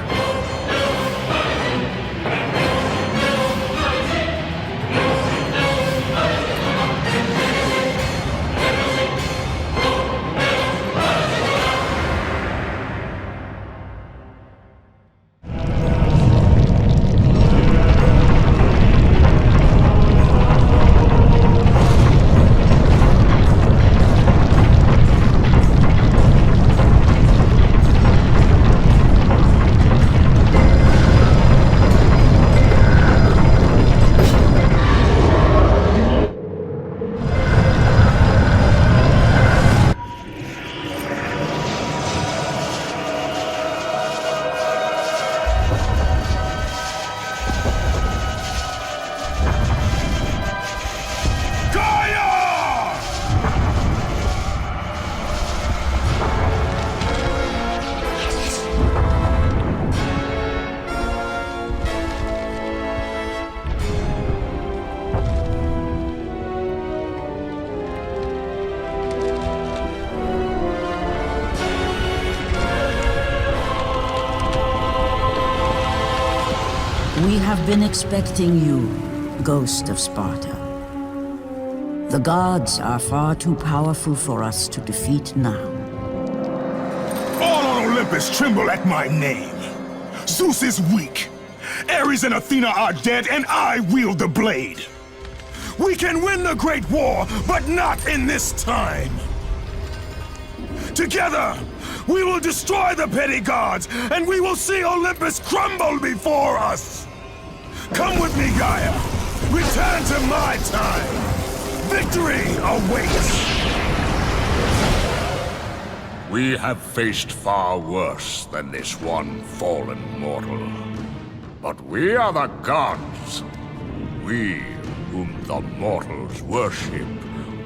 A: have been expecting you, Ghost of Sparta. The gods are far too powerful for us to defeat now.
L: All on Olympus tremble at my name. Zeus is weak. Ares and Athena are dead, and I wield the blade. We can win the Great War, but not in this time. Together, we will destroy the petty gods, and we will see Olympus crumble before us. Come with me, Gaia. Return to my time. Victory awaits.
Q: We have faced far worse than this one fallen mortal. But we are the gods. We whom the mortals worship.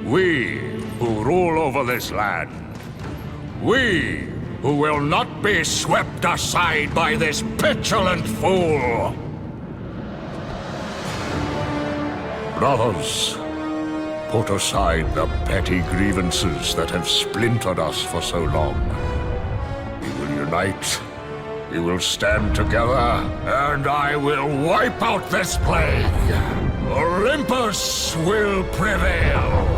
Q: We who rule over this land. We who will not be swept aside by this petulant fool. Brothers, put aside the petty grievances that have splintered us for so long. We will unite. We will stand together, and I will wipe out this plague. Olympus will prevail.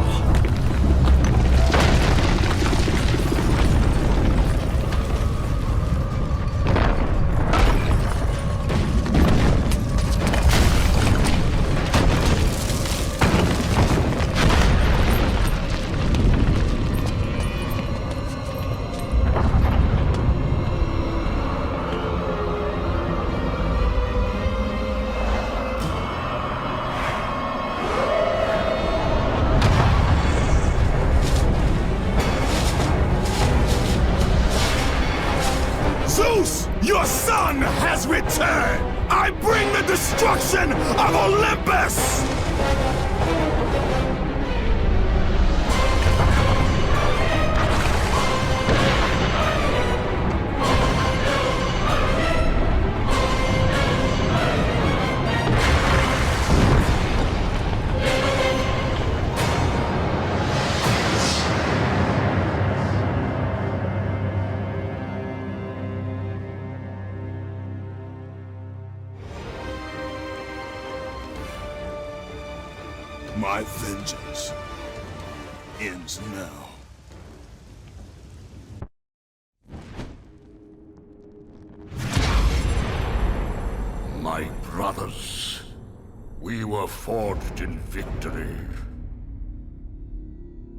L: Zeus, your son has returned! I bring the destruction of Olympus! My vengeance ends now.
Q: My brothers, we were forged in victory.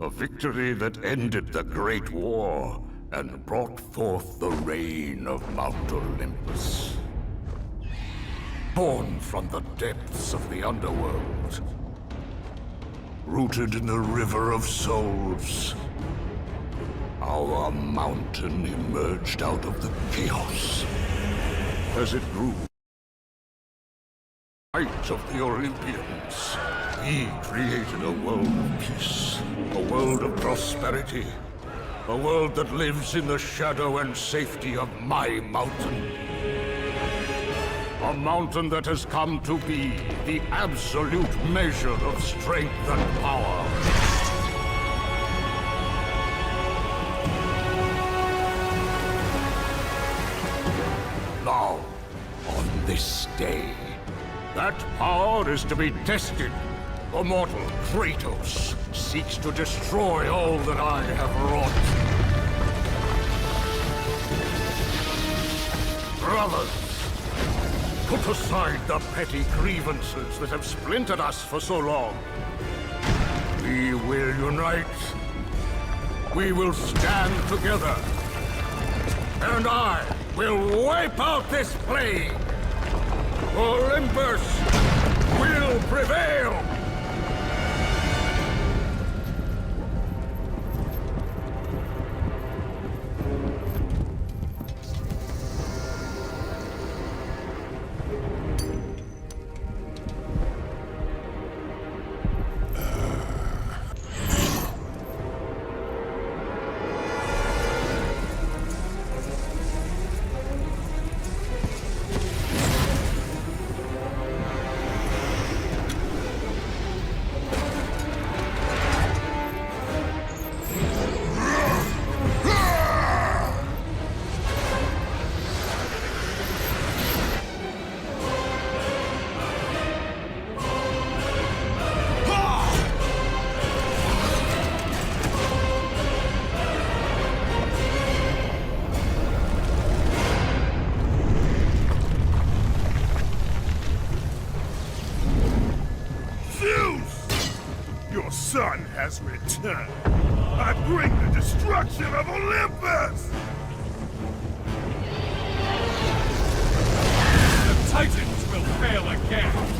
Q: A victory that ended the Great War and brought forth the reign of Mount Olympus. Born from the depths of the underworld. Rooted in the River of Souls, our mountain emerged out of the chaos. As it grew, height of the Olympians, we created a world of peace, a world of prosperity, a world that lives in the shadow and safety of my mountain. A mountain that has come to be the absolute measure of strength and power. Now, on this day, that power is to be tested. The mortal Kratos seeks to destroy all that I have wrought. Brothers, put aside the petty grievances that have splintered us for so long. We will unite. We will stand together. And I will wipe out this plague. Olympus will prevail.
L: sun has returned. I bring the destruction of Olympus!
B: The Titans will fail again!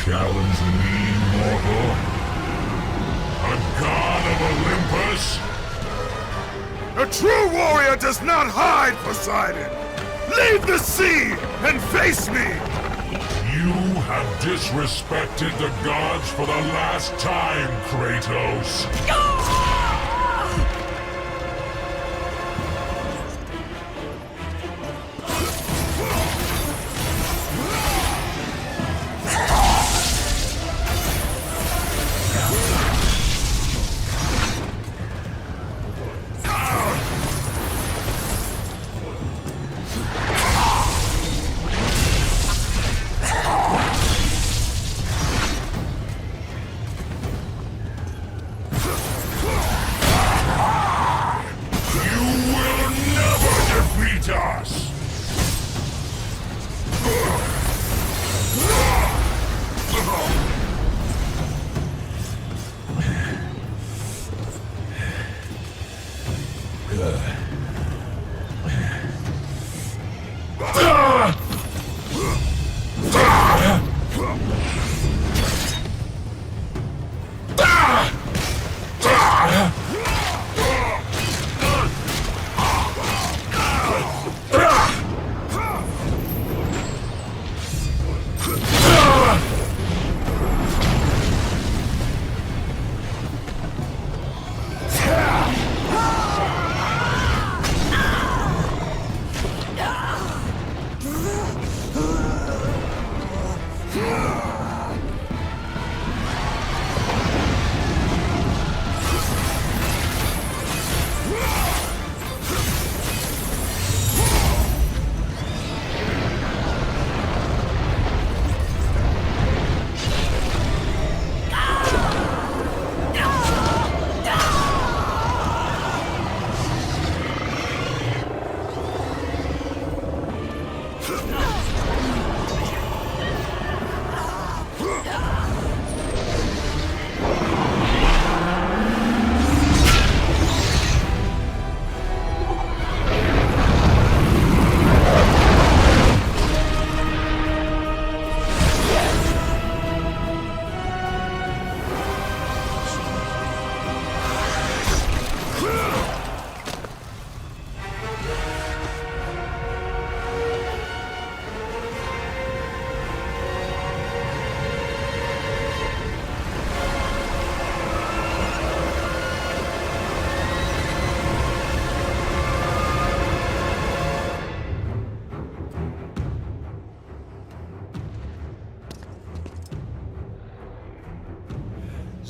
K: challenge me, mortal? A god of Olympus?
L: A true warrior does not hide, Poseidon! Leave the sea and face me!
K: You have disrespected the gods for the last time, Kratos!
L: to us!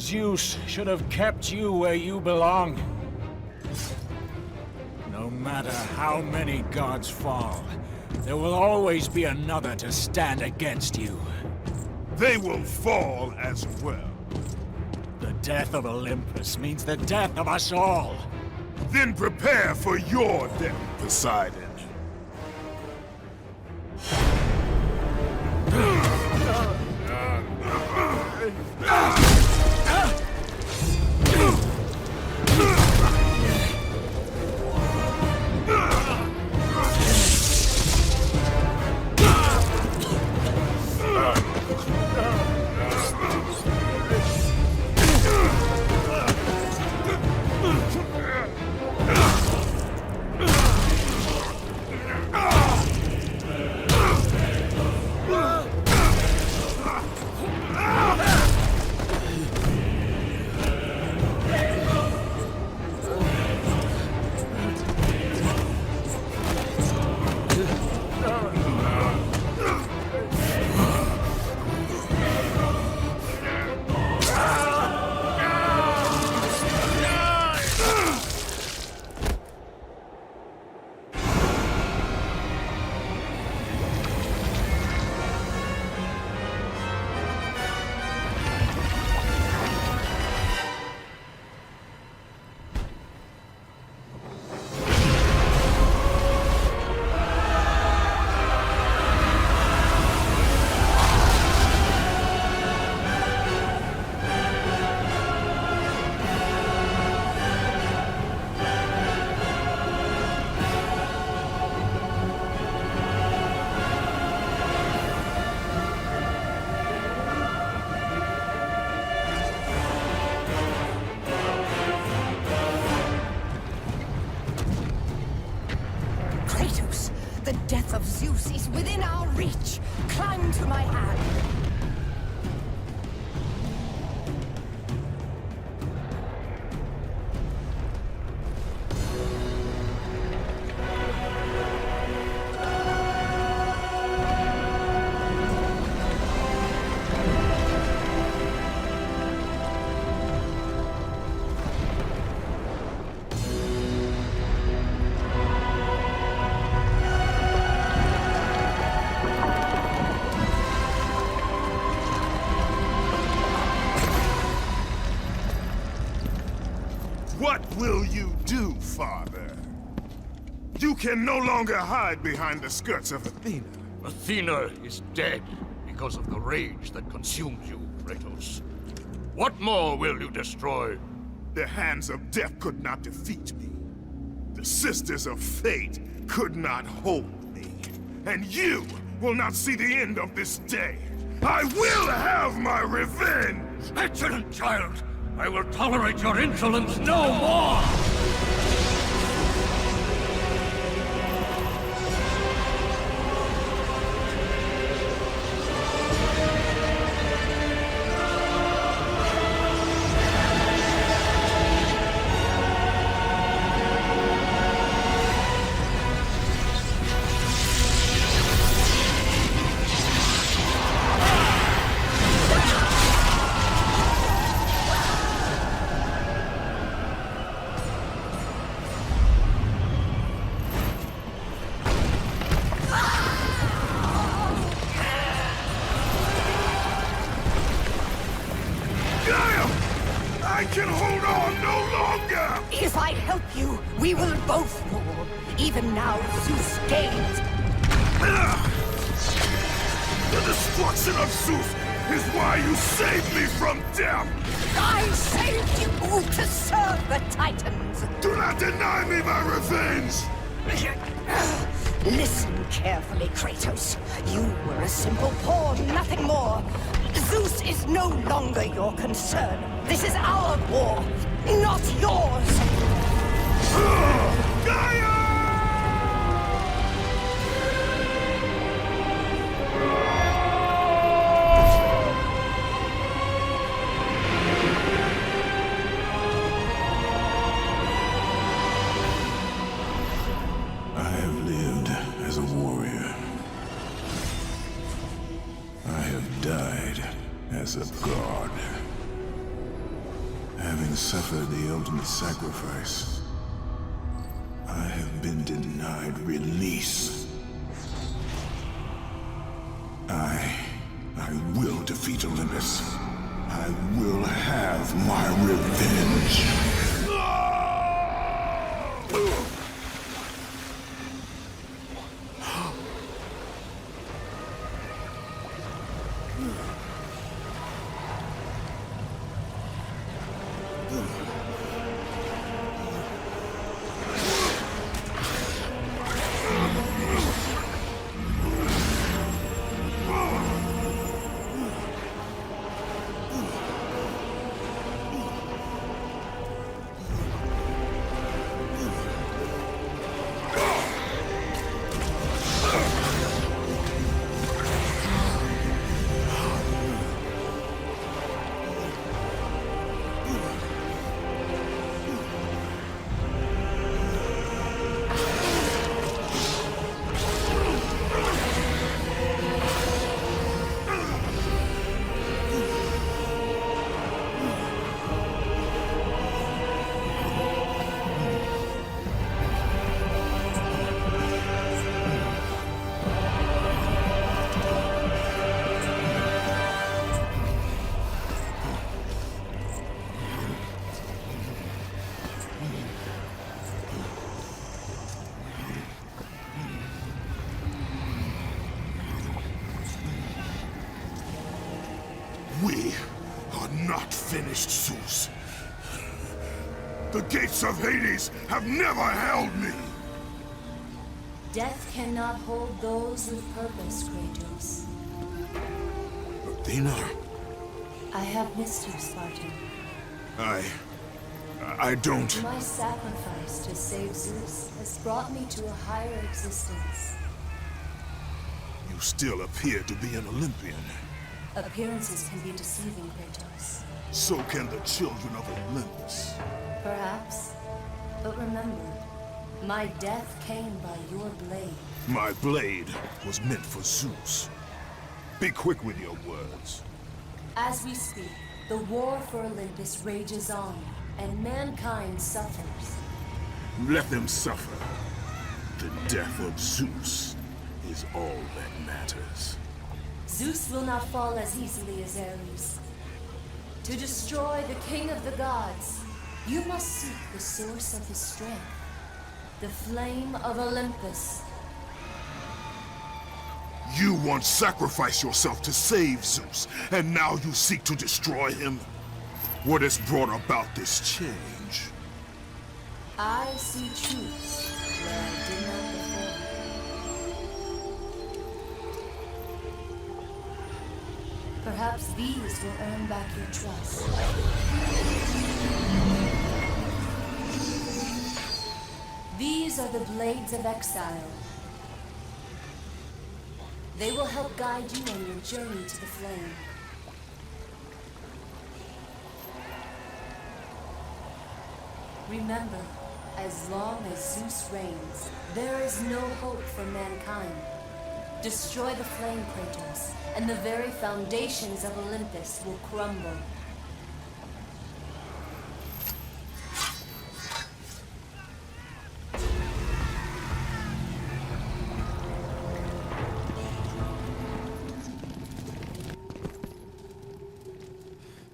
M: Zeus should have kept you where you belong. No matter how many gods fall, there will always be another to stand against you.
L: They will fall as well.
M: The death of Olympus means the death of us all.
L: Then prepare for your death, Poseidon.
D: The death of Zeus is within our reach. Climb to my hand.
L: What will you do, Father? You can no longer hide behind the skirts of Athena.
Q: Athena is dead because of the rage that consumes you, Kratos. What more will you destroy?
L: The hands of death could not defeat me. The Sisters of Fate could not hold me. And you will not see the end of this day. I will have my revenge!
Q: Petulant child! I will tolerate your insolence no more!
L: I can hold on no longer!
D: If I help you, we will both fall. Even now, Zeus gains.
L: The destruction of Zeus is why you saved me from death!
D: I saved you to serve the Titans!
L: Do not deny me my revenge!
D: Listen carefully, Kratos. You were a simple pawn, nothing more. Zeus is no longer your concern. This is our war, not yours!
L: Gaia!
K: I have lived as a warrior. I have died as a god. Having suffered the ultimate sacrifice, I have been denied release. I will defeat Olympus. I will have my revenge.
L: We are not finished, Zeus. The gates of Hades have never held me!
P: Death cannot hold those with purpose, Kratos.
L: Athena,
P: I have missed you, Spartan.
L: I don't...
P: My sacrifice to save Zeus has brought me to a higher existence.
L: You still appear to be an Olympian.
P: Appearances can be deceiving, Kratos.
L: So can the children of Olympus.
P: Perhaps. But remember, my death came by your blade.
L: My blade was meant for Zeus. Be quick with your words.
P: As we speak, the war for Olympus rages on, and mankind suffers.
L: Let them suffer. The death of Zeus is all that matters.
P: Zeus will not fall as easily as Ares. To destroy the king of the gods, you must seek the source of his strength. The flame of Olympus.
L: You once sacrificed yourself to save Zeus, and now you seek to destroy him? What has brought about this change?
P: I see truths where I did not before. Perhaps these will earn back your trust. These are the Blades of Exile. They will help guide you on your journey to the flame. Remember, as long as Zeus reigns, there is no hope for mankind. Destroy the flame, Kratos, and the very foundations of Olympus will crumble.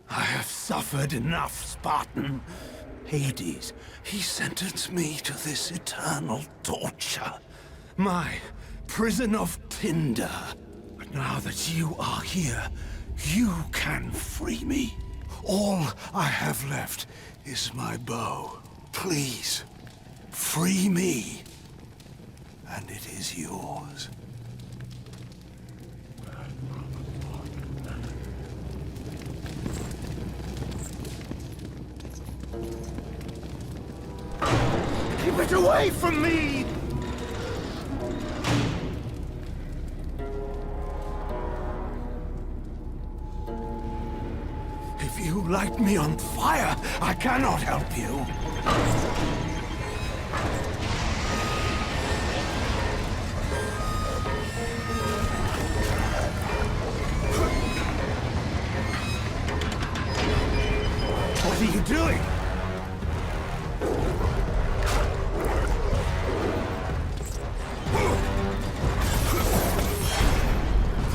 C: I have suffered enough, Spartan. Hades, he sentenced me to this eternal torture. My prison of tinder. But now that you are here, you can free me. All I have left is my bow. Please, free me, and it is yours. Keep it away from me! If you light me on fire, I cannot help you. What are you doing?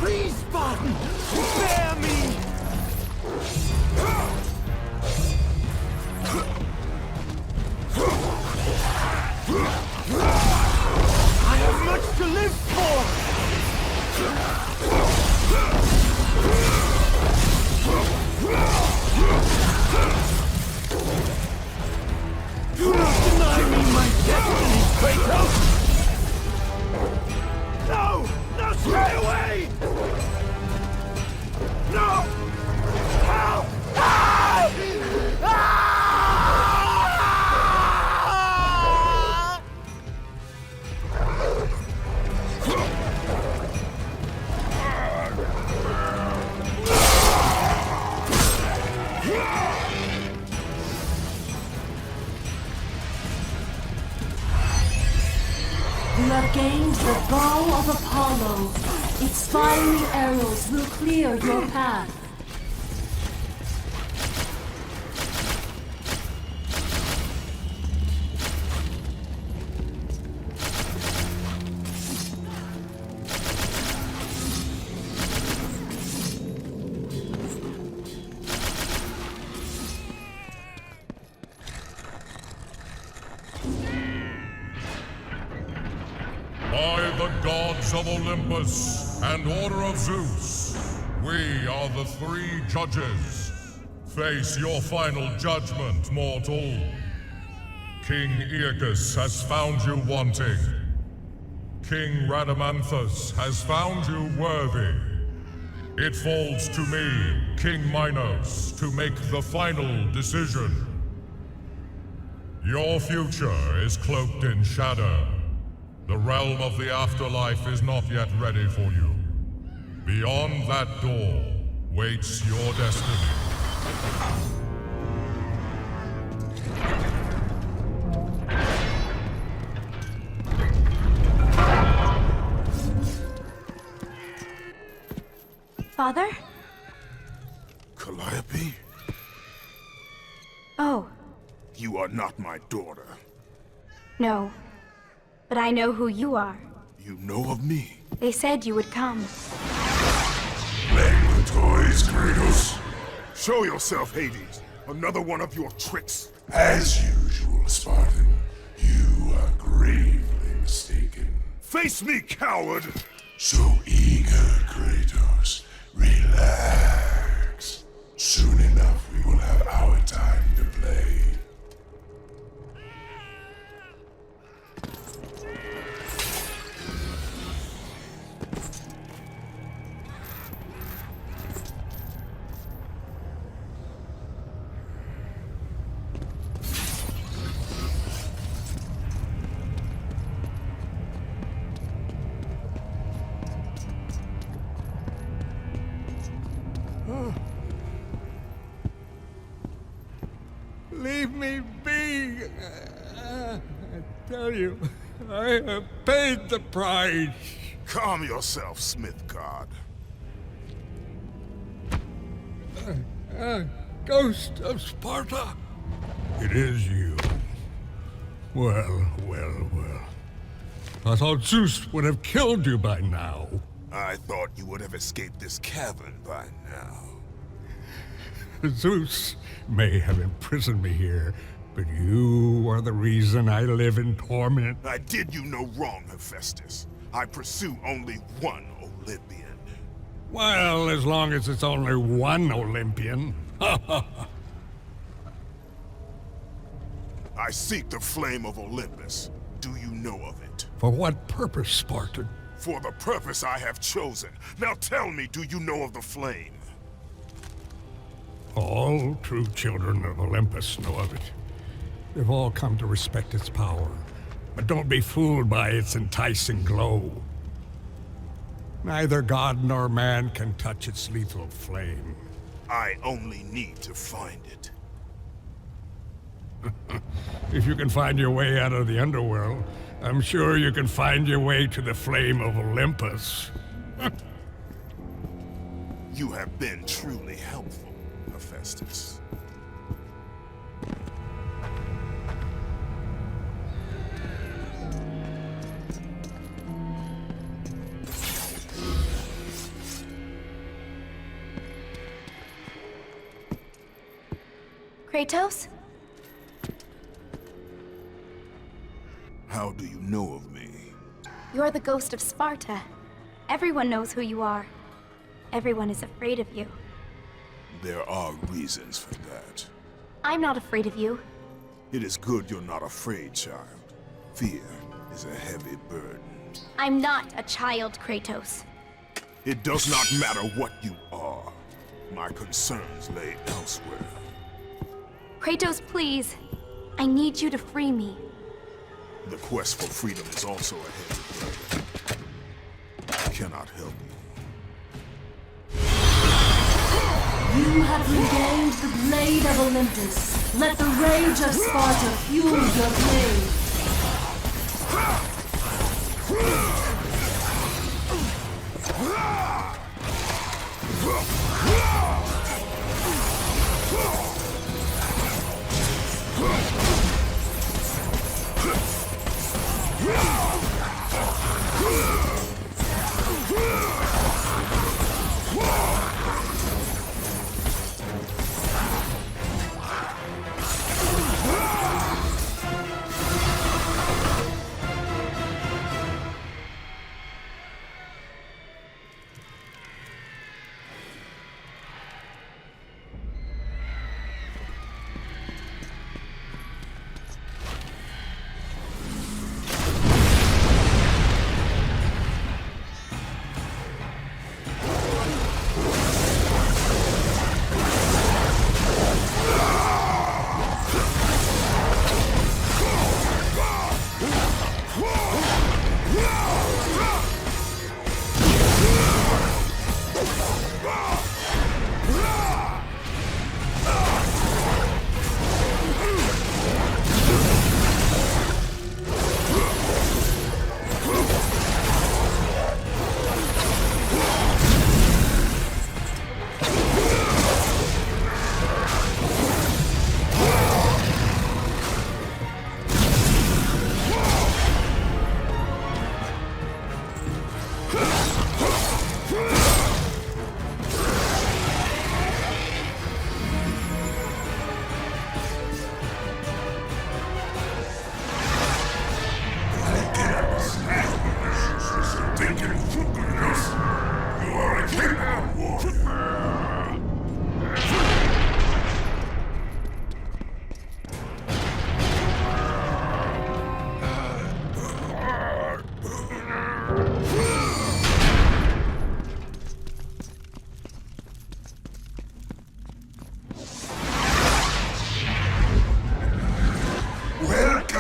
C: Please, Spartan, spare me! I have much to live for! Do not deny me my destiny, Kratos! No! No, stay away! No! Help! Ah! Ah!
P: You have gained the bow of Apollo. Its fiery arrows will clear your path.
Q: By the gods of Olympus and Order of Zeus, we are the three judges. Face your final judgment, mortal. King Aeacus has found you wanting. King Rhadamanthus has found you worthy. It falls to me, King Minos, to make the final decision. Your future is cloaked in shadow. The realm of the afterlife is not yet ready for you. Beyond that door waits your destiny.
O: Father?
L: Calliope?
O: Oh,
L: You are not my daughter.
O: no. But I know who you are.
L: You know of me.
O: They said you would come.
L: Play with toys, Kratos. Show yourself, Hades. Another one of your tricks.
K: As usual, Spartan, you are great.
L: Face me, coward!
K: So eager, Kratos. Relax. Soon enough, we will have our time to play.
G: Leave me be! I tell you, I have paid the price.
L: Calm yourself, Smith God.
G: Ghost of Sparta! It is you. Well. I thought Zeus would have killed you by now.
L: I thought you would have escaped this cavern by now.
G: Zeus may have imprisoned me here, but you are the reason I live in torment.
L: I did you no wrong, Hephaestus. I pursue only one Olympian.
G: Well, as long as it's only one Olympian.
L: I seek the flame of Olympus. Do you know of it?
G: For what purpose, Spartan?
L: For the purpose I have chosen. Now tell me, do you know of the flame?
G: All true children of Olympus know of it. They've all come to respect its power. But don't be fooled by its enticing glow. Neither god nor man can touch its lethal flame.
L: I only need to find it.
G: If you can find your way out of the underworld, I'm sure you can find your way to the flame of Olympus.
L: You have been truly helpful, Hephaestus.
O: Kratos?
L: How do you know of me?
O: You're the ghost of Sparta. Everyone knows who you are. Everyone is afraid of you.
L: There are reasons for that.
O: I'm not afraid of you.
L: It is good you're not afraid, child. Fear is a heavy burden.
O: I'm not a child, Kratos.
L: It does not matter what you are. My concerns lay elsewhere.
O: Kratos, please. I need you to free me.
L: The quest for freedom is also a heavy burden. I cannot help you.
P: You have regained the blade of Olympus. Let the rage of Sparta fuel your blade.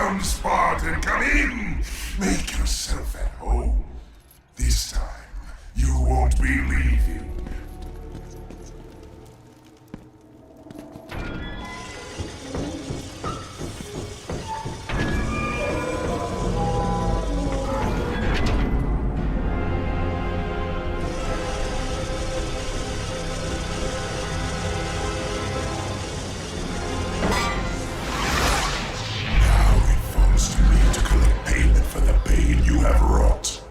L: Come, Spartan, come in! Make yourself at home. This time, you won't be leaving. You have wrought.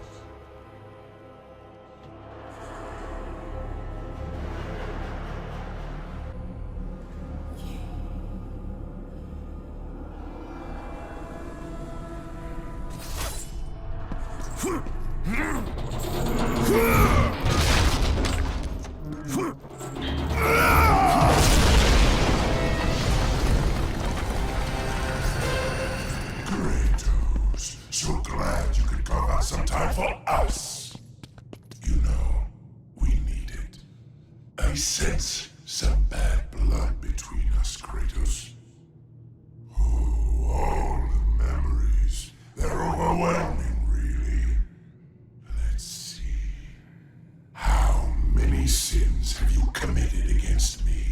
L: Kratos, so glad you could carve out some time for us. You know, we need it. I sense some bad blood between us, Kratos. Oh, all the memories. They're overwhelming, really. Let's see. How many sins have you committed against me?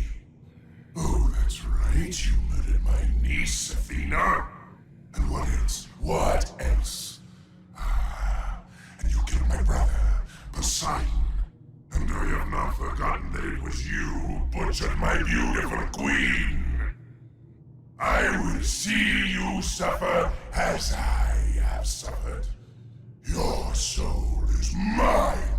L: Oh, that's right. You murdered my niece, Athena. And what else? What else? And you killed my brother, Poseidon. And I have not forgotten that it was you who butchered my beautiful queen. I will see you suffer as I have suffered. Your soul is mine.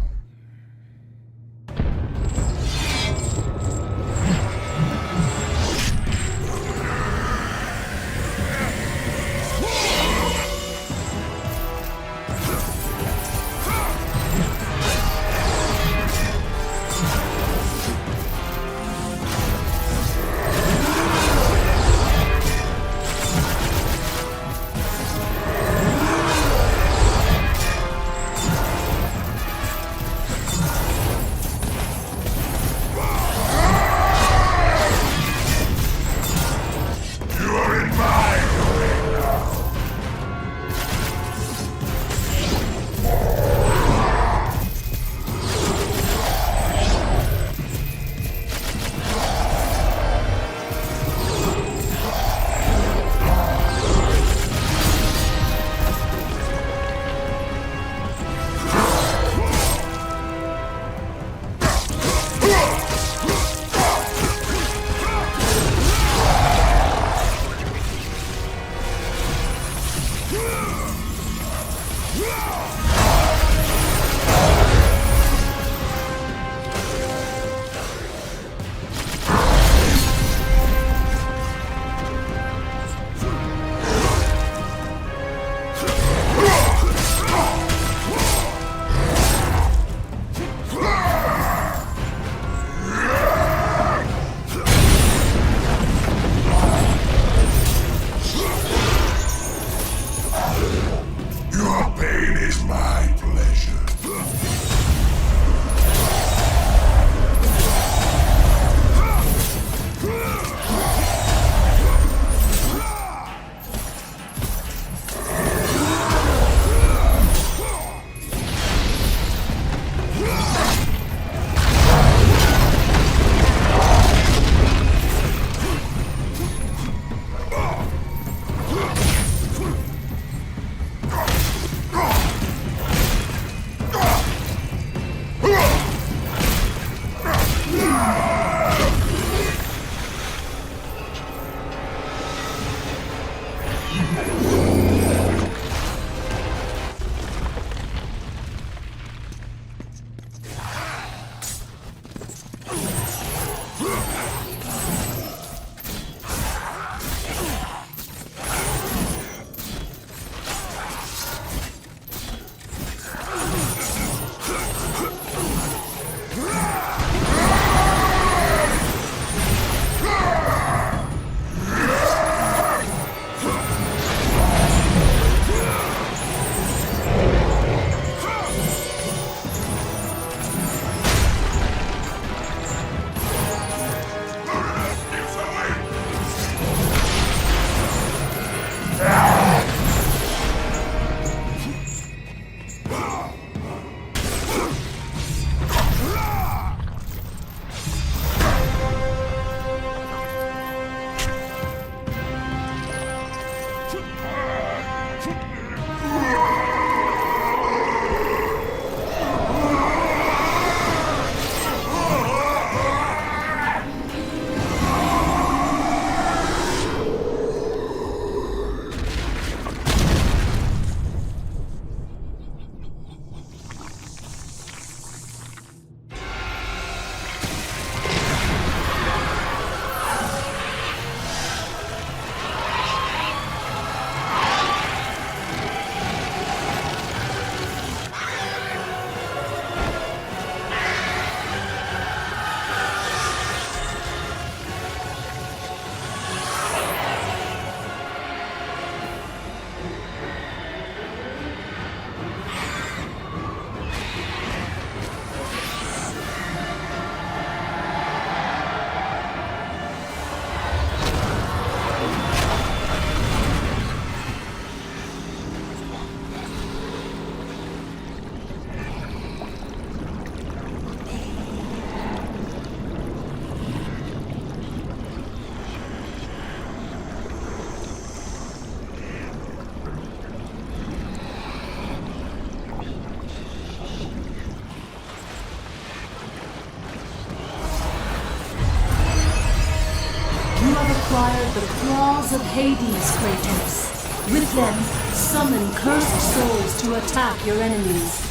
P: Acquired the claws of Hades, Kratos. With them, summon cursed souls to attack your enemies.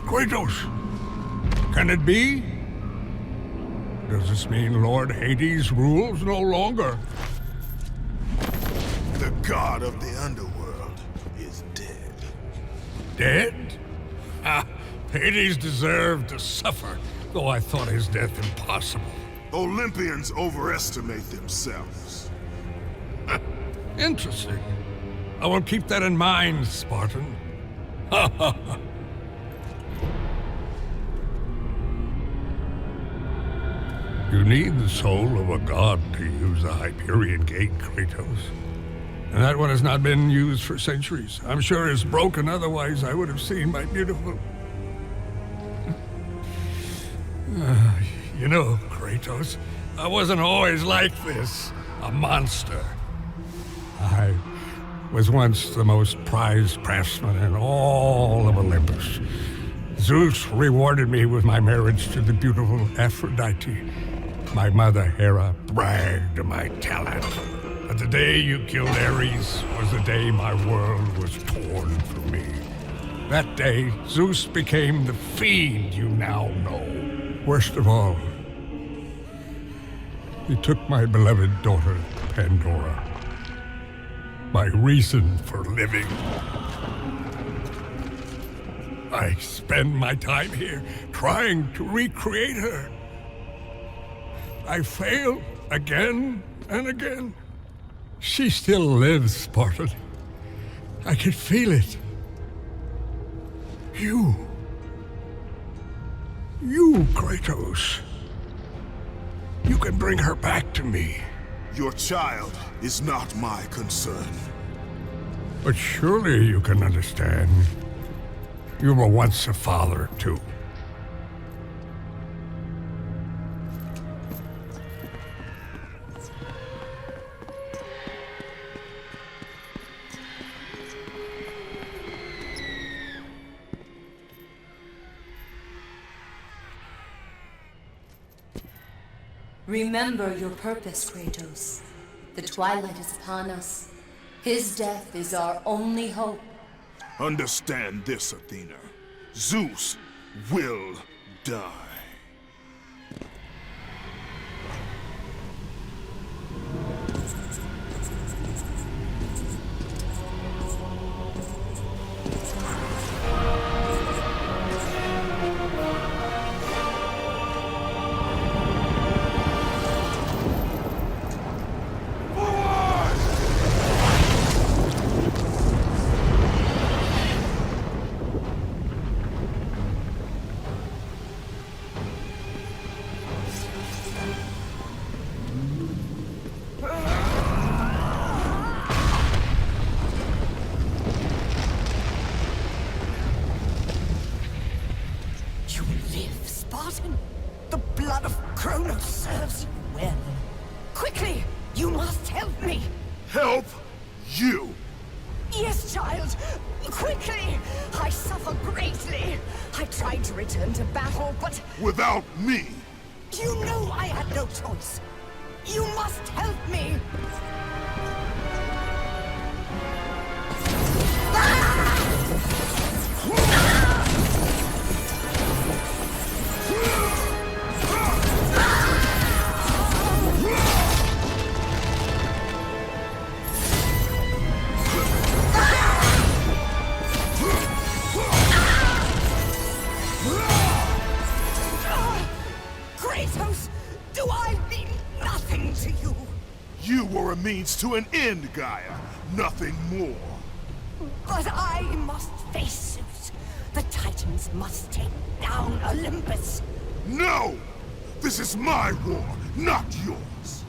G: Kratos! Can it be? Does this mean Lord Hades rules no longer?
L: The god of the underworld is dead.
G: Dead? Ah, Hades deserved to suffer, though I thought his death impossible.
L: Olympians overestimate themselves.
G: Interesting. I will keep that in mind, Spartan. Ha ha ha. You need the soul of a god to use the Hyperion Gate, Kratos. And that one has not been used for centuries. I'm sure it's broken, otherwise I would have seen my beautiful... You know, Kratos, I wasn't always like this. A monster. I was once the most prized craftsman in all of Olympus. Zeus rewarded me with my marriage to the beautiful Aphrodite. My mother, Hera, bragged of my talent. But the day you killed Ares was the day my world was torn from me. That day, Zeus became the fiend you now know. Worst of all, he took my beloved daughter, Pandora. My reason for living. I spend my time here trying to recreate her. I fail again and again. She still lives, Spartan. I can feel it. You, Kratos. You can bring her back to me.
L: Your child is not my concern.
G: But surely you can understand. You were once a father, too.
P: Remember your purpose, Kratos. The twilight is upon us. His death is our only hope.
L: Understand this, Athena. Zeus will die.
D: Spartan! The blood of Kronos serves you well. Quickly! You must help me!
L: Help you?
D: Yes, child! Quickly! I suffer greatly. I tried to return to battle, but...
L: Without me!
D: You know I had no choice. You must help me! Kratos, do I mean nothing to you?
L: You were a means to an end, Gaia. Nothing more.
D: But I must face Zeus. The Titans must take down Olympus.
L: No! This is my war, not yours.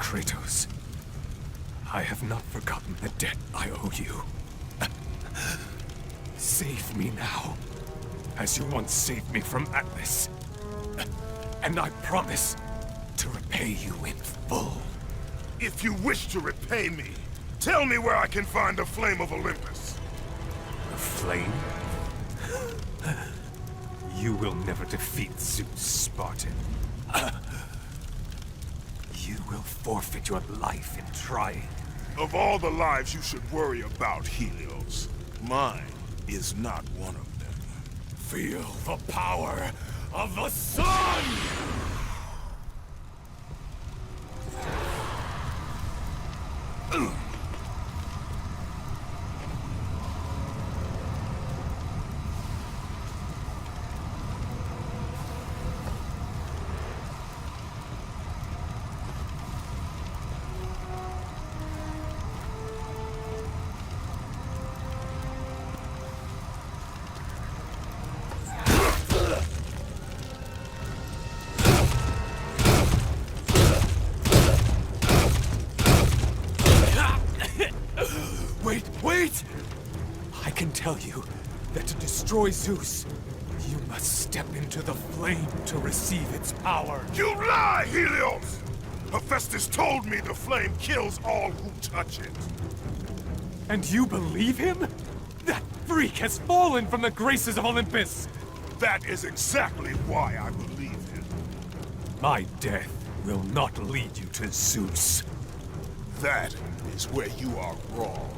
B: Kratos. I have not forgotten the debt I owe you. Save me now, as you once saved me from Atlas. And I promise to repay you in full.
L: If you wish to repay me, tell me where I can find the Flame of Olympus.
B: The flame? You will never defeat Zeus, Spartan. You will forfeit your life in trying.
L: Of all the lives you should worry about, Helios, mine is not one of them.
B: Feel the power of the sun! Wait! I can tell you that to destroy Zeus, you must step into the flame to receive its power.
L: You lie, Helios! Hephaestus told me the flame kills all who touch it.
B: And you believe him? That freak has fallen from the graces of Olympus!
L: That is exactly why I believe him.
B: My death will not lead you to Zeus.
L: That is where you are wrong.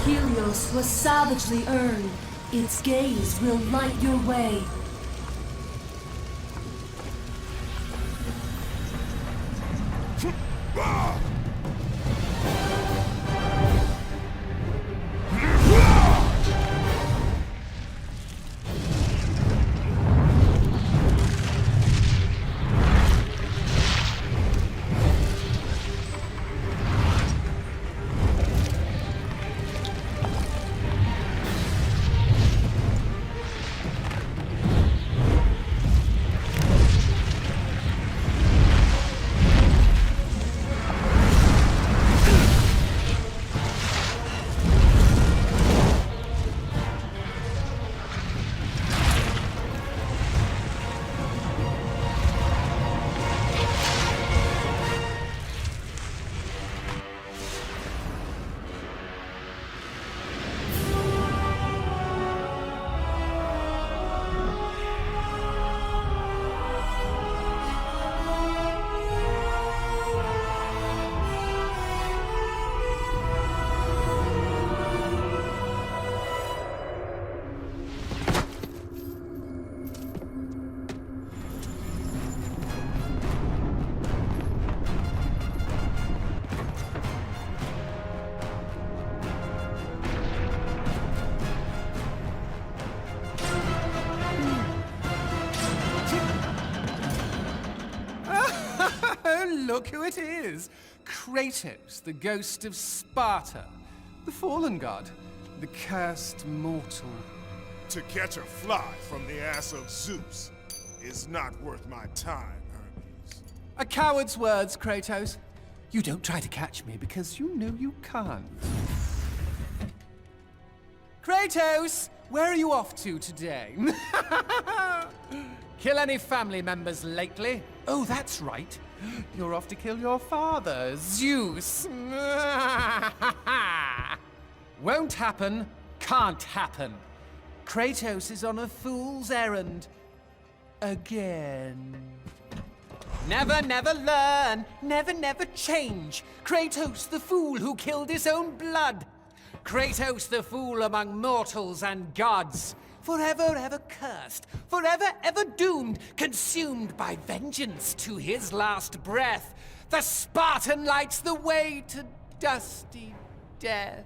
P: Helios was savagely earned. Its gaze will light your way.
B: Look who it is! Kratos, the ghost of Sparta. The fallen god. The cursed mortal.
L: To catch a fly from the ass of Zeus is not worth my time, Hermes.
B: A coward's words, Kratos. You don't try to catch me because you know you can't. Kratos! Where are you off to today? Kill any family members lately? Oh, that's right. You're off to kill your father, Zeus. Won't happen, can't happen. Kratos is on a fool's errand. Again. Never, never learn. Never, never change. Kratos the fool who killed his own blood. Kratos the fool among mortals and gods. Forever, ever cursed. Forever, ever doomed. Consumed by vengeance to his last breath. The Spartan lights the way to dusty death.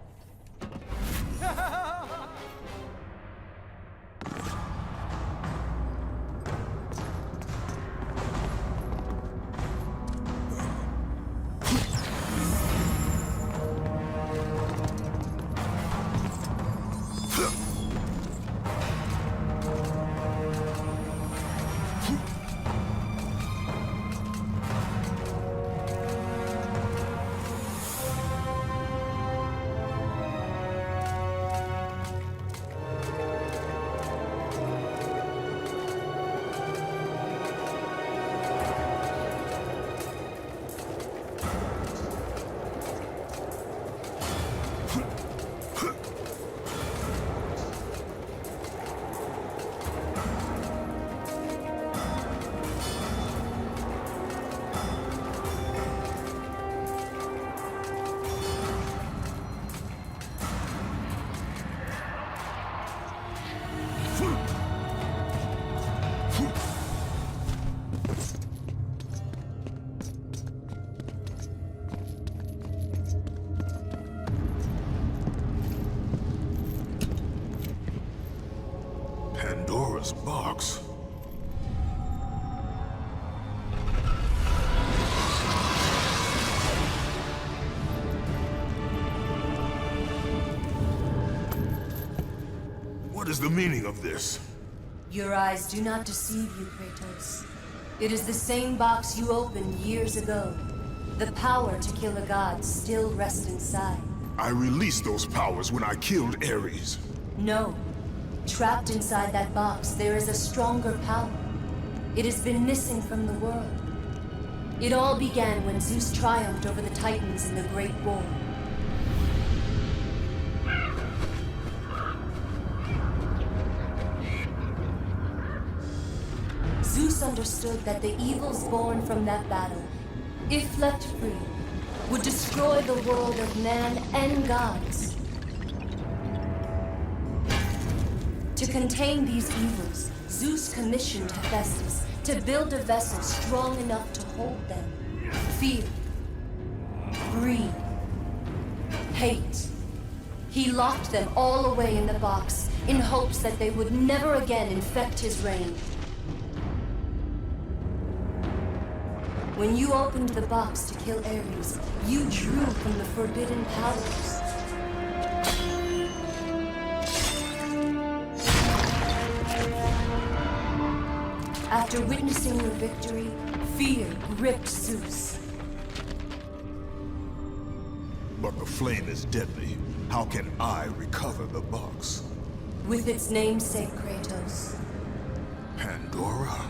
L: Pandora's box. What is the meaning of this?
P: Your eyes do not deceive you, Kratos. It is the same box you opened years ago. The power to kill a god still rests inside.
L: I released those powers when I killed Ares.
P: No. Trapped inside that box, there is a stronger power. It has been missing from the world. It all began when Zeus triumphed over the Titans in the Great War. Zeus understood that the evils born from that battle, if left free, would destroy the world of man and gods. To contain these evils, Zeus commissioned Hephaestus to build a vessel strong enough to hold them. Fear, greed, hate. He locked them all away in the box in hopes that they would never again infect his reign. When you opened the box to kill Ares, you drew from the forbidden powers. After witnessing your victory, fear gripped Zeus.
L: But the flame is deadly. How can I recover the box?
P: With its namesake, Kratos.
L: Pandora?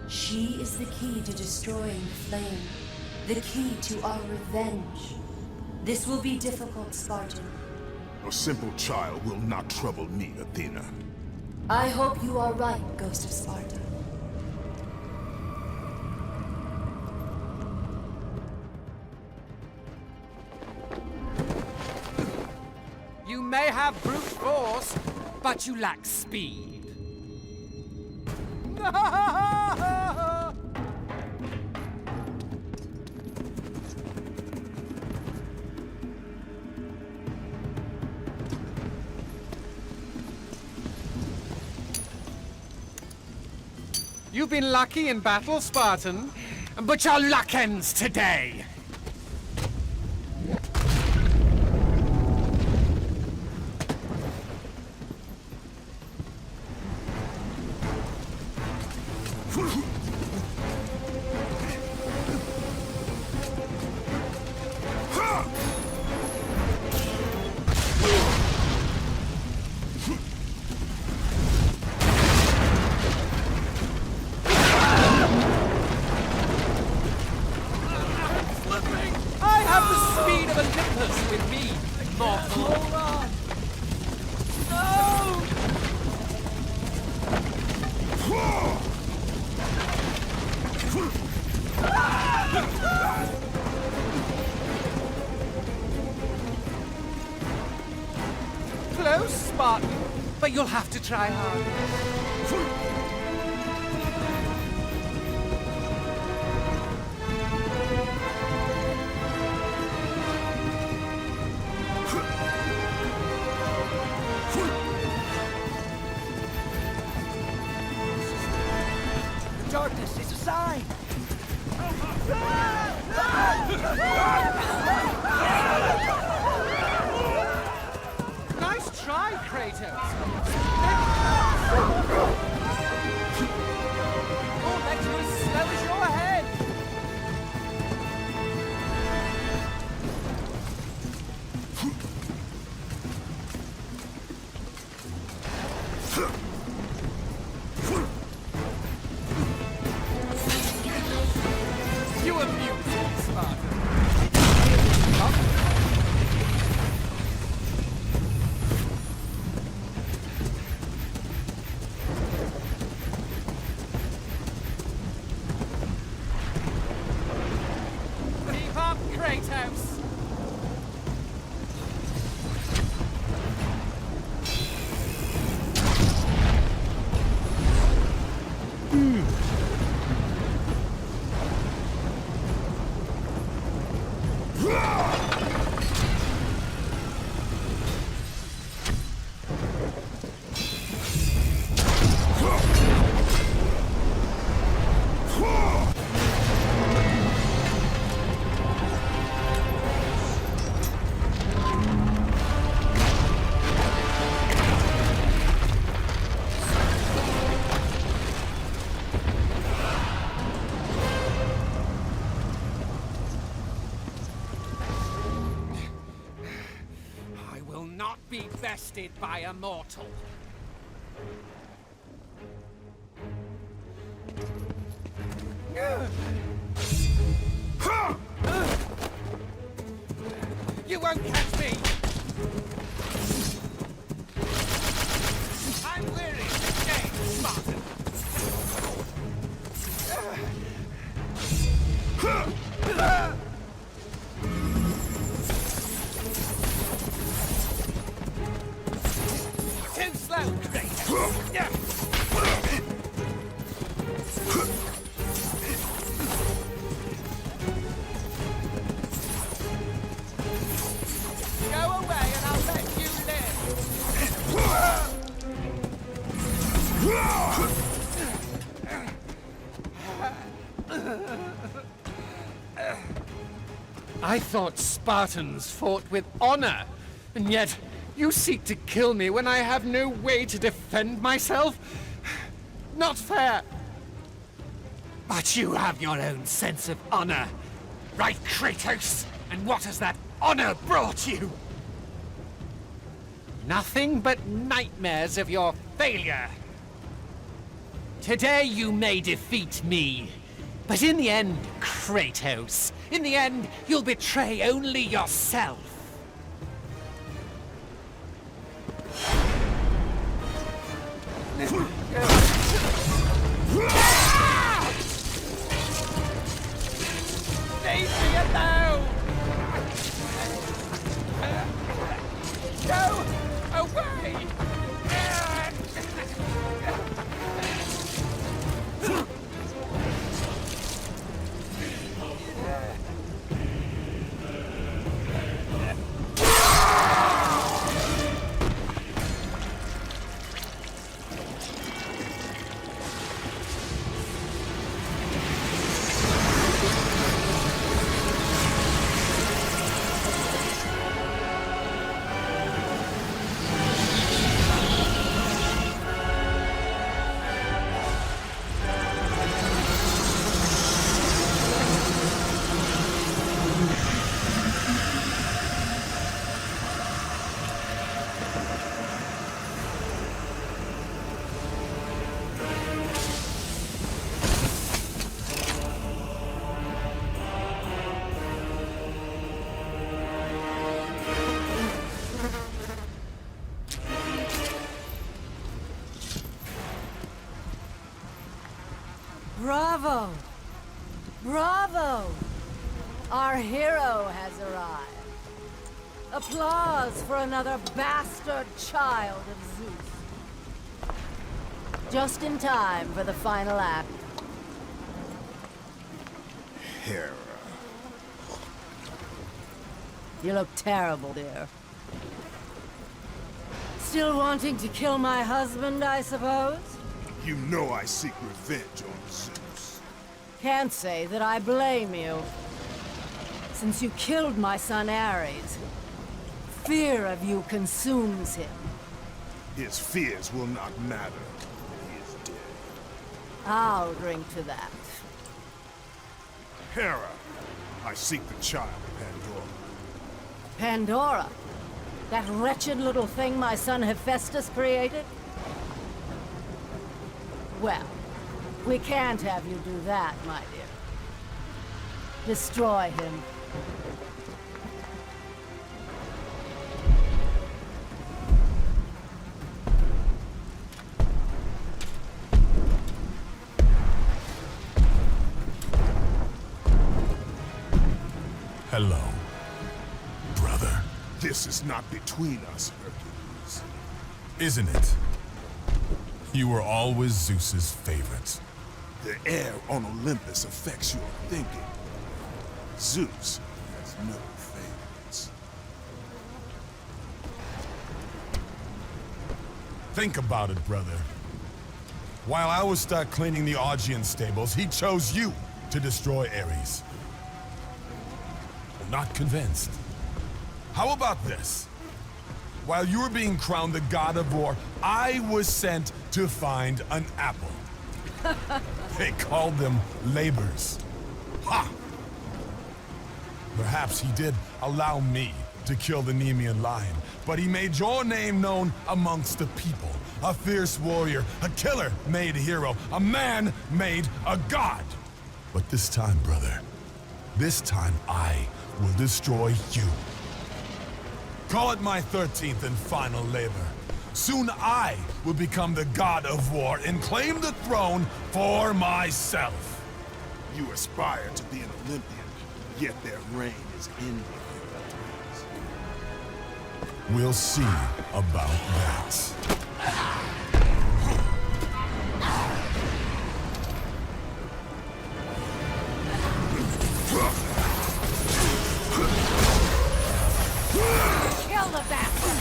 P: She is the key to destroying the flame. The key to our revenge. This will be difficult, Spartan.
L: A simple child will not trouble me, Athena.
P: I hope you are right, Ghost of Sparta.
B: You may have brute force, but you lack speed. You've been lucky in battle, Spartan, but your luck ends today. close, Spartan, but you'll have to try hard.
N: Darkness is a sign!
B: Nice try, Kratos! Oh, that's as slow as your head! You amuse me, Spartan. Keep up, Kratos! I will not be bested by a mortal. You won't catch me! I'm weary of this game, Spartan! Too slow, Kratos! Go away and I'll let you live! I thought Spartans fought with honor, and yet you seek to kill me when I have no way to defend myself? Not fair! But you have your own sense of honor, right, Kratos? And what has that honor brought you? Nothing but nightmares of your failure. Today you may defeat me, but in the end, Kratos, in the end, you'll betray only yourself. Leave me alone! Go away!
S: Bravo! Bravo! Our hero has arrived. Applause for another bastard child of Zeus. Just in time for the final act.
L: Hera.
S: You look terrible, dear. Still wanting to kill my husband, I suppose?
L: You know I seek revenge on Zeus.
S: Can't say that I blame you. Since you killed my son Ares, fear of you consumes him.
L: His fears will not matter. He is dead.
S: I'll drink to that.
L: Hera, I seek the child, Pandora.
S: Pandora? That wretched little thing my son Hephaestus created? Well, we can't have you do that, my dear. Destroy him.
K: Hello, brother.
L: This is not between us, Hercules.
K: Isn't it? You were always Zeus's favorite.
L: The air on Olympus affects your thinking. Zeus has no favorites.
K: Think about it, brother. While I was stuck cleaning the Augean stables, he chose you to destroy Ares. I'm not convinced. How about this? While you were being crowned the god of war, I was sent to find an apple. They called them labors. Ha! Perhaps he did allow me to kill the Nemean lion, but he made your name known amongst the people. A fierce warrior, a killer made hero, a man made a god. But this time, brother, this time I will destroy you. Call it my 13th and final labor. Soon I will become the god of war and claim the throne for myself.
L: You aspire to be an Olympian, yet their reign is ending.
K: We'll see about that.
S: Kill the bastard!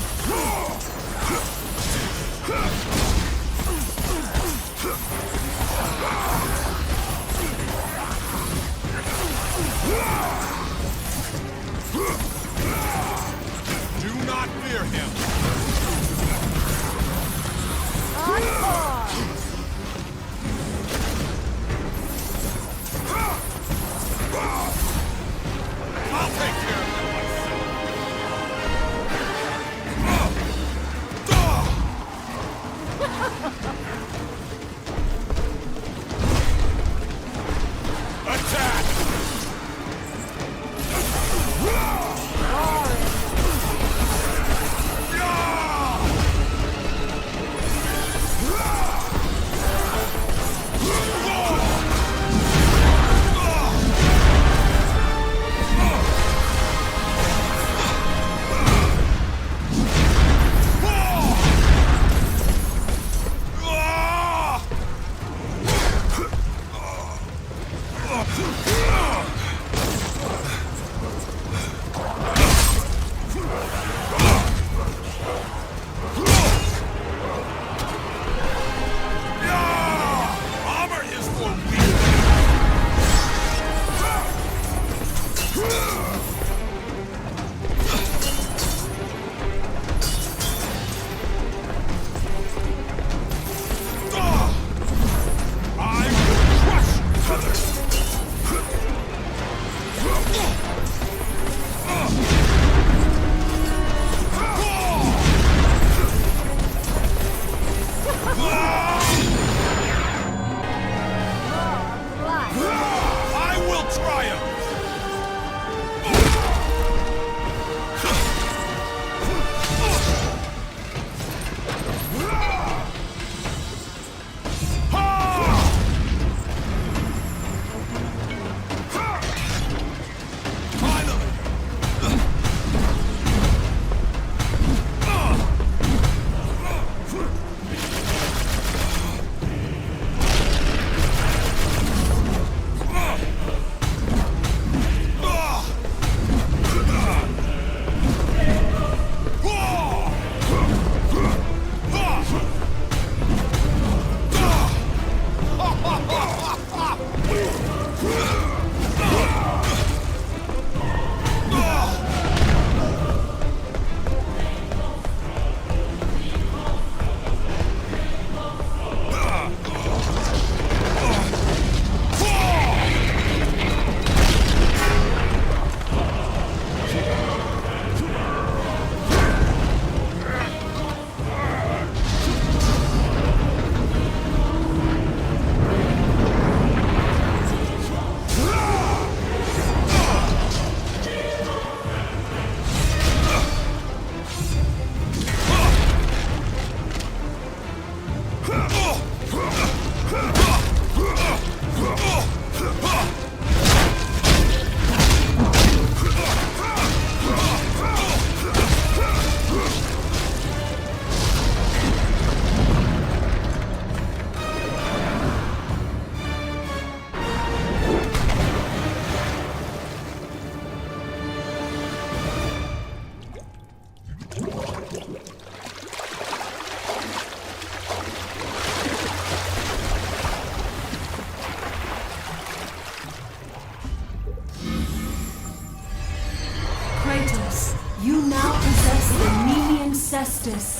K: Do not fear him.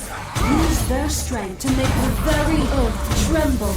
P: Use their strength to make the very earth tremble.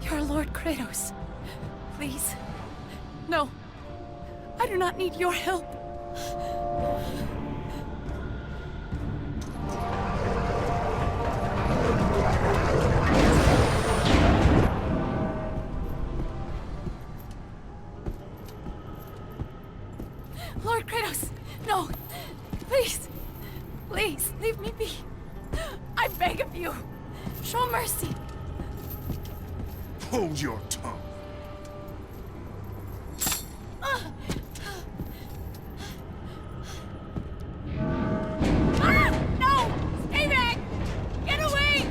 F: You're Lord Kratos. Please. No. I do not need your help. Lord Kratos, no. Please. Please, leave me be. I beg of you. Show mercy.
L: Hold your tongue.
F: No! Stay back! Get away!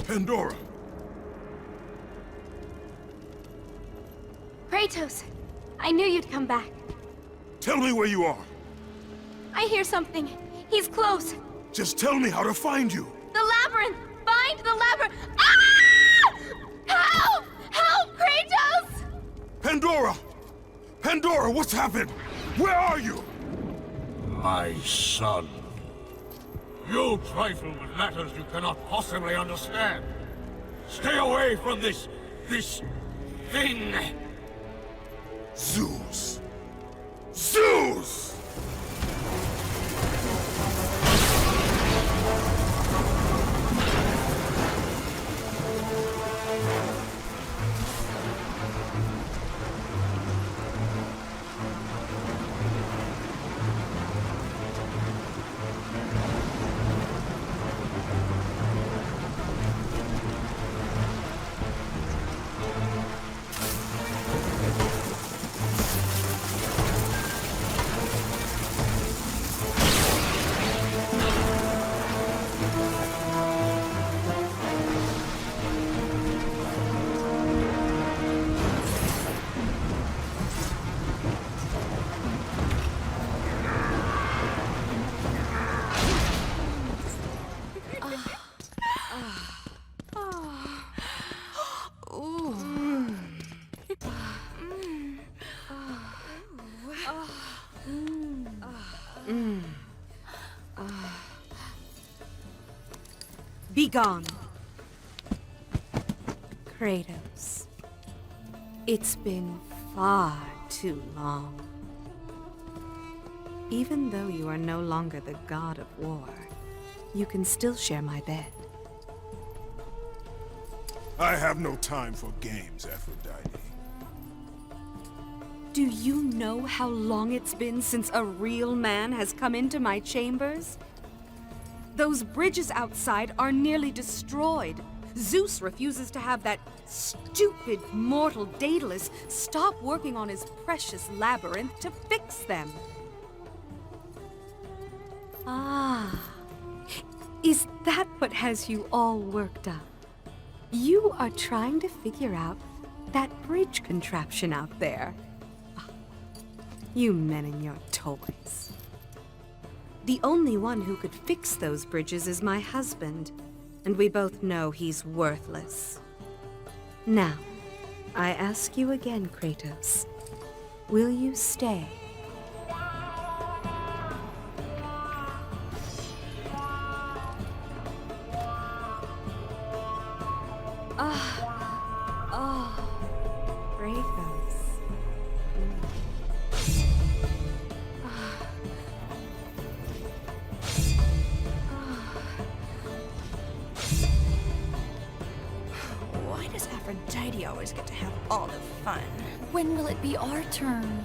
L: Pandora!
O: Kratos, I knew you'd come back.
L: Tell me where you are.
O: I hear something. He's close.
L: Just tell me how to find you.
O: The labyrinth! Find the labyrinth! Ah!
L: Pandora, what's happened? Where are you?
Q: My son. You trifle with matters you cannot possibly understand. Stay away from this thing.
L: Zeus! Zeus!
T: Be gone. Kratos. It's been far too long. Even though you are no longer the god of war, you can still share my bed.
L: I have no time for games, Aphrodite.
T: Do you know how long it's been since a real man has come into my chambers? Those bridges outside are nearly destroyed. Zeus refuses to have that stupid mortal Daedalus stop working on his precious labyrinth to fix them. Ah, is that what has you all worked up? You are trying to figure out that bridge contraption out there. You men and your toys. The only one who could fix those bridges is my husband, and we both know he's worthless. Now, I ask you again, Kratos. Will you stay? Kratos.
D: Why does Aphrodite always get to have all the fun?
F: When will it be our turn?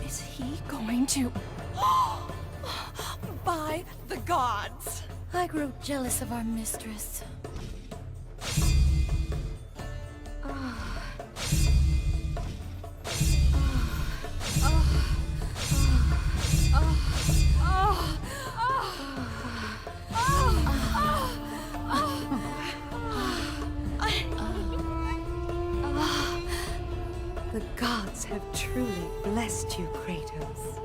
F: Is he going to...
D: By the gods!
F: I grow jealous of our mistress.
T: The gods have truly blessed you, Kratos.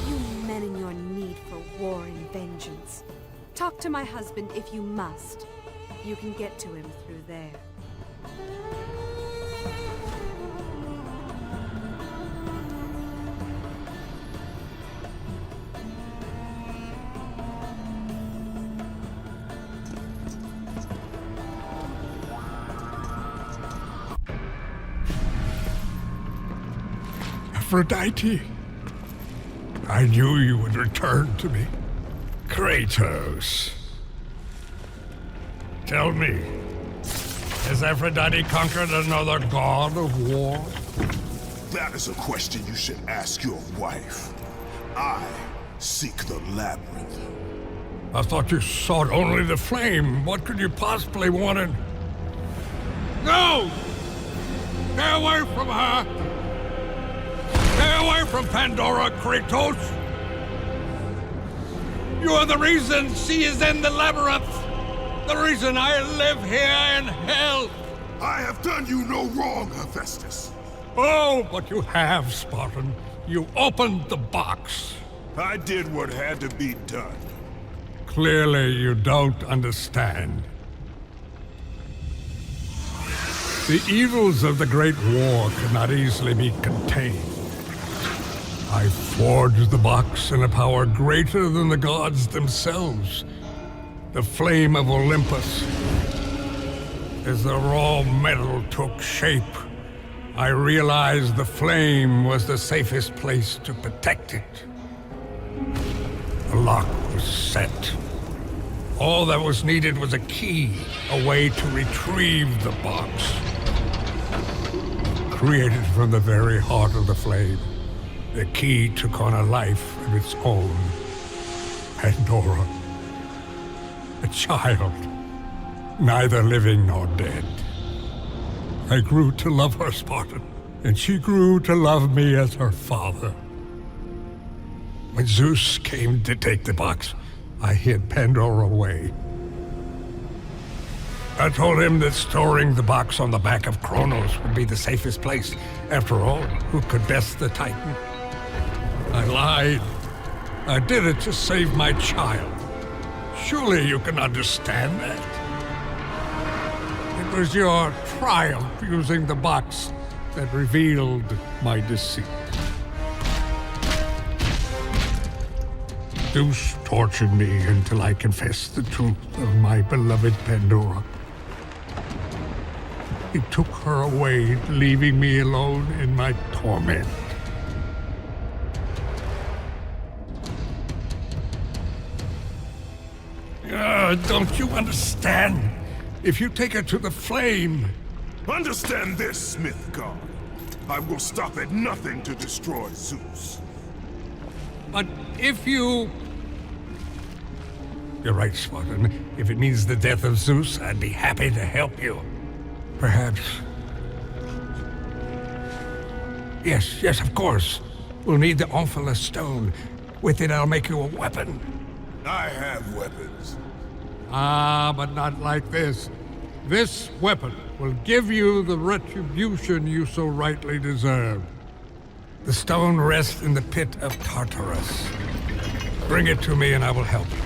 T: You men and your need for war and vengeance. Talk to my husband if you must. You can get to him through there.
G: Aphrodite, I knew you would return to me. Kratos. Tell me, has Aphrodite conquered another god of war?
L: That is a question you should ask your wife. I seek the labyrinth.
G: I thought you sought only the flame. What could you possibly want in... No! Stay away from her! Stay away from Pandora, Kratos! You are the reason she is in the labyrinth! The reason I live here in hell!
L: I have done you no wrong, Hephaestus.
G: Oh, but you have, Spartan. You opened the box.
L: I did what had to be done.
G: Clearly you don't understand. The evils of the Great War could not easily be contained. I forged the box in a power greater than the gods themselves. The flame of Olympus. As the raw metal took shape, I realized the flame was the safest place to protect it. The lock was set. All that was needed was a key, a way to retrieve the box. Created from the very heart of the flame, the key took on a life of its own. Pandora. A child, neither living nor dead. I grew to love her, Spartan, and she grew to love me as her father. When Zeus came to take the box, I hid Pandora away. I told him that storing the box on the back of Kronos would be the safest place. After all, who could best the Titan? I lied. I did it to save my child. Surely you can understand that. It was your triumph using the box that revealed my deceit. Zeus tortured me until I confessed the truth of my beloved Pandora. He took her away, leaving me alone in my torment. Don't you understand? If you take her to the flame...
L: Understand this, Smith God. I will stop at nothing to destroy Zeus.
G: But if you... You're right, Spartan. If it means the death of Zeus, I'd be happy to help you. Perhaps... Yes, of course. We'll need the Omphalos stone. With it, I'll make you a weapon.
L: I have weapons.
G: Ah, but not like this. This weapon will give you the retribution you so rightly deserve. The stone rests in the pit of Tartarus. Bring it to me and I will help you.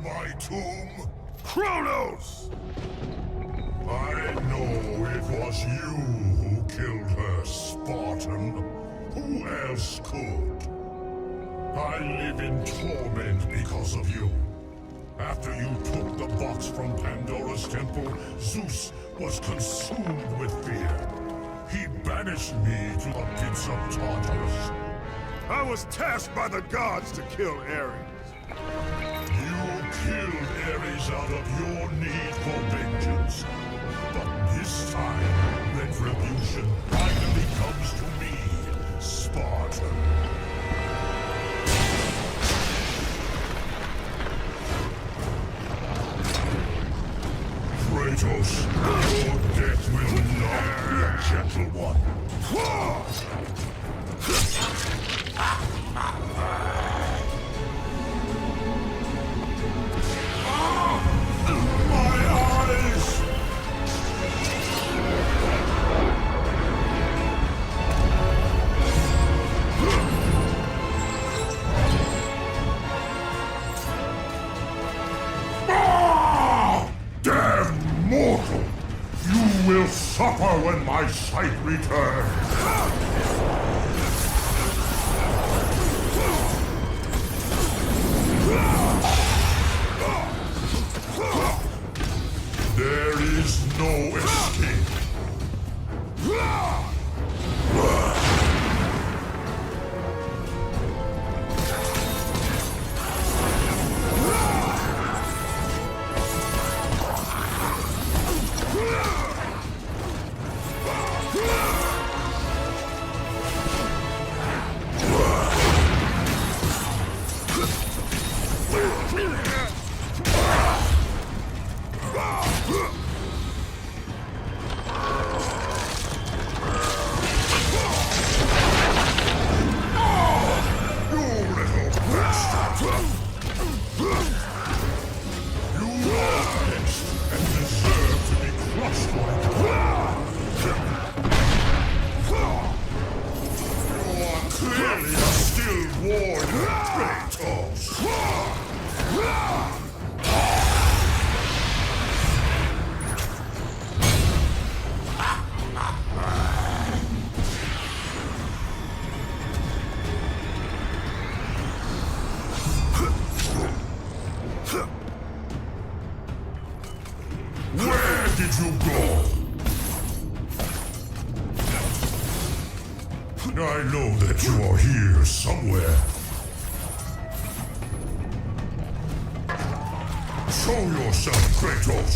L: My tomb? Kronos! I know it was you who killed her, Spartan. Who else could? I live in torment because of you. After you took the box from Pandora's temple, Zeus was consumed with fear. He banished me to the pits of Tartarus. I was tasked by the gods to kill Ares. You killed Ares out of your need for vengeance. But this time, retribution finally comes to me, Spartan. Kratos, your death will not be a gentle one. My eyes! suffer when my sight returns. There is no escape. Clearly a still warrior, Kratos! Where did you go? I know that you are here somewhere. Show yourself, Kratos!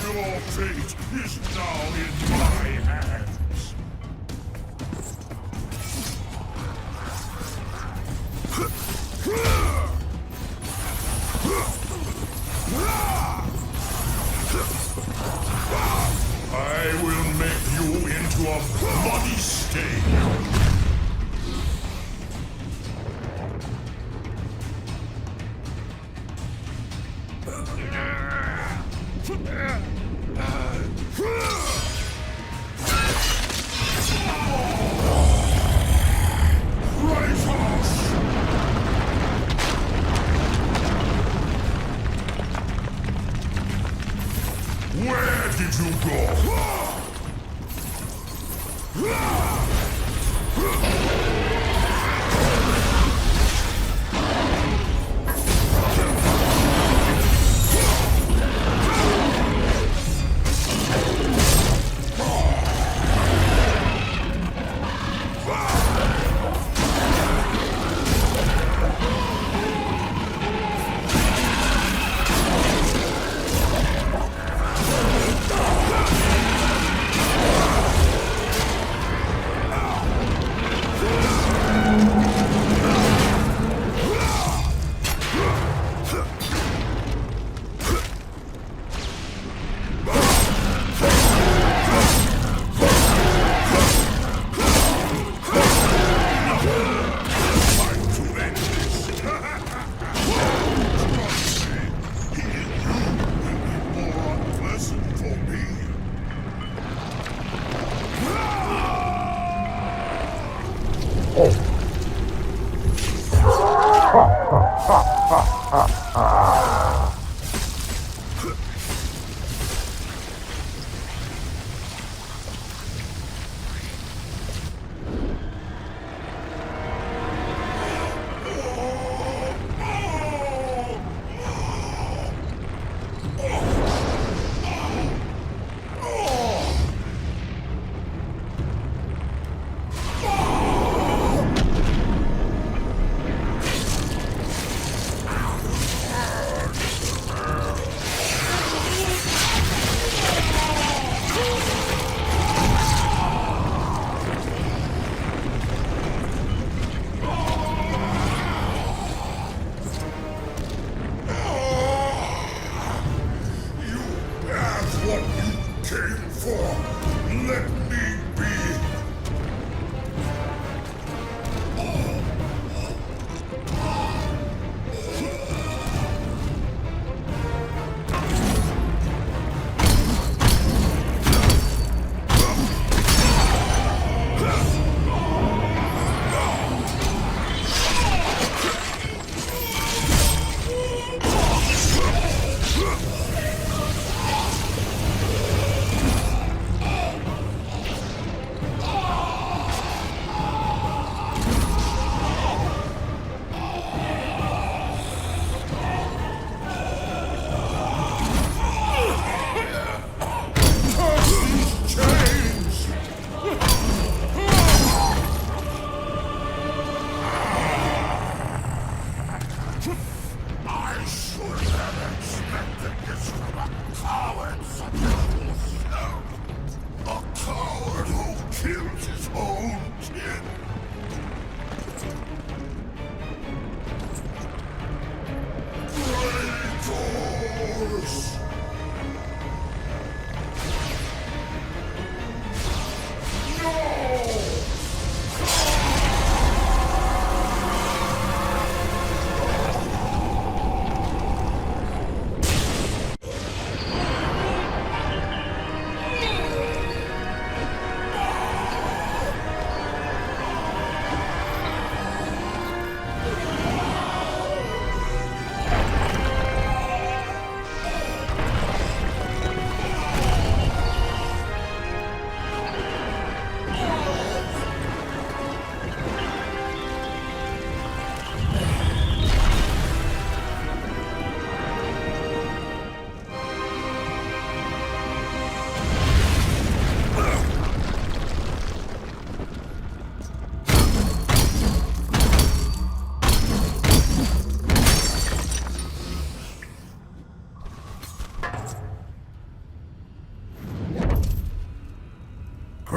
L: Your fate is now in my hands. I will make you into a bloody stain. Where did you go?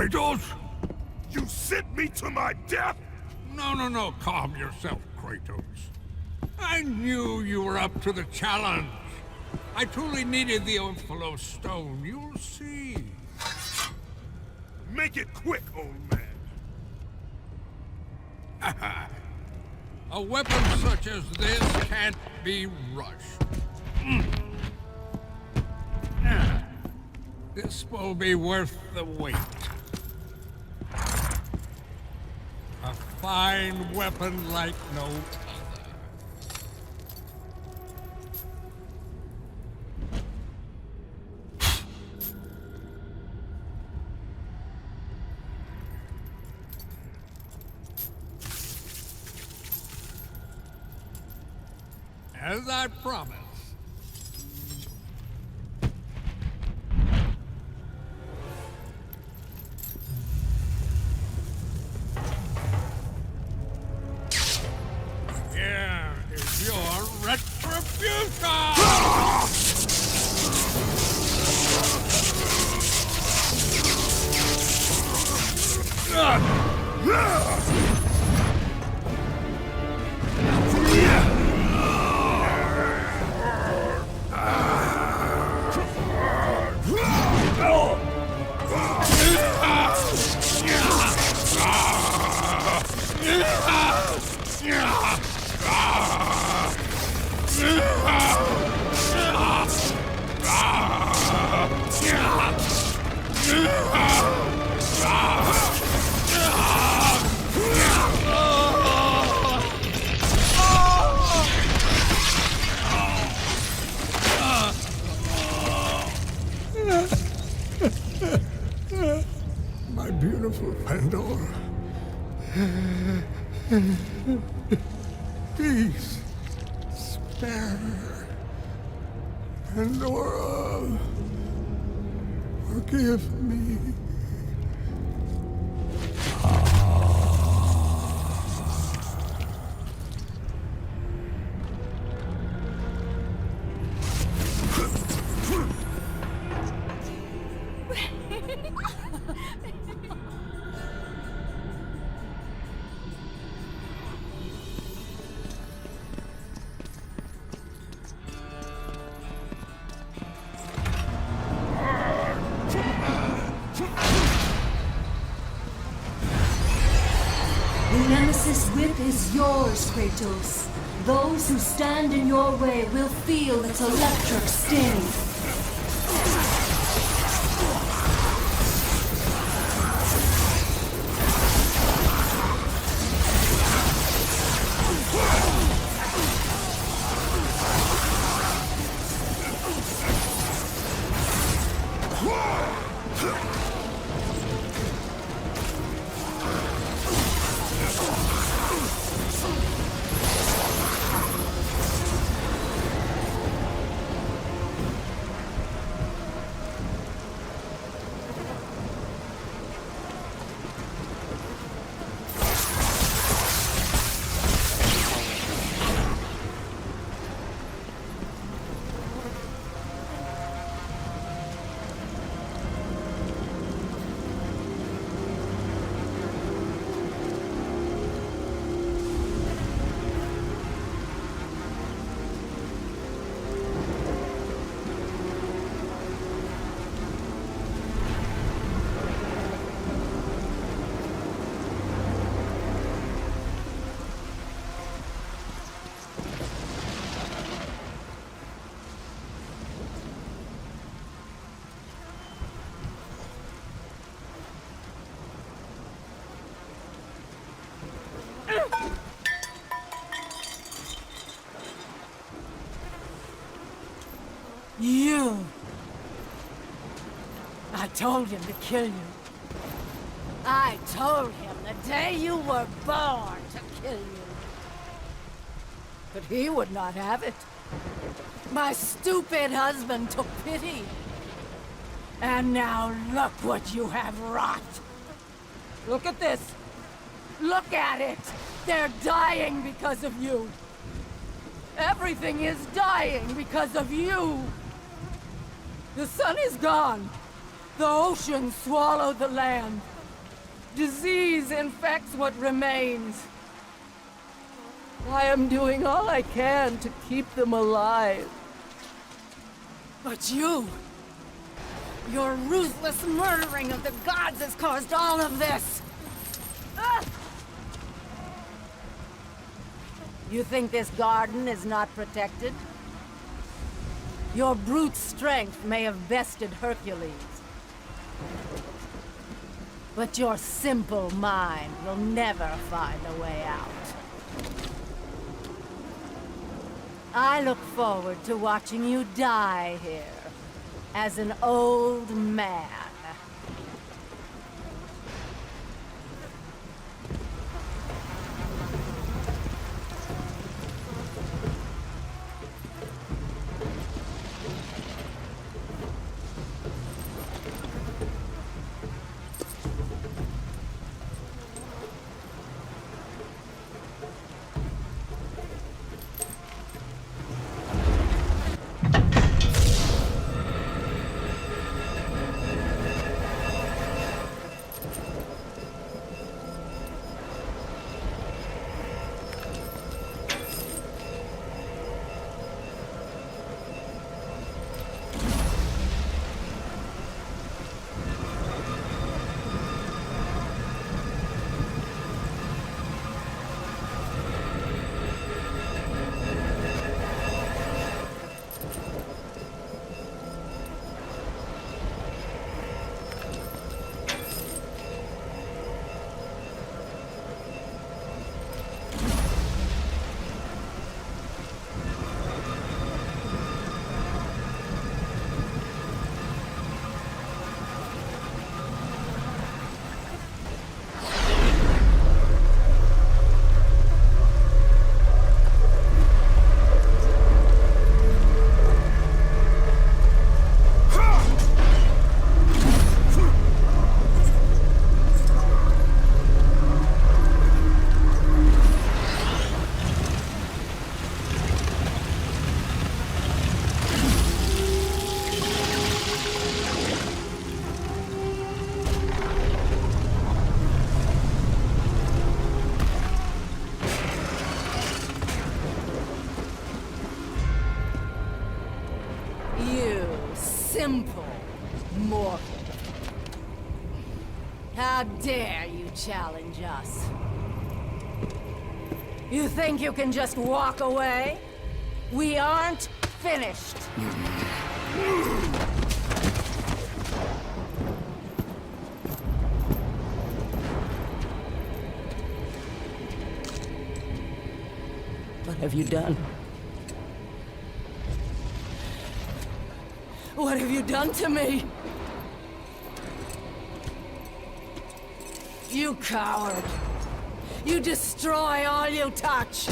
L: Kratos? You sent me to my death?
G: No, calm yourself, Kratos. I knew you were up to the challenge. I truly needed the Omphalos stone, you'll see.
L: Make it quick, old man.
G: A weapon such as this can't be rushed. This will be worth the wait. A fine weapon like no other. As I promised. Here is your retribution! My beautiful Pandora. Please, spare her. Pandora, forgive me.
P: The Nemesis whip is yours, Kratos. Those who stand in your way will feel its electric sting.
S: You! I told him to kill you. I told him the day you were born to kill you. But he would not have it. My stupid husband took pity. And now look what you have wrought. Look at this. Look at it. They're dying because of you. Everything is dying because of you. The sun is gone. The ocean swallowed the land. Disease infects what remains. I am doing all I can to keep them alive. But you... your ruthless murdering of the gods has caused all of this! Ah! You think this garden is not protected? Your brute strength may have bested Hercules. But your simple mind will never find a way out. I look forward to watching you die here, as an old man. Simple mortal. How dare you challenge us? You think you can just walk away? We aren't finished. What have you done? What have you done to me? You coward! You destroy all you touch!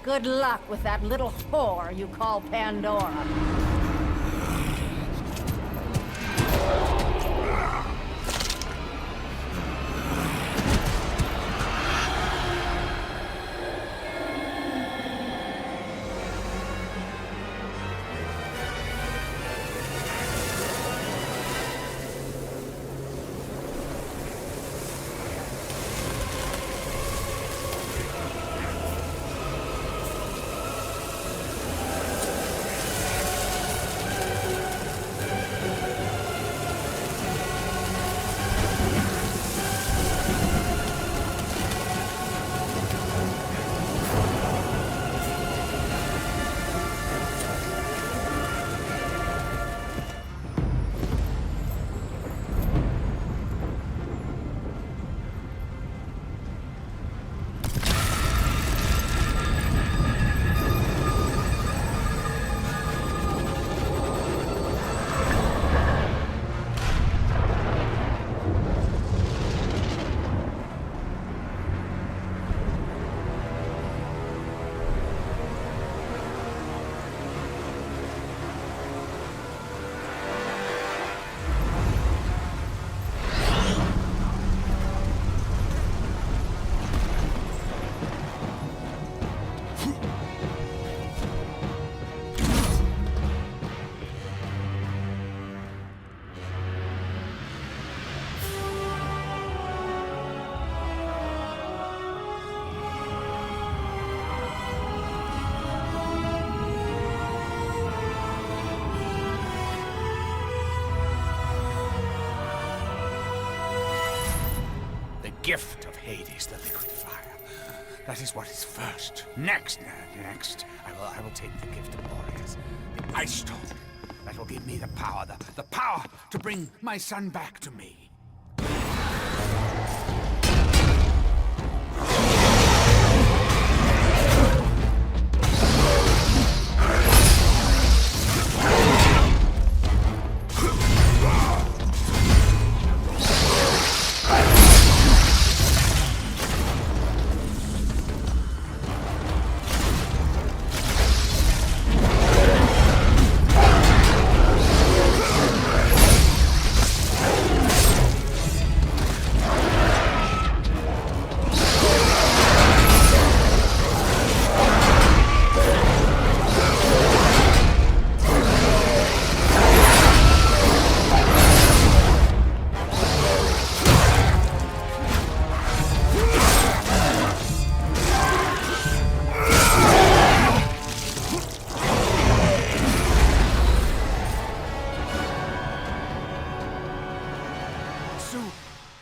S: Good luck with that little whore you call Pandora.
R: gift of Hades, the liquid fire. That is what is first. Next, I will take the gift of Boreas, the ice stone. That will give me the power to bring my son back to me.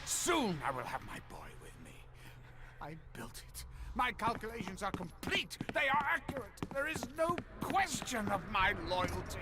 R: Soon I will have my boy with me. I built it. My calculations are complete. They are accurate. There is no question of my loyalty.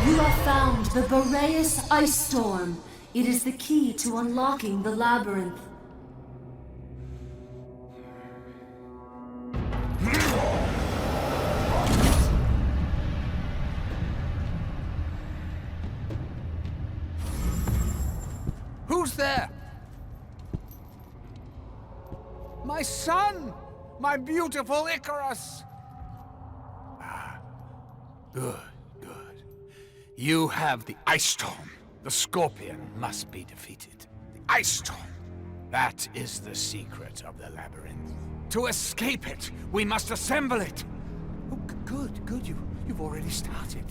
P: You have found the Boreas Ice Storm. It is the key to unlocking the labyrinth.
R: Who's there? My son! My beautiful Icarus! Ah, good. You have the Ice Storm. The Scorpion must be defeated. The Ice Storm. That is the secret of the labyrinth. To escape it, we must assemble it. Oh, good. You've already started.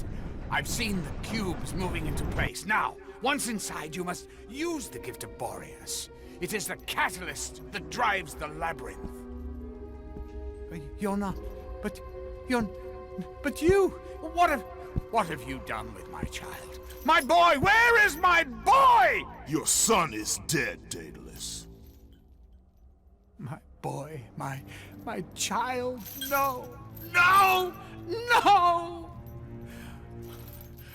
R: I've seen the cubes moving into place. Now, once inside, you must use the gift of Boreas. It is the catalyst that drives the labyrinth. You're not... But you... What have you done with my child? My boy! Where is my boy?
L: Your son is dead, Daedalus.
R: My boy, my child, no! No! No!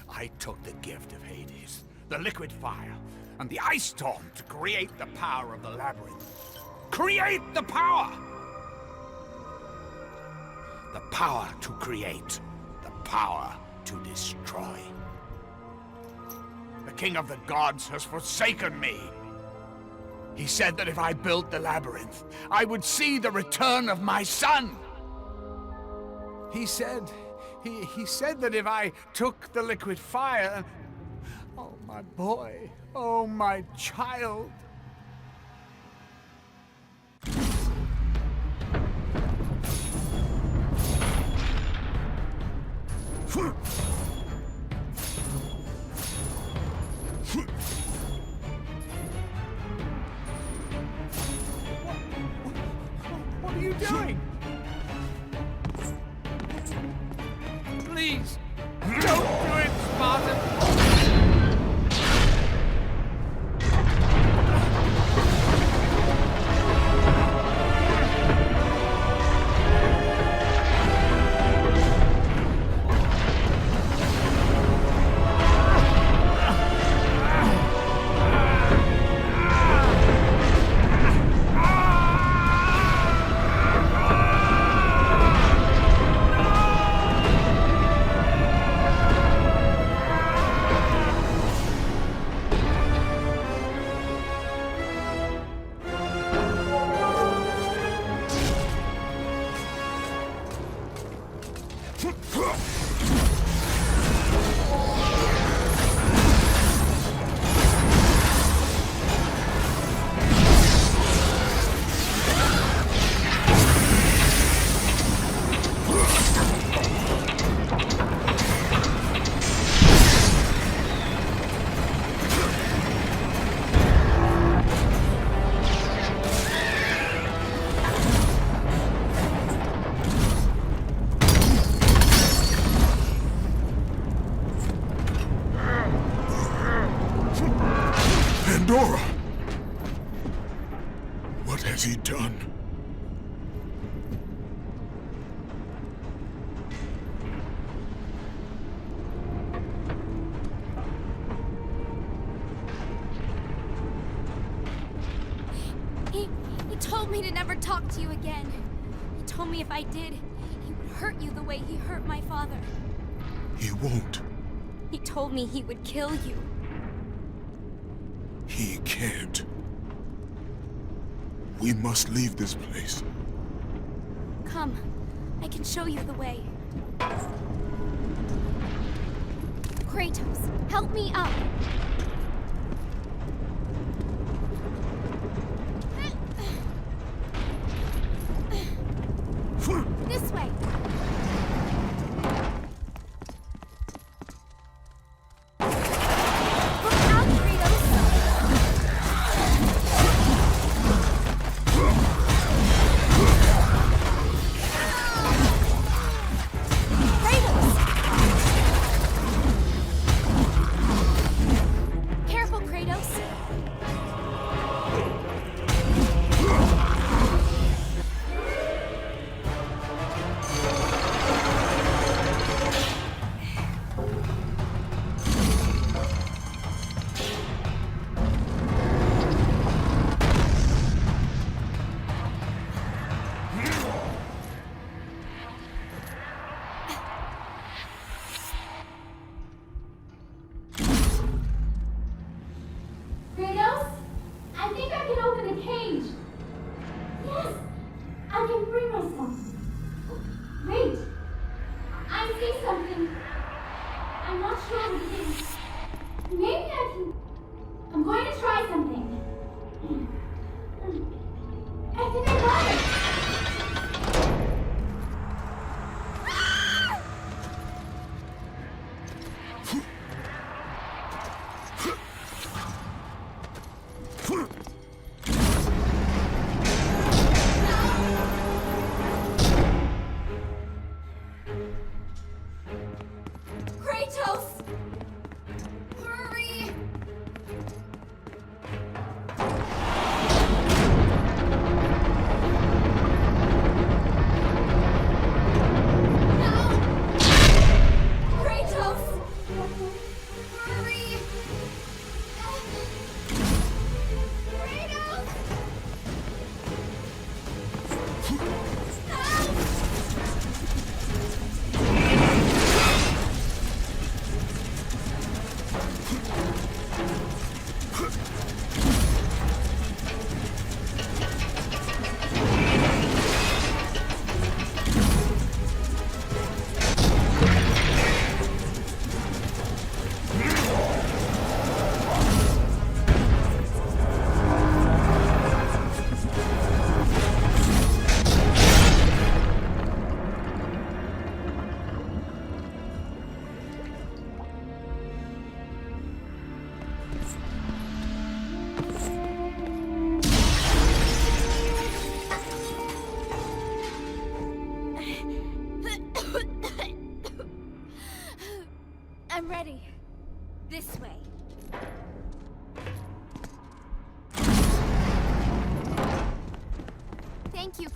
R: I took the gift of Hades, the liquid fire, and the ice storm to create the power of the labyrinth. Create the power! The power to create, the power to destroy. The king of the gods has forsaken me. He said that if I built the labyrinth, I would see the return of my son. He said that if I took the liquid fire, oh my boy, oh my child. What are you doing? Please, don't do it, Spartan!
L: Pandora! What has he done?
O: He told me to never talk to you again. He told me if I did, he would hurt you the way he hurt my father.
L: He won't.
O: He told me he would kill you.
L: He can't. We must leave this place.
O: Come, I can show you the way. Kratos, help me up. This way.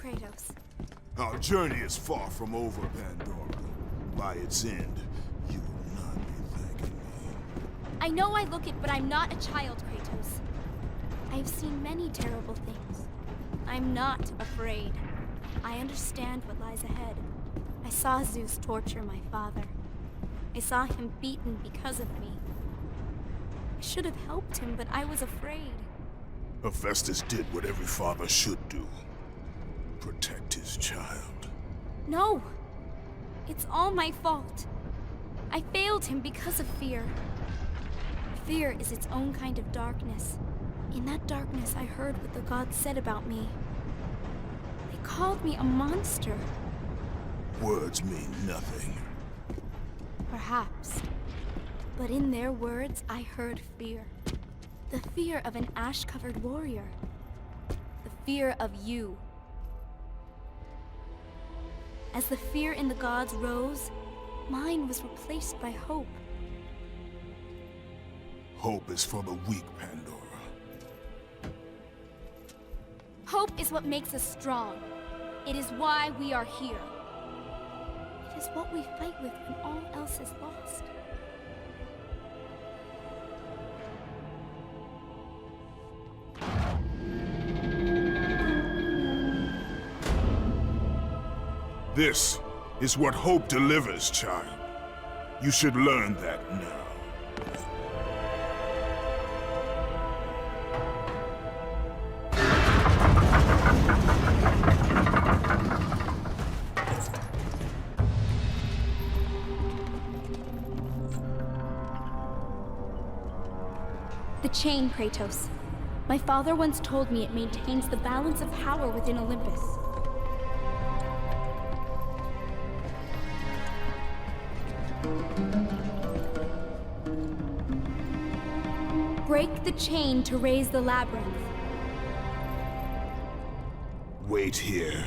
O: Kratos.
L: Our journey is far from over, Pandora. By its end, you will not be thanking me.
O: I know I look it, but I'm not a child, Kratos. I've seen many terrible things. I'm not afraid. I understand what lies ahead. I saw Zeus torture my father. I saw him beaten because of me. I should have helped him, but I was afraid.
L: Hephaestus did what every father should do. Protect his child.
O: No! It's all my fault. I failed him because of fear. Fear is its own kind of darkness. In that darkness, I heard what the gods said about me. They called me a monster.
L: Words mean nothing.
O: Perhaps. But in their words, I heard fear. The fear of an ash-covered warrior. The fear of you. As the fear in the gods rose, mine was replaced by hope.
L: Hope is for the weak, Pandora.
O: Hope is what makes us strong. It is why we are here. It is what we fight with when all else is lost.
L: This is what hope delivers, child. You should learn that now.
O: The chain, Kratos. My father once told me it maintains the balance of power within Olympus. Break the chain to raise the labyrinth.
L: Wait here.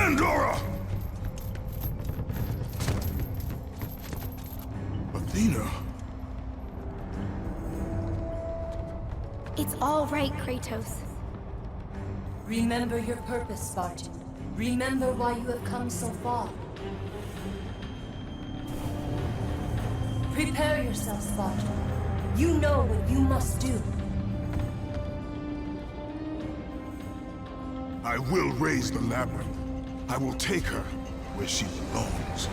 L: Pandora! Athena?
O: It's all right, Kratos.
P: Remember your purpose, Spartan. Remember why you have come so far. Prepare yourself, Spartan. You know what you must do.
L: I will raise the labyrinth. I will take her where she belongs.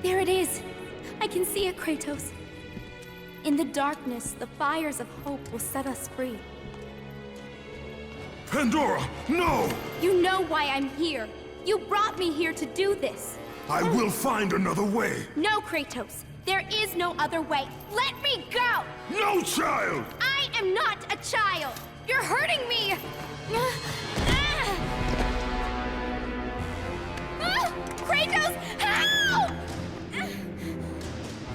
O: There it is! I can see it, Kratos. In the darkness, the fires of hope will set us free.
L: Pandora, no!
O: You know why I'm here. You brought me here to do this.
L: I will find another way.
O: No, Kratos. There is no other way. Let me go!
L: No, child!
O: I am not a child! You're hurting me! Kratos, help!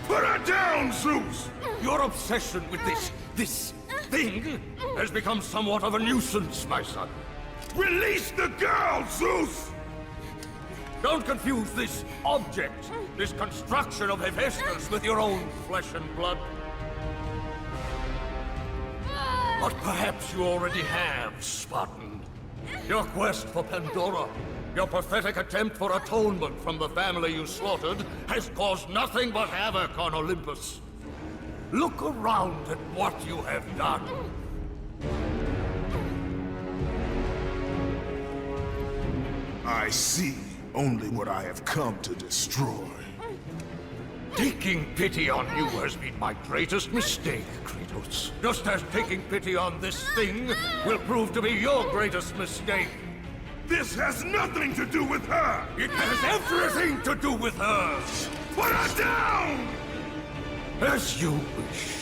L: Put her down, Zeus!
Q: Your obsession with this thing has become somewhat of a nuisance, my son.
L: Release the girl, Zeus!
Q: Don't confuse this object, this construction of Hephaestus with your own flesh and blood. But perhaps you already have, Spartan. Your quest for Pandora, your pathetic attempt for atonement from the family you slaughtered, has caused nothing but havoc on Olympus. Look around at what you have done.
L: I see only what I have come to destroy.
Q: Taking pity on you has been my greatest mistake, Kratos. Just as taking pity on this thing will prove to be your greatest mistake.
L: This has nothing to do with her!
Q: It has everything to do with her!
L: Put her down!
Q: As you wish.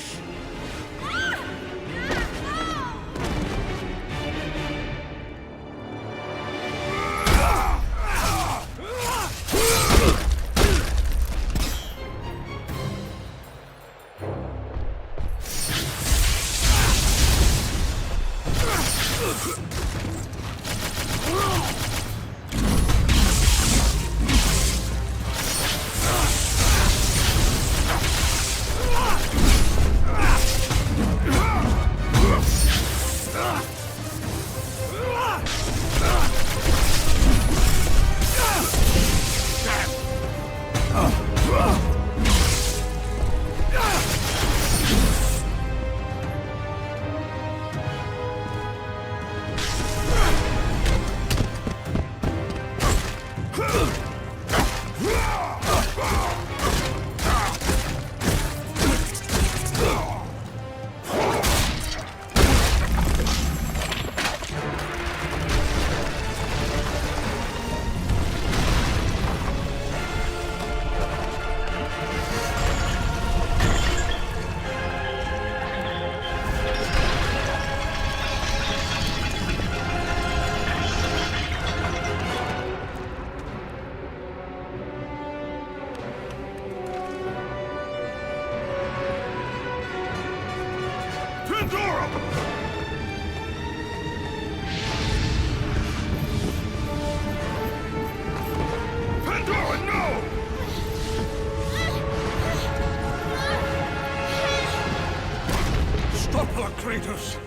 Q: Kratos!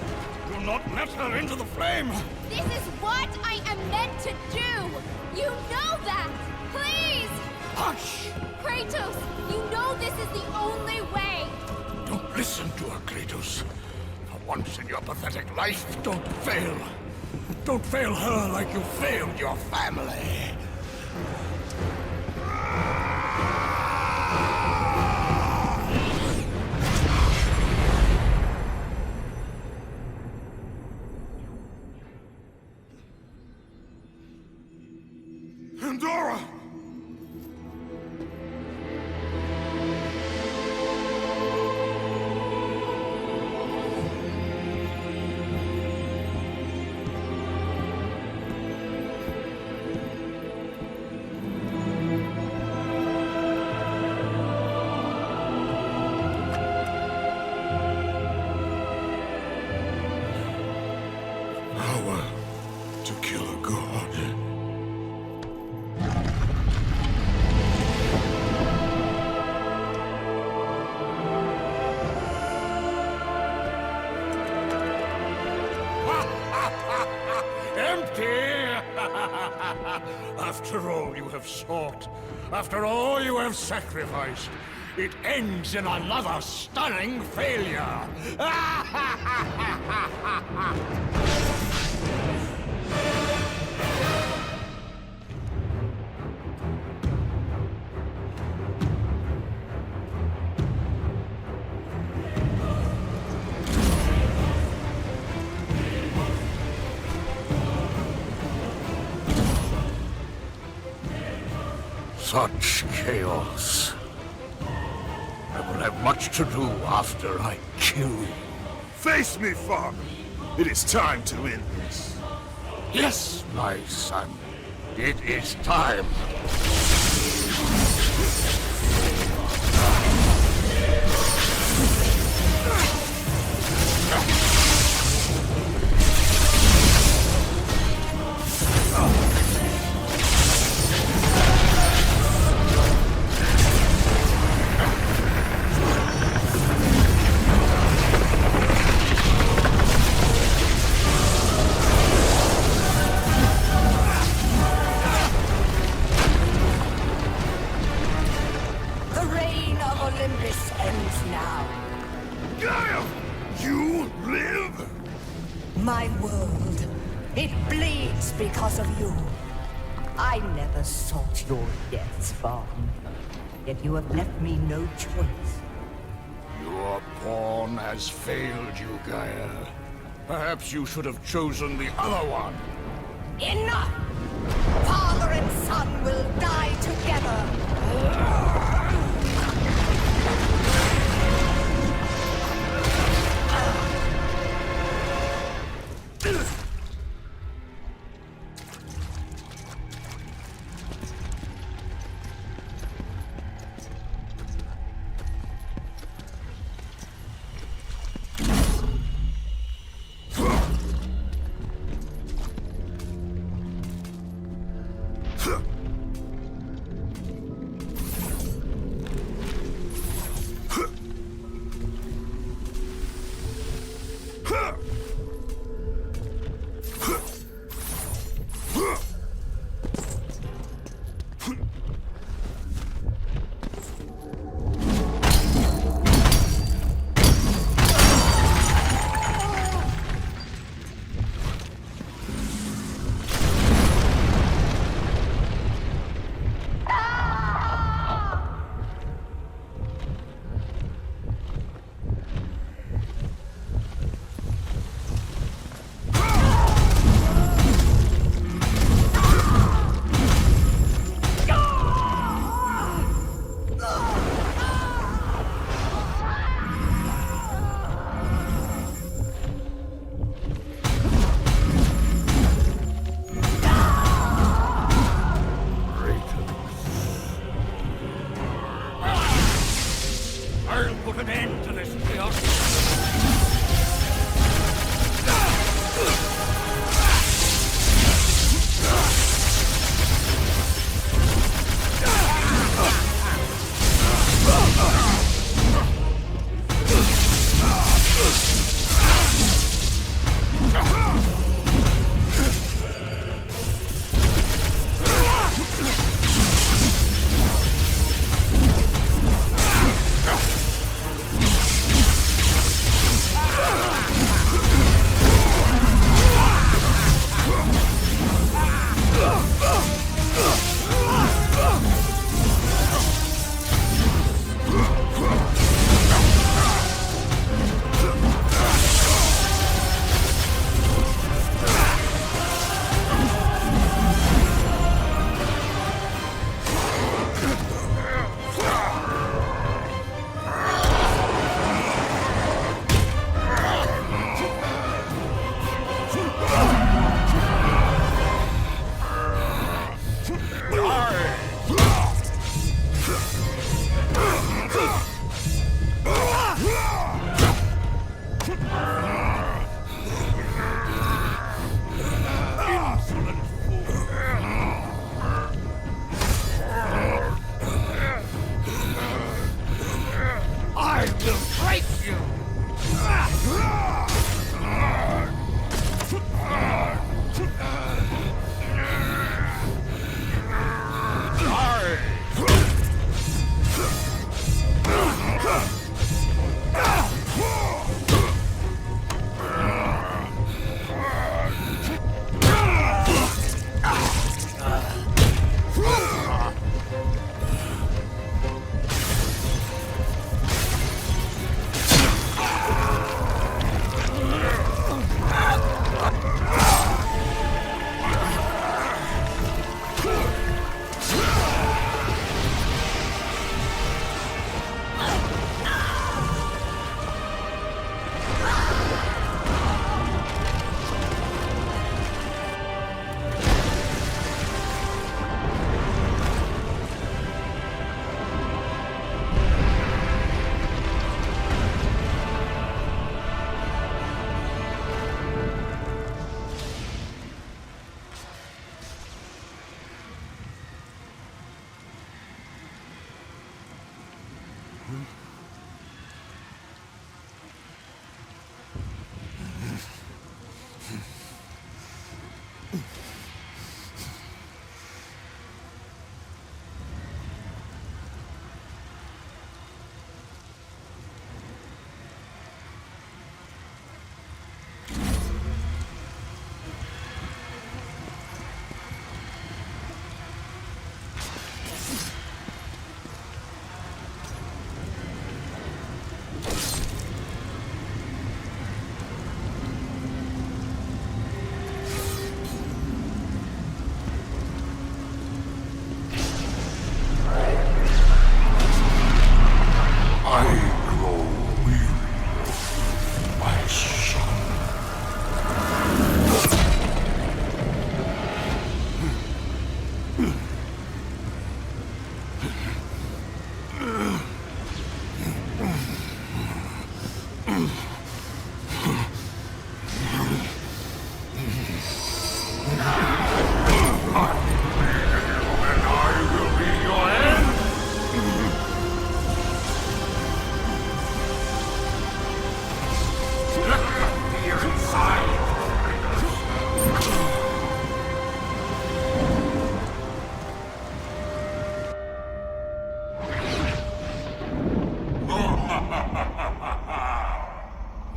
Q: Do not let her into the flame!
O: This is what I am meant to do! You know that! Please!
Q: Hush!
O: Kratos, you know this is the only way!
Q: Don't listen to her, Kratos. For once in your pathetic life, don't fail. Don't fail her like you failed your family.
L: Pandora!
Q: Power to kill a god. After all you have sought, after all you have sacrificed, it ends in another stunning failure! Such chaos. I will have much to do after I kill you.
L: Face me, father. It is time to end this.
Q: Yes, my son. It is time.
D: The reign of Olympus ends now.
L: Gaia! You live?
D: My world, it bleeds because of you. I never sought your deaths, Vaughn. Yet you have left me no choice.
Q: Your pawn has failed you, Gaia. Perhaps you should have chosen the other one.
D: Enough! Father and son will die together.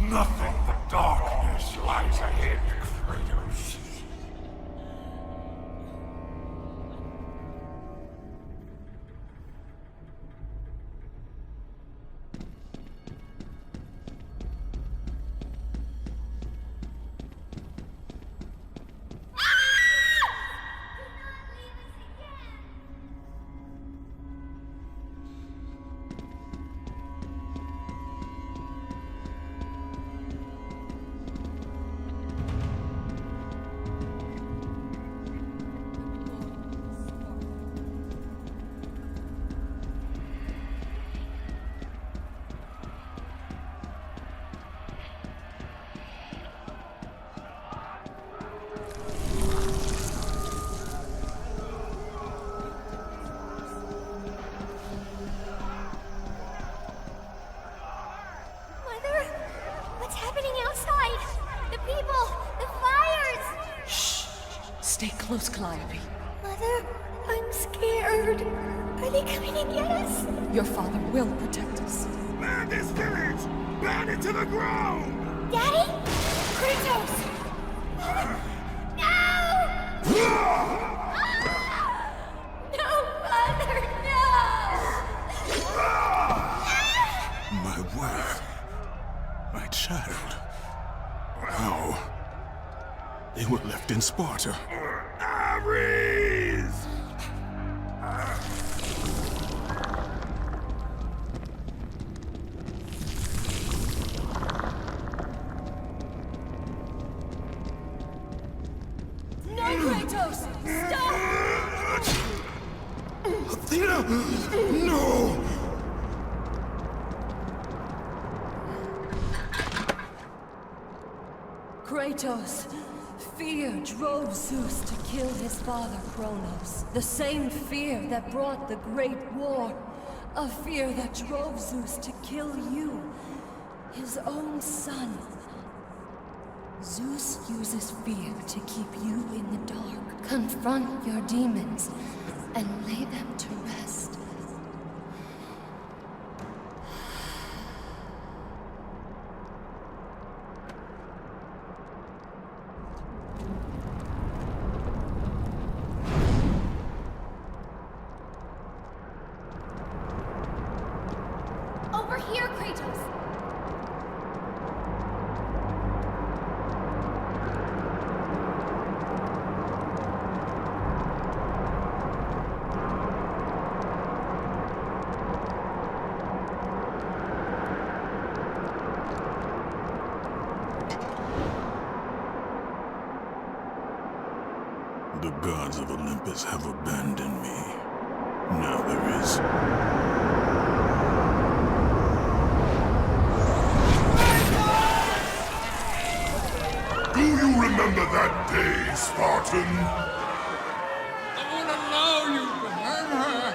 K: Nothing but darkness lies ahead, Kratos.
O: What's happening outside? The people! The fires!
E: Shh! Stay close, Calliope.
O: Mother, I'm scared. Are they coming to get us?
E: Your father will protect us.
K: Man this village! Burn it to the ground!
O: Daddy? Kratos! No! No, Father, no!
K: My wife. My child. How? They were left in Sparta. Ares!
O: No, Kratos! Stop!
K: Athena! No!
P: Kratos, fear drove Zeus to kill his father Kronos. The same fear that brought the Great War. A fear that drove Zeus to kill you, his own son. Zeus uses fear to keep you in the dark. Confront your demons and lay them to rest.
O: Over here, Kratos!
K: The gods of Olympus have abandoned me. Now there is... Do you remember that day, Spartan?
G: I won't allow you to hurt her!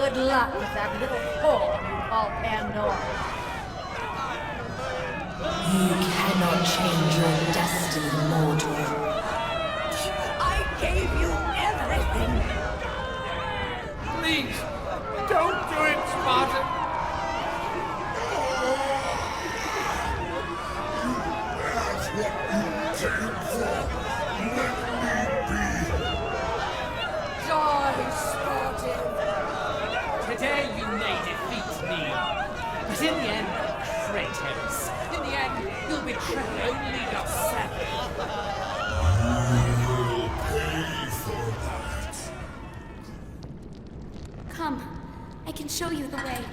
S: Good luck with that little whore you call Pandora.
P: You cannot change your destiny, mortal.
S: I gave you everything.
B: Please, don't do it, Spartan.
S: Die, Spartan.
B: Today you may defeat me, but in the end, Kratos, in the end, you'll betray only yourself.
K: You will pay for that.
O: Come, I can show you the way.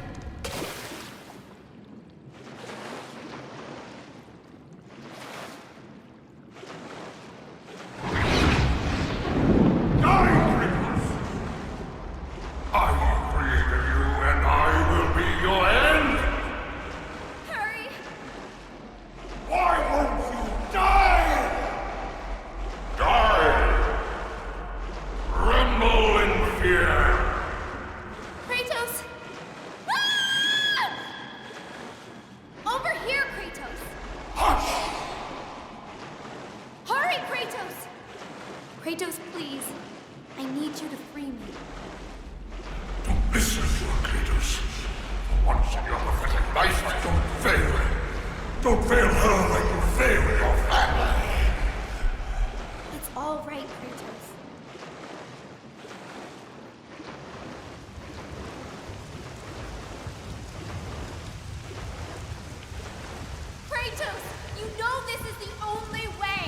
O: Kratos! Ah! Over here, Kratos! Hush! Hurry, Kratos! Kratos, please. I need you to free me.
K: Listen to her, Kratos. For once in your pathetic life, don't fail. Don't fail her like you failed your family.
O: It's all right, Kratos. Kratos! You know this is the only way!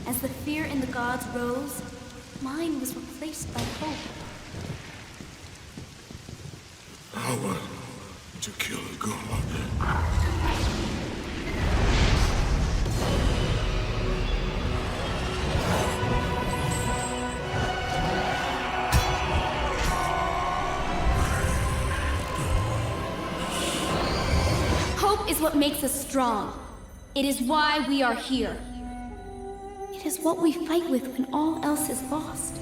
O: As the fear in the gods rose, mine was replaced by hope.
K: Power to kill a god.
O: Hope is what makes us strong. It is why we are here. It is what we fight with when all else is lost.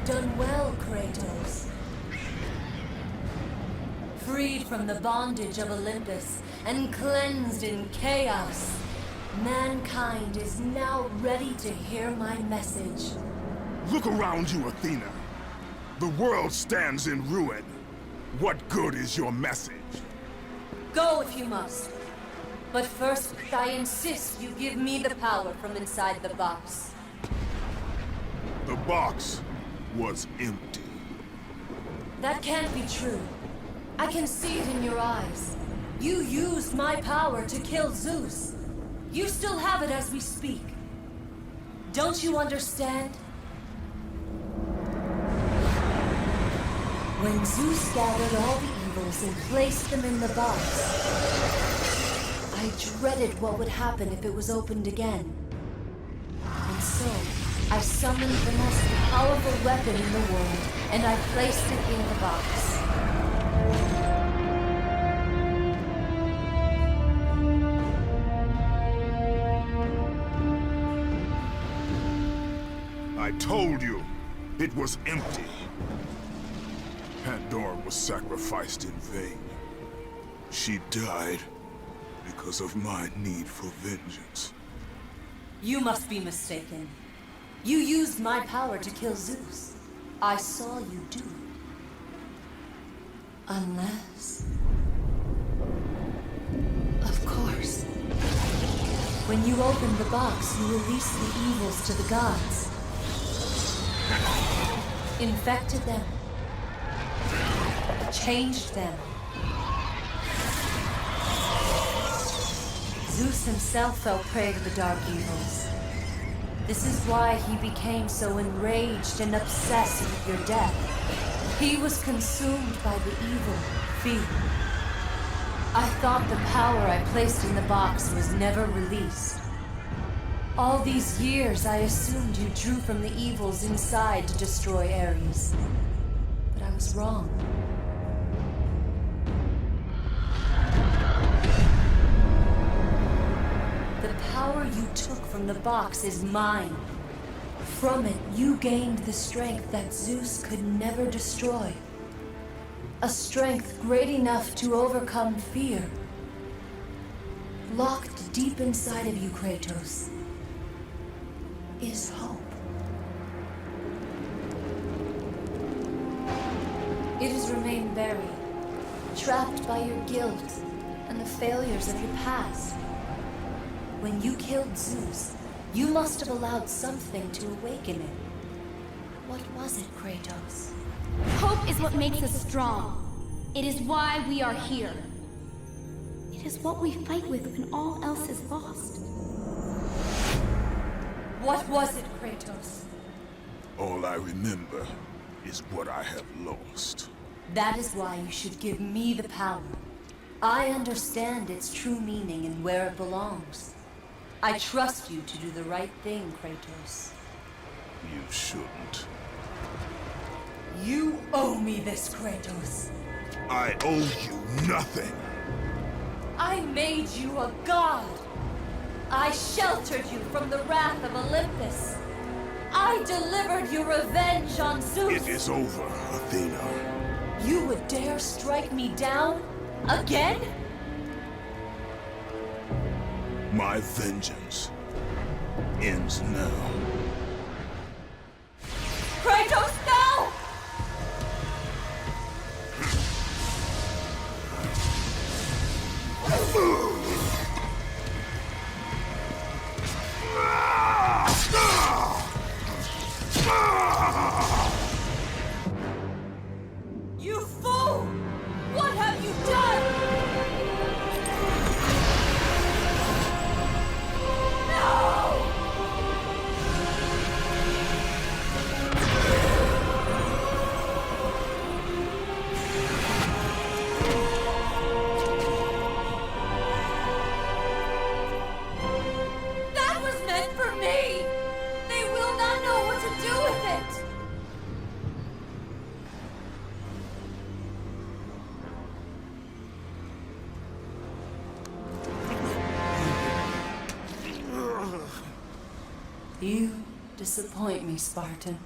P: have done well, Kratos. Freed from the bondage of Olympus and cleansed in chaos, mankind is now ready to hear my message.
L: Look around you, Athena. The world stands in ruin. What good is your message?
P: Go if you must. But first, I insist you give me the power from inside the box.
L: The box was empty.
P: That can't be true. I can see it in your eyes. You used my power to kill Zeus. You still have it as we speak. Don't you understand? When Zeus gathered all the evils and placed them in the box, I dreaded what would happen if it was opened again. And so, I summoned the most powerful weapon in the world, and I placed it in the box.
L: I told you, it was empty. Pandora was sacrificed in vain. She died because of my need for vengeance.
P: You must be mistaken. You used my power to kill Zeus. I saw you do it. Unless... Of course. When you opened the box, you released the evils to the gods. Infected them. Changed them. Zeus himself fell prey to the dark evils. This is why he became so enraged and obsessed with your death. He was consumed by the evil, fear. I thought the power I placed in the box was never released. All these years I assumed you drew from the evils inside to destroy Ares. But I was wrong. The power you took from the box is mine. From it, you gained the strength that Zeus could never destroy. A strength great enough to overcome fear. Locked deep inside of you, Kratos, is hope. It has remained buried, trapped by your guilt and the failures of your past. When you killed Zeus, you must have allowed something to awaken it. What was it, Kratos?
O: Hope is what makes us strong. It is why we are here. It is what we fight with when all else is lost.
P: What was it, Kratos?
L: All I remember is what I have lost.
P: That is why you should give me the power. I understand its true meaning and where it belongs. I trust you to do the right thing, Kratos.
L: You shouldn't.
P: You owe me this, Kratos.
L: I owe you nothing.
P: I made you a god. I sheltered you from the wrath of Olympus. I delivered you revenge on Zeus.
L: It is over, Athena.
P: You would dare strike me down? Again?
L: My vengeance ends now.
P: Kratos, no! You fool! What have you done? That was meant for me! They will not know what to do with it! You disappoint me, Spartan.